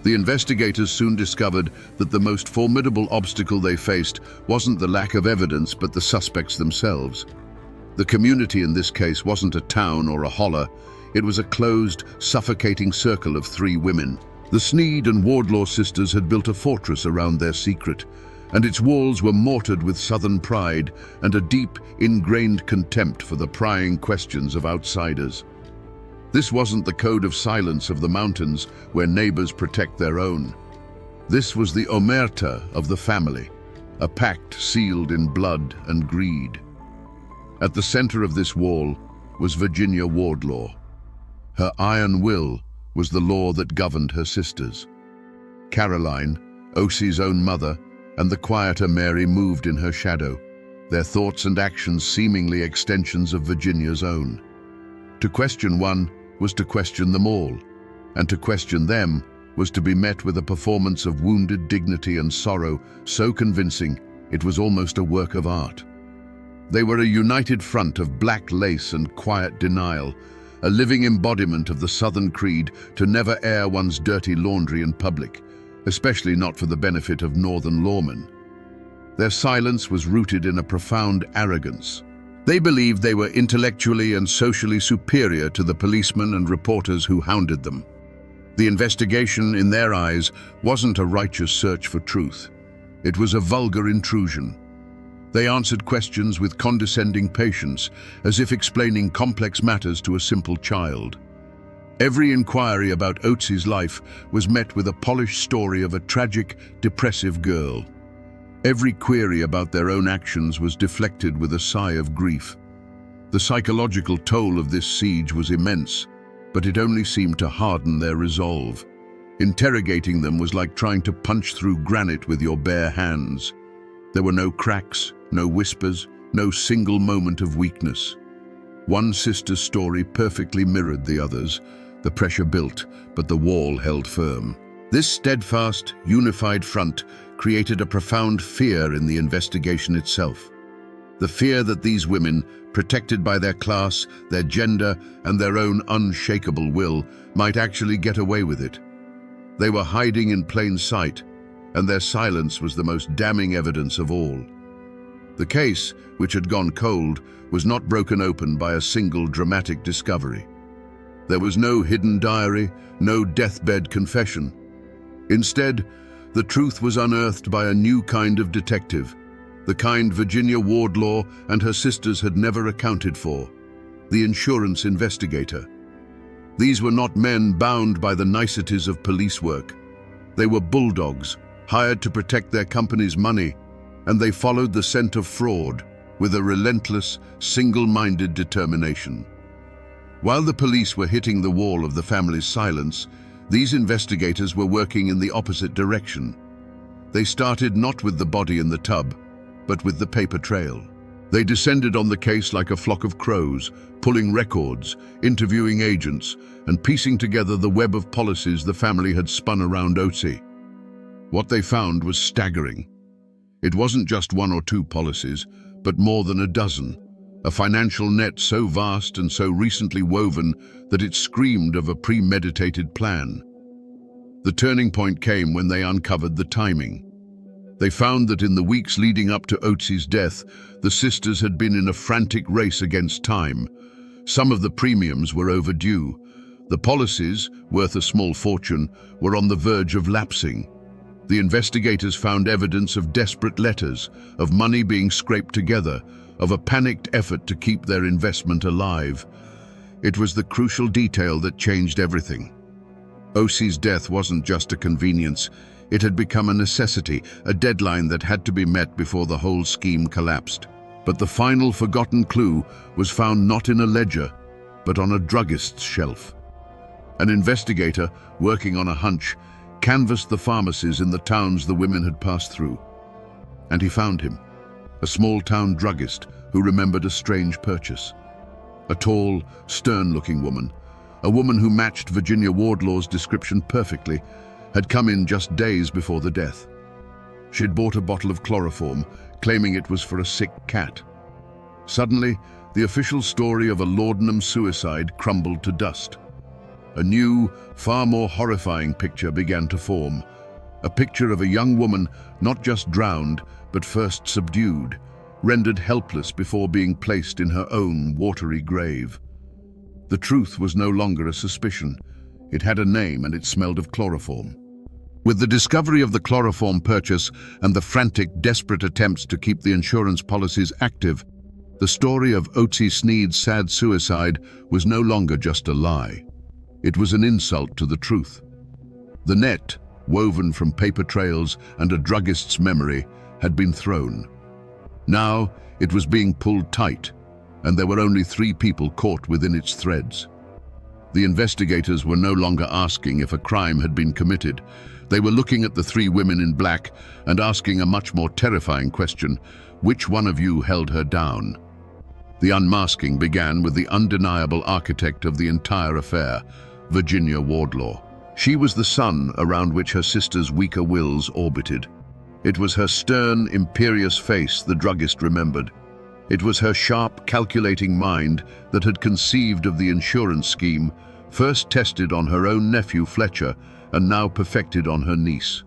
S1: The investigators soon discovered that the most formidable obstacle they faced wasn't the lack of evidence, but the suspects themselves. The community in this case wasn't a town or a holler. It was a closed, suffocating circle of 3 women. The Sneed and Wardlaw sisters had built a fortress around their secret, and its walls were mortared with Southern pride and a deep, ingrained contempt for the prying questions of outsiders. This wasn't the code of silence of the mountains where neighbors protect their own. This was the omerta of the family, a pact sealed in blood and greed. At the center of this wall was Virginia Wardlaw. Her iron will was the law that governed her sisters. Caroline, Osie's own mother, and the quieter Mary moved in her shadow, their thoughts and actions seemingly extensions of Virginia's own. To question one was to question them all, and to question them was to be met with a performance of wounded dignity and sorrow so convincing it was almost a work of art. They were a united front of black lace and quiet denial, a living embodiment of the Southern creed to never air one's dirty laundry in public, especially not for the benefit of Northern lawmen. Their silence was rooted in a profound arrogance. They believed they were intellectually and socially superior to the policemen and reporters who hounded them. The investigation, in their eyes, wasn't a righteous search for truth. It was a vulgar intrusion. They answered questions with condescending patience, as if explaining complex matters to a simple child. Every inquiry about Otes's life was met with a polished story of a tragic, depressive girl. Every query about their own actions was deflected with a sigh of grief. The psychological toll of this siege was immense, but it only seemed to harden their resolve. Interrogating them was like trying to punch through granite with your bare hands. There were no cracks, no whispers, no single moment of weakness. One sister's story perfectly mirrored the others. The pressure built, but the wall held firm. This steadfast, unified front created a profound fear in the investigation itself. The fear that these women, protected by their class, their gender, and their own unshakable will, might actually get away with it. They were hiding in plain sight, and their silence was the most damning evidence of all. The case, which had gone cold, was not broken open by a single dramatic discovery. There was no hidden diary, no deathbed confession. Instead, the truth was unearthed by a new kind of detective, the kind Virginia Wardlaw and her sisters had never accounted for, the insurance investigator. These were not men bound by the niceties of police work. They were bulldogs, hired to protect their company's money, and they followed the scent of fraud with a relentless, single-minded determination. While the police were hitting the wall of the family's silence, these investigators were working in the opposite direction. They started not with the body in the tub, but with the paper trail. They descended on the case like a flock of crows, pulling records, interviewing agents, and piecing together the web of policies the family had spun around Otse. What they found was staggering. It wasn't just 1 or 2 policies, but more than a dozen. A financial net so vast and so recently woven that it screamed of a premeditated plan. The turning point came when they uncovered the timing. They found that in the weeks leading up to Otes's death, the sisters had been in a frantic race against time. Some of the premiums were overdue. The policies, worth a small fortune, were on the verge of lapsing. The investigators found evidence of desperate letters, of money being scraped together, of a panicked effort to keep their investment alive. It was the crucial detail that changed everything. Otes's death wasn't just a convenience. It had become a necessity, a deadline that had to be met before the whole scheme collapsed. But the final forgotten clue was found not in a ledger, but on a druggist's shelf. An investigator, working on a hunch, canvassed the pharmacies in the towns the women had passed through. And he found him, a small-town druggist who remembered a strange purchase. A tall, stern-looking woman, a woman who matched Virginia Wardlaw's description perfectly, had come in just days before the death. She'd bought a bottle of chloroform, claiming it was for a sick cat. Suddenly, the official story of a laudanum suicide crumbled to dust. A new, far more horrifying picture began to form. A picture of a young woman not just drowned, but first subdued, rendered helpless before being placed in her own watery grave. The truth was no longer a suspicion. It had a name and it smelled of chloroform. With the discovery of the chloroform purchase and the frantic, desperate attempts to keep the insurance policies active, the story of Otzi Sneed's sad suicide was no longer just a lie. It was an insult to the truth. The net, woven from paper trails and a druggist's memory, had been thrown. Now it was being pulled tight, and there were only 3 people caught within its threads. The investigators were no longer asking if a crime had been committed. They were looking at the 3 women in black and asking a much more terrifying question: which one of you held her down? The unmasking began with the undeniable architect of the entire affair, Virginia Wardlaw. She was the sun around which her sister's weaker wills orbited. It was her stern, imperious face the druggist remembered. It was her sharp, calculating mind that had conceived of the insurance scheme, first tested on her own nephew Fletcher, and now perfected on her niece.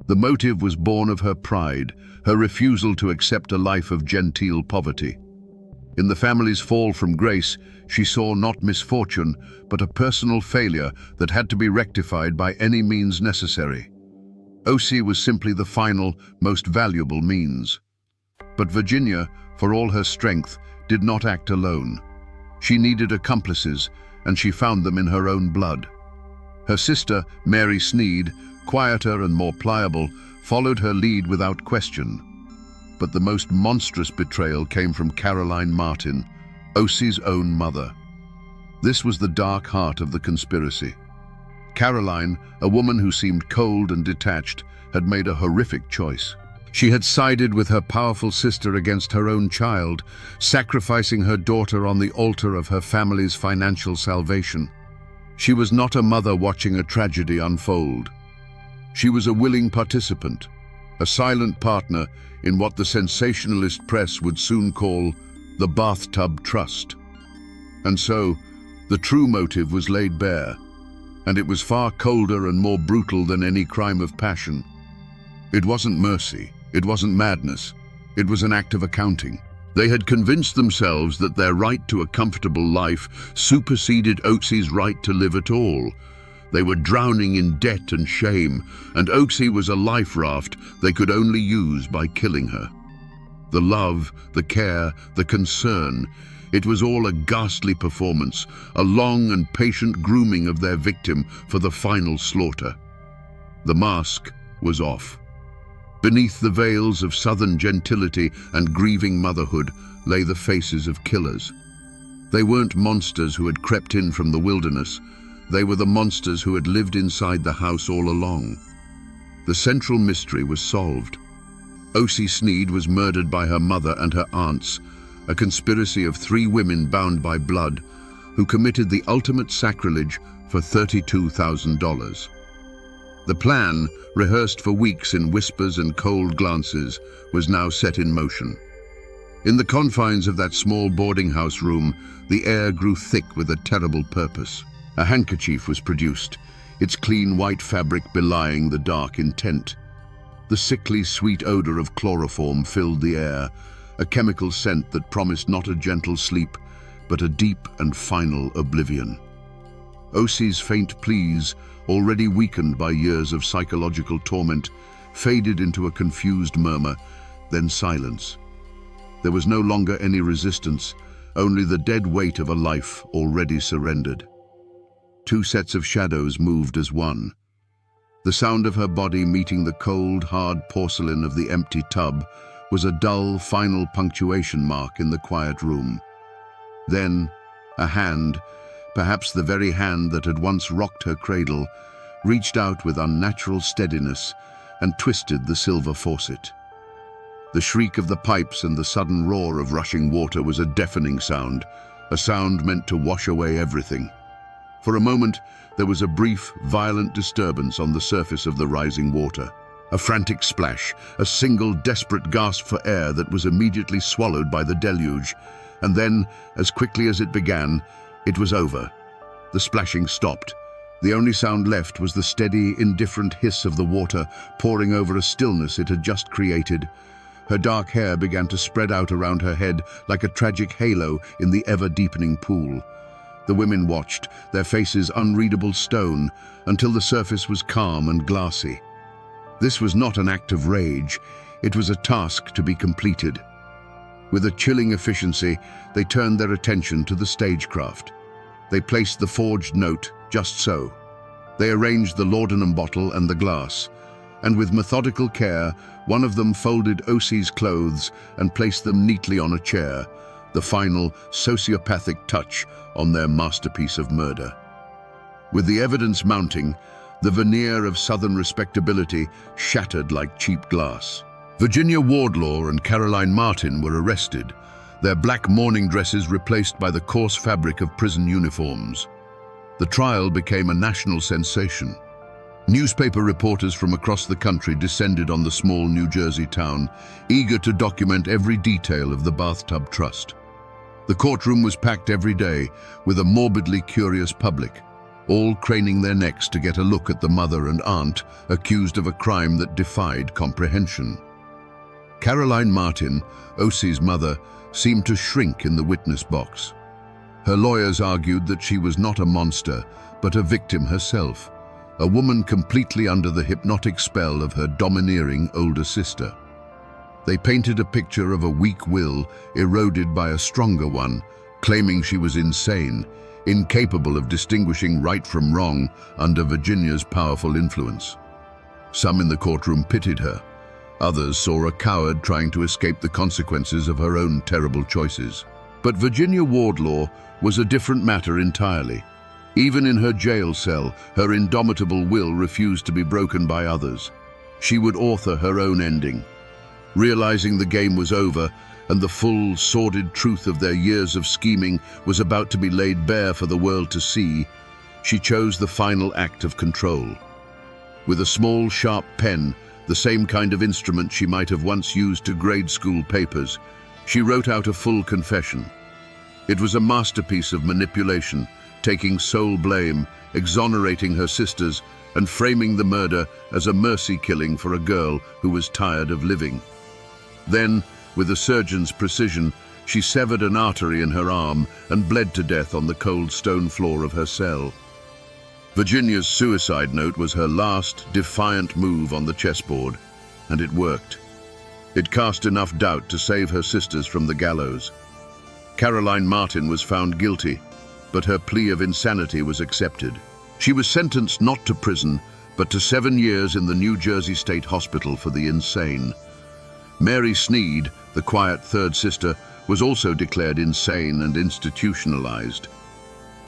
S1: The motive was born of her pride, her refusal to accept a life of genteel poverty. In the family's fall from grace, she saw not misfortune, but a personal failure that had to be rectified by any means necessary. Otzi was simply the final, most valuable means. But Virginia, for all her strength, did not act alone. She needed accomplices, and she found them in her own blood. Her sister, Mary Sneed, quieter and more pliable, followed her lead without question. But the most monstrous betrayal came from Caroline Martin, Otzi's own mother. This was the dark heart of the conspiracy. Caroline, a woman who seemed cold and detached, had made a horrific choice. She had sided with her powerful sister against her own child, sacrificing her daughter on the altar of her family's financial salvation. She was not a mother watching a tragedy unfold. She was a willing participant, a silent partner in what the sensationalist press would soon call the bathtub trust. And so, the true motive was laid bare, and it was far colder and more brutal than any crime of passion. It wasn't mercy, it wasn't madness, it was an act of accounting. They had convinced themselves that their right to a comfortable life superseded Otzi's right to live at all. They were drowning in debt and shame, and Otzi was a life raft they could only use by killing her. The love, the care, the concern, it was all a ghastly performance, a long and patient grooming of their victim for the final slaughter. The mask was off. Beneath the veils of southern gentility and grieving motherhood lay the faces of killers. They weren't monsters who had crept in from the wilderness. They were the monsters who had lived inside the house all along. The central mystery was solved. Otzi Sneed was murdered by her mother and her aunts, a conspiracy of 3 women bound by blood, who committed the ultimate sacrilege for $32,000. The plan, rehearsed for weeks in whispers and cold glances, was now set in motion. In the confines of that small boarding house room, the air grew thick with a terrible purpose. A handkerchief was produced, its clean white fabric belying the dark intent. The sickly sweet odor of chloroform filled the air, a chemical scent that promised not a gentle sleep, but a deep and final oblivion. Otzi's faint pleas, already weakened by years of psychological torment, faded into a confused murmur, then silence. There was no longer any resistance, only the dead weight of a life already surrendered. 2 sets of shadows moved as one. The sound of her body meeting the cold, hard porcelain of the empty tub was a dull, final punctuation mark in the quiet room. Then, a hand,
S2: perhaps the very hand that had once rocked her cradle, reached out with unnatural steadiness and twisted the silver faucet. The shriek of the pipes and the sudden roar of rushing water was a deafening sound, a sound meant to wash away everything. For a moment, there was a brief, violent disturbance on the surface of the rising water. A frantic splash, a single desperate gasp for air that was immediately swallowed by the deluge, and then, as quickly as it began, it was over. The splashing stopped. The only sound left was the steady, indifferent hiss of the water pouring over a stillness it had just created. Her dark hair began to spread out around her head like a tragic halo in the ever-deepening pool. The women watched, their faces unreadable stone, until the surface was calm and glassy. This was not an act of rage, it was a task to be completed. With a chilling efficiency, they turned their attention to the stagecraft. They placed the forged note just so. They arranged the laudanum bottle and the glass, and with methodical care, one of them folded Osie's clothes and placed them neatly on a chair, the final sociopathic touch on their masterpiece of murder. With the evidence mounting, the veneer of Southern respectability shattered like cheap glass. Virginia Wardlaw and Caroline Martin were arrested, their black mourning dresses replaced by the coarse fabric of prison uniforms. The trial became a national sensation. Newspaper reporters from across the country descended on the small New Jersey town, eager to document every detail of the bathtub trust. The courtroom was packed every day with a morbidly curious public, all craning their necks to get a look at the mother and aunt accused of a crime that defied comprehension. Caroline Martin, Osie's mother, seemed to shrink in the witness box. Her lawyers argued that she was not a monster, but a victim herself, a woman completely under the hypnotic spell of her domineering older sister. They painted a picture of a weak will eroded by a stronger one, claiming she was insane, incapable of distinguishing right from wrong under Virginia's powerful influence. Some in the courtroom pitied her. Others saw a coward trying to escape the consequences of her own terrible choices. But Virginia Wardlaw was a different matter entirely. Even in her jail cell, her indomitable will refused to be broken by others. She would author her own ending. Realizing the game was over and the full, sordid truth of their years of scheming was about to be laid bare for the world to see, she chose the final act of control. With a small, sharp pen, the same kind of instrument she might have once used to grade school papers, she wrote out a full confession. It was a masterpiece of manipulation, taking sole blame, exonerating her sisters, and framing the murder as a mercy killing for a girl who was tired of living. Then, with a surgeon's precision, she severed an artery in her arm and bled to death on the cold stone floor of her cell. Virginia's suicide note was her last, defiant move on the chessboard, and it worked. It cast enough doubt to save her sisters from the gallows. Caroline Martin was found guilty, but her plea of insanity was accepted. She was sentenced not to prison, but to 7 years in the New Jersey State Hospital for the insane. Mary Sneed, the quiet third sister, was also declared insane and institutionalized.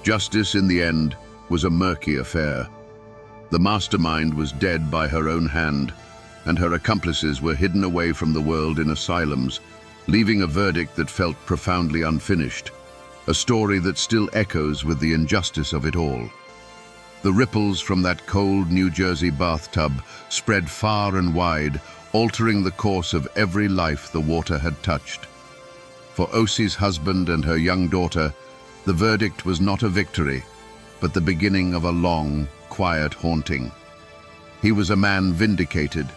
S2: Justice, in the end, was a murky affair. The mastermind was dead by her own hand, and her accomplices were hidden away from the world in asylums, leaving a verdict that felt profoundly unfinished, a story that still echoes with the injustice of it all. The ripples from that cold New Jersey bathtub spread far and wide, altering the course of every life the water had touched. For Osie's husband and her young daughter, the verdict was not a victory, but the beginning of a long, quiet haunting. He was a man vindicated,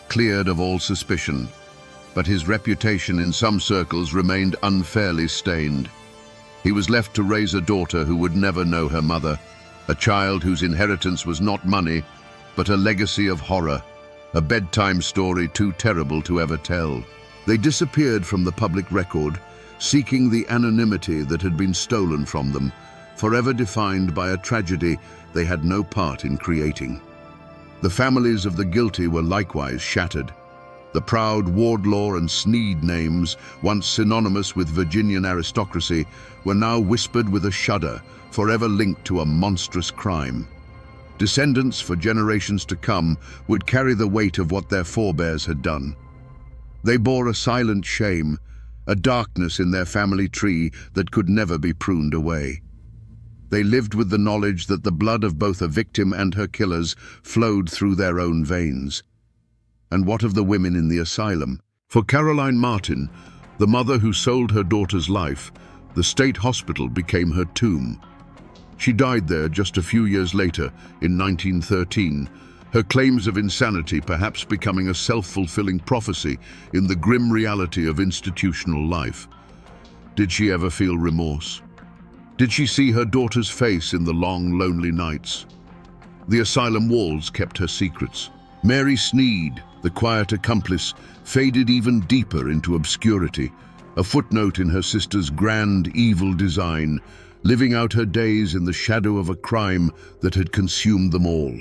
S2: cleared of all suspicion, but his reputation in some circles remained unfairly stained. He was left to raise a daughter who would never know her mother, a child whose inheritance was not money, but a legacy of horror, a bedtime story too terrible to ever tell. They disappeared from the public record, seeking the anonymity that had been stolen from them, forever defined by a tragedy they had no part in creating. The families of the guilty were likewise shattered.
S1: The proud Wardlaw and Sneed names, once synonymous with Virginian aristocracy, were now whispered with a shudder, forever linked to a monstrous crime. Descendants for generations to come would carry the weight of what their forebears had done. They bore a silent shame, a darkness in their family tree that could never be pruned away. They lived with the knowledge that the blood of both a victim and her killers flowed through their own veins. And what of the women in the asylum? For Caroline Martin, the mother who sold her daughter's life, the state hospital became her tomb. She died there just a few years later, in 1913, her claims of insanity perhaps becoming a self-fulfilling prophecy in the grim reality of institutional life. Did she ever feel remorse? Did she see her daughter's face in the long, lonely nights? The asylum walls kept her secrets. Mary Sneed, the quiet accomplice, faded even deeper into obscurity, a footnote in her sister's grand, evil design, living out her days in the shadow of a crime that had consumed them all.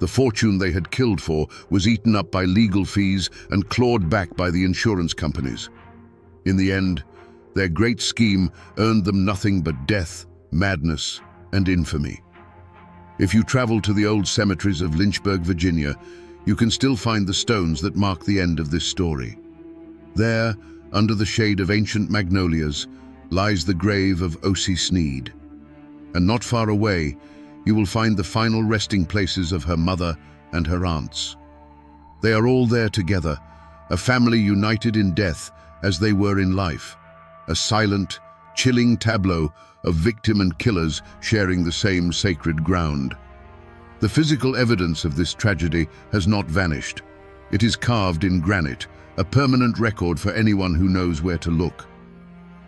S1: The fortune they had killed for was eaten up by legal fees and clawed back by the insurance companies. In the end, their great scheme earned them nothing but death, madness, and infamy. If you travel to the old cemeteries of Lynchburg, Virginia, you can still find the stones that mark the end of this story. There, under the shade of ancient magnolias, lies the grave of O.C. Sneed. And not far away, you will find the final resting places of her mother and her aunts. They are all there together, a family united in death as they were in life, a silent, chilling tableau of victim and killers sharing the same sacred ground. The physical evidence of this tragedy has not vanished. It is carved in granite, a permanent record for anyone who knows where to look.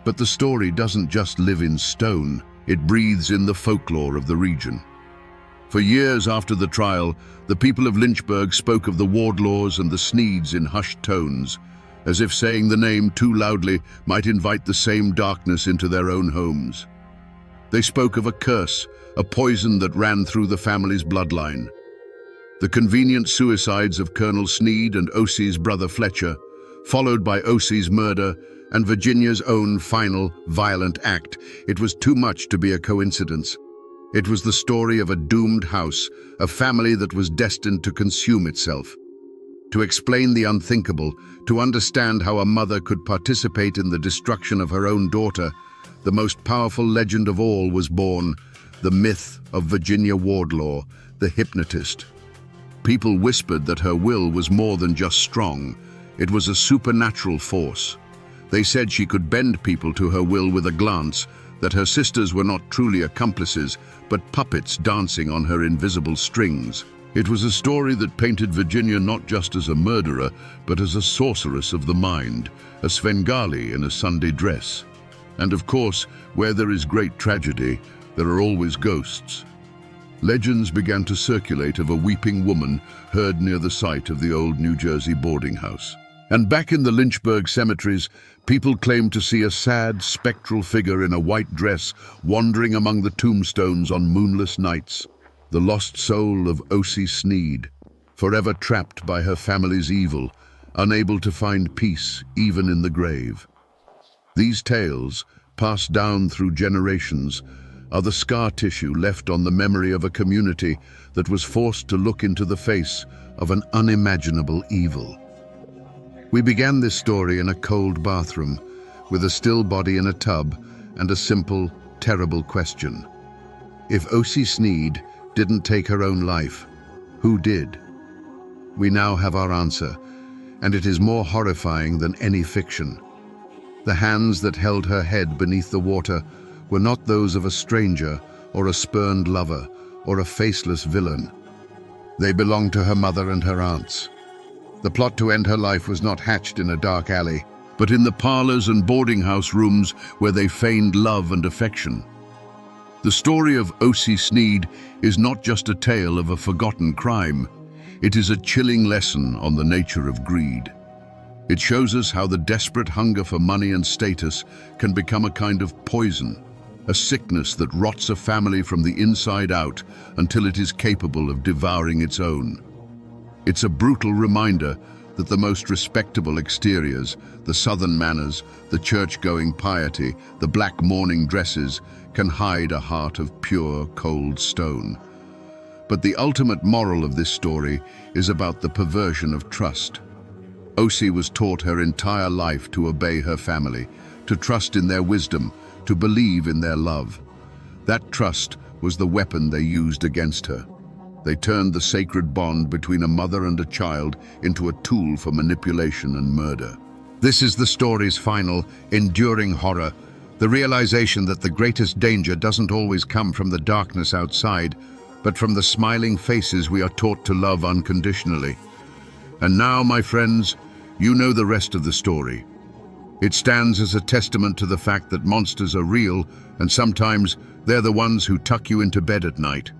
S1: But the story doesn't just live in stone, it breathes in the folklore of the region. For years after the trial, the people of Lynchburg spoke of the Wardlaws and the Sneeds in hushed tones, as if saying the name too loudly might invite the same darkness into their own homes. They spoke of a curse, a poison that ran through the family's bloodline. The convenient suicides of Colonel Sneed and O.C.'s brother Fletcher, followed by O.C.'s murder and Virginia's own final, violent act. It was too much to be a coincidence. It was the story of a doomed house, a family that was destined to consume itself. To explain the unthinkable, to understand how a mother could participate in the destruction of her own daughter, the most powerful legend of all was born, the myth of Virginia Wardlaw, the hypnotist. People whispered that her will was more than just strong. It was a supernatural force. They said she could bend people to her will with a glance, that her sisters were not truly accomplices, but puppets dancing on her invisible strings. It was a story that painted Virginia not just as a murderer, but as a sorceress of the mind, a Svengali in a Sunday dress. And of course, where there is great tragedy, there are always ghosts. Legends began to circulate of a weeping woman heard near the site of the old New Jersey boarding house. And back in the Lynchburg cemeteries, people claimed to see a sad, spectral figure in a white dress wandering among the tombstones on moonless nights. The lost soul of O.C. Sneed, forever trapped by her family's evil, unable to find peace even in the grave. These tales, passed down through generations, are the scar tissue left on the memory of a community that was forced to look into the face of an unimaginable evil. We began this story in a cold bathroom, with a still body in a tub and a simple, terrible question. If O.C. Sneed didn't take her own life, who did? We now have our answer, and it is more horrifying than any fiction. The hands that held her head beneath the water were not those of a stranger or a spurned lover or a faceless villain. They belonged to her mother and her aunts. The plot to end her life was not hatched in a dark alley, but in the parlors and boarding house rooms where they feigned love and affection. The story of O.C. Sneed is not just a tale of a forgotten crime. It is a chilling lesson on the nature of greed. It shows us how the desperate hunger for money and status can become a kind of poison, a sickness that rots a family from the inside out until it is capable of devouring its own. It's a brutal reminder that the most respectable exteriors, the southern manners, the church-going piety, the black mourning dresses, can hide a heart of pure, cold stone. But the ultimate moral of this story is about the perversion of trust. Osi was taught her entire life to obey her family, to trust in their wisdom, to believe in their love. That trust was the weapon they used against her. They turned the sacred bond between a mother and a child into a tool for manipulation and murder. This is the story's final, enduring horror, the realization that the greatest danger doesn't always come from the darkness outside, but from the smiling faces we are taught to love unconditionally. And now, my friends, you know the rest of the story. It stands as a testament to the fact that monsters are real, and sometimes they're the ones who tuck you into bed at night.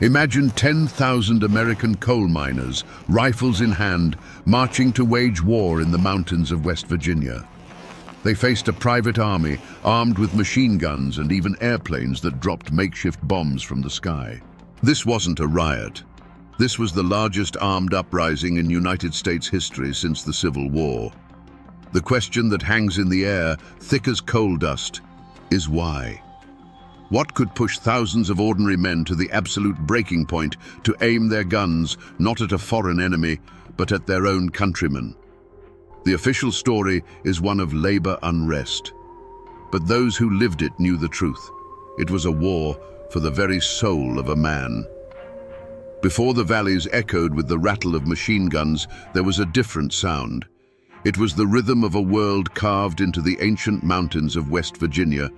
S1: Imagine 10,000 American coal miners, rifles in hand, marching to wage war in the mountains of West Virginia. They faced a private army armed with machine guns and even airplanes that dropped makeshift bombs from the sky. This wasn't a riot. This was the largest armed uprising in United States history since the Civil War. The question that hangs in the air, thick as coal dust, is why? What could push thousands of ordinary men to the absolute breaking point to aim their guns not at a foreign enemy, but at their own countrymen? The official story is one of labor unrest. But those who lived it knew the truth. It was a war for the very soul of a man. Before the valleys echoed with the rattle of machine guns, there was a different sound. It was the rhythm of a world carved into the ancient mountains of West Virginia,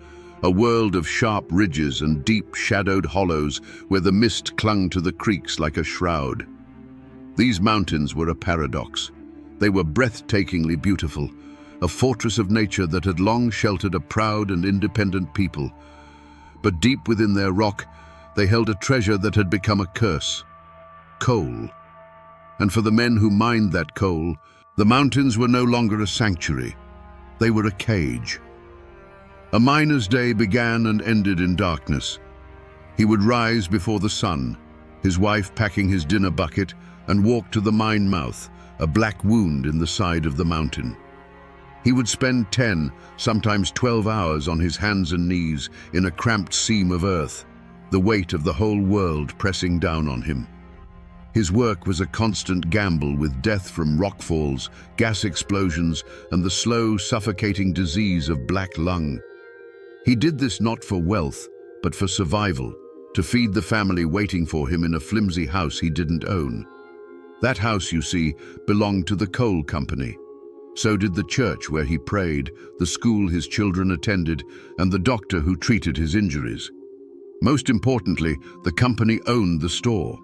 S1: a world of sharp ridges and deep shadowed hollows where the mist clung to the creeks like a shroud. These mountains were a paradox. They were breathtakingly beautiful, a fortress of nature that had long sheltered a proud and independent people. But deep within their rock, they held a treasure that had become a curse: coal. And for the men who mined that coal, the mountains were no longer a sanctuary. They were a cage. A miner's day began and ended in darkness. He would rise before the sun, his wife packing his dinner bucket, and walk to the mine mouth, a black wound in the side of the mountain. He would spend 10, sometimes 12 hours on his hands and knees in a cramped seam of earth, the weight of the whole world pressing down on him. His work was a constant gamble with death from rockfalls, gas explosions, and the slow, suffocating disease of black lung. He did this not for wealth, but for survival, to feed the family waiting for him in a flimsy house he didn't own. That house, you see, belonged to the coal company. So did the church where he prayed, the school his children attended, and the doctor who treated his injuries. Most importantly, the company owned the store.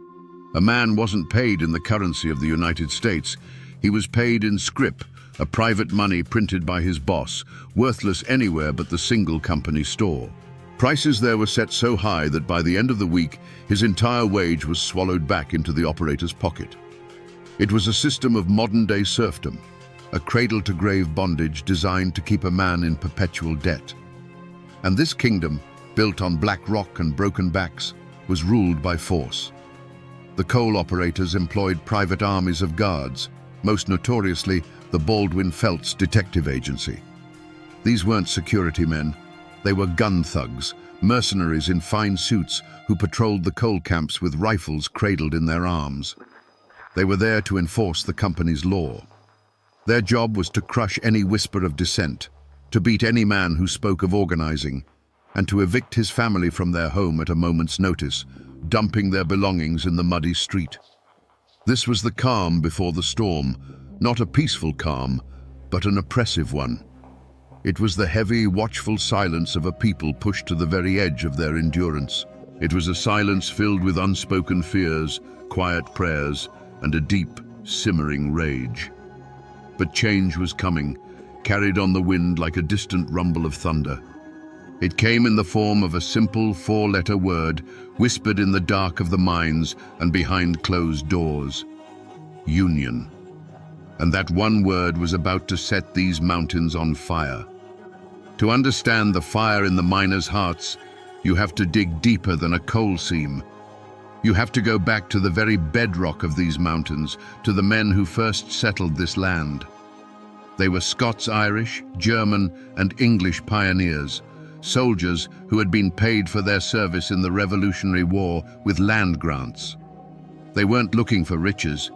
S1: A man wasn't paid in the currency of the United States. He was paid in scrip, a private money printed by his boss, worthless anywhere but the single company store. Prices there were set so high that by the end of the week, his entire wage was swallowed back into the operator's pocket. It was a system of modern-day serfdom, a cradle-to-grave bondage designed to keep a man in perpetual debt. And this kingdom, built on black rock and broken backs, was ruled by force. The coal operators employed private armies of guards, most notoriously the Baldwin Felts Detective Agency. These weren't security men. They were gun thugs, mercenaries in fine suits who patrolled the coal camps with rifles cradled in their arms. They were there to enforce the company's law. Their job was to crush any whisper of dissent, to beat any man who spoke of organizing, and to evict his family from their home at a moment's notice, dumping their belongings in the muddy street. This was the calm before the storm, not a peaceful calm, but an oppressive one. It was the heavy, watchful silence of a people pushed to the very edge of their endurance. It was a silence filled with unspoken fears, quiet prayers, and a deep, simmering rage. But change was coming, carried on the wind like a distant rumble of thunder. It came in the form of a simple four-letter word, whispered in the dark of the mines and behind closed doors: union. And that one word was about to set these mountains on fire. To understand the fire in the miners' hearts, you have to dig deeper than a coal seam.
S2: You have to go back to the very bedrock of these mountains, to the men who first settled this land. They were Scots-Irish, German, and English pioneers, soldiers who had been paid for their service in the Revolutionary War with land grants. They weren't looking for riches,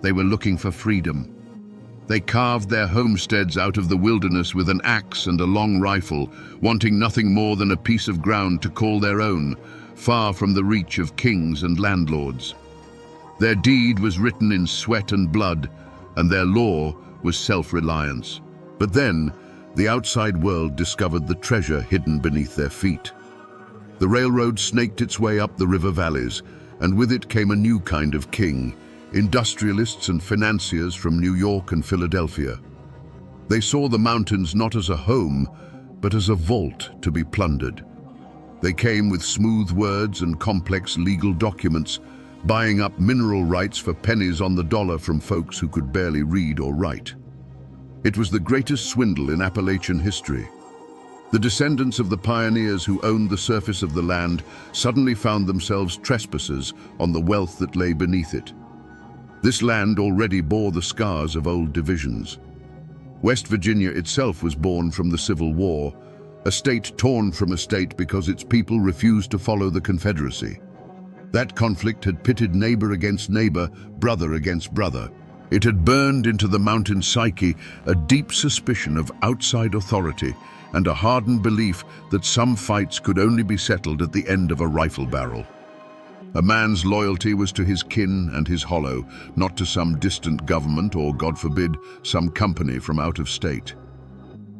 S2: they were looking for freedom. They carved their homesteads out of the wilderness with an axe and a long rifle, wanting nothing more than a piece of ground to call their own, far from the reach of kings and landlords. Their deed was written in sweat and blood, and their law was self-reliance. But then, the outside world discovered the treasure hidden beneath their feet. The railroad snaked its way up the river valleys, and with it came a new kind of king, industrialists and financiers from New York and Philadelphia. They saw the mountains not as a home, but as a vault to be plundered. They came with smooth words and complex legal documents, buying up mineral rights for pennies on the dollar from folks who could barely read or write. It was the greatest swindle in Appalachian history. The descendants of the pioneers who owned the surface of the land suddenly found themselves trespassers on the wealth that lay beneath it. This land already bore the scars of old divisions. West Virginia itself was born from the Civil War, a state torn from a state because its people refused to follow the Confederacy. That conflict had pitted neighbor against neighbor, brother against brother. It had burned into the mountain psyche a deep suspicion of outside authority and a hardened belief that some fights could only be settled at the end of a rifle barrel. A man's loyalty was to his kin and his hollow, not to some distant government or, God forbid, some company from out of state.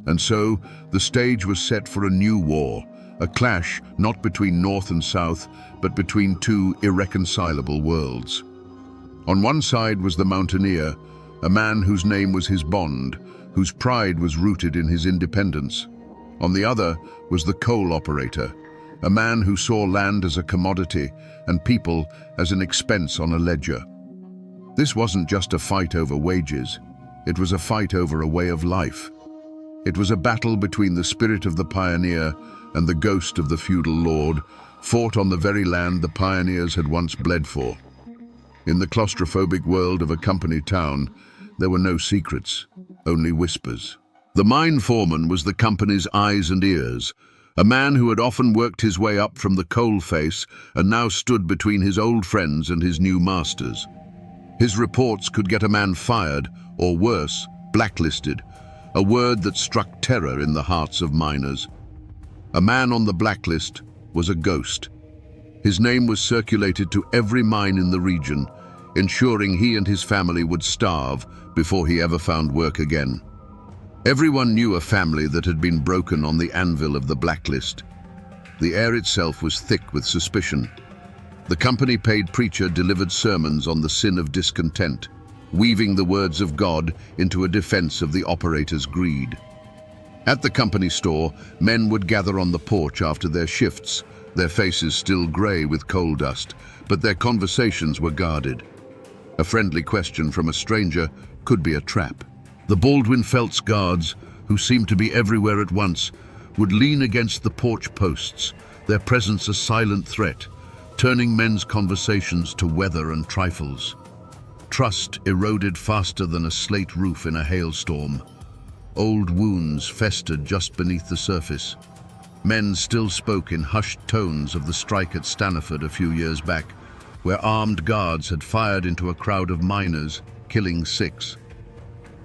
S2: And so, the stage was set for a new war, a clash not between North and South, but between two irreconcilable worlds. On one side was the mountaineer, a man whose name was his bond, whose pride was rooted in his independence. On the other was the coal operator, a man who saw land as a commodity and people as an expense on a ledger. This wasn't just a fight over wages, it was a fight over a way of life. It was a battle between the spirit of the pioneer and the ghost of the feudal lord, fought on the very land the pioneers had once bled for. In the claustrophobic world of a company town, there were no secrets, only whispers. The mine foreman was the company's eyes and ears, a man who had often worked his way up from the coal face and now stood between his old friends and his new masters. His reports could get a man fired, or worse, blacklisted, a word that struck terror in the hearts of miners. A man on the blacklist was a ghost. His name was circulated to every mine in the region, ensuring he and his family would starve before he ever found work again. Everyone knew a family that had been broken on the anvil of the blacklist. The air itself was thick with suspicion. The company-paid preacher delivered sermons on the sin of discontent, weaving the words of God into a defense of the operator's greed. At the company store, men would gather on the porch after their shifts, their faces still grey with coal dust, but their conversations were guarded. A friendly question from a stranger could be a trap. The Baldwin Felts guards, who seemed to be everywhere at once, would lean against the porch posts, their presence a silent threat, turning men's conversations to weather and trifles. Trust eroded faster than a slate roof in a hailstorm. Old wounds festered just beneath the surface. Men still spoke in hushed tones of the strike at Staniford a few years back, where armed guards had fired into a crowd of miners, killing 6.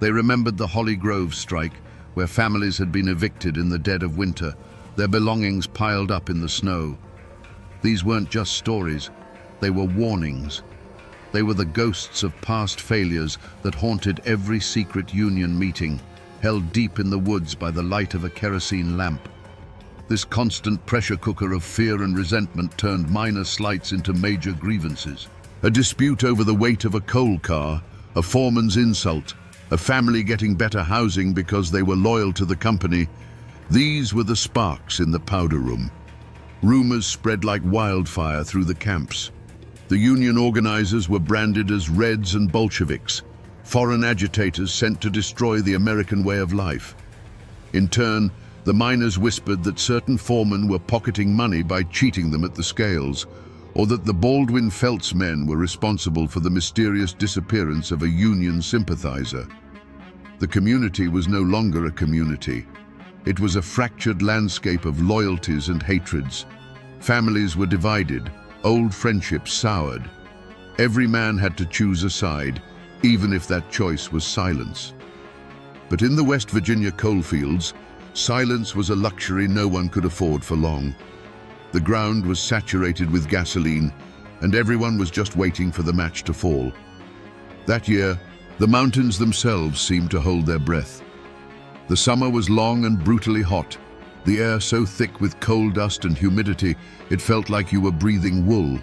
S2: They remembered the Holly Grove strike, where families had been evicted in the dead of winter, their belongings piled up in the snow. These weren't just stories, they were warnings. They were the ghosts of past failures that haunted every secret union meeting, held deep in the woods by the light of a kerosene lamp. This constant pressure cooker of fear and resentment turned minor slights into major grievances. A dispute over the weight of a coal car, a foreman's insult, a family getting better housing because they were loyal to the company. These were the sparks in the powder room. Rumors spread like wildfire through the camps. The union organizers were branded as Reds and Bolsheviks, foreign agitators sent to destroy the American way of life. In turn, the miners whispered that certain foremen were pocketing money by cheating them at the scales,
S1: or that the Baldwin-Felts men were responsible for the mysterious disappearance of a Union sympathizer. The community was no longer a community. It was a fractured landscape of loyalties and hatreds. Families were divided, old friendships soured. Every man had to choose a side, even if that choice was silence. But in the West Virginia coalfields, silence was a luxury no one could afford for long. The ground was saturated with gasoline, and everyone was just waiting for the match to fall. That year, the mountains themselves seemed to hold their breath. The summer was long and brutally hot, the air so thick with coal dust and humidity it felt like you were breathing wool.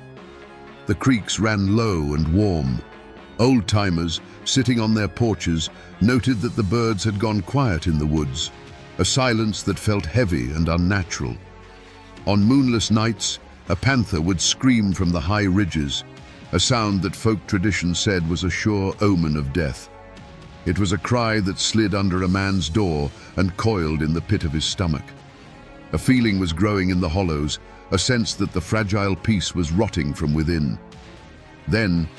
S1: The creeks ran low and warm. Old-timers, sitting on their porches, noted that the birds had gone quiet in the woods, a silence that felt heavy and unnatural. On moonless nights, a panther would scream from the high ridges, a sound that folk tradition said was a sure omen of death. It was a cry that slid under a man's door and coiled in the pit of his stomach. A feeling was growing in the hollows, a sense that the fragile peace was rotting from within. Then,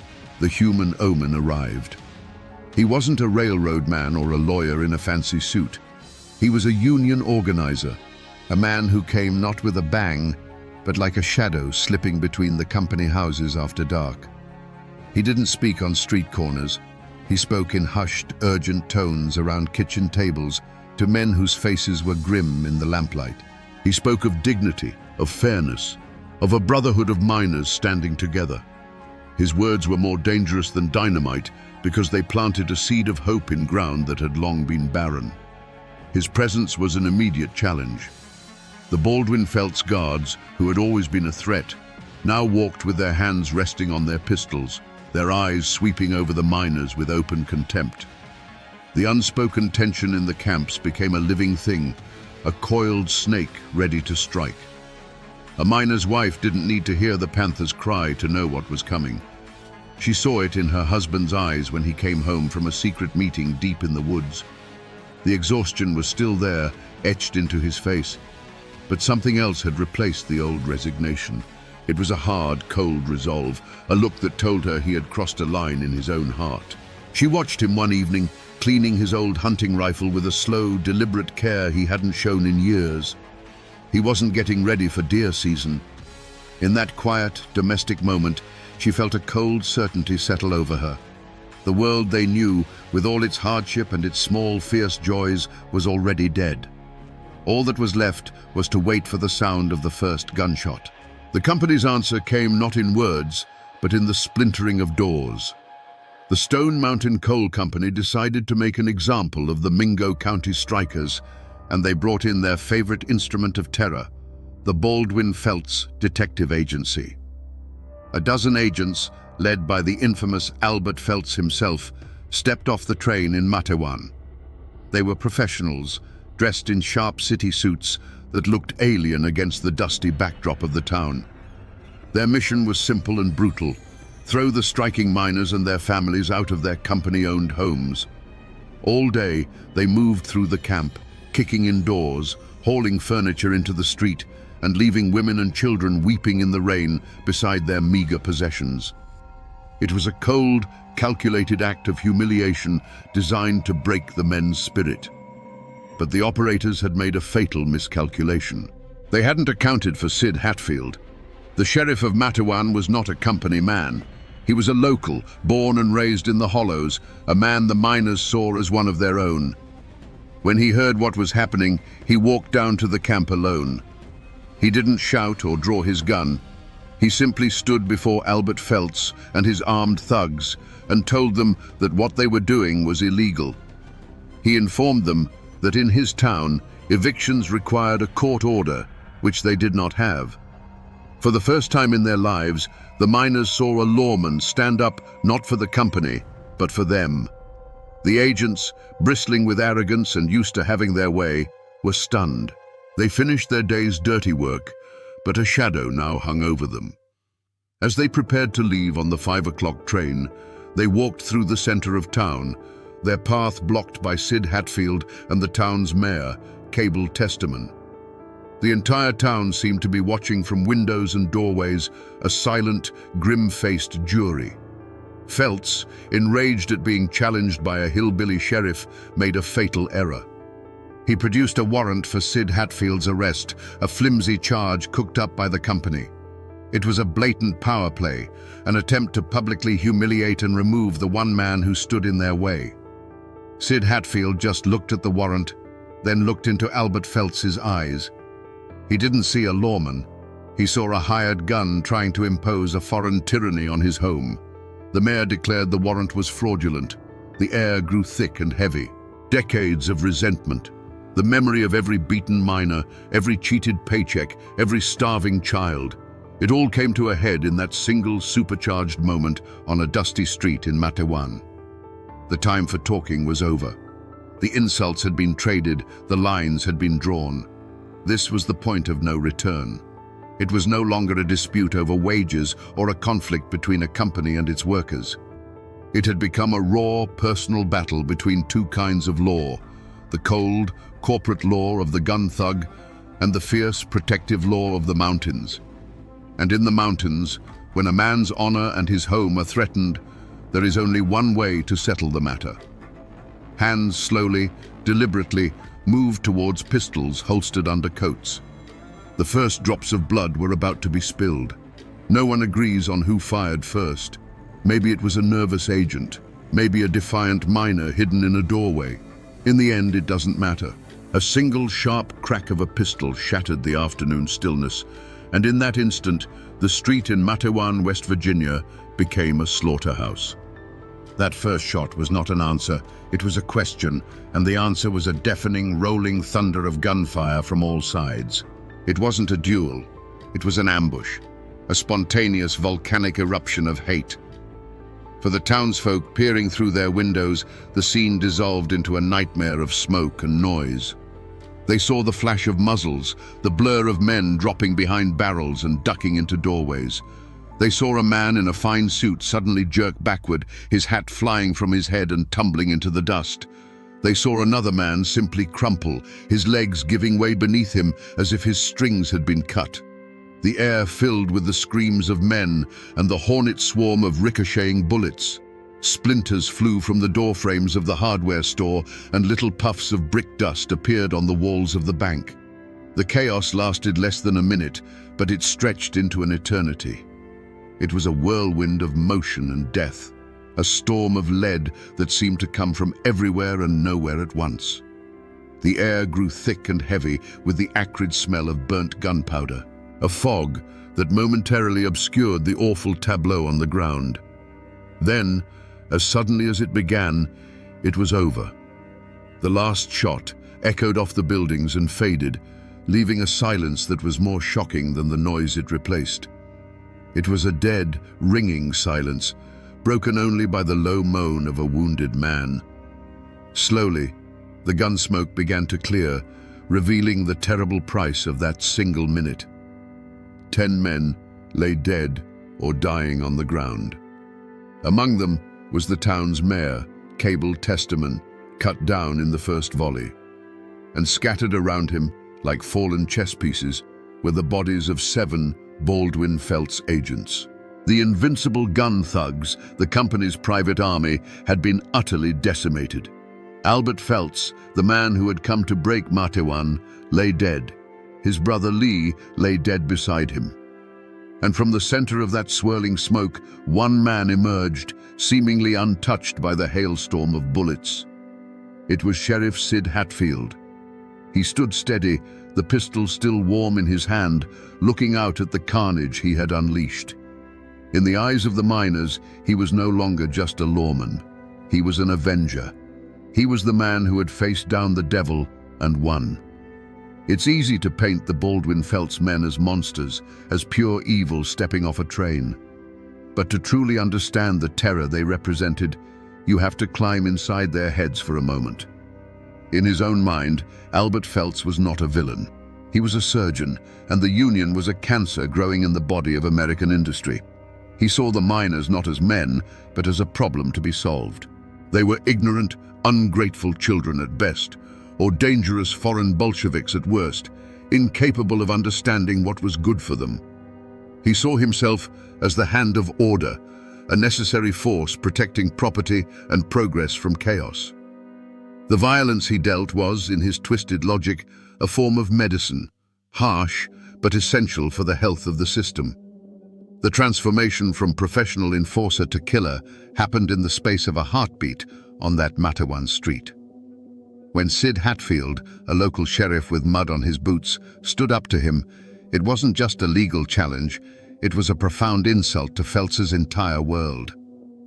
S1: the human omen arrived. He wasn't a railroad man or a lawyer in a fancy suit. He was a union organizer, a man who came not with a bang, but like a shadow slipping between the company houses after dark. He didn't speak on street corners. He spoke in hushed, urgent tones around kitchen tables to men whose faces were grim in the lamplight. He spoke of dignity, of fairness, of a brotherhood of miners standing together. His words were more dangerous than dynamite because they planted a seed of hope in ground that had long been barren. His presence was an immediate challenge. The Baldwin-Felts guards, who had always been a threat, now walked with their hands resting on their pistols, their eyes sweeping over the miners with open contempt. The unspoken tension in the camps became a living thing, a coiled snake ready to strike. A miner's wife didn't need to hear the panther's cry to know what was coming. She saw it in her husband's eyes when he came home from a secret meeting deep in the woods. The exhaustion was still there, etched into his face. But something else had replaced the old resignation. It was a hard, cold resolve, a look that told her he had crossed a line in his own heart. She watched him one evening, cleaning his old hunting rifle with a slow, deliberate care he hadn't shown in years. He wasn't getting ready for deer season. In that quiet, domestic moment, she felt a cold certainty settle over her. The world they knew, with all its hardship and its small, fierce joys, was already dead. All that was left was to wait for the sound of the first gunshot. The company's answer came not in words, but in the splintering of doors. The Stone Mountain Coal Company decided to make an example of the Mingo County strikers, and they brought in their favorite instrument of terror, the Baldwin-Felts Detective Agency. A dozen agents, led by the infamous Albert Felts himself, stepped off the train in Matewan. They were professionals, dressed in sharp city suits that looked alien against the dusty backdrop of the town. Their mission was simple and brutal: throw the striking miners and their families out of their company-owned homes. All day, they moved through the camp, kicking in doors, hauling furniture into the street, and leaving women and children weeping in the rain beside their meager possessions. It was a cold, calculated act of humiliation designed to break the men's spirit. But the operators had made a fatal miscalculation. They hadn't accounted for Sid Hatfield. The sheriff of Matewan was not a company man. He was a local, born and raised in the Hollows, a man the miners saw as one of their own. When he heard what was happening, he walked down to the camp alone. He didn't shout or draw his gun. He simply stood before Albert Felts and his armed thugs and told them that what they were doing was illegal. He informed them that in his town, evictions required a court order, which they did not have. For the first time in their lives, the miners saw a lawman stand up not for the company, but for them. The agents, bristling with arrogance and used to having their way, were stunned. They finished their day's dirty work, but a shadow now hung over them. As they prepared to leave on the 5 o'clock train, they walked through the center of town, their path blocked by Sid Hatfield and the town's mayor, Cable Testament. The entire town seemed to be watching from windows and doorways, a silent, grim-faced jury. Felts, enraged at being challenged by a hillbilly sheriff, made a fatal error. He produced a warrant for Sid Hatfield's arrest, a flimsy charge cooked up by the company. It was a blatant power play, an attempt to publicly humiliate and remove the one man who stood in their way. Sid Hatfield just looked at the warrant, then looked into Albert Felts's eyes. He didn't see a lawman. He saw a hired gun trying to impose a foreign tyranny on his home. The mayor declared the warrant was fraudulent. The air grew thick and heavy. Decades of resentment. The memory of every beaten miner, every cheated paycheck, every starving child. It all came to a head in that single supercharged moment on a dusty street in Matewan. The time for talking was over. The insults had been traded, the lines had been drawn. This was the point of no return. It was no longer a dispute over wages or a conflict between a company and its workers. It had become a raw, personal battle between two kinds of law, the cold, corporate law of the gun thug and the fierce, protective law of the mountains. And in the mountains, when a man's honor and his home are threatened, there is only one way to settle the matter. Hands slowly, deliberately, moved towards pistols holstered under coats. The first drops of blood were about to be spilled. No one agrees on who fired first. Maybe it was a nervous agent, maybe a defiant miner hidden in a doorway. In the end, it doesn't matter. A single sharp crack of a pistol shattered the afternoon stillness, and in that instant, the street in Matewan, West Virginia, became a slaughterhouse. That first shot was not an answer, it was a question, and the answer was a deafening, rolling thunder of gunfire from all sides. It wasn't a duel, it was an ambush, a spontaneous volcanic eruption of hate. For the townsfolk peering through their windows, the scene dissolved into a nightmare of smoke and noise. They saw the flash of muzzles, the blur of men dropping behind barrels and ducking into doorways. They saw a man in a fine suit suddenly jerk backward, his hat flying from his head and tumbling into the dust. They saw another man simply crumple, his legs giving way beneath him as if his strings had been cut. The air filled with the screams of men and the hornet swarm of ricocheting bullets. Splinters flew from the doorframes of the hardware store and little puffs of brick dust appeared on the walls of the bank. The chaos lasted less than a minute, but it stretched into an eternity. It was a whirlwind of motion and death, a storm of lead that seemed to come from everywhere and nowhere at once. The air grew thick and heavy with the acrid smell of burnt gunpowder, a fog that momentarily obscured the awful tableau on the ground. Then, as suddenly as it began, it was over. The last shot echoed off the buildings and faded, leaving a silence that was more shocking than the noise it replaced. It was a dead, ringing silence, broken only by the low moan of a wounded man. Slowly, the gun smoke began to clear, revealing the terrible price of that single minute. 10 men lay dead or dying on the ground. Among them was the town's mayor, Cable Testaman, cut down in the first volley. And scattered around him, like fallen chess pieces, were the bodies of 7 Baldwin Felts agents. The invincible gun thugs, the company's private army, had been utterly decimated. Albert Felts, the man who had come to break Matewan, lay dead. His brother Lee lay dead beside him. And from the center of that swirling smoke, one man emerged, seemingly untouched by the hailstorm of bullets. It was Sheriff Sid Hatfield. He stood steady, the pistol still warm in his hand, looking out at the carnage he had unleashed. In the eyes of the miners, he was no longer just a lawman. He was an avenger. He was the man who had faced down the devil and won. It's easy to paint the Baldwin Felts men as monsters, as pure evil stepping off a train. But to truly understand the terror they represented, you have to climb inside their heads for a moment. In his own mind, Albert Felts was not a villain. He was a surgeon, and the union was a cancer growing in the body of American industry. He saw the miners not as men, but as a problem to be solved. They were ignorant, ungrateful children at best, or dangerous foreign Bolsheviks at worst. incapable of understanding what was good for them. He saw himself as the hand of order, a necessary force protecting property and progress from chaos. The violence he dealt was, in his twisted logic, a form of medicine, harsh but essential for the health of the system. The transformation from professional enforcer to killer happened in the space of a heartbeat on that Matawan street. When Sid Hatfield, a local sheriff with mud on his boots, stood up to him, it wasn't just a legal challenge, it was a profound insult to Phelps's entire world.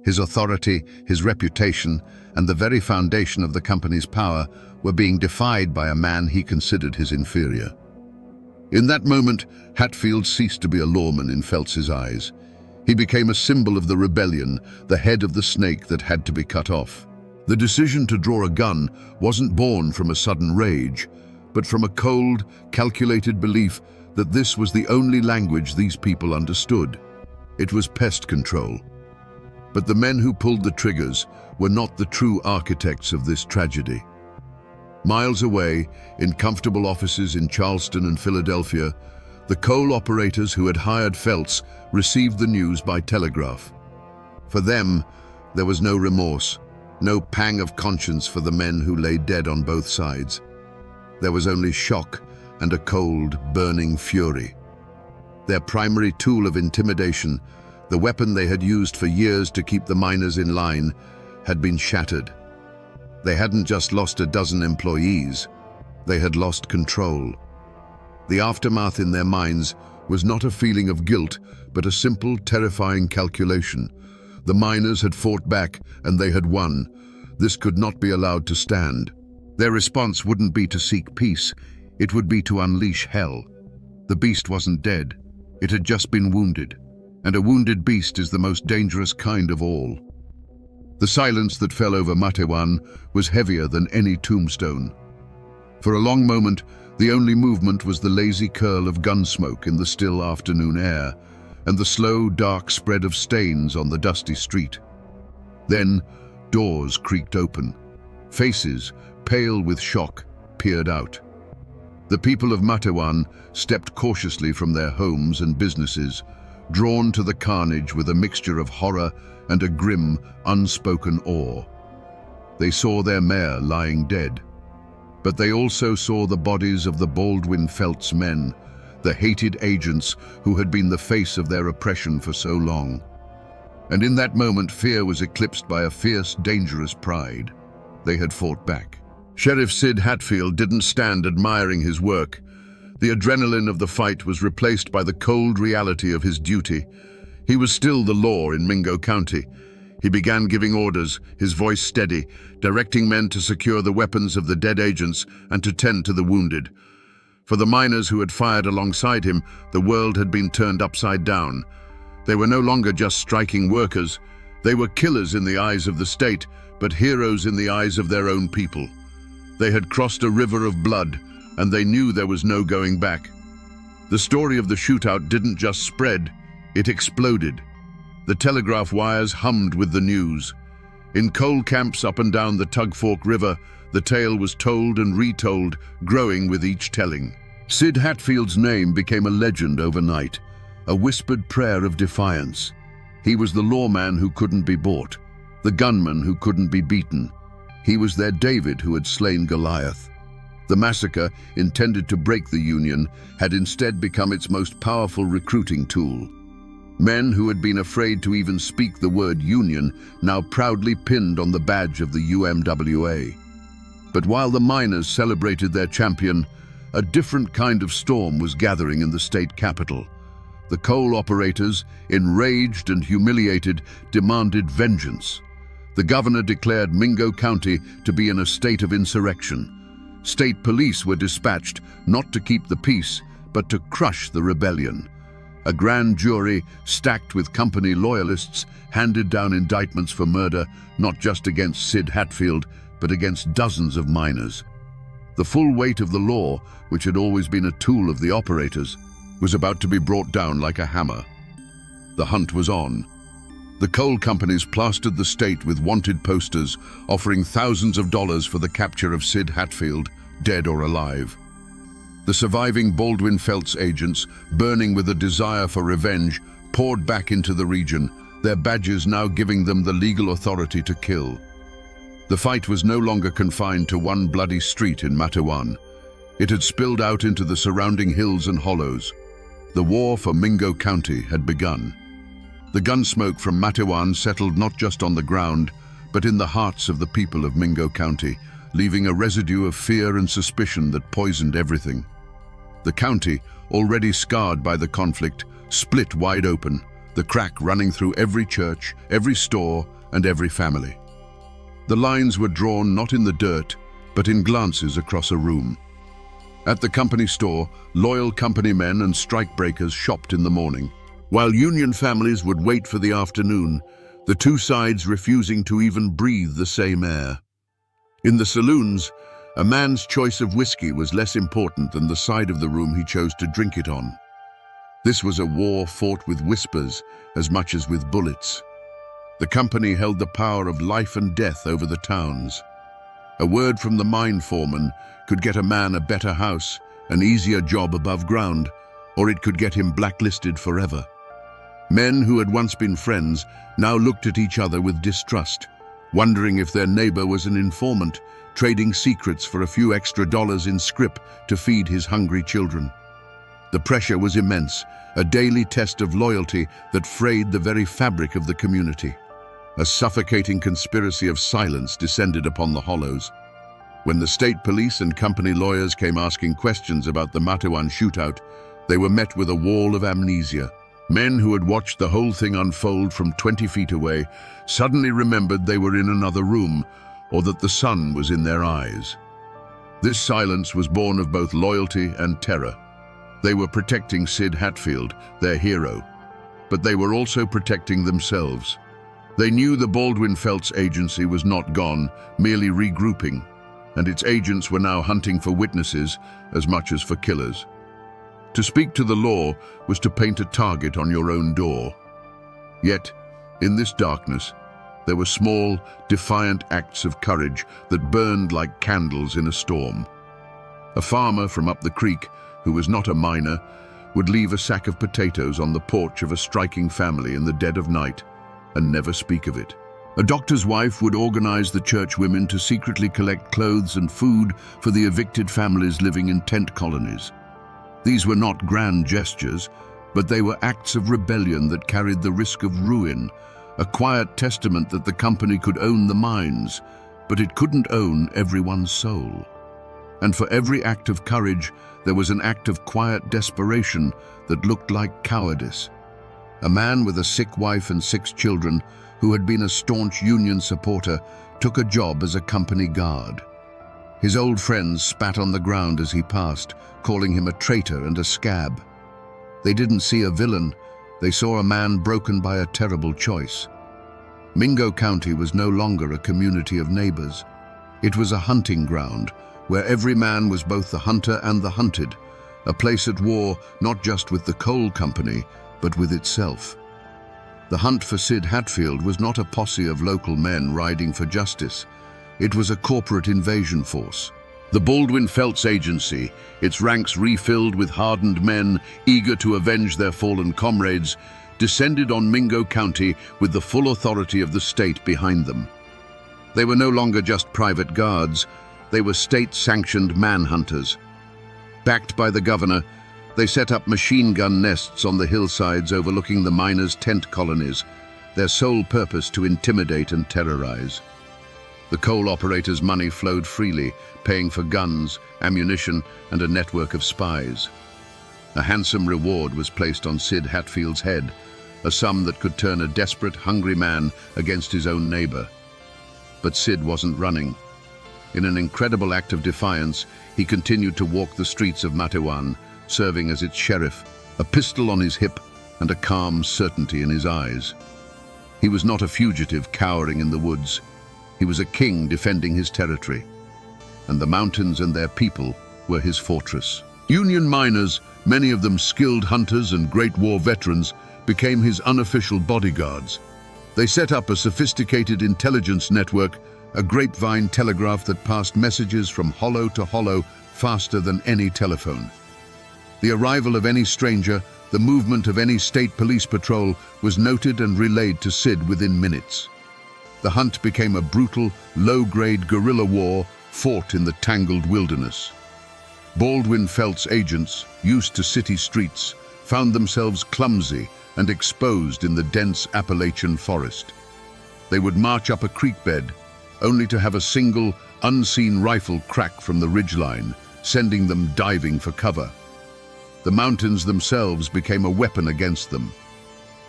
S1: His authority, his reputation, and the very foundation of the company's power were being defied by a man he considered his inferior. In that moment, Hatfield ceased to be a lawman in Phelps's eyes. He became a symbol of the rebellion, the head of the snake that had to be cut off. The decision to draw a gun wasn't born from a sudden rage, but from a cold, calculated belief that this was the only language these people understood. It was pest control. But the men who pulled the triggers were not the true architects of this tragedy. Miles away, in comfortable offices in Charleston and Philadelphia, the coal operators who had hired Phelps received the news by telegraph. For them, there was no remorse, no pang of conscience for the men who lay dead on both sides. There was only shock and a cold, burning fury. Their primary tool of intimidation, the weapon they had used for years to keep the miners in line, had been shattered. They hadn't just lost a dozen employees, they had lost control. The aftermath in their minds was not a feeling of guilt, but a simple, terrifying calculation. The miners had fought back, and they had won. This could not be allowed to stand. Their response wouldn't be to seek peace, it would be to unleash hell. The beast wasn't dead, it had just been wounded, and a wounded beast is the most dangerous kind of all. The silence that fell over Matawan was heavier than any tombstone. For a long moment, the only movement was the lazy curl of gun smoke in the still afternoon air, and the slow, dark spread of stains on the dusty street. Then, doors creaked open. Faces, pale with shock, peered out. The people of Matawan stepped cautiously from their homes and businesses, drawn to the carnage with a mixture of horror and a grim, unspoken awe. They saw their mayor lying dead, but they also saw the bodies of the Baldwin Phelps men, the hated agents who had been the face of their oppression for so long. And in that moment, fear was eclipsed by a fierce, dangerous pride. They had fought back. Sheriff Sid Hatfield didn't stand admiring his work. The adrenaline of the fight was replaced by the cold reality of his duty. He was still the law in Mingo County. He began giving orders, his voice steady, directing men to secure the weapons of the dead agents and to tend to the wounded. For the miners who had fired alongside him, the world had been turned upside down. They were no longer just striking workers. They were killers in the eyes of the state, but heroes in the eyes of their own people. They had crossed a river of blood, and they knew there was no going back. The story of the shootout didn't just spread, it exploded. The telegraph wires hummed with the news. In coal camps up and down the Tug Fork River, the tale was told and retold, growing with each telling. Sid Hatfield's name became a legend overnight, a whispered prayer of defiance. He was the lawman who couldn't be bought, the gunman who couldn't be beaten. He was their David who had slain Goliath. The massacre, intended to break the Union, had instead become its most powerful recruiting tool. Men who had been afraid to even speak the word Union now proudly pinned on the badge of the UMWA. But while the miners celebrated their champion, a different kind of storm was gathering in the state capital. The coal operators, enraged and humiliated, demanded vengeance. The governor declared Mingo County to be in a state of insurrection. State police were dispatched not to keep the peace, but to crush the rebellion. A grand jury, stacked with company loyalists, handed down indictments for murder, not just against Sid Hatfield, but against dozens of miners. The full weight of the law, which had always been a tool of the operators, was about to be brought down like a hammer. The hunt was on. The coal companies plastered the state with wanted posters, offering thousands of dollars for the capture of Sid Hatfield, dead or alive. The surviving Baldwin Felts agents, burning with a desire for revenge, poured back into the region, their badges now giving them the legal authority to kill. The fight was no longer confined to one bloody street in Matawan. It had spilled out into the surrounding hills and hollows. The war for Mingo County had begun. The gunsmoke from Matawan settled not just on the ground, but in the hearts of the people of Mingo County, leaving a residue of fear and suspicion that poisoned everything. The county, already scarred by the conflict, split wide open, the crack running through every church, every store, and every family. The lines were drawn not in the dirt, but in glances across a room. At the company store, loyal company men and strikebreakers shopped in the morning, while union families would wait for the afternoon, the two sides refusing to even breathe the same air. In the saloons, a man's choice of whiskey was less important than the side of the room he chose to drink it on. This was a war fought with whispers as much as with bullets. The company held the power of life and death over the towns. A word from the mine foreman could get a man a better house, an easier job above ground, or it could get him blacklisted forever. Men who had once been friends now looked at each other with distrust, wondering if their neighbor was an informant, trading secrets for a few extra dollars in scrip to feed his hungry children. The pressure was immense, a daily test of loyalty that frayed the very fabric of the community. A suffocating conspiracy of silence descended upon the hollows. When the state police and company lawyers came asking questions about the Matawan shootout, they were met with a wall of amnesia. Men who had watched the whole thing unfold from 20 feet away suddenly remembered they were in another room, or that the sun was in their eyes. This silence was born of both loyalty and terror. They were protecting Sid Hatfield, their hero, but they were also protecting themselves. They knew the Baldwin Felts agency was not gone, merely regrouping, and its agents were now hunting for witnesses as much as for killers. To speak to the law was to paint a target on your own door. Yet, in this darkness, there were small, defiant acts of courage that burned like candles in a storm. A farmer from up the creek, who was not a miner, would leave a sack of potatoes on the porch of a striking family in the dead of night and never speak of it. A doctor's wife would organize the church women to secretly collect clothes and food for the evicted families living in tent colonies. These were not grand gestures, but they were acts of rebellion that carried the risk of ruin, a quiet testament that the company could own the mines, but it couldn't own everyone's soul. And for every act of courage, there was an act of quiet desperation that looked like cowardice. A man with a sick wife and 6 children, who had been a staunch union supporter, took a job as a company guard. His old friends spat on the ground as he passed, calling him a traitor and a scab. They didn't see a villain, they saw a man broken by a terrible choice. Mingo County was no longer a community of neighbors. It was a hunting ground, where every man was both the hunter and the hunted, a place at war not just with the coal company, but with itself. The hunt for Sid Hatfield was not a posse of local men riding for justice. It was a corporate invasion force. The Baldwin Felts Agency, its ranks refilled with hardened men eager to avenge their fallen comrades, descended on Mingo County with the full authority of the state behind them. They were no longer just private guards, they were state-sanctioned manhunters. Backed by the governor, they set up machine gun nests on the hillsides overlooking the miners' tent colonies, their sole purpose to intimidate and terrorize. The coal operators' money flowed freely, paying for guns, ammunition, and a network of spies. A handsome reward was placed on Sid Hatfield's head, a sum that could turn a desperate, hungry man against his own neighbor. But Sid wasn't running. In an incredible act of defiance, he continued to walk the streets of Matawan, serving as its sheriff, a pistol on his hip and a calm certainty in his eyes. He was not a fugitive cowering in the woods. He was a king defending his territory, and the mountains and their people were his fortress. Union miners, many of them skilled hunters and Great War veterans, became his unofficial bodyguards. They set up a sophisticated intelligence network, a grapevine telegraph that passed messages from hollow to hollow, faster than any telephone. The arrival of any stranger, the movement of any state police patrol was noted and relayed to Sid within minutes. The hunt became a brutal, low-grade guerrilla war fought in the tangled wilderness. Baldwin Felts agents, used to city streets, found themselves clumsy and exposed in the dense Appalachian forest. They would march up a creek bed, only to have a single, unseen rifle crack from the ridgeline, sending them diving for cover. The mountains themselves became a weapon against them.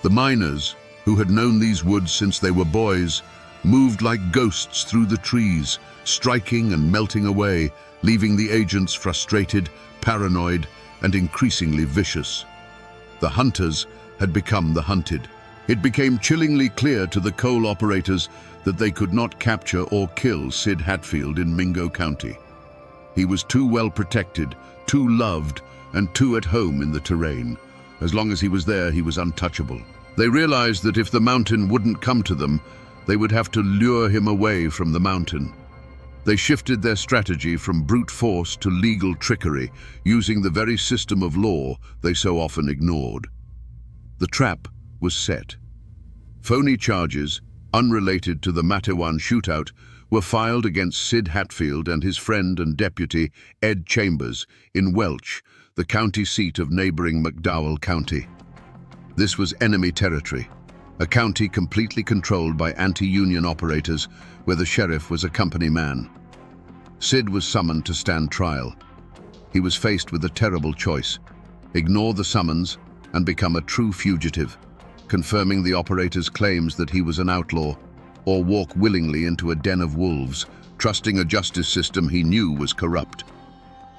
S1: The miners, who had known these woods since they were boys, moved like ghosts through the trees, striking and melting away, leaving the agents frustrated, paranoid, and increasingly vicious. The hunters had become the hunted. It became chillingly clear to the coal operators that they could not capture or kill Sid Hatfield in Mingo County. He was too well protected, too loved, and too at home in the terrain. As long as he was there, he was untouchable. They realized that if the mountain wouldn't come to them, they would have to lure him away from the mountain. They shifted their strategy from brute force to legal trickery, using the very system of law they so often ignored. The trap was set. Phony charges, unrelated to the Matewan shootout, were filed against Sid Hatfield and his friend and deputy, Ed Chambers, in Welch, the county seat of neighboring McDowell County. This was enemy territory, a county completely controlled by anti-union operators, where the sheriff was a company man. Sid was summoned to stand trial. He was faced with a terrible choice: ignore the summons and become a true fugitive, confirming the operator's claims that he was an outlaw, or walk willingly into a den of wolves, trusting a justice system he knew was corrupt.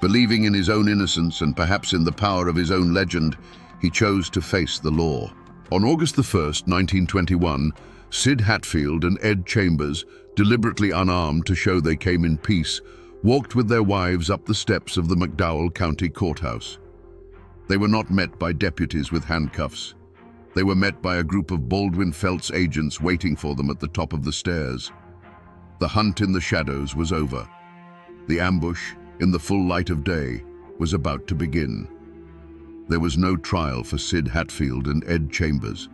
S1: Believing in his own innocence and perhaps in the power of his own legend, he chose to face the law. On August 1st, 1921, Sid Hatfield and Ed Chambers, deliberately unarmed to show they came in peace, walked with their wives up the steps of the McDowell County Courthouse. They were not met by deputies with handcuffs. They were met by a group of Baldwin Felts agents waiting for them at the top of the stairs. The hunt in the shadows was over. The ambush, in the full light of day, was about to begin. There was no trial for Sid Hatfield and Ed Chambers.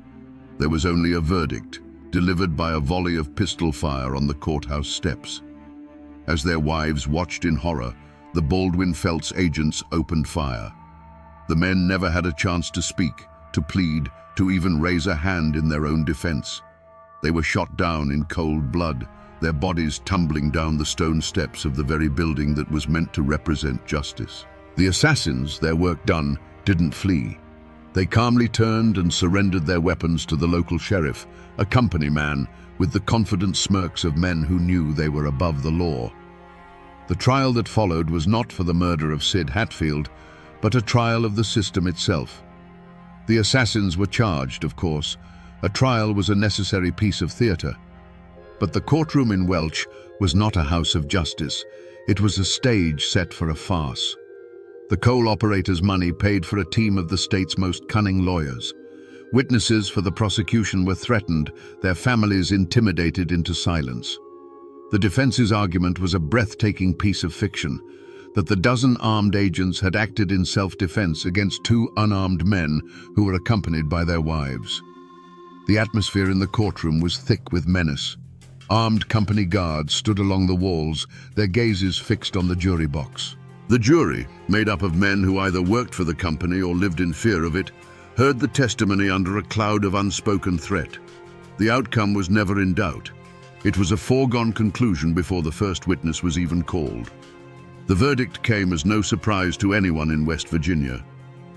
S1: There was only a verdict, delivered by a volley of pistol fire on the courthouse steps. As their wives watched in horror, the Baldwin Felts agents opened fire. The men never had a chance to speak, to plead, to even raise a hand in their own defense. They were shot down in cold blood, their bodies tumbling down the stone steps of the very building that was meant to represent justice. The assassins, their work done, didn't flee. They calmly turned and surrendered their weapons to the local sheriff, a company man with the confident smirks of men who knew they were above the law. The trial that followed was not for the murder of Sid Hatfield, but a trial of the system itself. The assassins were charged, of course. A trial was a necessary piece of theatre. But the courtroom in Welch was not a house of justice. It was a stage set for a farce. The coal operators' money paid for a team of the state's most cunning lawyers. Witnesses for the prosecution were threatened, their families intimidated into silence. The defense's argument was a breathtaking piece of fiction, that the dozen armed agents had acted in self-defense against two unarmed men who were accompanied by their wives. The atmosphere in the courtroom was thick with menace. Armed company guards stood along the walls, their gazes fixed on the jury box. The jury, made up of men who either worked for the company or lived in fear of it, heard the testimony under a cloud of unspoken threat. The outcome was never in doubt. It was a foregone conclusion before the first witness was even called. The verdict came as no surprise to anyone in West Virginia.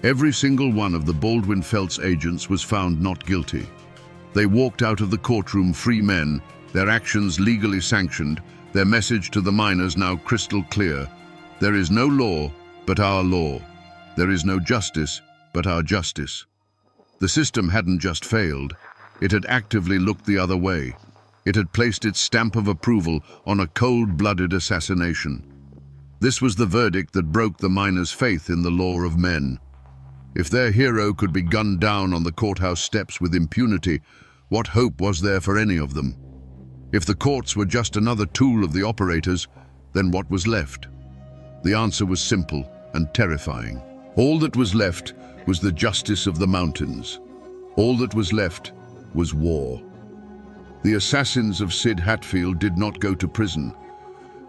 S1: Every single one of the Baldwin Felts agents was found not guilty. They walked out of the courtroom free men, their actions legally sanctioned, their message to the miners now crystal clear. There is no law but our law. There is no justice but our justice. The system hadn't just failed, it had actively looked the other way. It had placed its stamp of approval on a cold-blooded assassination. This was the verdict that broke the miners' faith in the law of men. If their hero could be gunned down on the courthouse steps with impunity, what hope was there for any of them? If the courts were just another tool of the operators, then what was left? The answer was simple and terrifying. All that was left was the justice of the mountains. All that was left was war. The assassins of Sid Hatfield did not go to prison.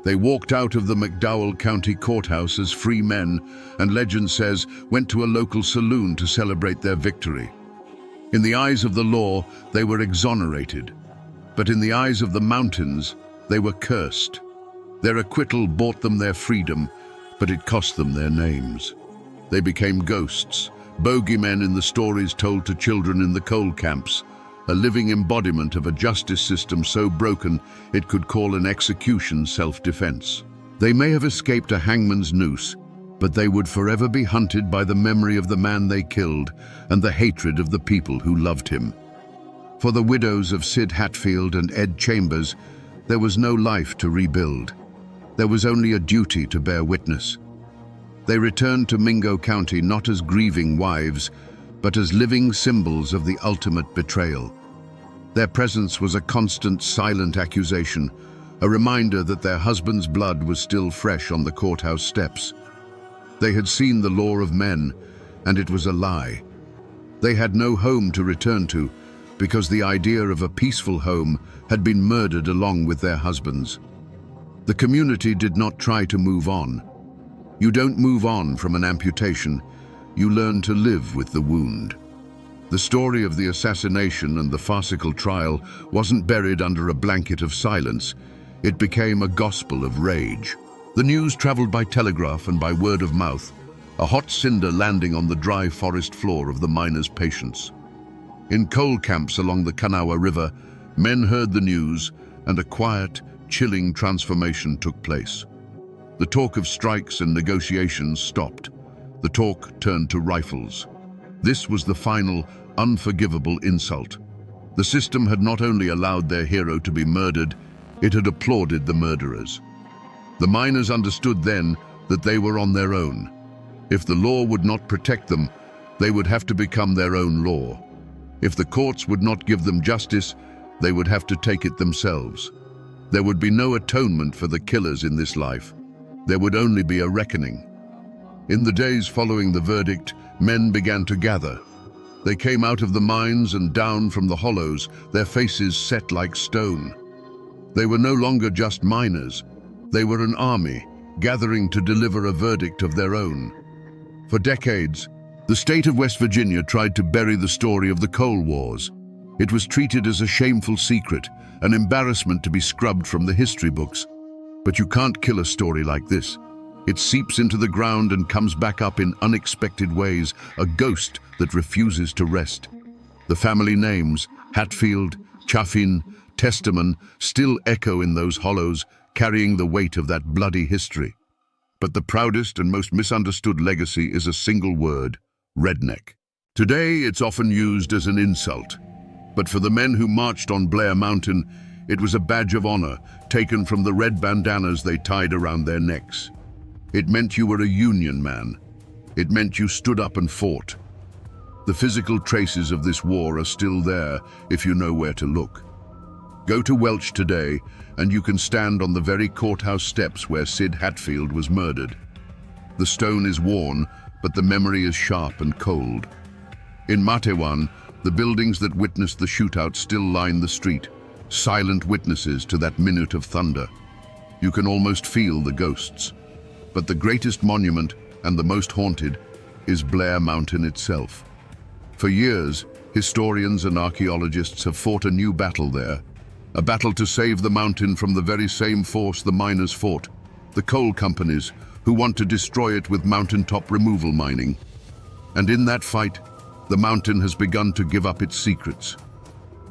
S1: They walked out of the McDowell County Courthouse as free men, and legend says went to a local saloon to celebrate their victory. In the eyes of the law, they were exonerated. But in the eyes of the mountains, they were cursed. Their acquittal bought them their freedom, but it cost them their names. They became ghosts, bogeymen in the stories told to children in the coal camps, a living embodiment of a justice system so broken it could call an execution self-defense. They may have escaped a hangman's noose, but they would forever be hunted by the memory of the man they killed and the hatred of the people who loved him. For the widows of Sid Hatfield and Ed Chambers, there was no life to rebuild. There was only a duty to bear witness. They returned to Mingo County not as grieving wives, but as living symbols of the ultimate betrayal. Their presence was a constant, silent accusation, a reminder that their husband's blood was still fresh on the courthouse steps. They had seen the law of men, and it was a lie. They had no home to return to, because the idea of a peaceful home had been murdered along with their husbands. The community did not try to move on. You don't move on from an amputation, you learn to live with the wound. The story of the assassination and the farcical trial wasn't buried under a blanket of silence. It became a gospel of rage. The news traveled by telegraph and by word of mouth, a hot cinder landing on the dry forest floor of the miners' patience. In coal camps along the Kanawha River, men heard the news, and a quiet, chilling transformation took place. The talk of strikes and negotiations stopped. The talk turned to rifles. This was the final, unforgivable insult. The system had not only allowed their hero to be murdered, it had applauded the murderers. The miners understood then that they were on their own. If the law would not protect them, they would have to become their own law. If the courts would not give them justice, they would have to take it themselves. There would be no atonement for the killers in this life. There would only be a reckoning. In the days following the verdict, men began to gather. They came out of the mines and down from the hollows, their faces set like stone. They were no longer just miners. They were an army, gathering to deliver a verdict of their own. For decades, the state of West Virginia tried to bury the story of the Coal Wars. It was treated as a shameful secret, an embarrassment to be scrubbed from the history books. But you can't kill a story like this. It seeps into the ground and comes back up in unexpected ways, a ghost that refuses to rest. The family names, Hatfield, Chaffin, Testaman, still echo in those hollows, carrying the weight of that bloody history. But the proudest and most misunderstood legacy is a single word: redneck. Today, it's often used as an insult. But for the men who marched on Blair Mountain, it was a badge of honor, taken from the red bandanas they tied around their necks. It meant you were a Union man. It meant you stood up and fought. The physical traces of this war are still there if you know where to look. Go to Welch today, and you can stand on the very courthouse steps where Sid Hatfield was murdered. The stone is worn, but the memory is sharp and cold. In Matewan, the buildings that witnessed the shootout still line the street, silent witnesses to that minute of thunder. You can almost feel the ghosts. But the greatest monument, and the most haunted, is Blair Mountain itself. For years, historians and archaeologists have fought a new battle there, a battle to save the mountain from the very same force the miners fought, the coal companies, who want to destroy it with mountaintop removal mining. And in that fight, the mountain has begun to give up its secrets.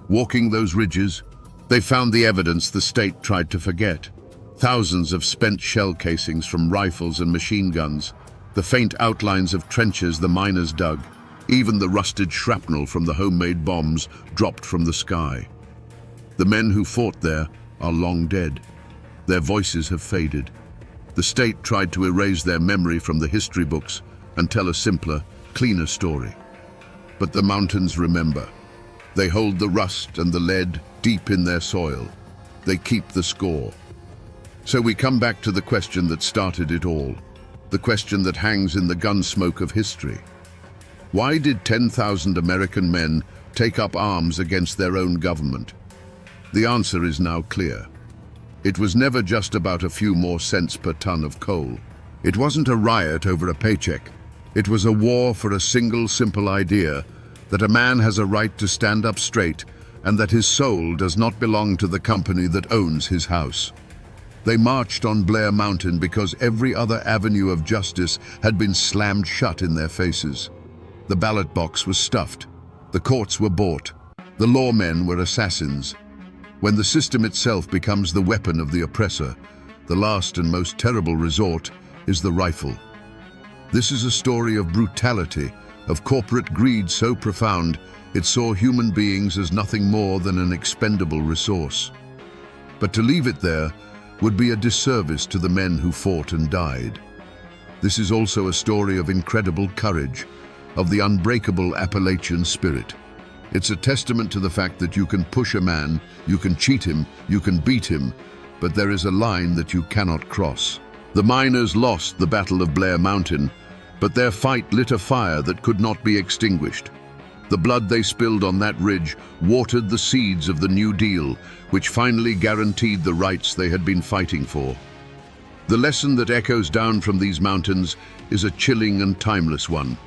S1: Walking those ridges, they found the evidence the state tried to forget. Thousands of spent shell casings from rifles and machine guns, the faint outlines of trenches the miners dug, even the rusted shrapnel from the homemade bombs dropped from the sky. The men who fought there are long dead. Their voices have faded. The state tried to erase their memory from the history books and tell a simpler, cleaner story. But the mountains remember. They hold the rust and the lead deep in their soil. They keep the score. So we come back to the question that started it all. the question that hangs in the gunsmoke of history. Why did 10,000 American men take up arms against their own government? The answer is now clear. It was never just about a few more cents per ton of coal. It wasn't a riot over a paycheck. It was a war for a single simple idea that a man has a right to stand up straight and that his soul does not belong to the company that owns his house. They marched on Blair Mountain because every other avenue of justice had been slammed shut in their faces. The ballot box was stuffed. The courts were bought. The lawmen were assassins. When the system itself becomes the weapon of the oppressor, the last and most terrible resort is the rifle. This is a story of brutality, of corporate greed so profound it saw human beings as nothing more than an expendable resource. But to leave it there would be a disservice to the men who fought and died. This is also a story of incredible courage, of the unbreakable Appalachian spirit. It's a testament to the fact that you can push a man, you can cheat him, you can beat him, but there is a line that you cannot cross. The miners lost the Battle of Blair Mountain, but their fight lit a fire that could not be extinguished. The blood they spilled on that ridge watered the seeds of the New Deal, which finally guaranteed the rights they had been fighting for. The lesson that echoes down from these mountains is a chilling and timeless one.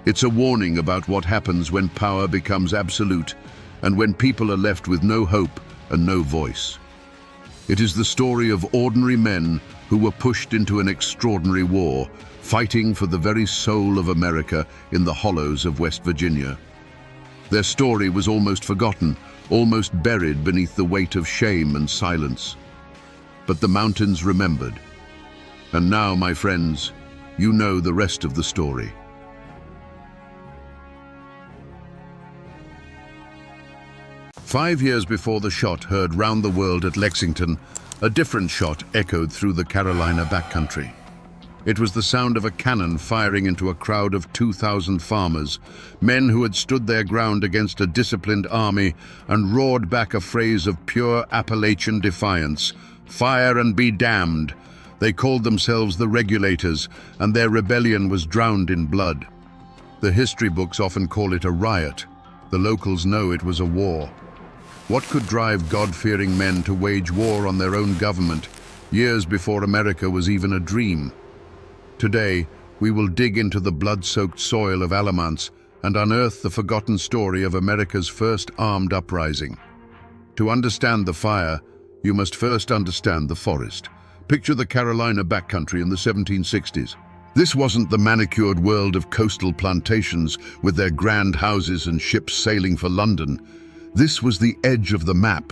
S1: It's a warning about what happens when power becomes absolute and when people are left with no hope and no voice. It is the story of ordinary men who were pushed into an extraordinary war, fighting for the very soul of America in the hollows of West Virginia. Their story was almost forgotten, almost buried beneath the weight of shame and silence. But the mountains remembered. And now, my friends, you know the rest of the story. "5 years before the shot heard round the world at Lexington, a different shot echoed through the Carolina backcountry. It was the sound of a cannon firing into a crowd of 2,000 farmers, men who had stood their ground against a disciplined army and roared back a phrase of pure Appalachian defiance: 'Fire and be damned!' They called themselves the Regulators, and their rebellion was drowned in blood. The history books often call it a riot. The locals know it was a war. What could drive God-fearing men to wage war on their own government years before America was even a dream? Today, we will dig into the blood-soaked soil of Alamance and unearth the forgotten story of America's first armed uprising. To understand the fire, you must first understand the forest. Picture the Carolina backcountry in the 1760s. This wasn't the manicured world of coastal plantations with their grand houses and ships sailing for London. This was the edge of the map.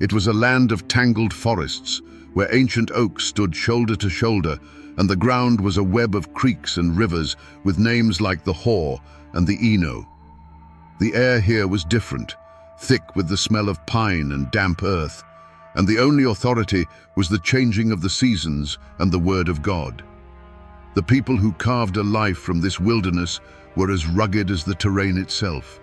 S1: It was a land of tangled forests, where ancient oaks stood shoulder to shoulder, and the ground was a web of creeks and rivers with names like the Haw and the Eno. The air here was different, thick with the smell of pine and damp earth, and the only authority was the changing of the seasons and the word of God. The people who carved a life from this wilderness were as rugged as the terrain itself.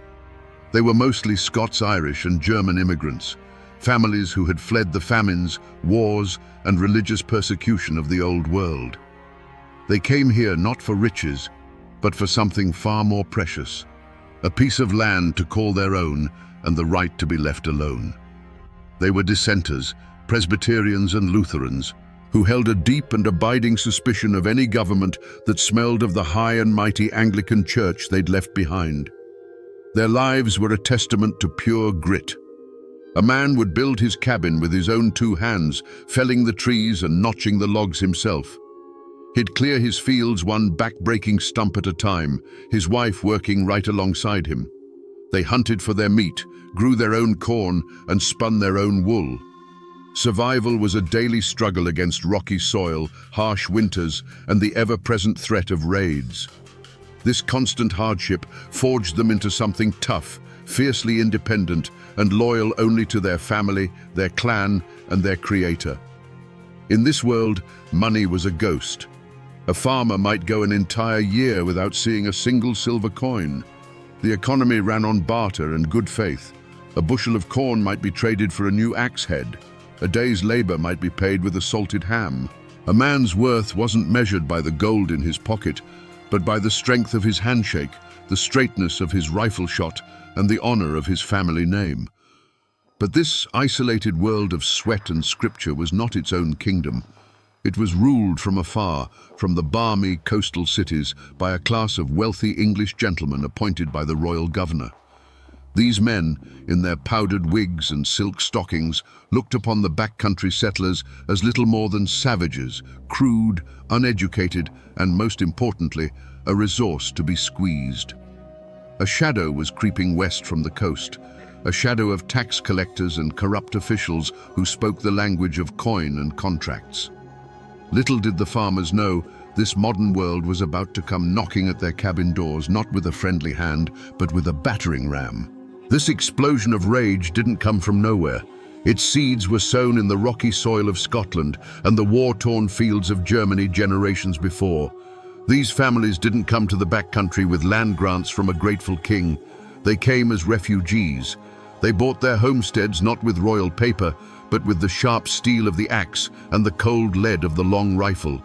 S1: They were mostly Scots-Irish and German immigrants, families who had fled the famines, wars, and religious persecution of the Old World. They came here not for riches, but for something far more precious: a piece of land to call their own and the right to be left alone. They were dissenters, Presbyterians and Lutherans, who held a deep and abiding suspicion of any government that smelled of the high and mighty Anglican Church they'd left behind. Their lives were a testament to pure grit. A man would build his cabin with his own 2 hands, felling the trees and notching the logs himself. He'd clear his fields one back-breaking stump at a time, his wife working right alongside him. They hunted for their meat, grew their own corn, and spun their own wool. Survival was a daily struggle against rocky soil, harsh winters, and the ever-present threat of raids. This constant hardship forged them into something tough, fiercely independent, and loyal only to their family, their clan, and their creator. In this world, money was a ghost. A farmer might go an entire year without seeing a single silver coin. The economy ran on barter and good faith. A bushel of corn might be traded for a new axe head. A day's labor might be paid with a salted ham. A man's worth wasn't measured by the gold in his pocket, but by the strength of his handshake, the straightness of his rifle shot, and the honor of his family name. But this isolated world of sweat and scripture was not its own kingdom. It was ruled from afar, from the balmy coastal cities, by a class of wealthy English gentlemen appointed by the royal governor. These men, in their powdered wigs and silk stockings, looked upon the backcountry settlers as little more than savages, crude, uneducated, and most importantly, a resource to be squeezed. A shadow was creeping west from the coast, a shadow of tax collectors and corrupt officials who spoke the language of coin and contracts. Little did the farmers know, this modern world was about to come knocking at their cabin doors, not with a friendly hand, but with a battering ram. This explosion of rage didn't come from nowhere. Its seeds were sown in the rocky soil of Scotland and the war-torn fields of Germany generations before. These families didn't come to the backcountry with land grants from a grateful king. They came as refugees. They bought their homesteads not with royal paper, but with the sharp steel of the axe and the cold lead of the long rifle.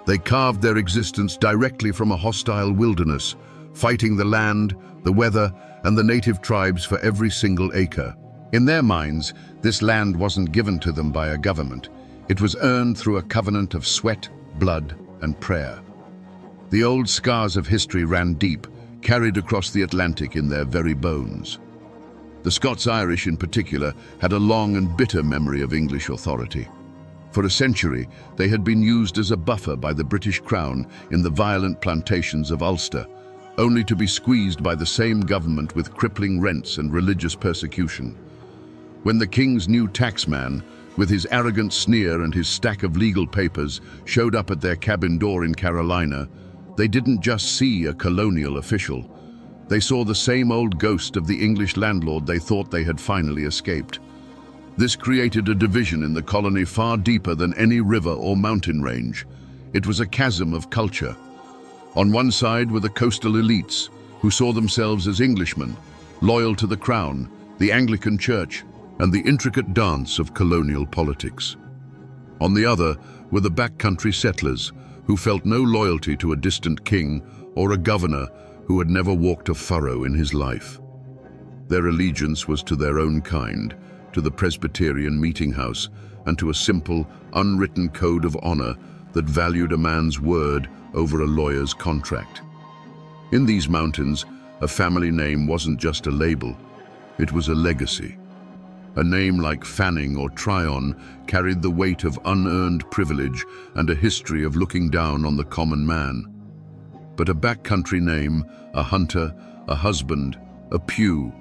S1: They carved their existence directly from a hostile wilderness, fighting the land, the weather, and the native tribes for every single acre. In their minds, this land wasn't given to them by a government. It was earned through a covenant of sweat, blood, and prayer. The old scars of history ran deep, carried across the Atlantic in their very bones. The Scots-Irish in particular had a long and bitter memory of English authority. For a century, they had been used as a buffer by the British Crown in the violent plantations of Ulster, only to be squeezed by the same government with crippling rents and religious persecution. When the king's new taxman, with his arrogant sneer and his stack of legal papers, showed up at their cabin door in Carolina, they didn't just see a colonial official. They saw the same old ghost of the English landlord they thought they had finally escaped. This created a division in the colony far deeper than any river or mountain range. It was a chasm of culture. On one side were the coastal elites, who saw themselves as Englishmen, loyal to the crown, the Anglican Church, and the intricate dance of colonial politics. On the other were the backcountry settlers, who felt no loyalty to a distant king or a governor who had never walked a furrow in his life. Their allegiance was to their own kind, to the Presbyterian meeting house, and to a simple, unwritten code of honor that valued a man's word over a lawyer's contract. In these mountains, a family name wasn't just a label, it was a legacy. A name like Fanning or Tryon carried the weight of unearned privilege and a history of looking down on the common man. But a backcountry name, a hunter, a husband, a Pugh,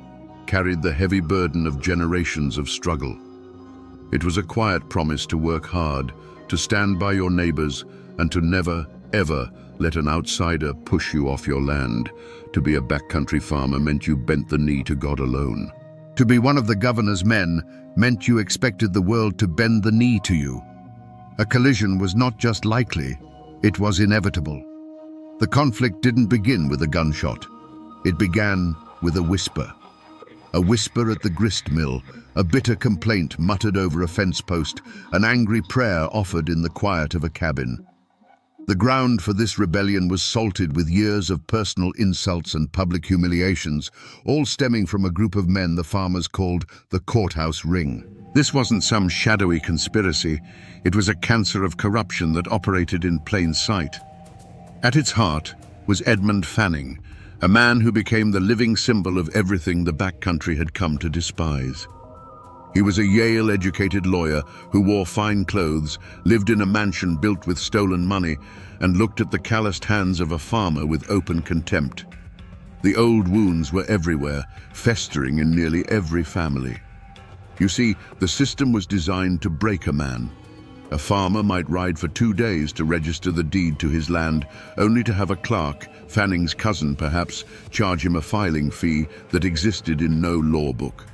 S1: carried the heavy burden of generations of struggle. It was a quiet promise to work hard, to stand by your neighbors, and to never, ever let an outsider push you off your land. To be a backcountry farmer meant you bent the knee to God alone. To be one of the governor's men meant you expected the world to bend the knee to you. A collision was not just likely, it was inevitable. The conflict didn't begin with a gunshot. It began with a whisper. A whisper at the grist mill, a bitter complaint muttered over a fence post, an angry prayer offered in the quiet of a cabin. The ground for this rebellion was salted with years of personal insults and public humiliations, all stemming from a group of men the farmers called the Courthouse Ring. This wasn't some shadowy conspiracy, it was a cancer of corruption that operated in plain sight. At its heart was Edmund Fanning, a man who became the living symbol of everything the backcountry had come to despise. He was a Yale-educated lawyer who wore fine clothes, lived in a mansion built with stolen money, and looked at the calloused hands of a farmer with open contempt. The old wounds were everywhere, festering in nearly every family. You see, the system was designed to break a man. A farmer might ride for 2 days to register the deed to his land, only to have a clerk, Fanning's cousin perhaps, charge him a filing fee that existed in no law book.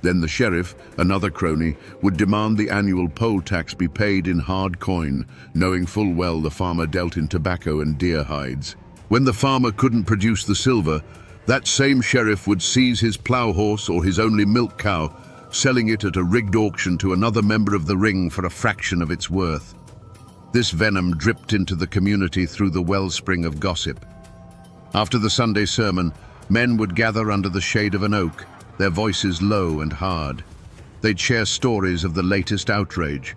S1: Then the sheriff, another crony, would demand the annual poll tax be paid in hard coin, knowing full well the farmer dealt in tobacco and deer hides. When the farmer couldn't produce the silver, that same sheriff would seize his plough horse or his only milk cow, selling it at a rigged auction to another member of the ring for a fraction of its worth.
S2: This venom dripped into the community through the wellspring of gossip. After the Sunday sermon, men would gather under the shade of an oak, their voices low and hard. They'd share stories of the latest outrage.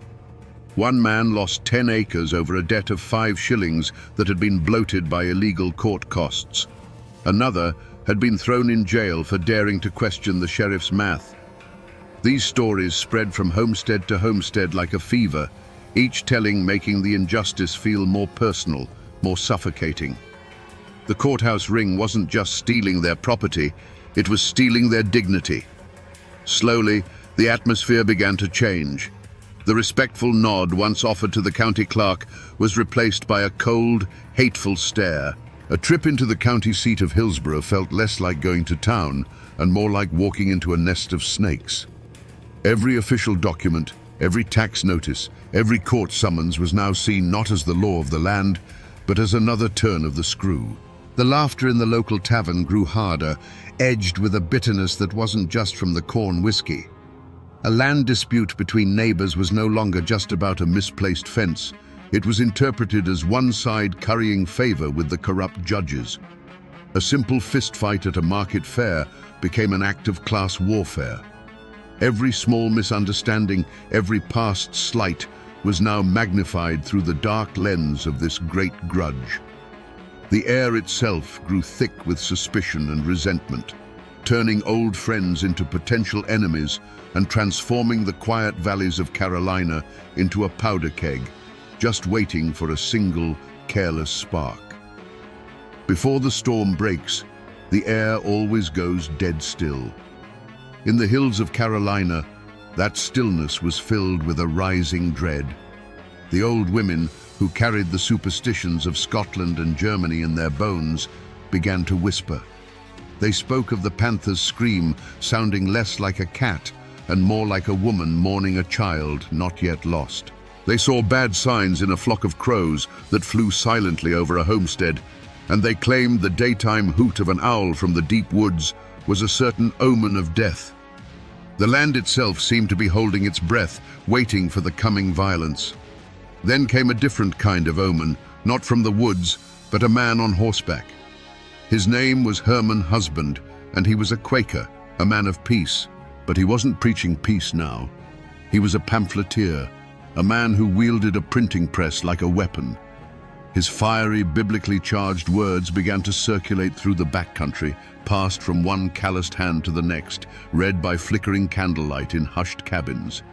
S2: One man lost 10 acres over a debt of 5 shillings that had been bloated by illegal court costs. Another had been thrown in jail for daring to question the sheriff's math. These stories spread from homestead to homestead like a fever, each telling making the injustice feel more personal, more suffocating. The courthouse ring wasn't just stealing their property, it was stealing their dignity. Slowly, the atmosphere began to change. The respectful nod once offered to the county clerk was replaced by a cold, hateful stare. A trip into the county seat of Hillsborough felt less like going to town and more like walking into a nest of snakes. Every official document, every tax notice, every court summons was now seen not as the law of the land, but as another turn of the screw. The laughter in the local tavern grew harder, edged with a bitterness that wasn't just from the corn whiskey. A land dispute between neighbors was no longer just about a misplaced fence. It was interpreted as one side currying favor with the corrupt judges. A simple fistfight at a market fair became an act of class warfare. Every small misunderstanding, every past slight, was now magnified through the dark lens of this great grudge. The air itself grew thick with suspicion and resentment, turning old friends into potential enemies and transforming the quiet valleys of Carolina into a powder keg, just waiting for a single, careless spark. Before the storm breaks, the air always goes dead still. In the hills of Carolina, that stillness was filled with a rising dread. The old women, who carried the superstitions of Scotland and Germany in their bones, began to whisper. They spoke of the panther's scream sounding less like a cat and more like a woman mourning a child not yet lost. They saw bad signs in a flock of crows that flew silently over a homestead, and they claimed the daytime hoot of an owl from the deep woods was a certain omen of death. The land itself seemed to be holding its breath, waiting for the coming violence. Then came a different kind of omen, not from the woods, but a man on horseback. His name was Herman Husband, and he was a Quaker, a man of peace. But he wasn't preaching peace now. He was a pamphleteer, a man who wielded a printing press like a weapon. His fiery, biblically charged words began to circulate through the backcountry, passed from one calloused hand to the next, read by flickering candlelight in hushed cabins.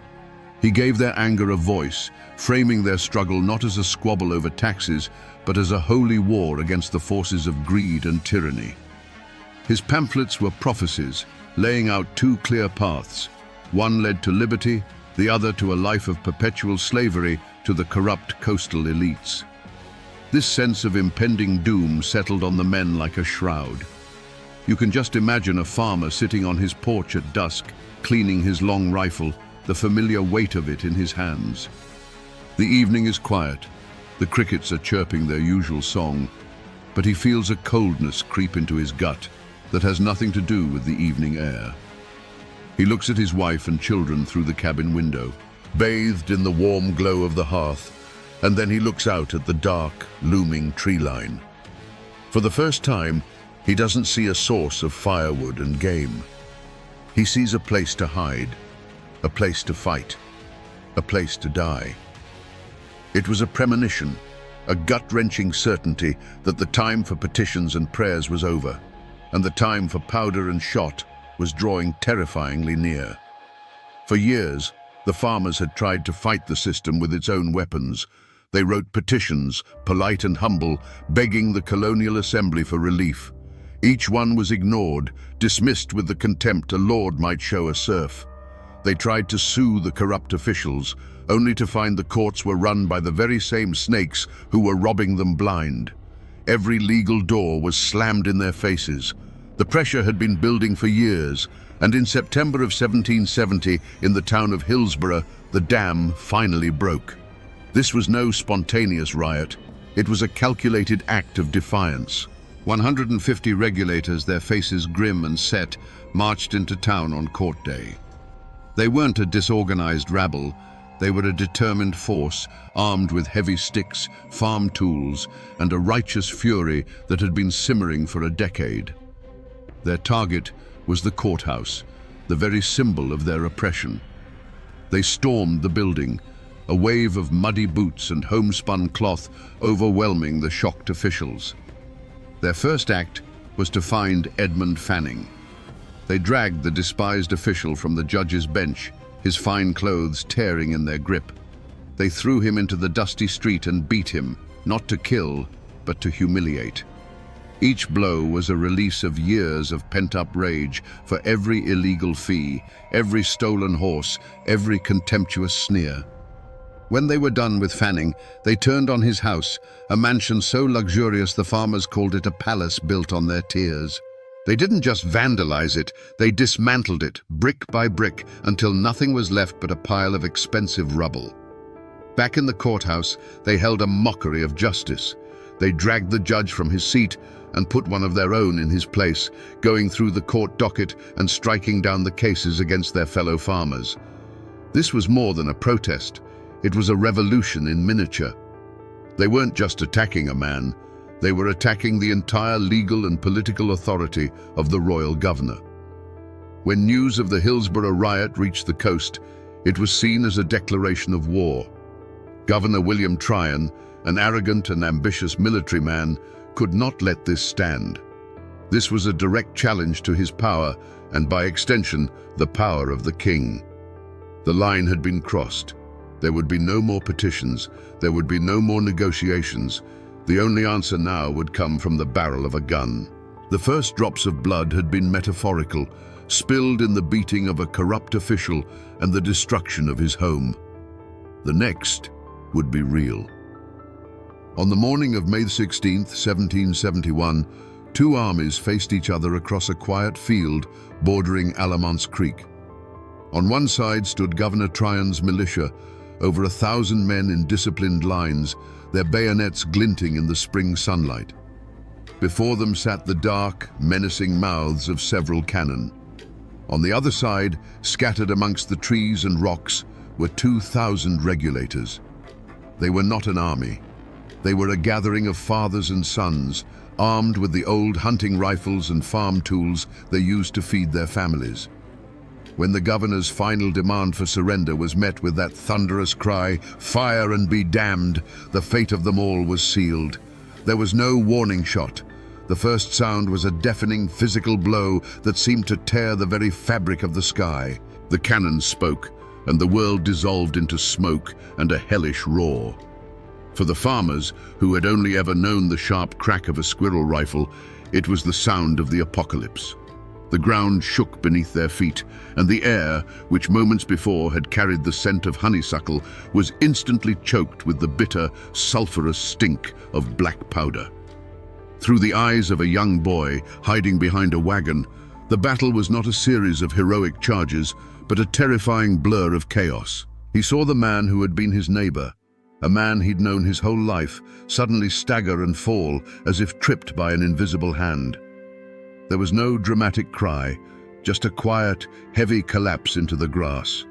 S2: He gave their anger a voice, framing their struggle not as a squabble over taxes, but as a holy war against the forces of greed and tyranny. His pamphlets were prophecies, laying out two clear paths. One led to liberty, the other to a life of perpetual slavery to the corrupt coastal elites. This sense of impending doom settled on the men like a shroud. You can just imagine a farmer sitting on his porch at dusk, cleaning his long rifle, the familiar weight of it in his hands. The evening is quiet. The crickets are chirping their usual song, but he feels a coldness creep into his gut that has nothing to do with the evening air. He looks at his wife and children through the cabin window, bathed in the warm glow of the hearth, and then he looks out at the dark, looming tree line. For the first time, he doesn't see a source of firewood and game. He sees a place to hide, a place to fight, a place to die. It was a premonition, a gut-wrenching certainty that the time for petitions and prayers was over, and the time for powder and shot was drawing terrifyingly near. For years, the farmers had tried to fight the system with its own weapons. They wrote petitions, polite and humble, begging the colonial assembly for relief. Each one was ignored, dismissed with the contempt a lord might show a serf. They tried to sue the corrupt officials, only to find the courts were run by the very same snakes who were robbing them blind. Every legal door was slammed in their faces. The pressure had been building for years, and in September of 1770, in the town of Hillsborough, the dam finally broke. This was no spontaneous riot. It was a calculated act of defiance. 150 regulators, their faces grim and set, marched into town on court day. They weren't a disorganized rabble.
S1: They were a determined force, armed with heavy sticks, farm tools, and a righteous fury that had been simmering for a decade. Their target was the courthouse, the very symbol of their oppression. They stormed the building, a wave of muddy boots and homespun cloth overwhelming the shocked officials. Their first act was to find Edmund Fanning. They dragged the despised official from the judge's bench, his fine clothes tearing in their grip. They threw him into the dusty street and beat him, not to kill, but to humiliate. Each blow was a release of years of pent-up rage for every illegal fee, every stolen horse, every contemptuous sneer. When they were done with Fanning, they turned on his house, a mansion so luxurious the farmers called it a palace built on their tears. They didn't just vandalize it, they dismantled it, brick by brick, until nothing was left but a pile of expensive rubble. Back in the courthouse, they held a mockery of justice. They dragged the judge from his seat and put one of their own in his place, going through the court docket and striking down the cases against their fellow farmers. This was more than a protest. It was a revolution in miniature. They weren't just attacking a man, they were attacking the entire legal and political authority of the royal governor. When news of the Hillsborough riot reached the coast, it was seen as a declaration of war. Governor William Tryon, an arrogant and ambitious military man, could not let this stand. This was a direct challenge to his power and, by extension, the power of the king. The line had been crossed. There would be no more petitions. There would be no more negotiations. The only answer now would come from the barrel of a gun. The first drops of blood had been metaphorical, spilled in the beating of a corrupt official and the destruction of his home. The next would be real. On the morning of May 16, 1771, two armies faced each other across a quiet field bordering Alamont's Creek. On one side stood Governor Tryon's militia, over 1,000 men in disciplined lines, their bayonets glinting in the spring sunlight. Before them sat the dark, menacing mouths of several cannon. On the other side, scattered amongst the trees and rocks, were 2,000 regulators. They were not an army. They were a gathering of fathers and sons, armed with the old hunting rifles and farm tools they used to feed their families. When the governor's final demand for surrender was met with that thunderous cry, "Fire and be damned," the fate of them all was sealed. There was no warning shot. The first sound was a deafening physical blow that seemed to tear the very fabric of the sky. The cannon spoke, and the world dissolved into smoke and a hellish roar. For the farmers, who had only ever known the sharp crack of a squirrel rifle, it was the sound of the apocalypse. The ground shook beneath their feet, and the air, which moments before had carried the scent of honeysuckle, was instantly choked with the bitter, sulphurous stink of black powder. Through the eyes of a young boy hiding behind a wagon, the battle was not a series of heroic charges, but a terrifying blur of chaos. He saw the man who had been his neighbor, a man he'd known his whole life, suddenly stagger and fall as if tripped by an invisible hand. There was no dramatic cry, just a quiet, heavy collapse into the grass.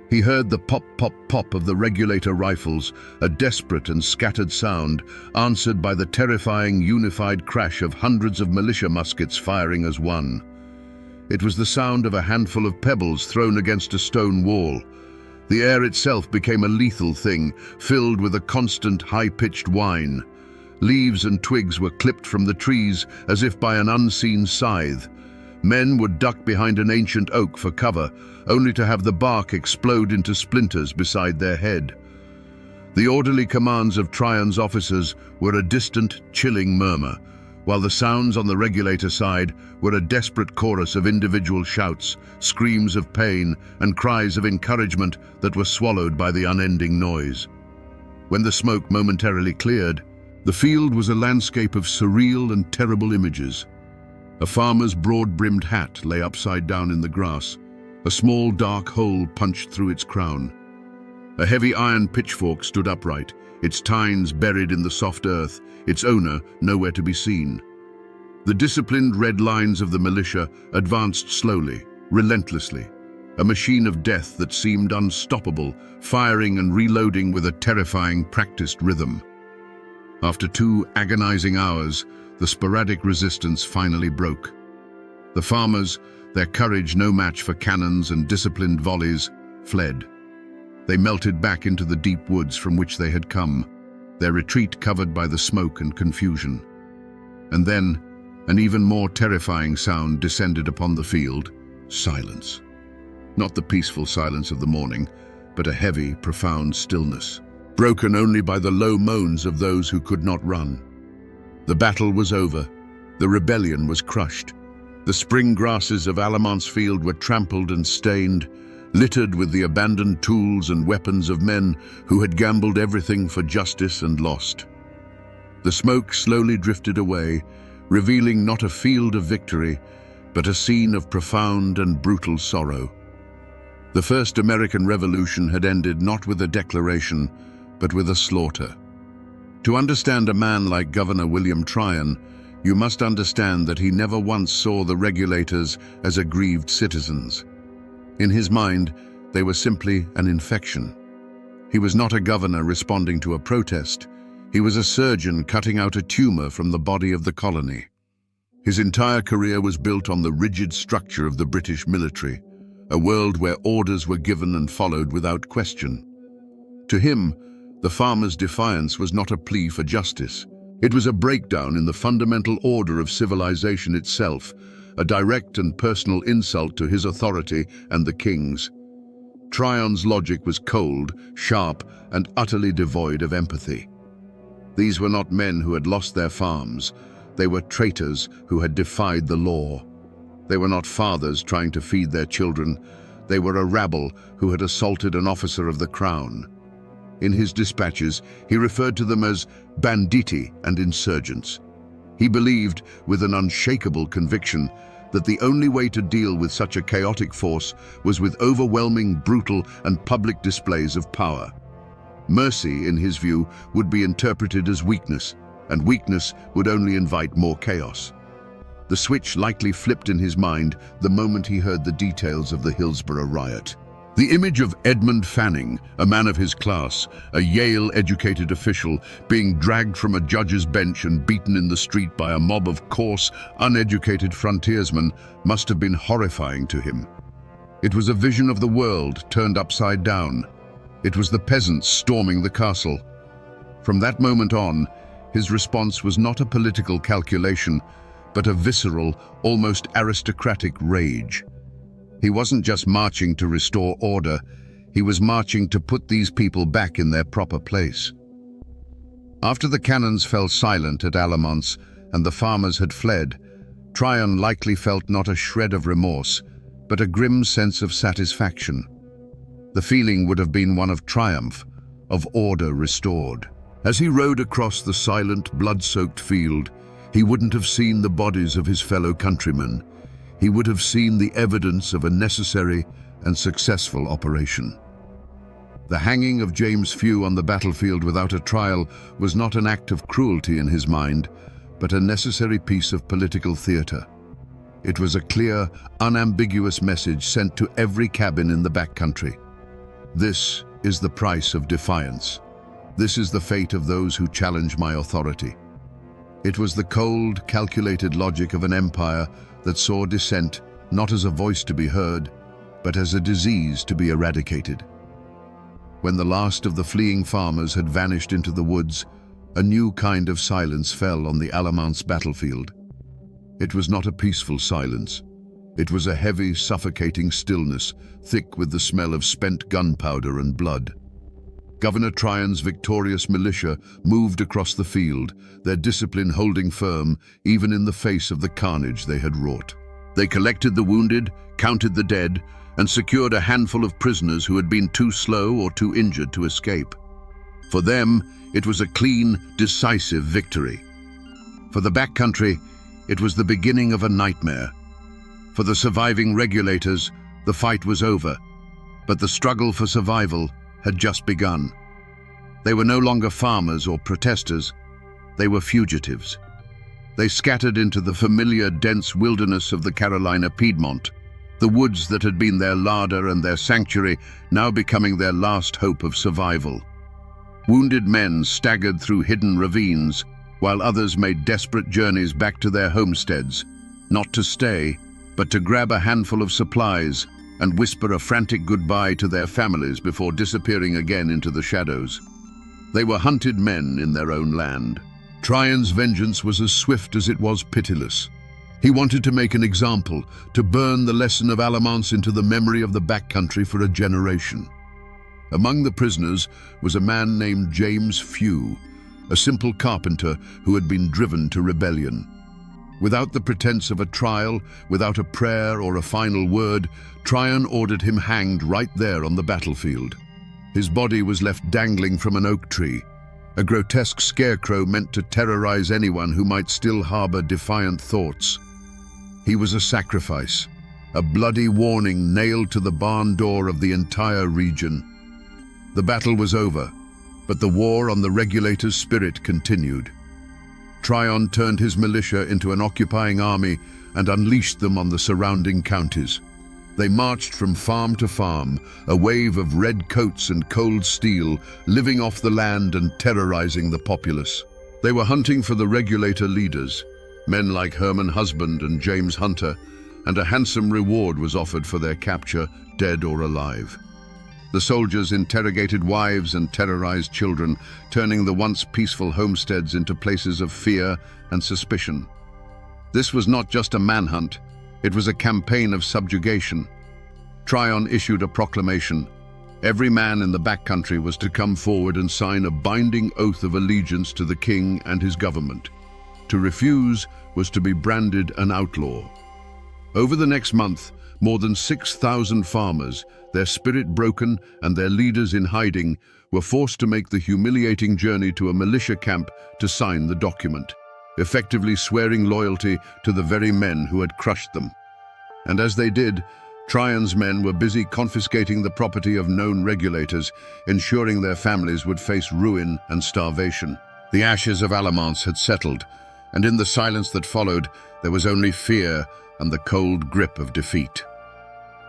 S1: He heard the pop, pop, pop of the regulator rifles, a desperate and scattered sound, answered by the terrifying, unified crash of hundreds of militia muskets firing as one. It was the sound of a handful of pebbles thrown against a stone wall. The air itself became a lethal thing, filled with a constant, high-pitched whine. Leaves and twigs were clipped from the trees as if by an unseen scythe. Men would duck behind an ancient oak for cover, only to have the bark explode into splinters beside their head. The orderly commands of Tryon's officers were a distant, chilling murmur, while the sounds on the regulator side were a desperate chorus of individual shouts, screams of pain, and cries of encouragement that were swallowed by the unending noise. When the smoke momentarily cleared, the field was a landscape of surreal and terrible images. A farmer's broad-brimmed hat lay upside down in the grass, a small dark hole punched through its crown. A heavy iron pitchfork stood upright, its tines buried in the soft earth, its owner nowhere to be seen. The disciplined red lines of the militia advanced slowly, relentlessly. a machine of death that seemed unstoppable, firing and reloading with a terrifying, practiced rhythm. After 2 agonizing hours, the sporadic resistance finally broke. The farmers, their courage no match for cannons and disciplined volleys, fled. They melted back into the deep woods from which they had come, their retreat covered by the smoke and confusion. And then, an even more terrifying sound descended upon the field: silence. Not the peaceful silence of the morning, but a heavy, profound stillness, broken only by the low moans of those who could not run. The battle was over. The rebellion was crushed. The spring grasses of Alamont's field were trampled and stained, littered with the abandoned tools and weapons of men who had gambled everything for justice and lost. The smoke slowly drifted away, revealing not a field of victory, but a scene of profound and brutal sorrow. The first American Revolution had ended not with a declaration, but with a slaughter. To understand a man like Governor William Tryon, you must understand that he never once saw the regulators as aggrieved citizens. In his mind, they were simply an infection. He was not a governor responding to a protest. He was a surgeon cutting out a tumor from the body of the colony. His entire career was built on the rigid structure of the British military, a world where orders were given and followed without question. To him, the farmers' defiance was not a plea for justice. It was a breakdown in the fundamental order of civilization itself, a direct and personal insult to his authority and the king's. Tryon's logic was cold, sharp, and utterly devoid of empathy. These were not men who had lost their farms. They were traitors who had defied the law. They were not fathers trying to feed their children. They were a rabble who had assaulted an officer of the crown. In his dispatches, he referred to them as banditti and insurgents. He believed, with an unshakable conviction, that the only way to deal with such a chaotic force was with overwhelming, brutal, and public displays of power. Mercy, in his view, would be interpreted as weakness, and weakness would only invite more chaos. The switch likely flipped in his mind the moment he heard the details of the Hillsborough riot. The image of Edmund Fanning, a man of his class, a Yale-educated official, being dragged from a judge's bench and beaten in the street by a mob of coarse, uneducated frontiersmen must have been horrifying to him. It was a vision of the world turned upside down. It was the peasants storming the castle. From that moment on, his response was not a political calculation, but a visceral, almost aristocratic rage. He wasn't just marching to restore order, he was marching to put these people back in their proper place. After the cannons fell silent at Alamont's and the farmers had fled, Tryon likely felt not a shred of remorse, but a grim sense of satisfaction. The feeling would have been one of triumph, of order restored. As he rode across the silent, blood-soaked field, he wouldn't have seen the bodies of his fellow countrymen. He would have seen the evidence of a necessary and successful operation. The hanging of James Few on the battlefield without a trial was not an act of cruelty in his mind, but a necessary piece of political theatre. It was a clear, unambiguous message sent to every cabin in the backcountry. This is the price of defiance. This is the fate of those who challenge my authority. It was the cold, calculated logic of an empire that saw dissent not as a voice to be heard, but as a disease to be eradicated. When the last of the fleeing farmers had vanished into the woods, a new kind of silence fell on the Alamont's battlefield. It was not a peaceful silence. It was a heavy, suffocating stillness, thick with the smell of spent gunpowder and blood. Governor Tryon's victorious militia moved across the field, their discipline holding firm even in the face of the carnage they had wrought. They collected the wounded, counted the dead, and secured a handful of prisoners who had been too slow or too injured to escape. For them, it was a clean, decisive victory. For the backcountry, it was the beginning of a nightmare. For the surviving regulators, the fight was over, but the struggle for survival had just begun. They were no longer farmers or protesters. They were fugitives. They scattered into the familiar, dense wilderness of the Carolina Piedmont,
S2: the woods that had been their larder and their sanctuary now becoming their last hope of survival. Wounded men staggered through hidden ravines, while others made desperate journeys back to their homesteads, not to stay, but to grab a handful of supplies and whisper a frantic goodbye to their families before disappearing again into the shadows. They were hunted men in their own land. Traian's vengeance was as swift as it was pitiless. He wanted to make an example, to burn the lesson of Alamance into the memory of the backcountry for a generation. Among the prisoners was a man named James Few, a simple carpenter who had been driven to rebellion. Without the pretense of a trial, without a prayer or a final word, Traian ordered him hanged right there on the battlefield. His body was left dangling from an oak tree, a grotesque scarecrow meant to terrorize anyone who might still harbor defiant thoughts. He was a sacrifice, a bloody warning nailed to the barn door of the entire region. The battle was over, but the war on the regulator's spirit continued. Traian turned his militia into an occupying army and unleashed them on the surrounding counties. They marched from farm to farm, a wave of red coats and cold steel, living off the land and terrorizing the populace. They were hunting for the regulator leaders, men like Herman Husband and James Hunter, and a handsome reward was offered for their capture, dead or alive. The soldiers interrogated wives and terrorized children, turning the once peaceful homesteads into places of fear and suspicion. This was not just a manhunt, it was a campaign of subjugation. Traian issued a proclamation. Every man in the backcountry was to come forward and sign a binding oath of allegiance to the king and his government. To refuse was to be branded an outlaw. Over the next month, more than 6,000 farmers, their spirit broken and their leaders in hiding, were forced to make the humiliating journey to a militia camp to sign the document, effectively swearing loyalty to the very men who had crushed them. And as they did, Traian's men were busy confiscating the property of known regulators, ensuring their families would face ruin and starvation. The ashes of Alamance had settled, and in the silence that followed, there was only fear and the cold grip of defeat.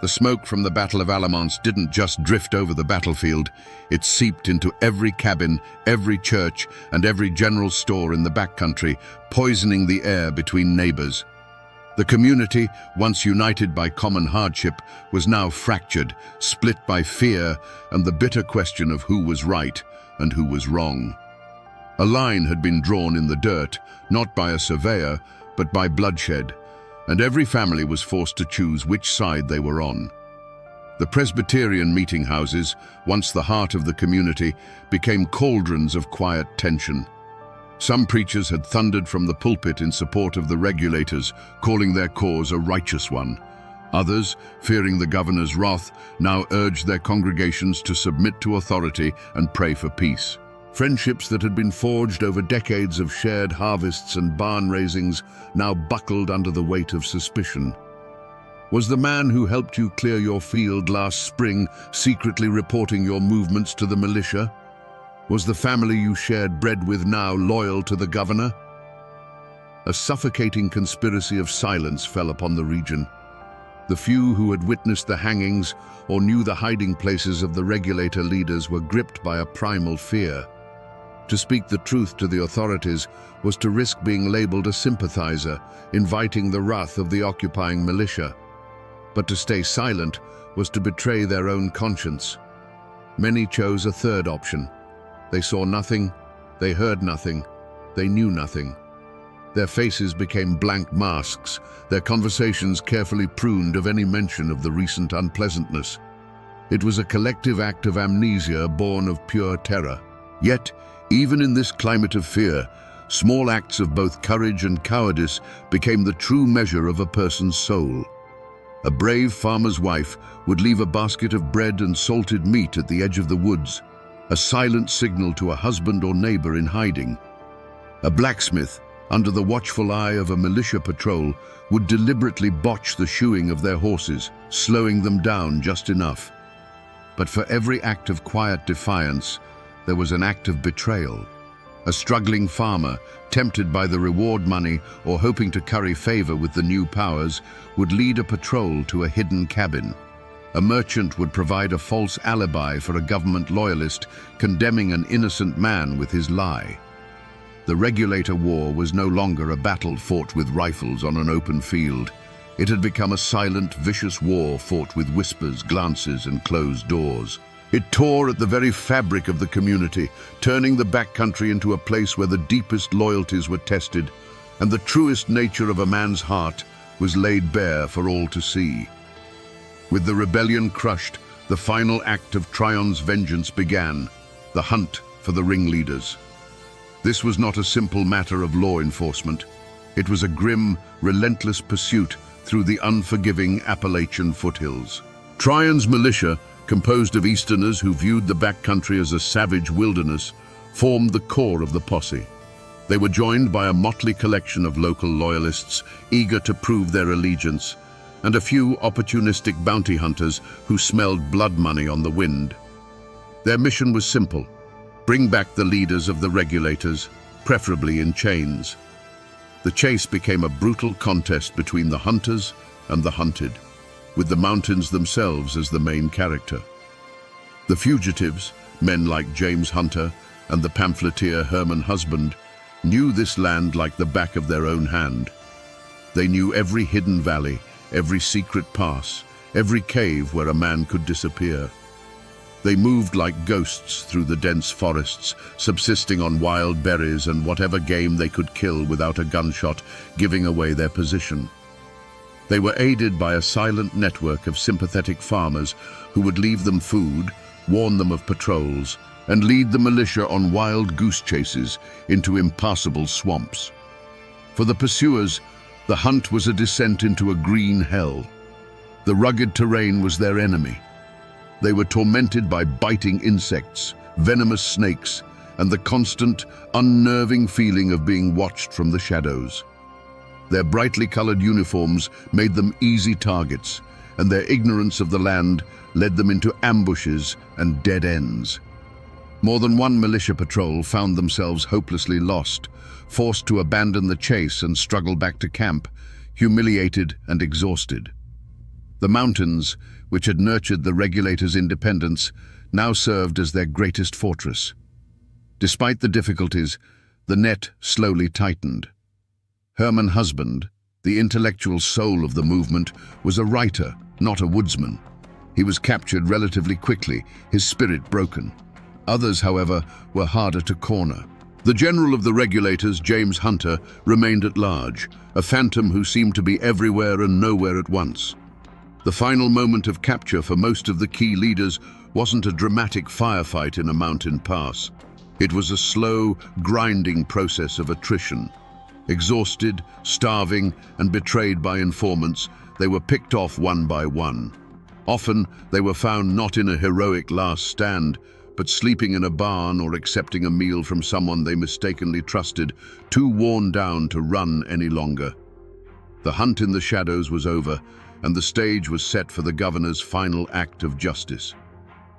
S2: The smoke from the Battle of Alamance didn't just drift over the battlefield, it seeped into every cabin, every church, and every general store in the backcountry, poisoning the air between neighbors. The community, once united by common hardship, was now fractured, split by fear and the bitter question of who was right and who was wrong. A line had been drawn in the dirt, not by a surveyor, but by bloodshed, and every family was forced to choose which side they were on. The Presbyterian meeting houses, once the heart of the community, became cauldrons of quiet tension. Some preachers had thundered from the pulpit in support of the regulators, calling their cause a righteous one. Others, fearing the governor's wrath, now urged their congregations to submit to authority and pray for peace. Friendships that had been forged over decades of shared harvests and barn raisings now buckled under the weight of suspicion. Was the man who helped you clear your field last spring secretly reporting your movements to the militia? Was the family you shared bread with now loyal to the governor? A suffocating conspiracy of silence fell upon the region. The few who had witnessed the hangings or knew the hiding places of the regulator leaders were gripped by a primal fear. To speak the truth to the authorities was to risk being labeled a sympathizer, inviting the wrath of the occupying militia. But to stay silent was to betray their own conscience. Many chose a third option. They saw nothing, they heard nothing, they knew nothing. Their faces became blank masks, their conversations carefully pruned of any mention of the recent unpleasantness. It was a collective act of amnesia born of pure terror. Yet, even in this climate of fear, small acts of both courage and cowardice became the true measure of a person's soul. A brave farmer's wife would leave a basket of bread and salted meat at the edge of the woods, a silent signal to a husband or neighbor in hiding. A blacksmith, under the watchful eye of a militia patrol, would deliberately botch the shoeing of their horses, slowing them down just enough. But for every act of quiet defiance, there was an act of betrayal. A struggling farmer, tempted by the reward money or hoping to curry favor with the new powers, would lead a patrol to a hidden cabin. A merchant would provide a false alibi for a government loyalist, condemning an innocent man with his lie. The regulator war was no longer a battle fought with rifles on an open field. It had become a silent, vicious war fought with whispers, glances, and closed doors. It tore at the very fabric of the community, turning the backcountry into a place where the deepest loyalties were tested, and the truest nature of a man's heart was laid bare for all to see. With the rebellion crushed, the final act of Tryon's vengeance began, the hunt for the ringleaders. This was not a simple matter of law enforcement. It was a grim, relentless pursuit through the unforgiving Appalachian foothills. Tryon's militia, composed of Easterners who viewed the backcountry as a savage wilderness, formed the core of the posse. They were joined by a motley collection of local loyalists eager to prove their allegiance, and a few opportunistic bounty hunters who smelled blood money on the wind. Their mission was simple: bring back the leaders of the regulators, preferably in chains. The chase became a brutal contest between the hunters and the hunted, with the mountains themselves as the main character. The fugitives, men like James Hunter and the pamphleteer Herman Husband, knew this land like the back of their own hand. They knew every hidden valley, every secret pass, every cave where a man could disappear. They moved like ghosts through the dense forests, subsisting on wild berries and whatever game they could kill without a gunshot giving away their position. They were aided by a silent network of sympathetic farmers who would leave them food, warn them of patrols, and lead the militia on wild goose chases into impassable swamps. For the pursuers, the hunt was a descent into a green hell. The rugged terrain was their enemy. They were tormented by biting insects, venomous snakes, and the constant, unnerving feeling of being watched from the shadows. Their brightly colored uniforms made them easy targets, and their ignorance of the land led them into ambushes and dead ends. More than one militia patrol found themselves hopelessly lost, forced to abandon the chase and struggle back to camp, humiliated and exhausted. The mountains, which had nurtured the regulators' independence, now served as their greatest fortress. Despite the difficulties, the net slowly tightened. Herman Husband, the intellectual soul of the movement, was a writer, not a woodsman. He was captured relatively quickly, his spirit broken. Others, however, were harder to corner. The general of the regulators, James Hunter, remained at large, a phantom who seemed to be everywhere and nowhere at once. The final moment of capture for most of the key leaders wasn't a dramatic firefight in a mountain pass. It was a slow, grinding process of attrition. Exhausted, starving, and betrayed by informants, they were picked off one by one. Often, they were found not in a heroic last stand, but sleeping in a barn or accepting a meal from someone they mistakenly trusted, too worn down to run any longer. The hunt in the shadows was over, and the stage was set for the governor's final act of justice.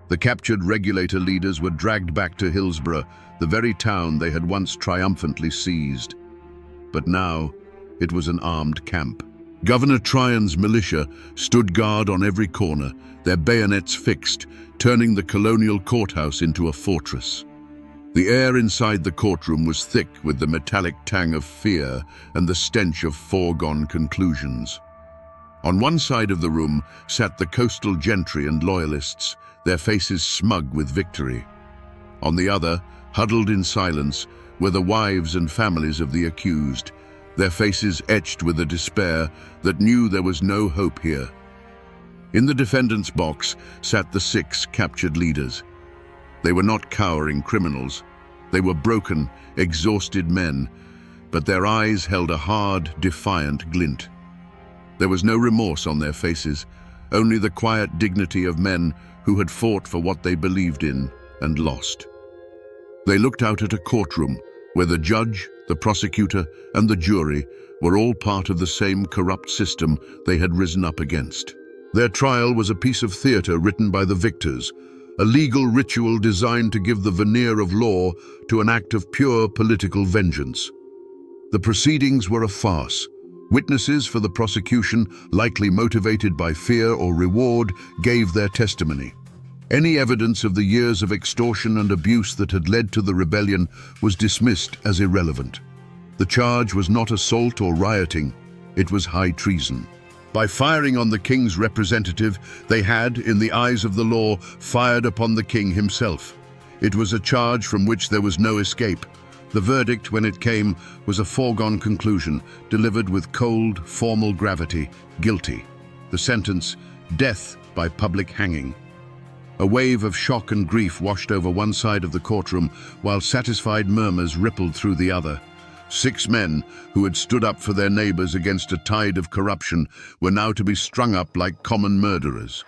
S2: The captured regulator leaders were dragged back to Hillsborough, the very town they had once triumphantly seized. But now, it was an armed camp. Governor Tryon's militia stood guard on every corner, their bayonets fixed, turning the colonial courthouse into a fortress. The air inside the courtroom was thick with the metallic tang of fear and the stench of foregone conclusions. On one side of the room sat the coastal gentry and loyalists, their faces smug with victory. On the other, huddled in silence, were the wives and families of the accused, their faces etched with a despair that knew there was no hope here. In the defendant's box sat the 6 captured leaders. They were not cowering criminals. They were broken, exhausted men, but their eyes held a hard, defiant glint. There was no remorse on their faces, only the quiet dignity of men who had fought for what they believed in and lost. They looked out at a courtroom where the judge, the prosecutor, and the jury were all part of the same corrupt system they had risen up against. Their trial was a piece of theater written by the victors,
S1: a legal ritual designed to give the veneer of law to an act of pure political vengeance. The proceedings were a farce. Witnesses for the prosecution, likely motivated by fear or reward, gave their testimony. Any evidence of the years of extortion and abuse that had led to the rebellion was dismissed as irrelevant. The charge was not assault or rioting, it was high treason. By firing on the king's representative, they had, in the eyes of the law, fired upon the king himself. It was a charge from which there was no escape. The verdict, when it came, was a foregone conclusion, delivered with cold, formal gravity: guilty. The sentence: death by public hanging. A wave of shock and grief washed over one side of the courtroom, while satisfied murmurs rippled through the other. 6 men, who had stood up for their neighbors against a tide of corruption, were now to be strung up like common murderers.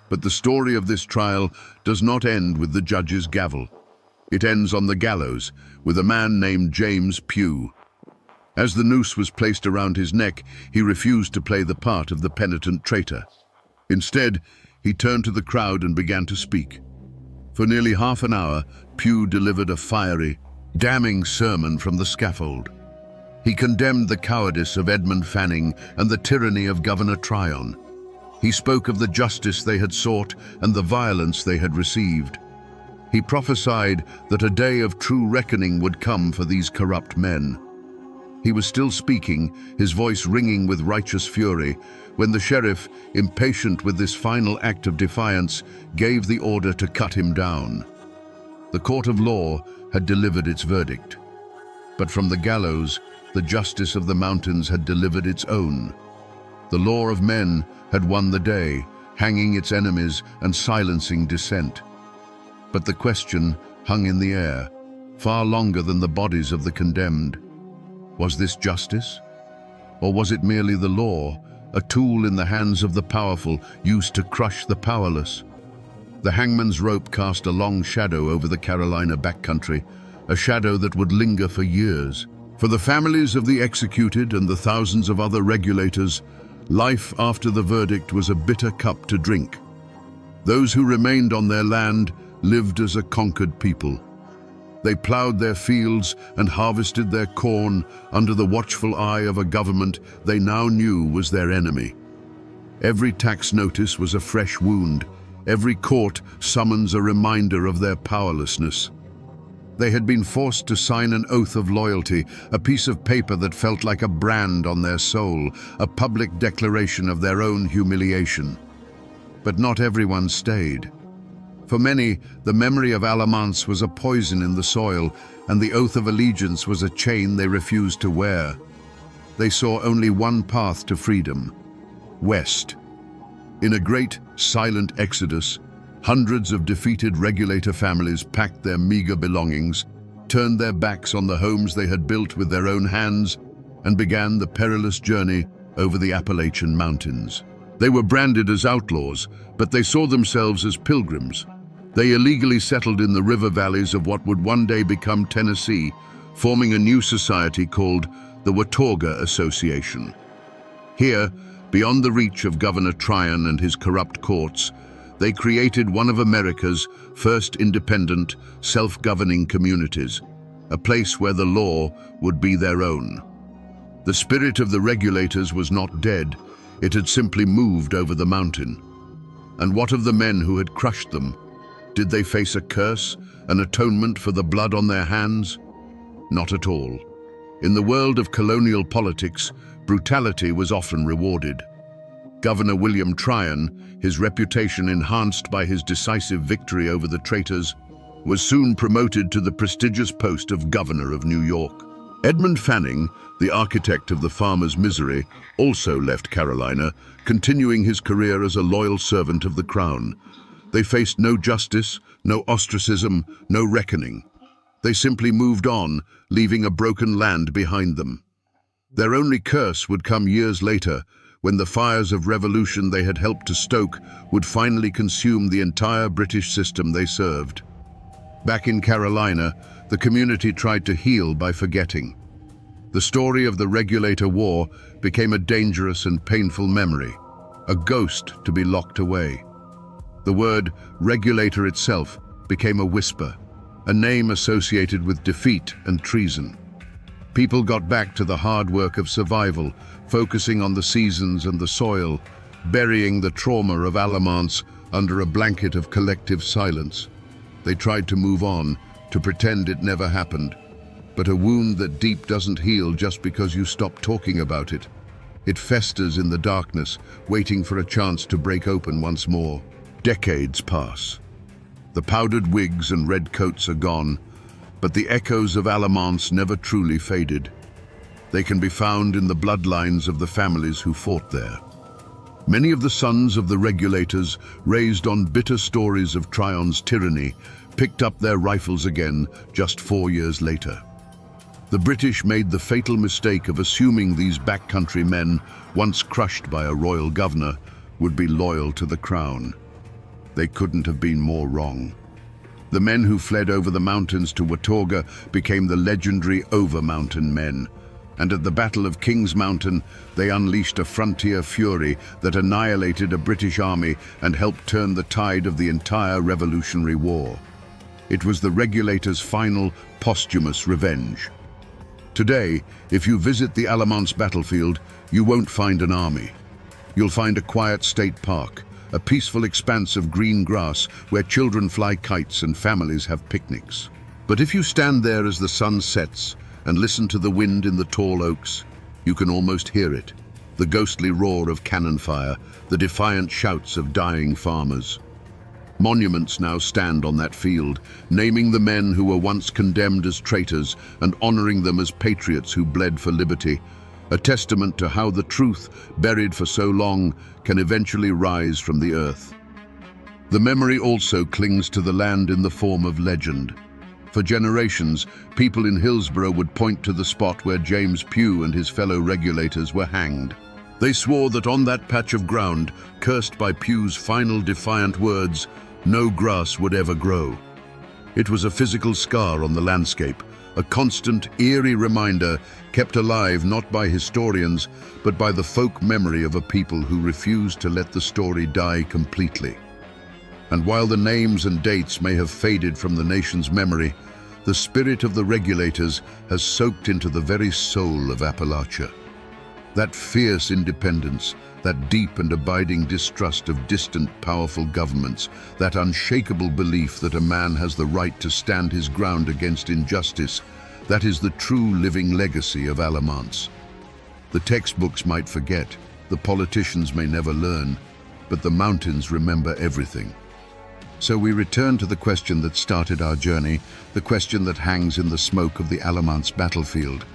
S1: But the story of this trial does not end with the judge's gavel. It ends on the gallows, with a man named James Pugh. As the noose was placed around his neck, he refused to play the part of the penitent traitor. Instead, he turned to the crowd and began to speak. For nearly half an hour, Pugh delivered a fiery, damning sermon from the scaffold. He condemned the cowardice of Edmund Fanning and the tyranny of Governor Tryon. He spoke of the justice they had sought and the violence they had received. He prophesied that a day of true reckoning would come for these corrupt men. He was still speaking, his voice ringing with righteous fury, when the sheriff, impatient with this final act of defiance, gave the order to cut him down. The court of law had delivered its verdict. But from the gallows, the justice of the mountains had delivered its own. The law of men had won the day, hanging its enemies and silencing dissent. But the question hung in the air, far longer than the bodies of the condemned. Was this justice? Or was it merely the law, a tool in the hands of the powerful, used to crush the powerless? The hangman's rope cast a long shadow over the Carolina backcountry, a shadow that would linger for years. For the families of the executed and the thousands of other regulators, life after the verdict was a bitter cup to drink. Those who remained on their land lived as a conquered people. They plowed their fields and harvested their corn under the watchful eye of a government they now knew was their enemy. Every tax notice was a fresh wound. Every court summons a reminder of their powerlessness. They had been forced to sign an oath of loyalty, a piece of paper that felt like a brand on their soul, a public declaration of their own humiliation. But not everyone stayed. For many, the memory of Alamance was a poison in the soil, and the oath of allegiance was a chain they refused to wear. They saw only one path to freedom: west. In a great, silent exodus, hundreds of defeated regulator families packed their meager belongings, turned their backs on the homes they had built with their own hands, and began the perilous journey over the Appalachian mountains. They were branded as outlaws, but they saw themselves as pilgrims. They illegally settled in the river valleys of what would one day become Tennessee, forming a new society called the Watauga Association. Here, beyond the reach of Governor Tryon and his corrupt courts, they created one of America's first independent, self-governing communities, a place where the law would be their own. The spirit of the regulators was not dead, it had simply moved over the mountain. And what of the men who had crushed them? Did they face a curse, an atonement for the blood on their hands? Not at all. In the world of colonial politics, brutality was often rewarded. Governor William Tryon, his reputation enhanced by his decisive victory over the traitors, was soon promoted to the prestigious post of Governor of New York. Edmund Fanning, the architect of the farmer's misery, also left Carolina, continuing his career as a loyal servant of the crown. They faced no justice, no ostracism, no reckoning. They simply moved on, leaving a broken land behind them. Their only curse would come years later, when the fires of revolution they had helped to stoke would finally consume the entire British system they served. Back in Carolina, the community tried to heal by forgetting. The story of the Regulator War became a dangerous and painful memory, a ghost to be locked away. The word regulator itself became a whisper, a name associated with defeat and treason. People got back to the hard work of survival, focusing on the seasons and the soil, burying the trauma of Alamance under a blanket of collective silence. They tried to move on, to pretend it never happened. But a wound that deep doesn't heal just because you stop talking about it. It festers in the darkness, waiting for a chance to break open once more. Decades pass. The powdered wigs and red coats are gone, but the echoes of Alamance never truly faded. They can be found in the bloodlines of the families who fought there. Many of the sons of the regulators, raised on bitter stories of Tryon's tyranny, picked up their rifles again just 4 years later. The British made the fatal mistake of assuming these backcountry men, once crushed by a royal governor, would be loyal to the crown. They couldn't have been more wrong. The men who fled over the mountains to Watauga became the legendary Over-Mountain Men, and at the Battle of Kings Mountain, they unleashed a frontier fury that annihilated a British army and helped turn the tide of the entire Revolutionary War. It was the regulators' final, posthumous revenge. Today, if you visit the Alamance battlefield, you won't find an army. You'll find a quiet state park, a peaceful expanse of green grass where children fly kites and families have picnics. But if you stand there as the sun sets and listen to the wind in the tall oaks, you can almost hear it. The ghostly roar of cannon fire, the defiant shouts of dying farmers. Monuments now stand on that field, naming the men who were once condemned as traitors and honoring them as patriots who bled for liberty, a testament to how the truth, buried for so long, can eventually rise from the earth. The memory also clings to the land in the form of legend. For generations, people in Hillsborough would point to the spot where James Pugh and his fellow regulators were hanged. They swore that on that patch of ground, cursed by Pugh's final defiant words, no grass would ever grow. It was a physical scar on the landscape, a constant, eerie reminder kept alive not by historians, but by the folk memory of a people who refused to let the story die completely. And while the names and dates may have faded from the nation's memory, the spirit of the regulators has soaked into the very soul of Appalachia. That fierce independence, that deep and abiding distrust of distant, powerful governments, that unshakable belief that a man has the right to stand his ground against injustice, that is the true living legacy of Alamance. The textbooks might forget, the politicians may never learn, but the mountains remember everything. So we return to the question that started our journey, the question that hangs in the smoke of the Alamance battlefield.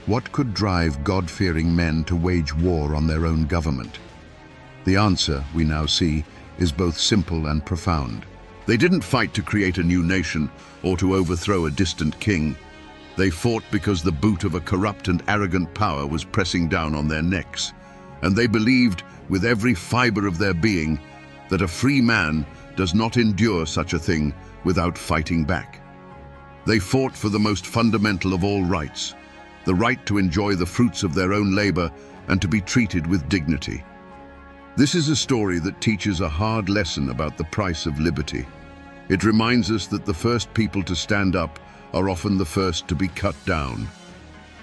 S1: What could drive God-fearing men to wage war on their own government? The answer, we now see, is both simple and profound. They didn't fight to create a new nation or to overthrow a distant king. They fought because the boot of a corrupt and arrogant power was pressing down on their necks. And they believed, with every fiber of their being, that a free man does not endure such a thing without fighting back. They fought for the most fundamental of all rights, the right to enjoy the fruits of their own labor and to be treated with dignity. This is a story that teaches a hard lesson about the price of liberty. It reminds us that the first people to stand up are often the first to be cut down.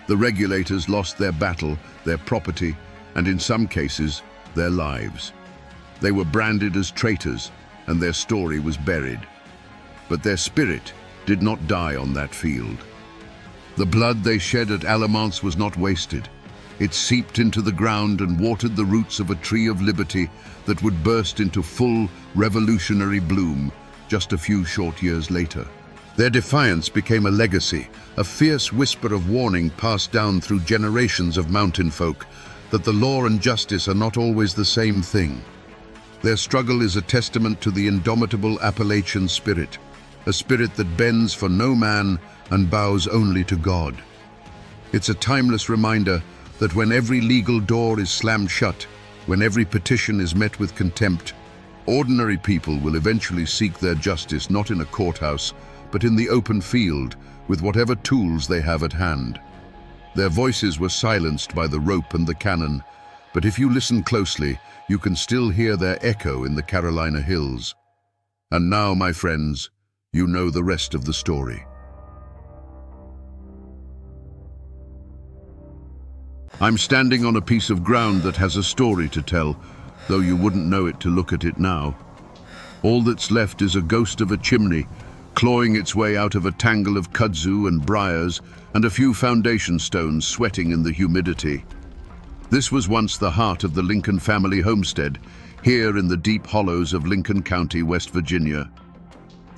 S1: The regulators lost their battle, their property, and in some cases, their lives. They were branded as traitors, and their story was buried. But their spirit did not die on that field. The blood they shed at Alamance was not wasted. It seeped into the ground and watered the roots of a tree of liberty that would burst into full revolutionary bloom just a few short years later. Their defiance became a legacy, a fierce whisper of warning passed down through generations of mountain folk that the law and justice are not always the same thing. Their struggle is a testament to the indomitable Appalachian spirit, a spirit that bends for no man and bows only to God. It's a timeless reminder that when every legal door is slammed shut, when every petition is met with contempt, ordinary people will eventually seek their justice not in a courthouse, but in the open field with whatever tools they have at hand. Their voices were silenced by the rope and the cannon, but if you listen closely, you can still hear their echo in the Carolina hills. And now, my friends, you know the rest of the story. I'm standing on a piece of ground that has a story to tell, though you wouldn't know it to look at it now. All that's left is a ghost of a chimney, clawing its way out of a tangle of kudzu and briars, and a few foundation stones sweating in the humidity. This was once the heart of the Lincoln family homestead, here in the deep hollows of Lincoln County, West Virginia.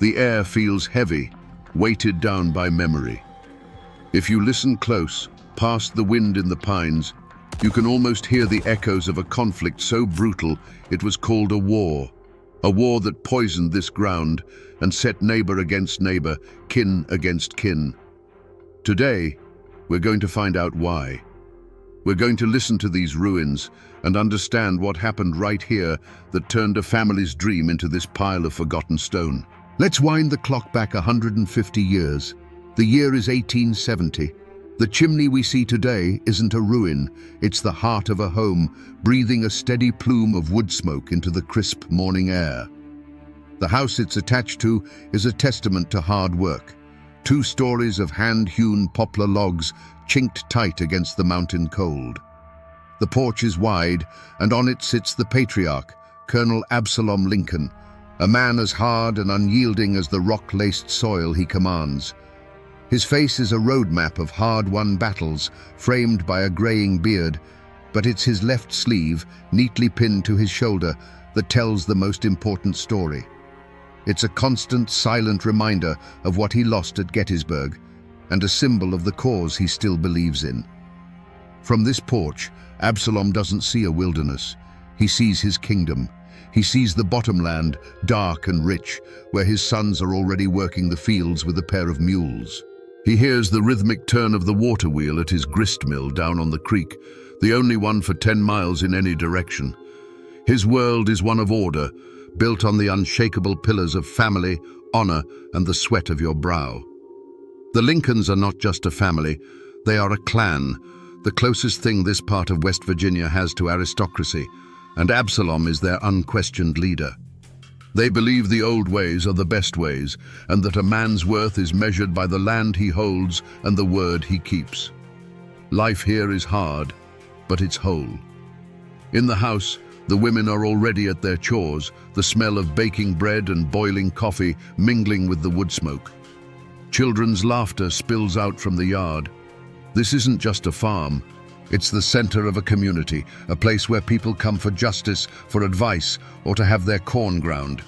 S1: The air feels heavy, weighted down by memory. If you listen close, past the wind in the pines, you can almost hear the echoes of a conflict so brutal it was called a war that poisoned this ground and set neighbor against neighbor, kin against kin. Today, we're going to find out why. We're going to listen to these ruins and understand what happened right here that turned a family's dream into this pile of forgotten stone. Let's wind the clock back 150 years. The year is 1870. The chimney we see today isn't a ruin, it's the heart of a home, breathing a steady plume of wood smoke into the crisp morning air. The house it's attached to is a testament to hard work. 2 stories of hand-hewn poplar logs chinked tight against the mountain cold. The porch is wide, and on it sits the patriarch, Colonel Absalom Lincoln, a man as hard and unyielding as the rock-laced soil he commands. His face is a roadmap of hard-won battles, framed by a graying beard, but it's his left sleeve, neatly pinned to his shoulder, that tells the most important story. It's a constant, silent reminder of what he lost at Gettysburg, and a symbol of the cause he still believes in. From this porch, Absalom doesn't see a wilderness. He sees his kingdom. He sees the bottomland, dark and rich, where his sons are already working the fields with a pair of mules. He hears the rhythmic turn of the water wheel at his grist mill down on the creek, the only one for 10 miles in any direction. His world is one of order, built on the unshakable pillars of family, honor, and the sweat of your brow. The Lincolns are not just a family, they are a clan, the closest thing this part of West Virginia has to aristocracy, and Absalom is their unquestioned leader. They believe the old ways are the best ways, and that a man's worth is measured by the land he holds and the word he keeps. Life here is hard, but it's whole. In the house, the women are already at their chores, the smell of baking bread and boiling coffee mingling with the wood smoke. Children's laughter spills out from the yard. This isn't just a farm. It's the center of a community, a place where people come for justice, for advice, or to have their corn ground.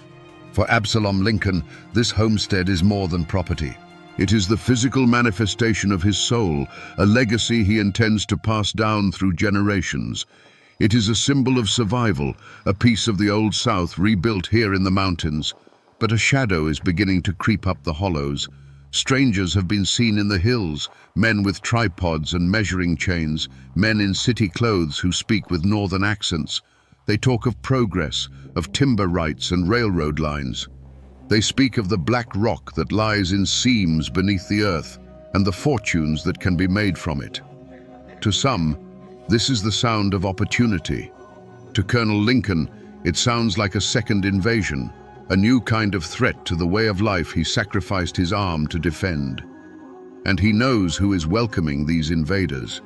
S1: For Absalom Lincoln, this homestead is more than property. It is the physical manifestation of his soul, a legacy he intends to pass down through generations. It is a symbol of survival, a piece of the Old South rebuilt here in the mountains. But a shadow is beginning to creep up the hollows. Strangers have been seen in the hills, men with tripods and measuring chains, men in city clothes who speak with northern accents. They talk of progress, of timber rights and railroad lines. They speak of the black rock that lies in seams beneath the earth and the fortunes that can be made from it. To some, this is the sound of opportunity. To Colonel Lincoln, it sounds like a second invasion, a new kind of threat to the way of life he sacrificed his arm to defend. And he knows who is welcoming these invaders.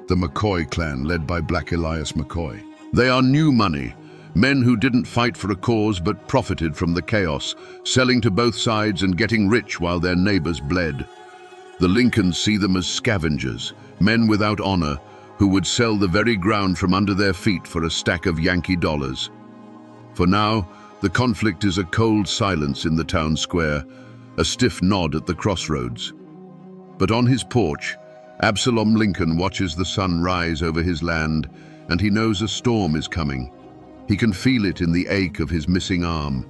S1: The McCoy clan, led by Black Elias McCoy. They are new money, men who didn't fight for a cause but profited from the chaos, selling to both sides and getting rich while their neighbors bled. The Lincolns see them as scavengers, men without honor, who would sell the very ground from under their feet for a stack of Yankee dollars. For now, the conflict is a cold silence in the town square, a stiff nod at the crossroads. But on his porch, Absalom Lincoln watches the sun rise over his land, and he knows a storm is coming. He can feel it in the ache of his missing arm.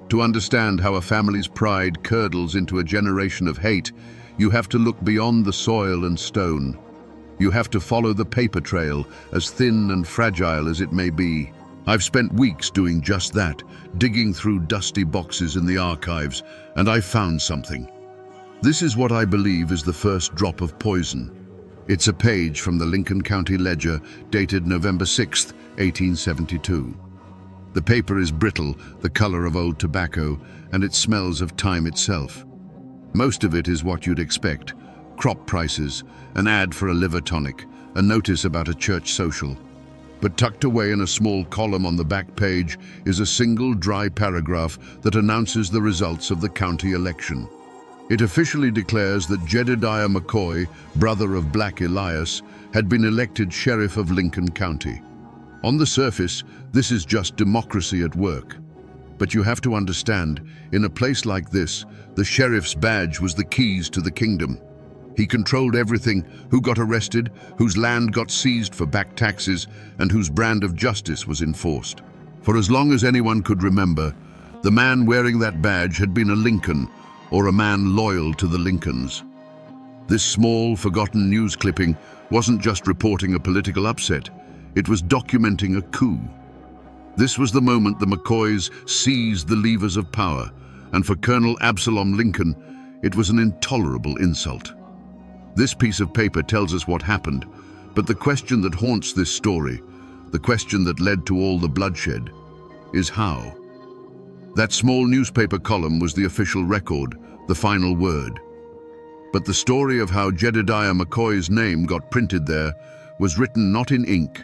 S1: To understand how a family's pride curdles into a generation of hate, you have to look beyond the soil and stone. You have to follow the paper trail, as thin and fragile as it may be. I've spent weeks doing just that, digging through dusty boxes in the archives, and I found something. This is what I believe is the first drop of poison. It's a page from the Lincoln County Ledger dated November 6, 1872.
S2: The paper is brittle, the color of old tobacco, and it smells of time itself. Most of it is what you'd expect: crop prices, an ad for a liver tonic, a notice about a church social. But tucked away in a small column on the back page is a single dry paragraph that announces the results of the county election. It officially declares that Jedediah McCoy, brother of Black Elias, had been elected sheriff of Lincoln County. On the surface, this is just democracy at work. But you have to understand, in a place like this, the sheriff's badge was the keys to the kingdom. He controlled everything: who got arrested, whose land got seized for back taxes, and whose brand of justice was enforced. For as long as anyone could remember, the man wearing that badge had been a Lincoln, or a man loyal to the Lincolns. This small, forgotten news clipping wasn't just reporting a political upset, it was documenting a coup. This was the moment the McCoys seized the levers of power, and for Colonel Absalom Lincoln, it was an intolerable insult. This piece of paper tells us what happened, but the question that haunts this story, the question that led to all the bloodshed, is how. That small newspaper column was the official record, the final word. But the story of how Jedediah McCoy's name got printed there was written not in ink,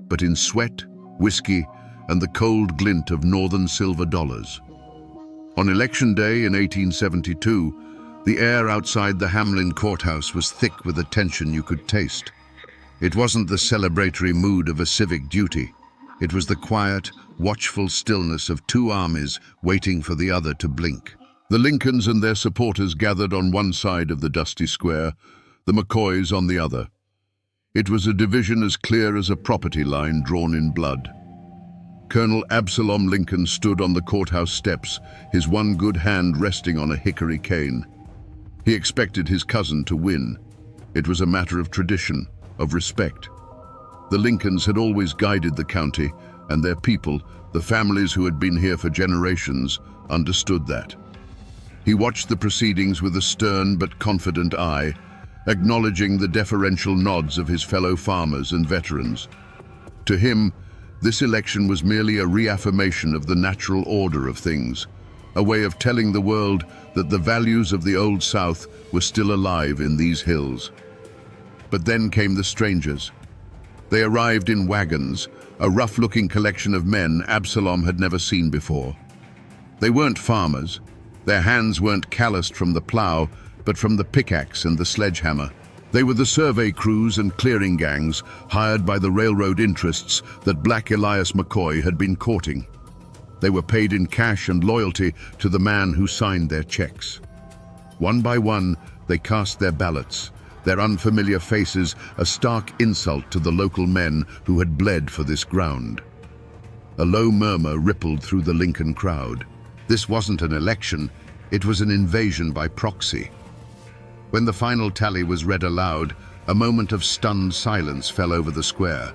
S2: but in sweat, whiskey, and the cold glint of northern silver dollars. On Election Day in 1872, the air outside the Hamlin courthouse was thick with a tension you could taste. It wasn't the celebratory mood of a civic duty. It was the quiet, watchful stillness of two armies waiting for the other to blink. The Lincolns and their supporters gathered on one side of the dusty square, the McCoys on the other. It was a division as clear as a property line drawn in blood. Colonel Absalom Lincoln stood on the courthouse steps, his one good hand resting on a hickory cane. He expected his cousin to win. It was a matter of tradition, of respect. The Lincolns had always guided the county, and their people, the families who had been here for generations, understood that. He watched the proceedings with a stern but confident eye, acknowledging the deferential nods of his fellow farmers and veterans. To him, this election was merely a reaffirmation of the natural order of things, a way of telling the world that the values of the Old South were still alive in these hills. But then came the strangers. They arrived in wagons, a rough-looking collection of men Absalom had never seen before. They weren't farmers. Their hands weren't calloused from the plow, but from the pickaxe and the sledgehammer. They were the survey crews and clearing gangs hired by the railroad interests that Black Elias McCoy had been courting. They were paid in cash and loyalty to the man who signed their checks. One by one, they cast their ballots, their unfamiliar faces a stark insult to the local men who had bled for this ground. A low murmur rippled through the Lincoln crowd. This wasn't an election, it was an invasion by proxy. When the final tally was read aloud, a moment of stunned silence fell over the square.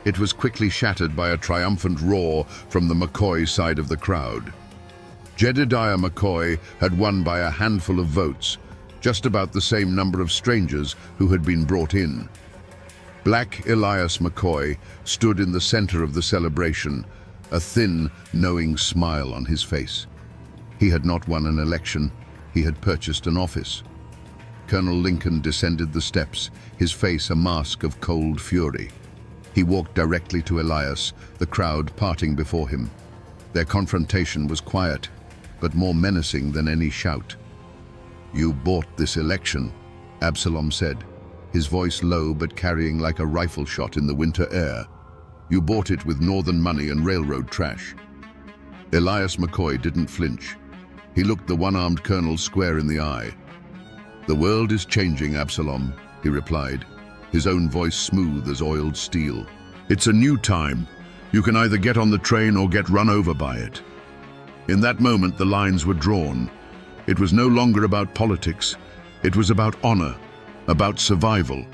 S2: It was quickly shattered by a triumphant roar from the McCoy side of the crowd. Jedediah McCoy had won by a handful of votes, just about the same number of strangers who had been brought in. Black Elias McCoy stood in the center of the celebration, a thin, knowing smile on his face. He had not won an election, he had purchased an office. Colonel Lincoln descended the steps, his face a mask of cold fury. He walked directly to Elias, the crowd parting before him. Their confrontation was quiet, but more menacing than any shout. "You bought this election," Absalom said, his voice low but carrying like a rifle shot in the winter air. "You bought it with northern money and railroad trash." Elias McCoy didn't flinch. He looked the one-armed colonel square in the eye. "The world is changing, Absalom," he replied, his own voice smooth as oiled steel. "It's a new time. You can either get on the train or get run over by it." In that moment, the lines were drawn. It was no longer about politics. It was about honor, about survival.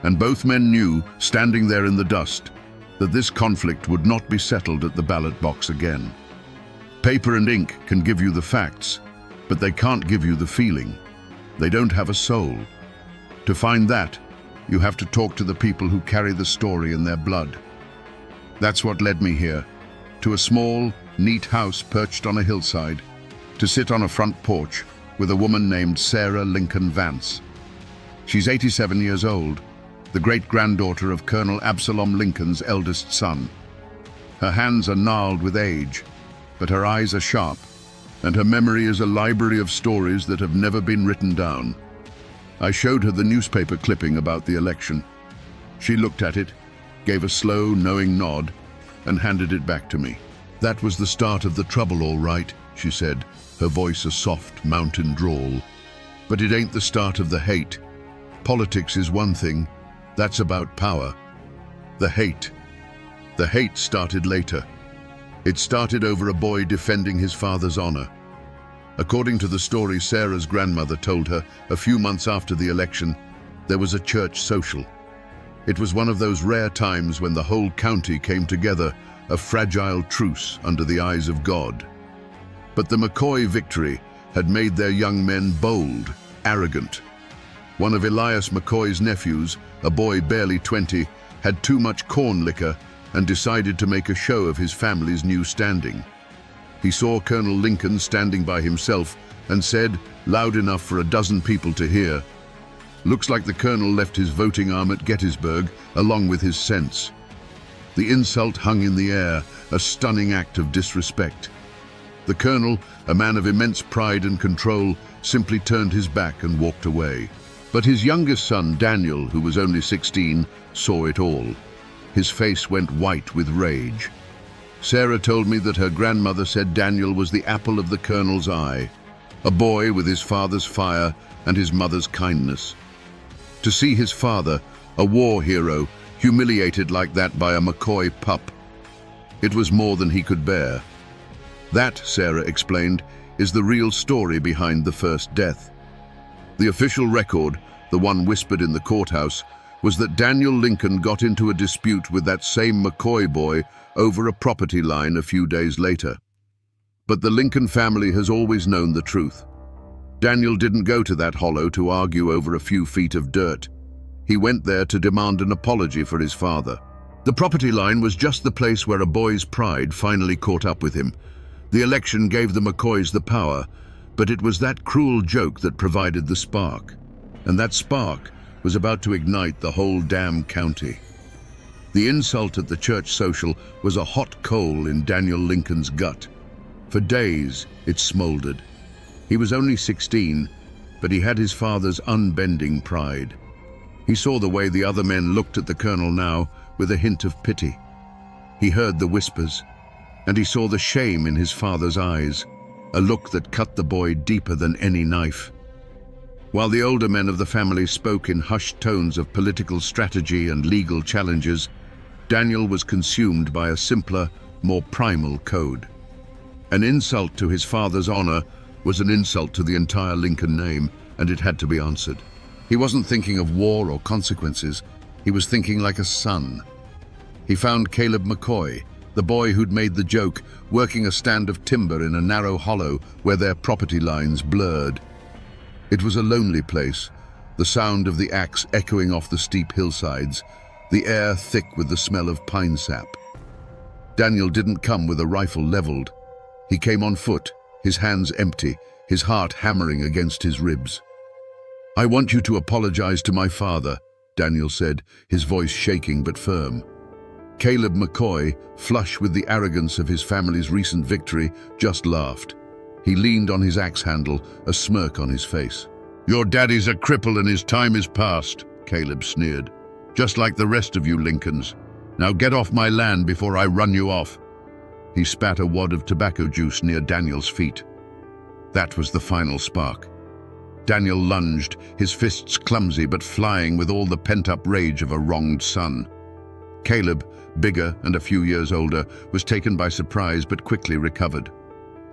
S2: And both men knew, standing there in the dust, that this conflict would not be settled at the ballot box again. Paper and ink can give you the facts, but they can't give you the feeling. They don't have a soul. To find that, you have to talk to the people who carry the story in their blood. That's what led me here. to a small, neat house perched on a hillside, to sit on a front porch with a woman named Sarah Lincoln Vance. She's 87 years old, the great-granddaughter of Colonel Absalom Lincoln's eldest son. Her hands are gnarled with age, but her eyes are sharp, and her memory is a library of stories that have never been written down. I showed her the newspaper clipping about the election. She looked at it, gave a slow, knowing nod, and handed it back to me. "That was the start of the trouble, all right," she said, her voice a soft mountain drawl. "But it ain't the start of the hate. Politics is one thing, that's about power. The hate started later. It started over a boy defending his father's honor. According to the story Sarah's grandmother told her a few months after the election, there was a church social. It was one of those rare times when the whole county came together, a fragile truce under the eyes of God. But the McCoy victory had made their young men bold, arrogant. One of Elias McCoy's nephews, a boy barely 20, had too much corn liquor and decided to make a show of his family's new standing. He saw Colonel Lincoln standing by himself and said, loud enough for a dozen people to hear, "Looks like the colonel left his voting arm at Gettysburg along with his sense." The insult hung in the air, a stunning act of disrespect. The colonel, a man of immense pride and control, simply turned his back and walked away. But his youngest son, Daniel, who was only 16, saw it all. His face went white with rage. Sarah told me that her grandmother said Daniel was the apple of the colonel's eye, a boy with his father's fire and his mother's kindness. To see his father, a war hero, humiliated like that by a McCoy pup, it was more than he could bear. That, Sarah explained, is the real story behind the first death. The official record, the one whispered in the courthouse, was that Daniel Lincoln got into a dispute with that same McCoy boy over a property line a few days later. But the Lincoln family has always known the truth. Daniel didn't go to that hollow to argue over a few feet of dirt. He went there to demand an apology for his father. The property line was just the place where a boy's pride finally caught up with him. The election gave the McCoys the power, but it was that cruel joke that provided the spark. And that spark was about to ignite the whole damn county. The insult at the church social was a hot coal in Daniel Lincoln's gut. For days, it smoldered. He was only 16, but he had his father's unbending pride. He saw the way the other men looked at the colonel now with a hint of pity. He heard the whispers, and he saw the shame in his father's eyes, a look that cut the boy deeper than any knife. While the older men of the family spoke in hushed tones of political strategy and legal challenges, Daniel was consumed by a simpler, more primal code. An insult to his father's honor was an insult to the entire Lincoln name, and it had to be answered. He wasn't thinking of war or consequences. He was thinking like a son. He found Caleb McCoy, the boy who'd made the joke, working a stand of timber in a narrow hollow where their property lines blurred. It was a lonely place, the sound of the axe echoing off the steep hillsides, the air thick with the smell of pine sap. Daniel didn't come with a rifle leveled. He came on foot, his hands empty, his heart hammering against his ribs. "I want you to apologize to my father," Daniel said, his voice shaking but firm. Caleb McCoy, flush with the arrogance of his family's recent victory, just laughed. He leaned on his axe handle, a smirk on his face. "Your daddy's a cripple and his time is past," Caleb sneered. "Just like the rest of you Lincolns. Now get off my land before I run you off." He spat a wad of tobacco juice near Daniel's feet. That was the final spark. Daniel lunged, his fists clumsy but flying with all the pent-up rage of a wronged son. Caleb, bigger and a few years older, was taken by surprise but quickly recovered.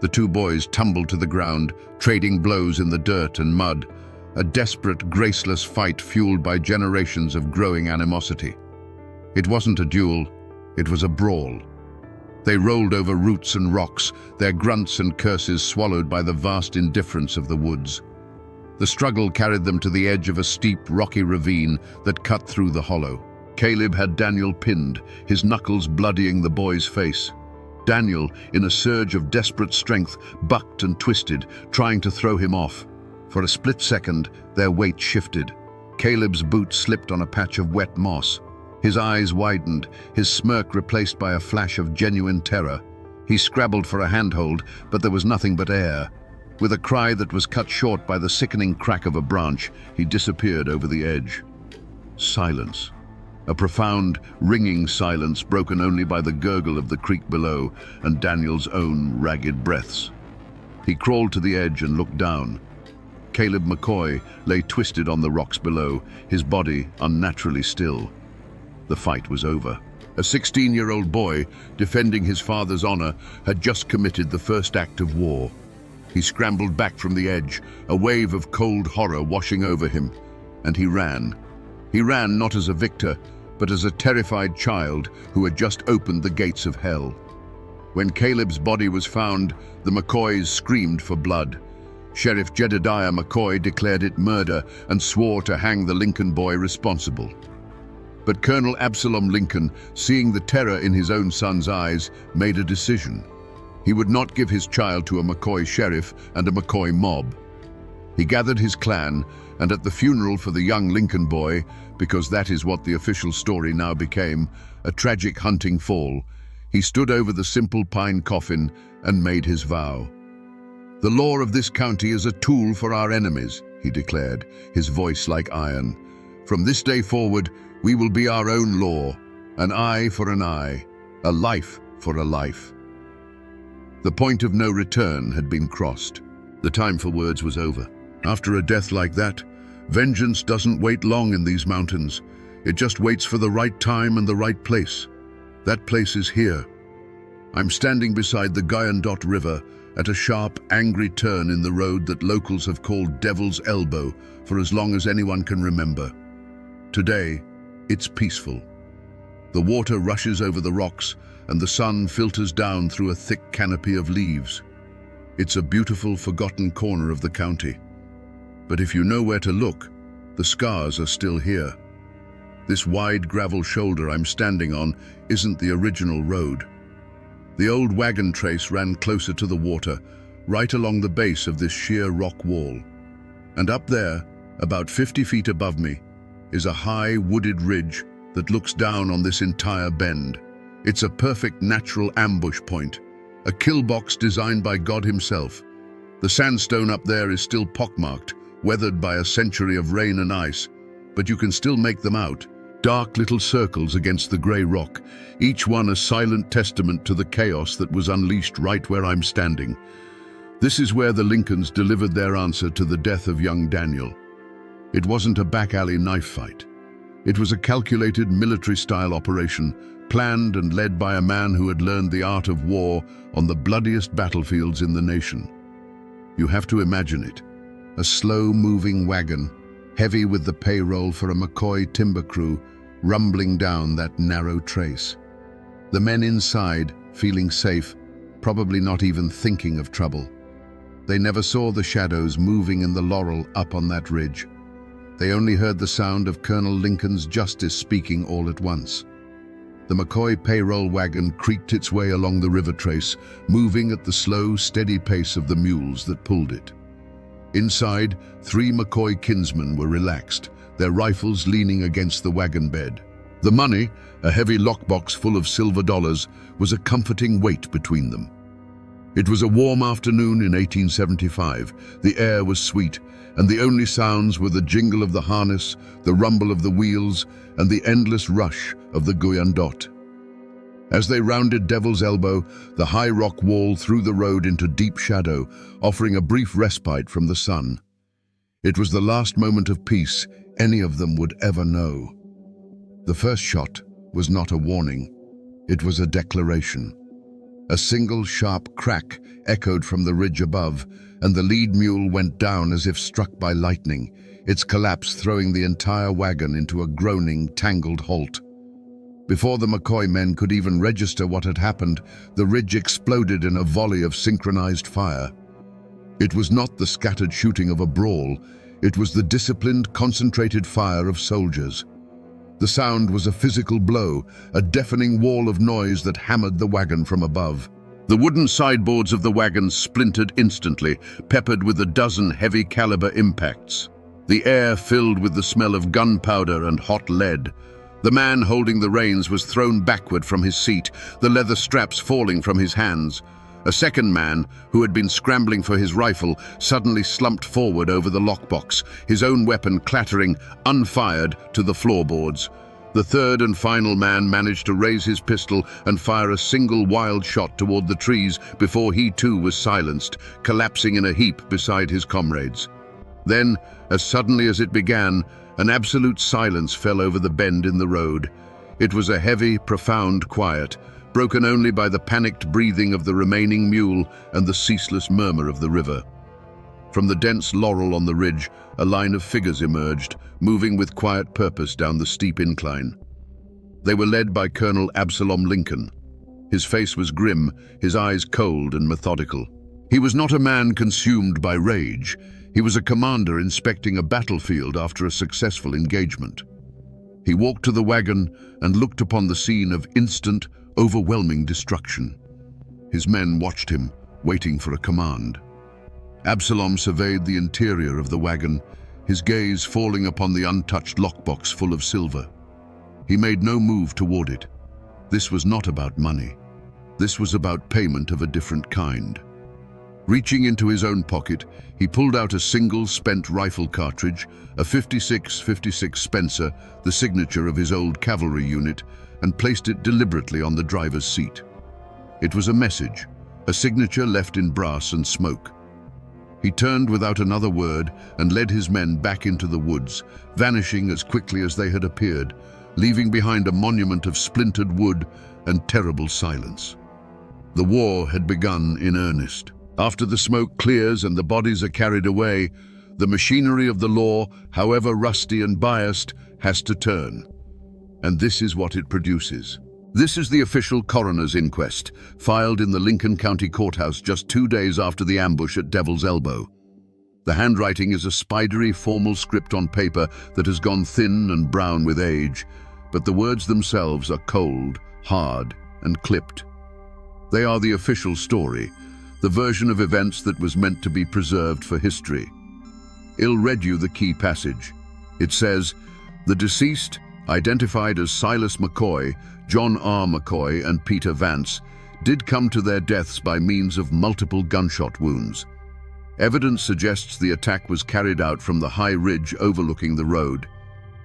S2: The two boys tumbled to the ground, trading blows in the dirt and mud, a desperate, graceless fight fueled by generations of growing animosity. It wasn't a duel, it was a brawl. They rolled over roots and rocks, their grunts and curses swallowed by the vast indifference of the woods. The struggle carried them to the edge of a steep, rocky ravine that cut through the hollow. Caleb had Daniel pinned, his knuckles bloodying the boy's face.
S1: Daniel, in a surge of desperate strength, bucked and twisted, trying to throw him off. For a split second, their weight shifted. Caleb's boot slipped on a patch of wet moss. His eyes widened, his smirk replaced by a flash of genuine terror. He scrabbled for a handhold, but there was nothing but air. With a cry that was cut short by the sickening crack of a branch, he disappeared over the edge. Silence. A profound, ringing silence broken only by the gurgle of the creek below and Daniel's own ragged breaths. He crawled to the edge and looked down. Caleb McCoy lay twisted on the rocks below, his body unnaturally still. The fight was over. A 16-year-old boy, defending his father's honor, had just committed the first act of war. He scrambled back from the edge, a wave of cold horror washing over him, and he ran. He ran not as a victor, but as a terrified child who had just opened the gates of hell. When Caleb's body was found, the McCoys screamed for blood. Sheriff Jedediah McCoy declared it murder and swore to hang the Lincoln boy responsible. But Colonel Absalom Lincoln, seeing the terror in his own son's eyes, made a decision. He would not give his child to a McCoy sheriff and a McCoy mob. He gathered his clan, and at the funeral for the young Lincoln boy, because that is what the official story now became, a tragic hunting fall, he stood over the simple pine coffin and made his vow. "The law of this county is a tool for our enemies," he declared, his voice like iron. "From this day forward, we will be our own law, an eye for an eye, a life for a life." The point of no return had been crossed. The time for words was over. After a death like that, vengeance doesn't wait long in these mountains. It just waits for the right time and the right place. That place is here. I'm standing beside the Guyandotte River at a sharp, angry turn in the road that locals have called Devil's Elbow for as long as anyone can remember. Today, it's peaceful. The water rushes over the rocks and the sun filters down through a thick canopy of leaves. It's a beautiful, forgotten corner of the county. But if you know where to look, the scars are still here. This wide gravel shoulder I'm standing on isn't the original road. The old wagon trace ran closer to the water, right along the base of this sheer rock wall. And up there, about 50 feet above me, is a high wooded ridge that looks down on this entire bend. It's a perfect natural ambush point, a kill box designed by God himself. The sandstone up there is still pockmarked, weathered by a century of rain and ice, but you can still make them out. Dark little circles against the grey rock, each one a silent testament to the chaos that was unleashed right where I'm standing. This is where the Lincolns delivered their answer to the death of young Daniel. It wasn't a back-alley knife fight. It was a calculated military-style operation, planned and led by a man who had learned the art of war on the bloodiest battlefields in the nation. You have to imagine it. A slow-moving wagon, heavy with the payroll for a McCoy timber crew, rumbling down that narrow trace. The men inside, feeling safe, probably not even thinking of trouble. They never saw the shadows moving in the laurel up on that ridge. They only heard the sound of Colonel Lincoln's justice speaking all at once. The McCoy payroll wagon creaked its way along the river trace, moving at the slow, steady pace of the mules that pulled it. Inside, 3 McCoy kinsmen were relaxed, their rifles leaning against the wagon bed. The money, a heavy lockbox full of silver dollars, was a comforting weight between them. It was a warm afternoon in 1875. The air was sweet, and the only sounds were the jingle of the harness, the rumble of the wheels, and the endless rush of the Guyandotte. As they rounded Devil's Elbow, the high rock wall threw the road into deep shadow, offering a brief respite from the sun. It was the last moment of peace any of them would ever know. The first shot was not a warning. It was a declaration. A single sharp crack echoed from the ridge above, and the lead mule went down as if struck by lightning, its collapse throwing the entire wagon into a groaning, tangled halt. Before the McCoy men could even register what had happened, the ridge exploded in a volley of synchronized fire. It was not the scattered shooting of a brawl, it was the disciplined, concentrated fire of soldiers. The sound was a physical blow, a deafening wall of noise that hammered the wagon from above. The wooden sideboards of the wagon splintered instantly, peppered with a dozen heavy-caliber impacts. The air filled with the smell of gunpowder and hot lead. The man holding the reins was thrown backward from his seat, the leather straps falling from his hands. A second man, who had been scrambling for his rifle, suddenly slumped forward over the lockbox, his own weapon clattering, unfired, to the floorboards. The third and final man managed to raise his pistol and fire a single wild shot toward the trees before he too was silenced, collapsing in a heap beside his comrades. Then, as suddenly as it began, an absolute silence fell over the bend in the road. It was a heavy, profound quiet, broken only by the panicked breathing of the remaining mule and the ceaseless murmur of the river. From the dense laurel on the ridge, a line of figures emerged, moving with quiet purpose down the steep incline. They were led by Colonel Absalom Lincoln. His face was grim, his eyes cold and methodical. He was not a man consumed by rage. He was a commander inspecting a battlefield after a successful engagement. He walked to the wagon and looked upon the scene of instant, overwhelming destruction. His men watched him, waiting for a command. Absalom surveyed the interior of the wagon, his gaze falling upon the untouched lockbox full of silver. He made no move toward it. This was not about money. This was about payment of a different kind. Reaching into his own pocket, he pulled out a single spent rifle cartridge, a .56 Spencer, the signature of his old cavalry unit, and placed it deliberately on the driver's seat. It was a message, a signature left in brass and smoke. He turned without another word and led his men back into the woods, vanishing as quickly as they had appeared, leaving behind a monument of splintered wood and terrible silence. The war had begun in earnest. After the smoke clears and the bodies are carried away, the machinery of the law, however rusty and biased, has to turn. And this is what it produces. This is the official coroner's inquest, filed in the Lincoln County Courthouse just 2 days after the ambush at Devil's Elbow. The handwriting is a spidery, formal script on paper that has gone thin and brown with age, but the words themselves are cold, hard, and clipped. They are the official story, the version of events that was meant to be preserved for history. I'll read you the key passage. It says, "The deceased, identified as Silas McCoy, John R. McCoy, and Peter Vance, did come to their deaths by means of multiple gunshot wounds. Evidence suggests the attack was carried out from the high ridge overlooking the road.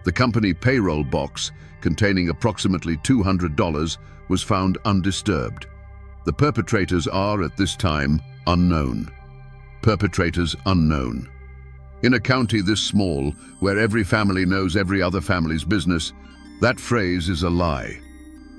S1: The company payroll box, containing approximately $200, was found undisturbed. The perpetrators are, at this time, unknown. Perpetrators unknown. In a county this small, where every family knows every other family's business, that phrase is a lie.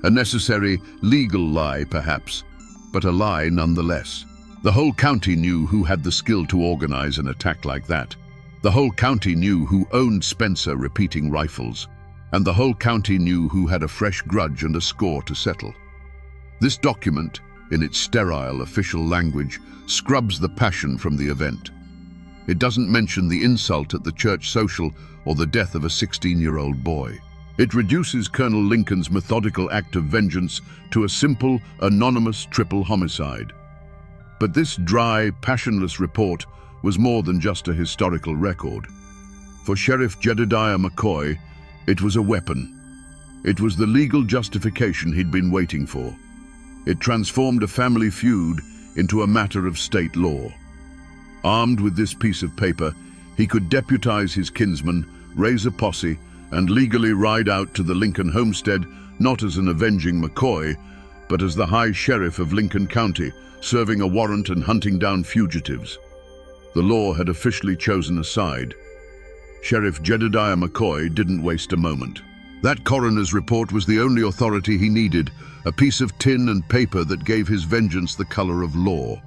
S1: A necessary, legal lie, perhaps, but a lie nonetheless. The whole county knew who had the skill to organize an attack like that. The whole county knew who owned Spencer repeating rifles. And the whole county knew who had a fresh grudge and a score to settle. This document, in its sterile official language, scrubs the passion from the event. It doesn't mention the insult at the church social or the death of a 16-year-old boy. It reduces Colonel Lincoln's methodical act of vengeance to a simple, anonymous triple homicide. But this dry, passionless report was more than just a historical record. For Sheriff Jedediah McCoy, it was a weapon. It was the legal justification he'd been waiting for. It transformed a family feud into a matter of state law. Armed with this piece of paper, he could deputize his kinsmen, raise a posse, and legally ride out to the Lincoln homestead, not as an avenging McCoy, but as the High Sheriff of Lincoln County, serving a warrant and hunting down fugitives. The law had officially chosen a side. Sheriff Jedediah McCoy didn't waste a moment. That coroner's report was the only authority he needed, a piece of tin and paper that gave his vengeance the color of law.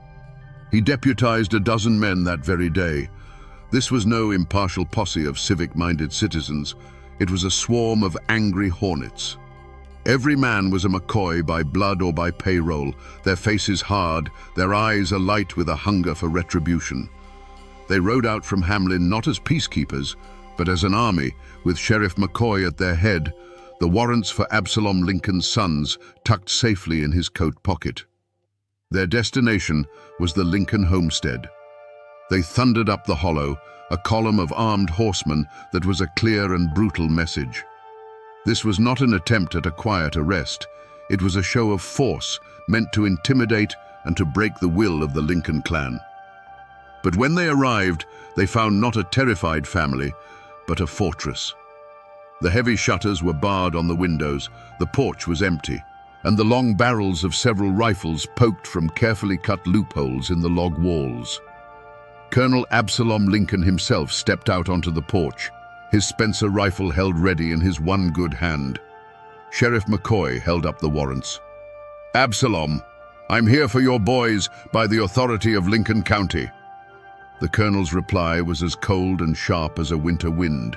S1: He deputized a dozen men that very day. This was no impartial posse of civic-minded citizens. It was a swarm of angry hornets. Every man was a McCoy by blood or by payroll, their faces hard, their eyes alight with a hunger for retribution. They rode out from Hamlin not as peacekeepers, but as an army, with Sheriff McCoy at their head, the warrants for Absalom Lincoln's sons tucked safely in his coat pocket. Their destination was the Lincoln homestead. They thundered up the hollow, a column of armed horsemen that was a clear and brutal message. This was not an attempt at a quiet arrest. It was a show of force meant to intimidate and to break the will of the Lincoln clan. But when they arrived, they found not a terrified family, but a fortress. The heavy shutters were barred on the windows, the porch was empty, and the long barrels of several rifles poked from carefully cut loopholes in the log walls. Colonel Absalom Lincoln himself stepped out onto the porch, his Spencer rifle held ready in his one good hand. Sheriff McCoy held up the warrants. "Absalom, I'm here for your boys by the authority of Lincoln County." The colonel's reply was as cold and sharp as a winter wind.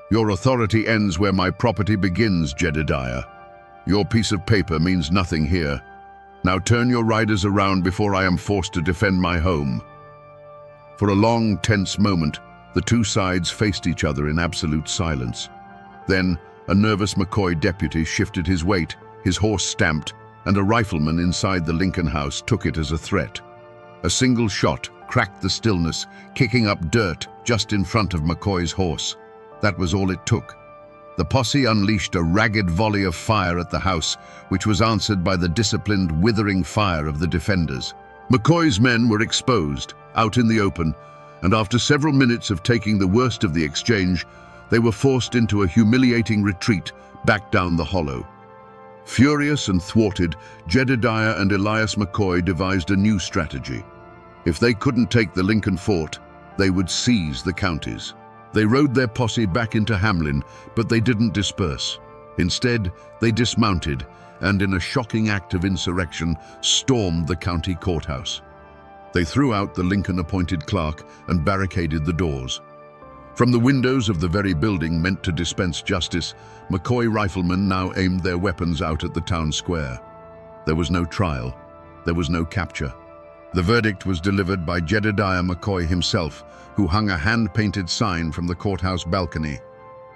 S1: "Your authority ends where my property begins, Jedediah. Your piece of paper means nothing here. Now turn your riders around before I am forced to defend my home." For a long, tense moment, the two sides faced each other in absolute silence. Then, a nervous McCoy deputy shifted his weight, his horse stamped, and a rifleman inside the Lincoln house took it as a threat. A single shot cracked the stillness, kicking up dirt just in front of McCoy's horse. That was all it took. The posse unleashed a ragged volley of fire at the house, which was answered by the disciplined, withering fire of the defenders. McCoy's men were exposed, out in the open, and after several minutes of taking the worst of the exchange, they were forced into a humiliating retreat back down the hollow. Furious and thwarted, Jedediah and Elias McCoy devised a new strategy. If they couldn't take the Lincoln fort, they would seize the counties. They rode their posse back into Hamlin, but they didn't disperse. Instead, they dismounted and, in a shocking act of insurrection, stormed the county courthouse. They threw out the Lincoln-appointed clerk and barricaded the doors. From the windows of the very building meant to dispense justice, McCoy riflemen now aimed their weapons out at the town square. There was no trial. There was no capture. The verdict was delivered by Jedediah McCoy himself, who hung a hand-painted sign from the courthouse balcony.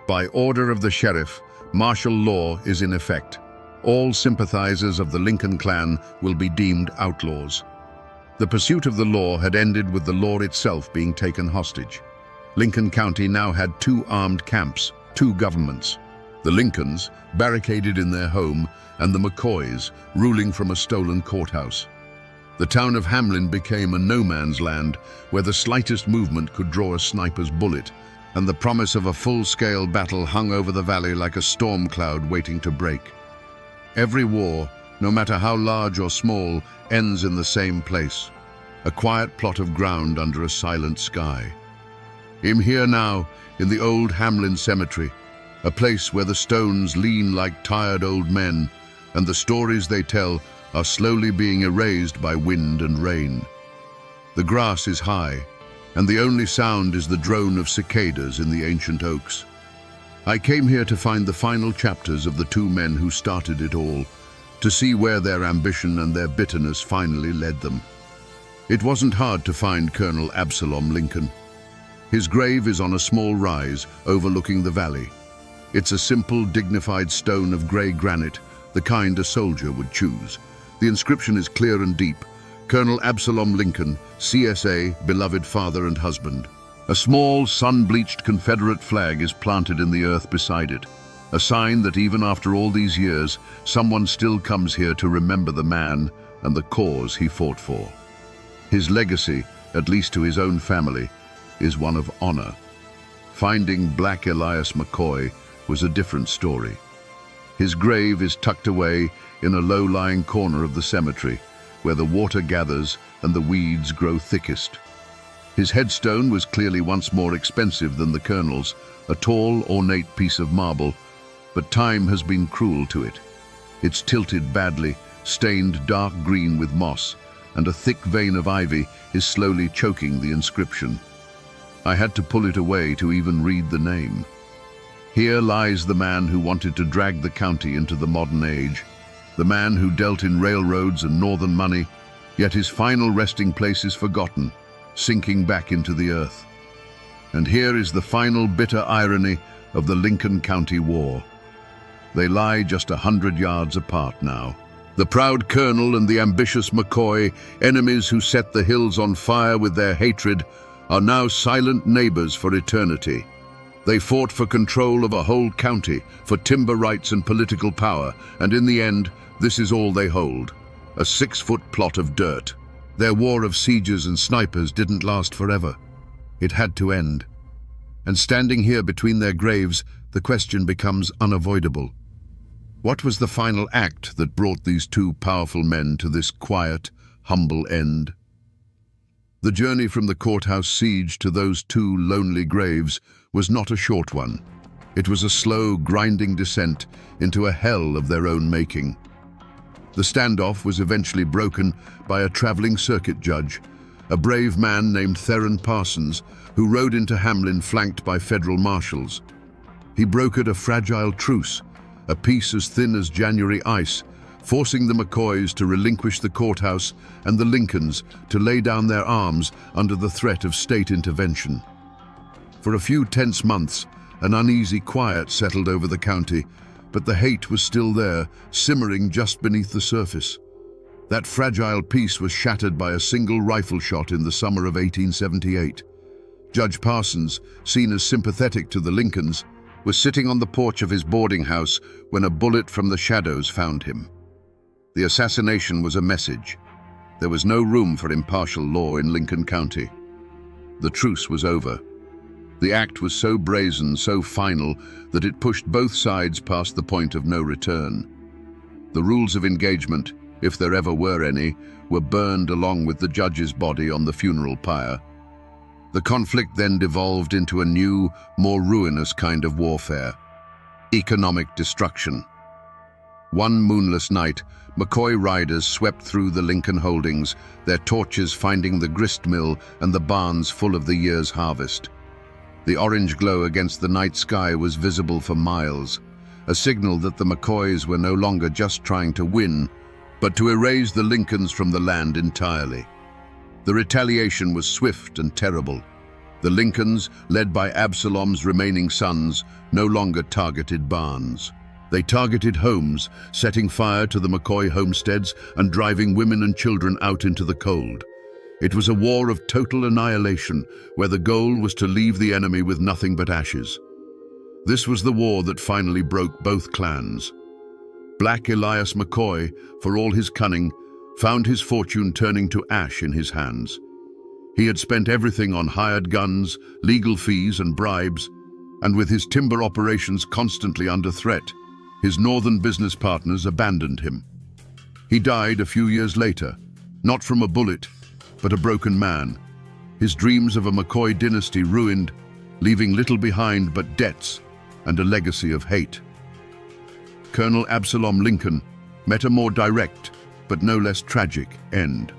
S1: "By order of the sheriff, martial law is in effect. All sympathizers of the Lincoln clan will be deemed outlaws." The pursuit of the law had ended with the law itself being taken hostage. Lincoln County now had two armed camps, two governments. The Lincolns, barricaded in their home, and the McCoys, ruling from a stolen courthouse. The town of Hamlin became a no-man's land where the slightest movement could draw a sniper's bullet, and the promise of a full-scale battle hung over the valley like a storm cloud waiting to break. Every war, no matter how large or small, ends in the same place, a quiet plot of ground under a silent sky. I'm here now, in the old Hamlin Cemetery, a place where the stones lean like tired old men, and the stories they tell are slowly being erased by wind and rain. The grass is high, and the only sound is the drone of cicadas in the ancient oaks. I came here to find the final chapters of the two men who started it all, to see where their ambition and their bitterness finally led them. It wasn't hard to find Colonel Absalom Lincoln. His grave is on a small rise overlooking the valley. It's a simple, dignified stone of grey granite, the kind a soldier would choose. The inscription is clear and deep: Colonel Absalom Lincoln, CSA, beloved father and husband. A small, sun-bleached Confederate flag is planted in the earth beside it, a sign that even after all these years, someone still comes here to remember the man and the cause he fought for. His legacy, at least to his own family, is one of honor. Finding Black Elias McCoy was a different story. His grave is tucked away in a low-lying corner of the cemetery, where the water gathers and the weeds grow thickest. His headstone was clearly once more expensive than the colonel's, a tall, ornate piece of marble, but time has been cruel to it. It's tilted badly, stained dark green with moss, and a thick vein of ivy is slowly choking the inscription. I had to pull it away to even read the name. Here lies the man who wanted to drag the county into the modern age, the man who dealt in railroads and northern money, yet his final resting place is forgotten, sinking back into the earth. And here is the final bitter irony of the Lincoln County War. They lie just 100 yards apart now, The proud colonel and the ambitious McCoy, enemies who set the hills on fire with their hatred, are now silent neighbors for eternity. They fought for control of a whole county, for timber rights and political power, and in the end, this is all they hold: a 6-foot plot of dirt. Their war of sieges and snipers didn't last forever. It had to end. And standing here between their graves, the question becomes unavoidable. What was the final act that brought these two powerful men to this quiet, humble end? The journey from the courthouse siege to those two lonely graves was not a short one. It was a slow, grinding descent into a hell of their own making. The standoff was eventually broken by a traveling circuit judge, a brave man named Theron Parsons, who rode into Hamlin flanked by federal marshals. He brokered a fragile truce, a peace as thin as January ice, forcing the McCoys to relinquish the courthouse and the Lincolns to lay down their arms under the threat of state intervention. For a few tense months, an uneasy quiet settled over the county, but the hate was still there, simmering just beneath the surface. That fragile peace was shattered by a single rifle shot in the summer of 1878. Judge Parsons, seen as sympathetic to the Lincolns, was sitting on the porch of his boarding house when a bullet from the shadows found him. The assassination was a message. There was no room for impartial law in Lincoln County. The truce was over. The act was so brazen, so final, that it pushed both sides past the point of no return. The rules of engagement, if there ever were any, were burned along with the judge's body on the funeral pyre. The conflict then devolved into a new, more ruinous kind of warfare: economic destruction. One moonless night, McCoy riders swept through the Lincoln holdings, their torches finding the grist mill and the barns full of the year's harvest. The orange glow against the night sky was visible for miles, a signal that the McCoys were no longer just trying to win, but to erase the Lincolns from the land entirely. The retaliation was swift and terrible. The Lincolns, led by Absalom's remaining sons, no longer targeted barns. They targeted homes, setting fire to the McCoy homesteads and driving women and children out into the cold. It was a war of total annihilation, where the goal was to leave the enemy with nothing but ashes. This was the war that finally broke both clans. Black Elias McCoy, for all his cunning, found his fortune turning to ash in his hands. He had spent everything on hired guns, legal fees and bribes, and with his timber operations constantly under threat, his northern business partners abandoned him. He died a few years later, not from a bullet, but a broken man, his dreams of a McCoy dynasty ruined, leaving little behind but debts and a legacy of hate. Colonel Absalom Lincoln met a more direct, but no less tragic, end.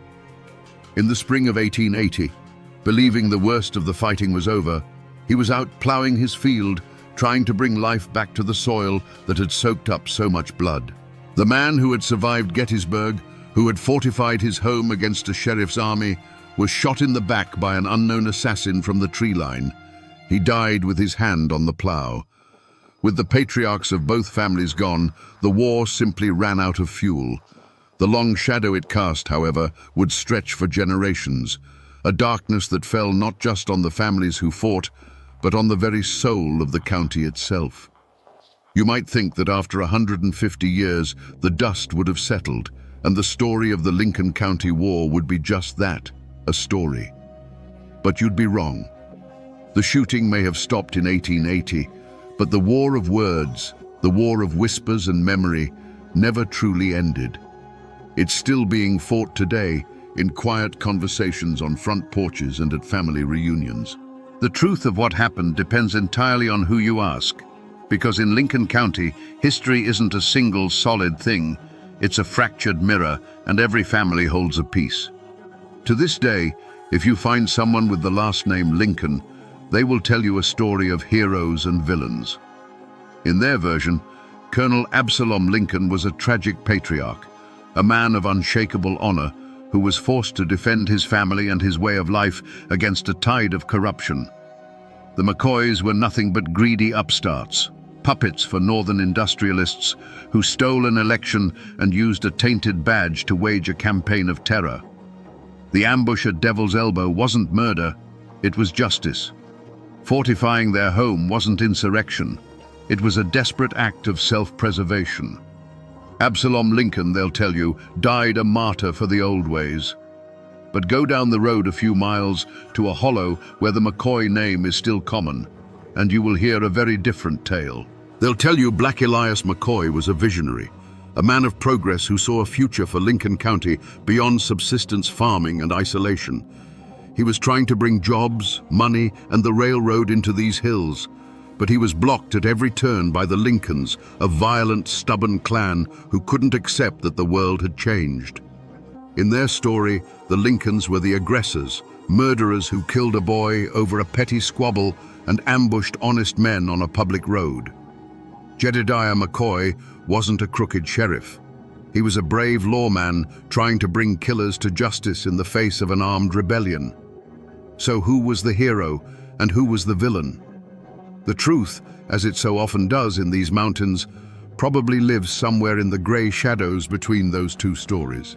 S1: In the spring of 1880, believing the worst of the fighting was over, he was out plowing his field, trying to bring life back to the soil that had soaked up so much blood. The man who had survived Gettysburg, who had fortified his home against a sheriff's army, was shot in the back by an unknown assassin from the tree line. He died with his hand on the plow. With the patriarchs of both families gone, the war simply ran out of fuel. The long shadow it cast, however, would stretch for generations, a darkness that fell not just on the families who fought, but on the very soul of the county itself. You might think that after 150 years, the dust would have settled, and the story of the Lincoln County War would be just that, a story. But you'd be wrong. The shooting may have stopped in 1880, but the war of words, the war of whispers and memory, never truly ended. It's still being fought today in quiet conversations on front porches and at family reunions. The truth of what happened depends entirely on who you ask, because in Lincoln County, history isn't a single solid thing. It's a fractured mirror, and every family holds a piece. To this day, if you find someone with the last name Lincoln, they will tell you a story of heroes and villains. In their version, Colonel Absalom Lincoln was a tragic patriarch, a man of unshakable honor who was forced to defend his family and his way of life against a tide of corruption. The McCoys were nothing but greedy upstarts.
S2: puppets for northern industrialists who stole an election and used a tainted badge to wage a campaign of terror. The ambush at Devil's Elbow wasn't murder, it was justice. Fortifying their home wasn't insurrection, it was a desperate act of self-preservation. Absalom Lincoln, they'll tell you, died a martyr for the old ways. But go down the road a few miles to a hollow where the McCoy name is still common, and you will hear a very different tale. They'll tell you Black Elias McCoy was a visionary, a man of progress who saw a future for Lincoln County beyond subsistence farming and isolation. He was trying to bring jobs, money, and the railroad into these hills, but he was blocked at every turn by the Lincolns, a violent, stubborn clan who couldn't accept that the world had changed. In their story, the Lincolns were the aggressors, murderers who killed a boy over a petty squabble and ambushed honest men on a public road. Jedediah McCoy wasn't a crooked sheriff. He was a brave lawman trying to bring killers to justice in the face of an armed rebellion. So who was the hero and who was the villain? The truth, as it so often does in these mountains, probably lives somewhere in the grey shadows between those two stories.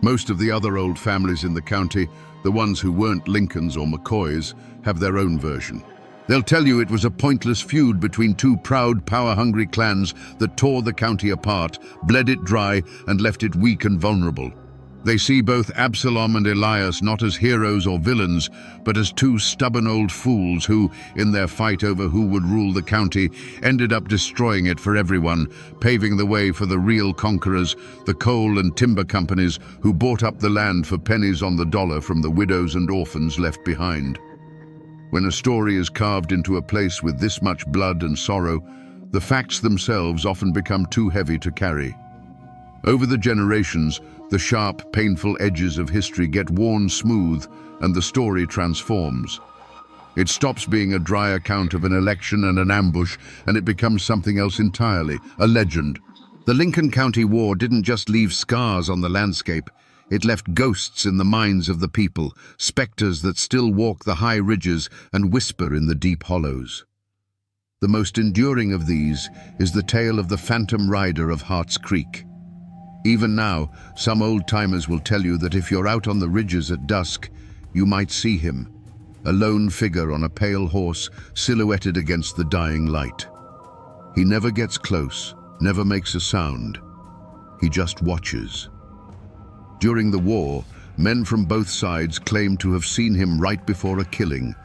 S2: Most of the other old families in the county, the ones who weren't Lincolns or McCoys, have their own version. They'll tell you it was a pointless feud between two proud, power-hungry clans that tore the county apart, bled it dry, and left it weak and vulnerable. They see both Absalom and Elias not as heroes or villains, but as two stubborn old fools who, in their fight over who would rule the county, ended up destroying it for everyone, paving the way for the real conquerors, the coal and timber companies who bought up the land for pennies on the dollar from the widows and orphans left behind. When a story is carved into a place with this much blood and sorrow, the facts themselves often become too heavy to carry. Over the generations, the sharp, painful edges of history get worn smooth and the story transforms. It stops being a dry account of an election and an ambush, and it becomes something else entirely, a legend. The Lincoln County War didn't just leave scars on the landscape, it left ghosts in the minds of the people, specters that still walk the high ridges and whisper in the deep hollows. The most enduring of these is the tale of the phantom rider of Hart's Creek. Even now, some old-timers will tell you that if you're out on the ridges at dusk, you might see him, a lone figure on a pale horse silhouetted against the dying light. He never gets close, never makes a sound. He just watches. During the war, men from both sides claim to have seen him right before a killing,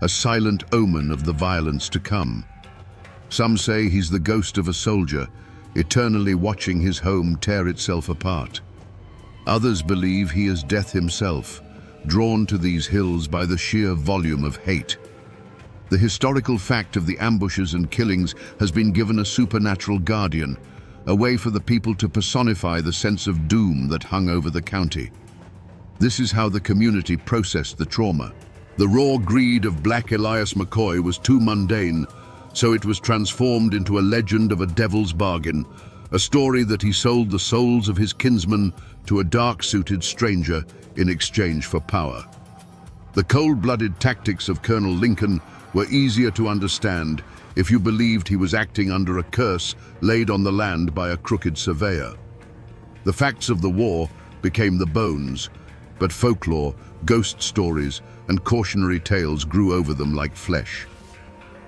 S2: a silent omen of the violence to come. Some say he's the ghost of a soldier, eternally watching his home tear itself apart. Others believe he is death himself, drawn to these hills by the sheer volume of hate. The historical fact of the ambushes and killings has been given a supernatural guardian, a way for the people to personify the sense of doom that hung over the county. This is how the community processed the trauma. The raw greed of Black Elias McCoy was too mundane, so it was transformed into a legend of a devil's bargain, a story that he sold the souls of his kinsmen to a dark-suited stranger in exchange for power. The cold-blooded tactics of Colonel Lincoln were easier to understand if you believed he was acting under a curse laid on the land by a crooked surveyor. The facts of the war became the bones, but folklore, ghost stories, and cautionary tales grew over them like flesh.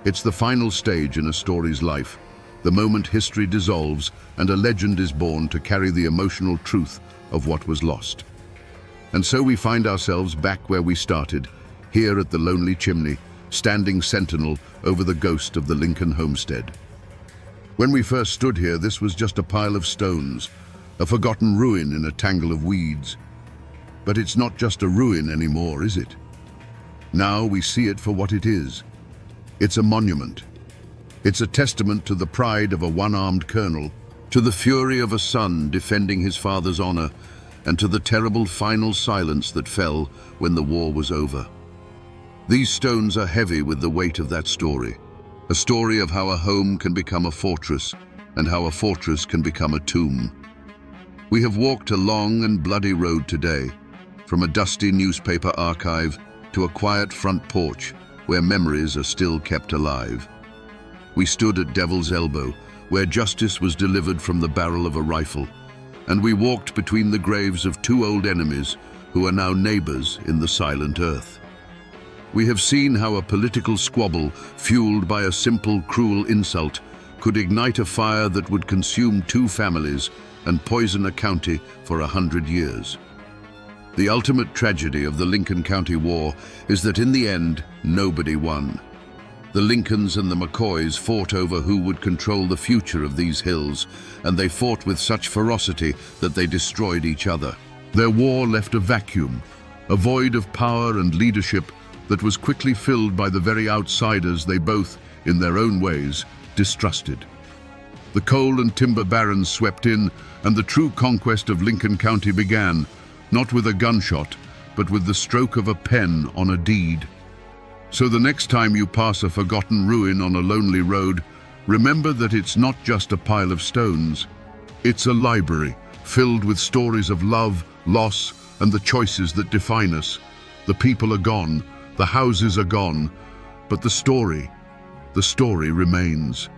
S2: It's the final stage in a story's life, the moment history dissolves and a legend is born to carry the emotional truth of what was lost. And so we find ourselves back where we started, here at the lonely chimney, standing sentinel over the ghost of the Lincoln homestead. When we first stood here, this was just a pile of stones, a forgotten ruin in a tangle of weeds. But it's not just a ruin anymore, is it? Now we see it for what it is. It's a monument. It's a testament to the pride of a one-armed colonel, to the fury of a son defending his father's honor, and to the terrible final silence that fell when the war was over. These stones are heavy with the weight of that story, a story of how a home can become a fortress, and how a fortress can become a tomb. We have walked a long and bloody road today, from a dusty newspaper archive to a quiet front porch, where memories are still kept alive.
S1: We stood at Devil's Elbow, where justice was delivered from the barrel of a rifle, and we walked between the graves of two old enemies who are now neighbors in the silent earth. We have seen how a political squabble, fueled by a simple, cruel insult, could ignite a fire that would consume two families and poison a county for 100 years. The ultimate tragedy of the Lincoln County War is that in the end, nobody won. The Lincolns and the McCoys fought over who would control the future of these hills, and they fought with such ferocity that they destroyed each other. Their war left a vacuum, a void of power and leadership that was quickly filled by the very outsiders they both, in their own ways, distrusted. The coal and timber barons swept in, and the true conquest of Lincoln County began, not with a gunshot, but with the stroke of a pen on a deed. So the next time you pass a forgotten ruin on a lonely road, remember that it's not just a pile of stones. It's a library filled with stories of love, loss, and the choices that define us. The people are gone, the houses are gone, but the story remains.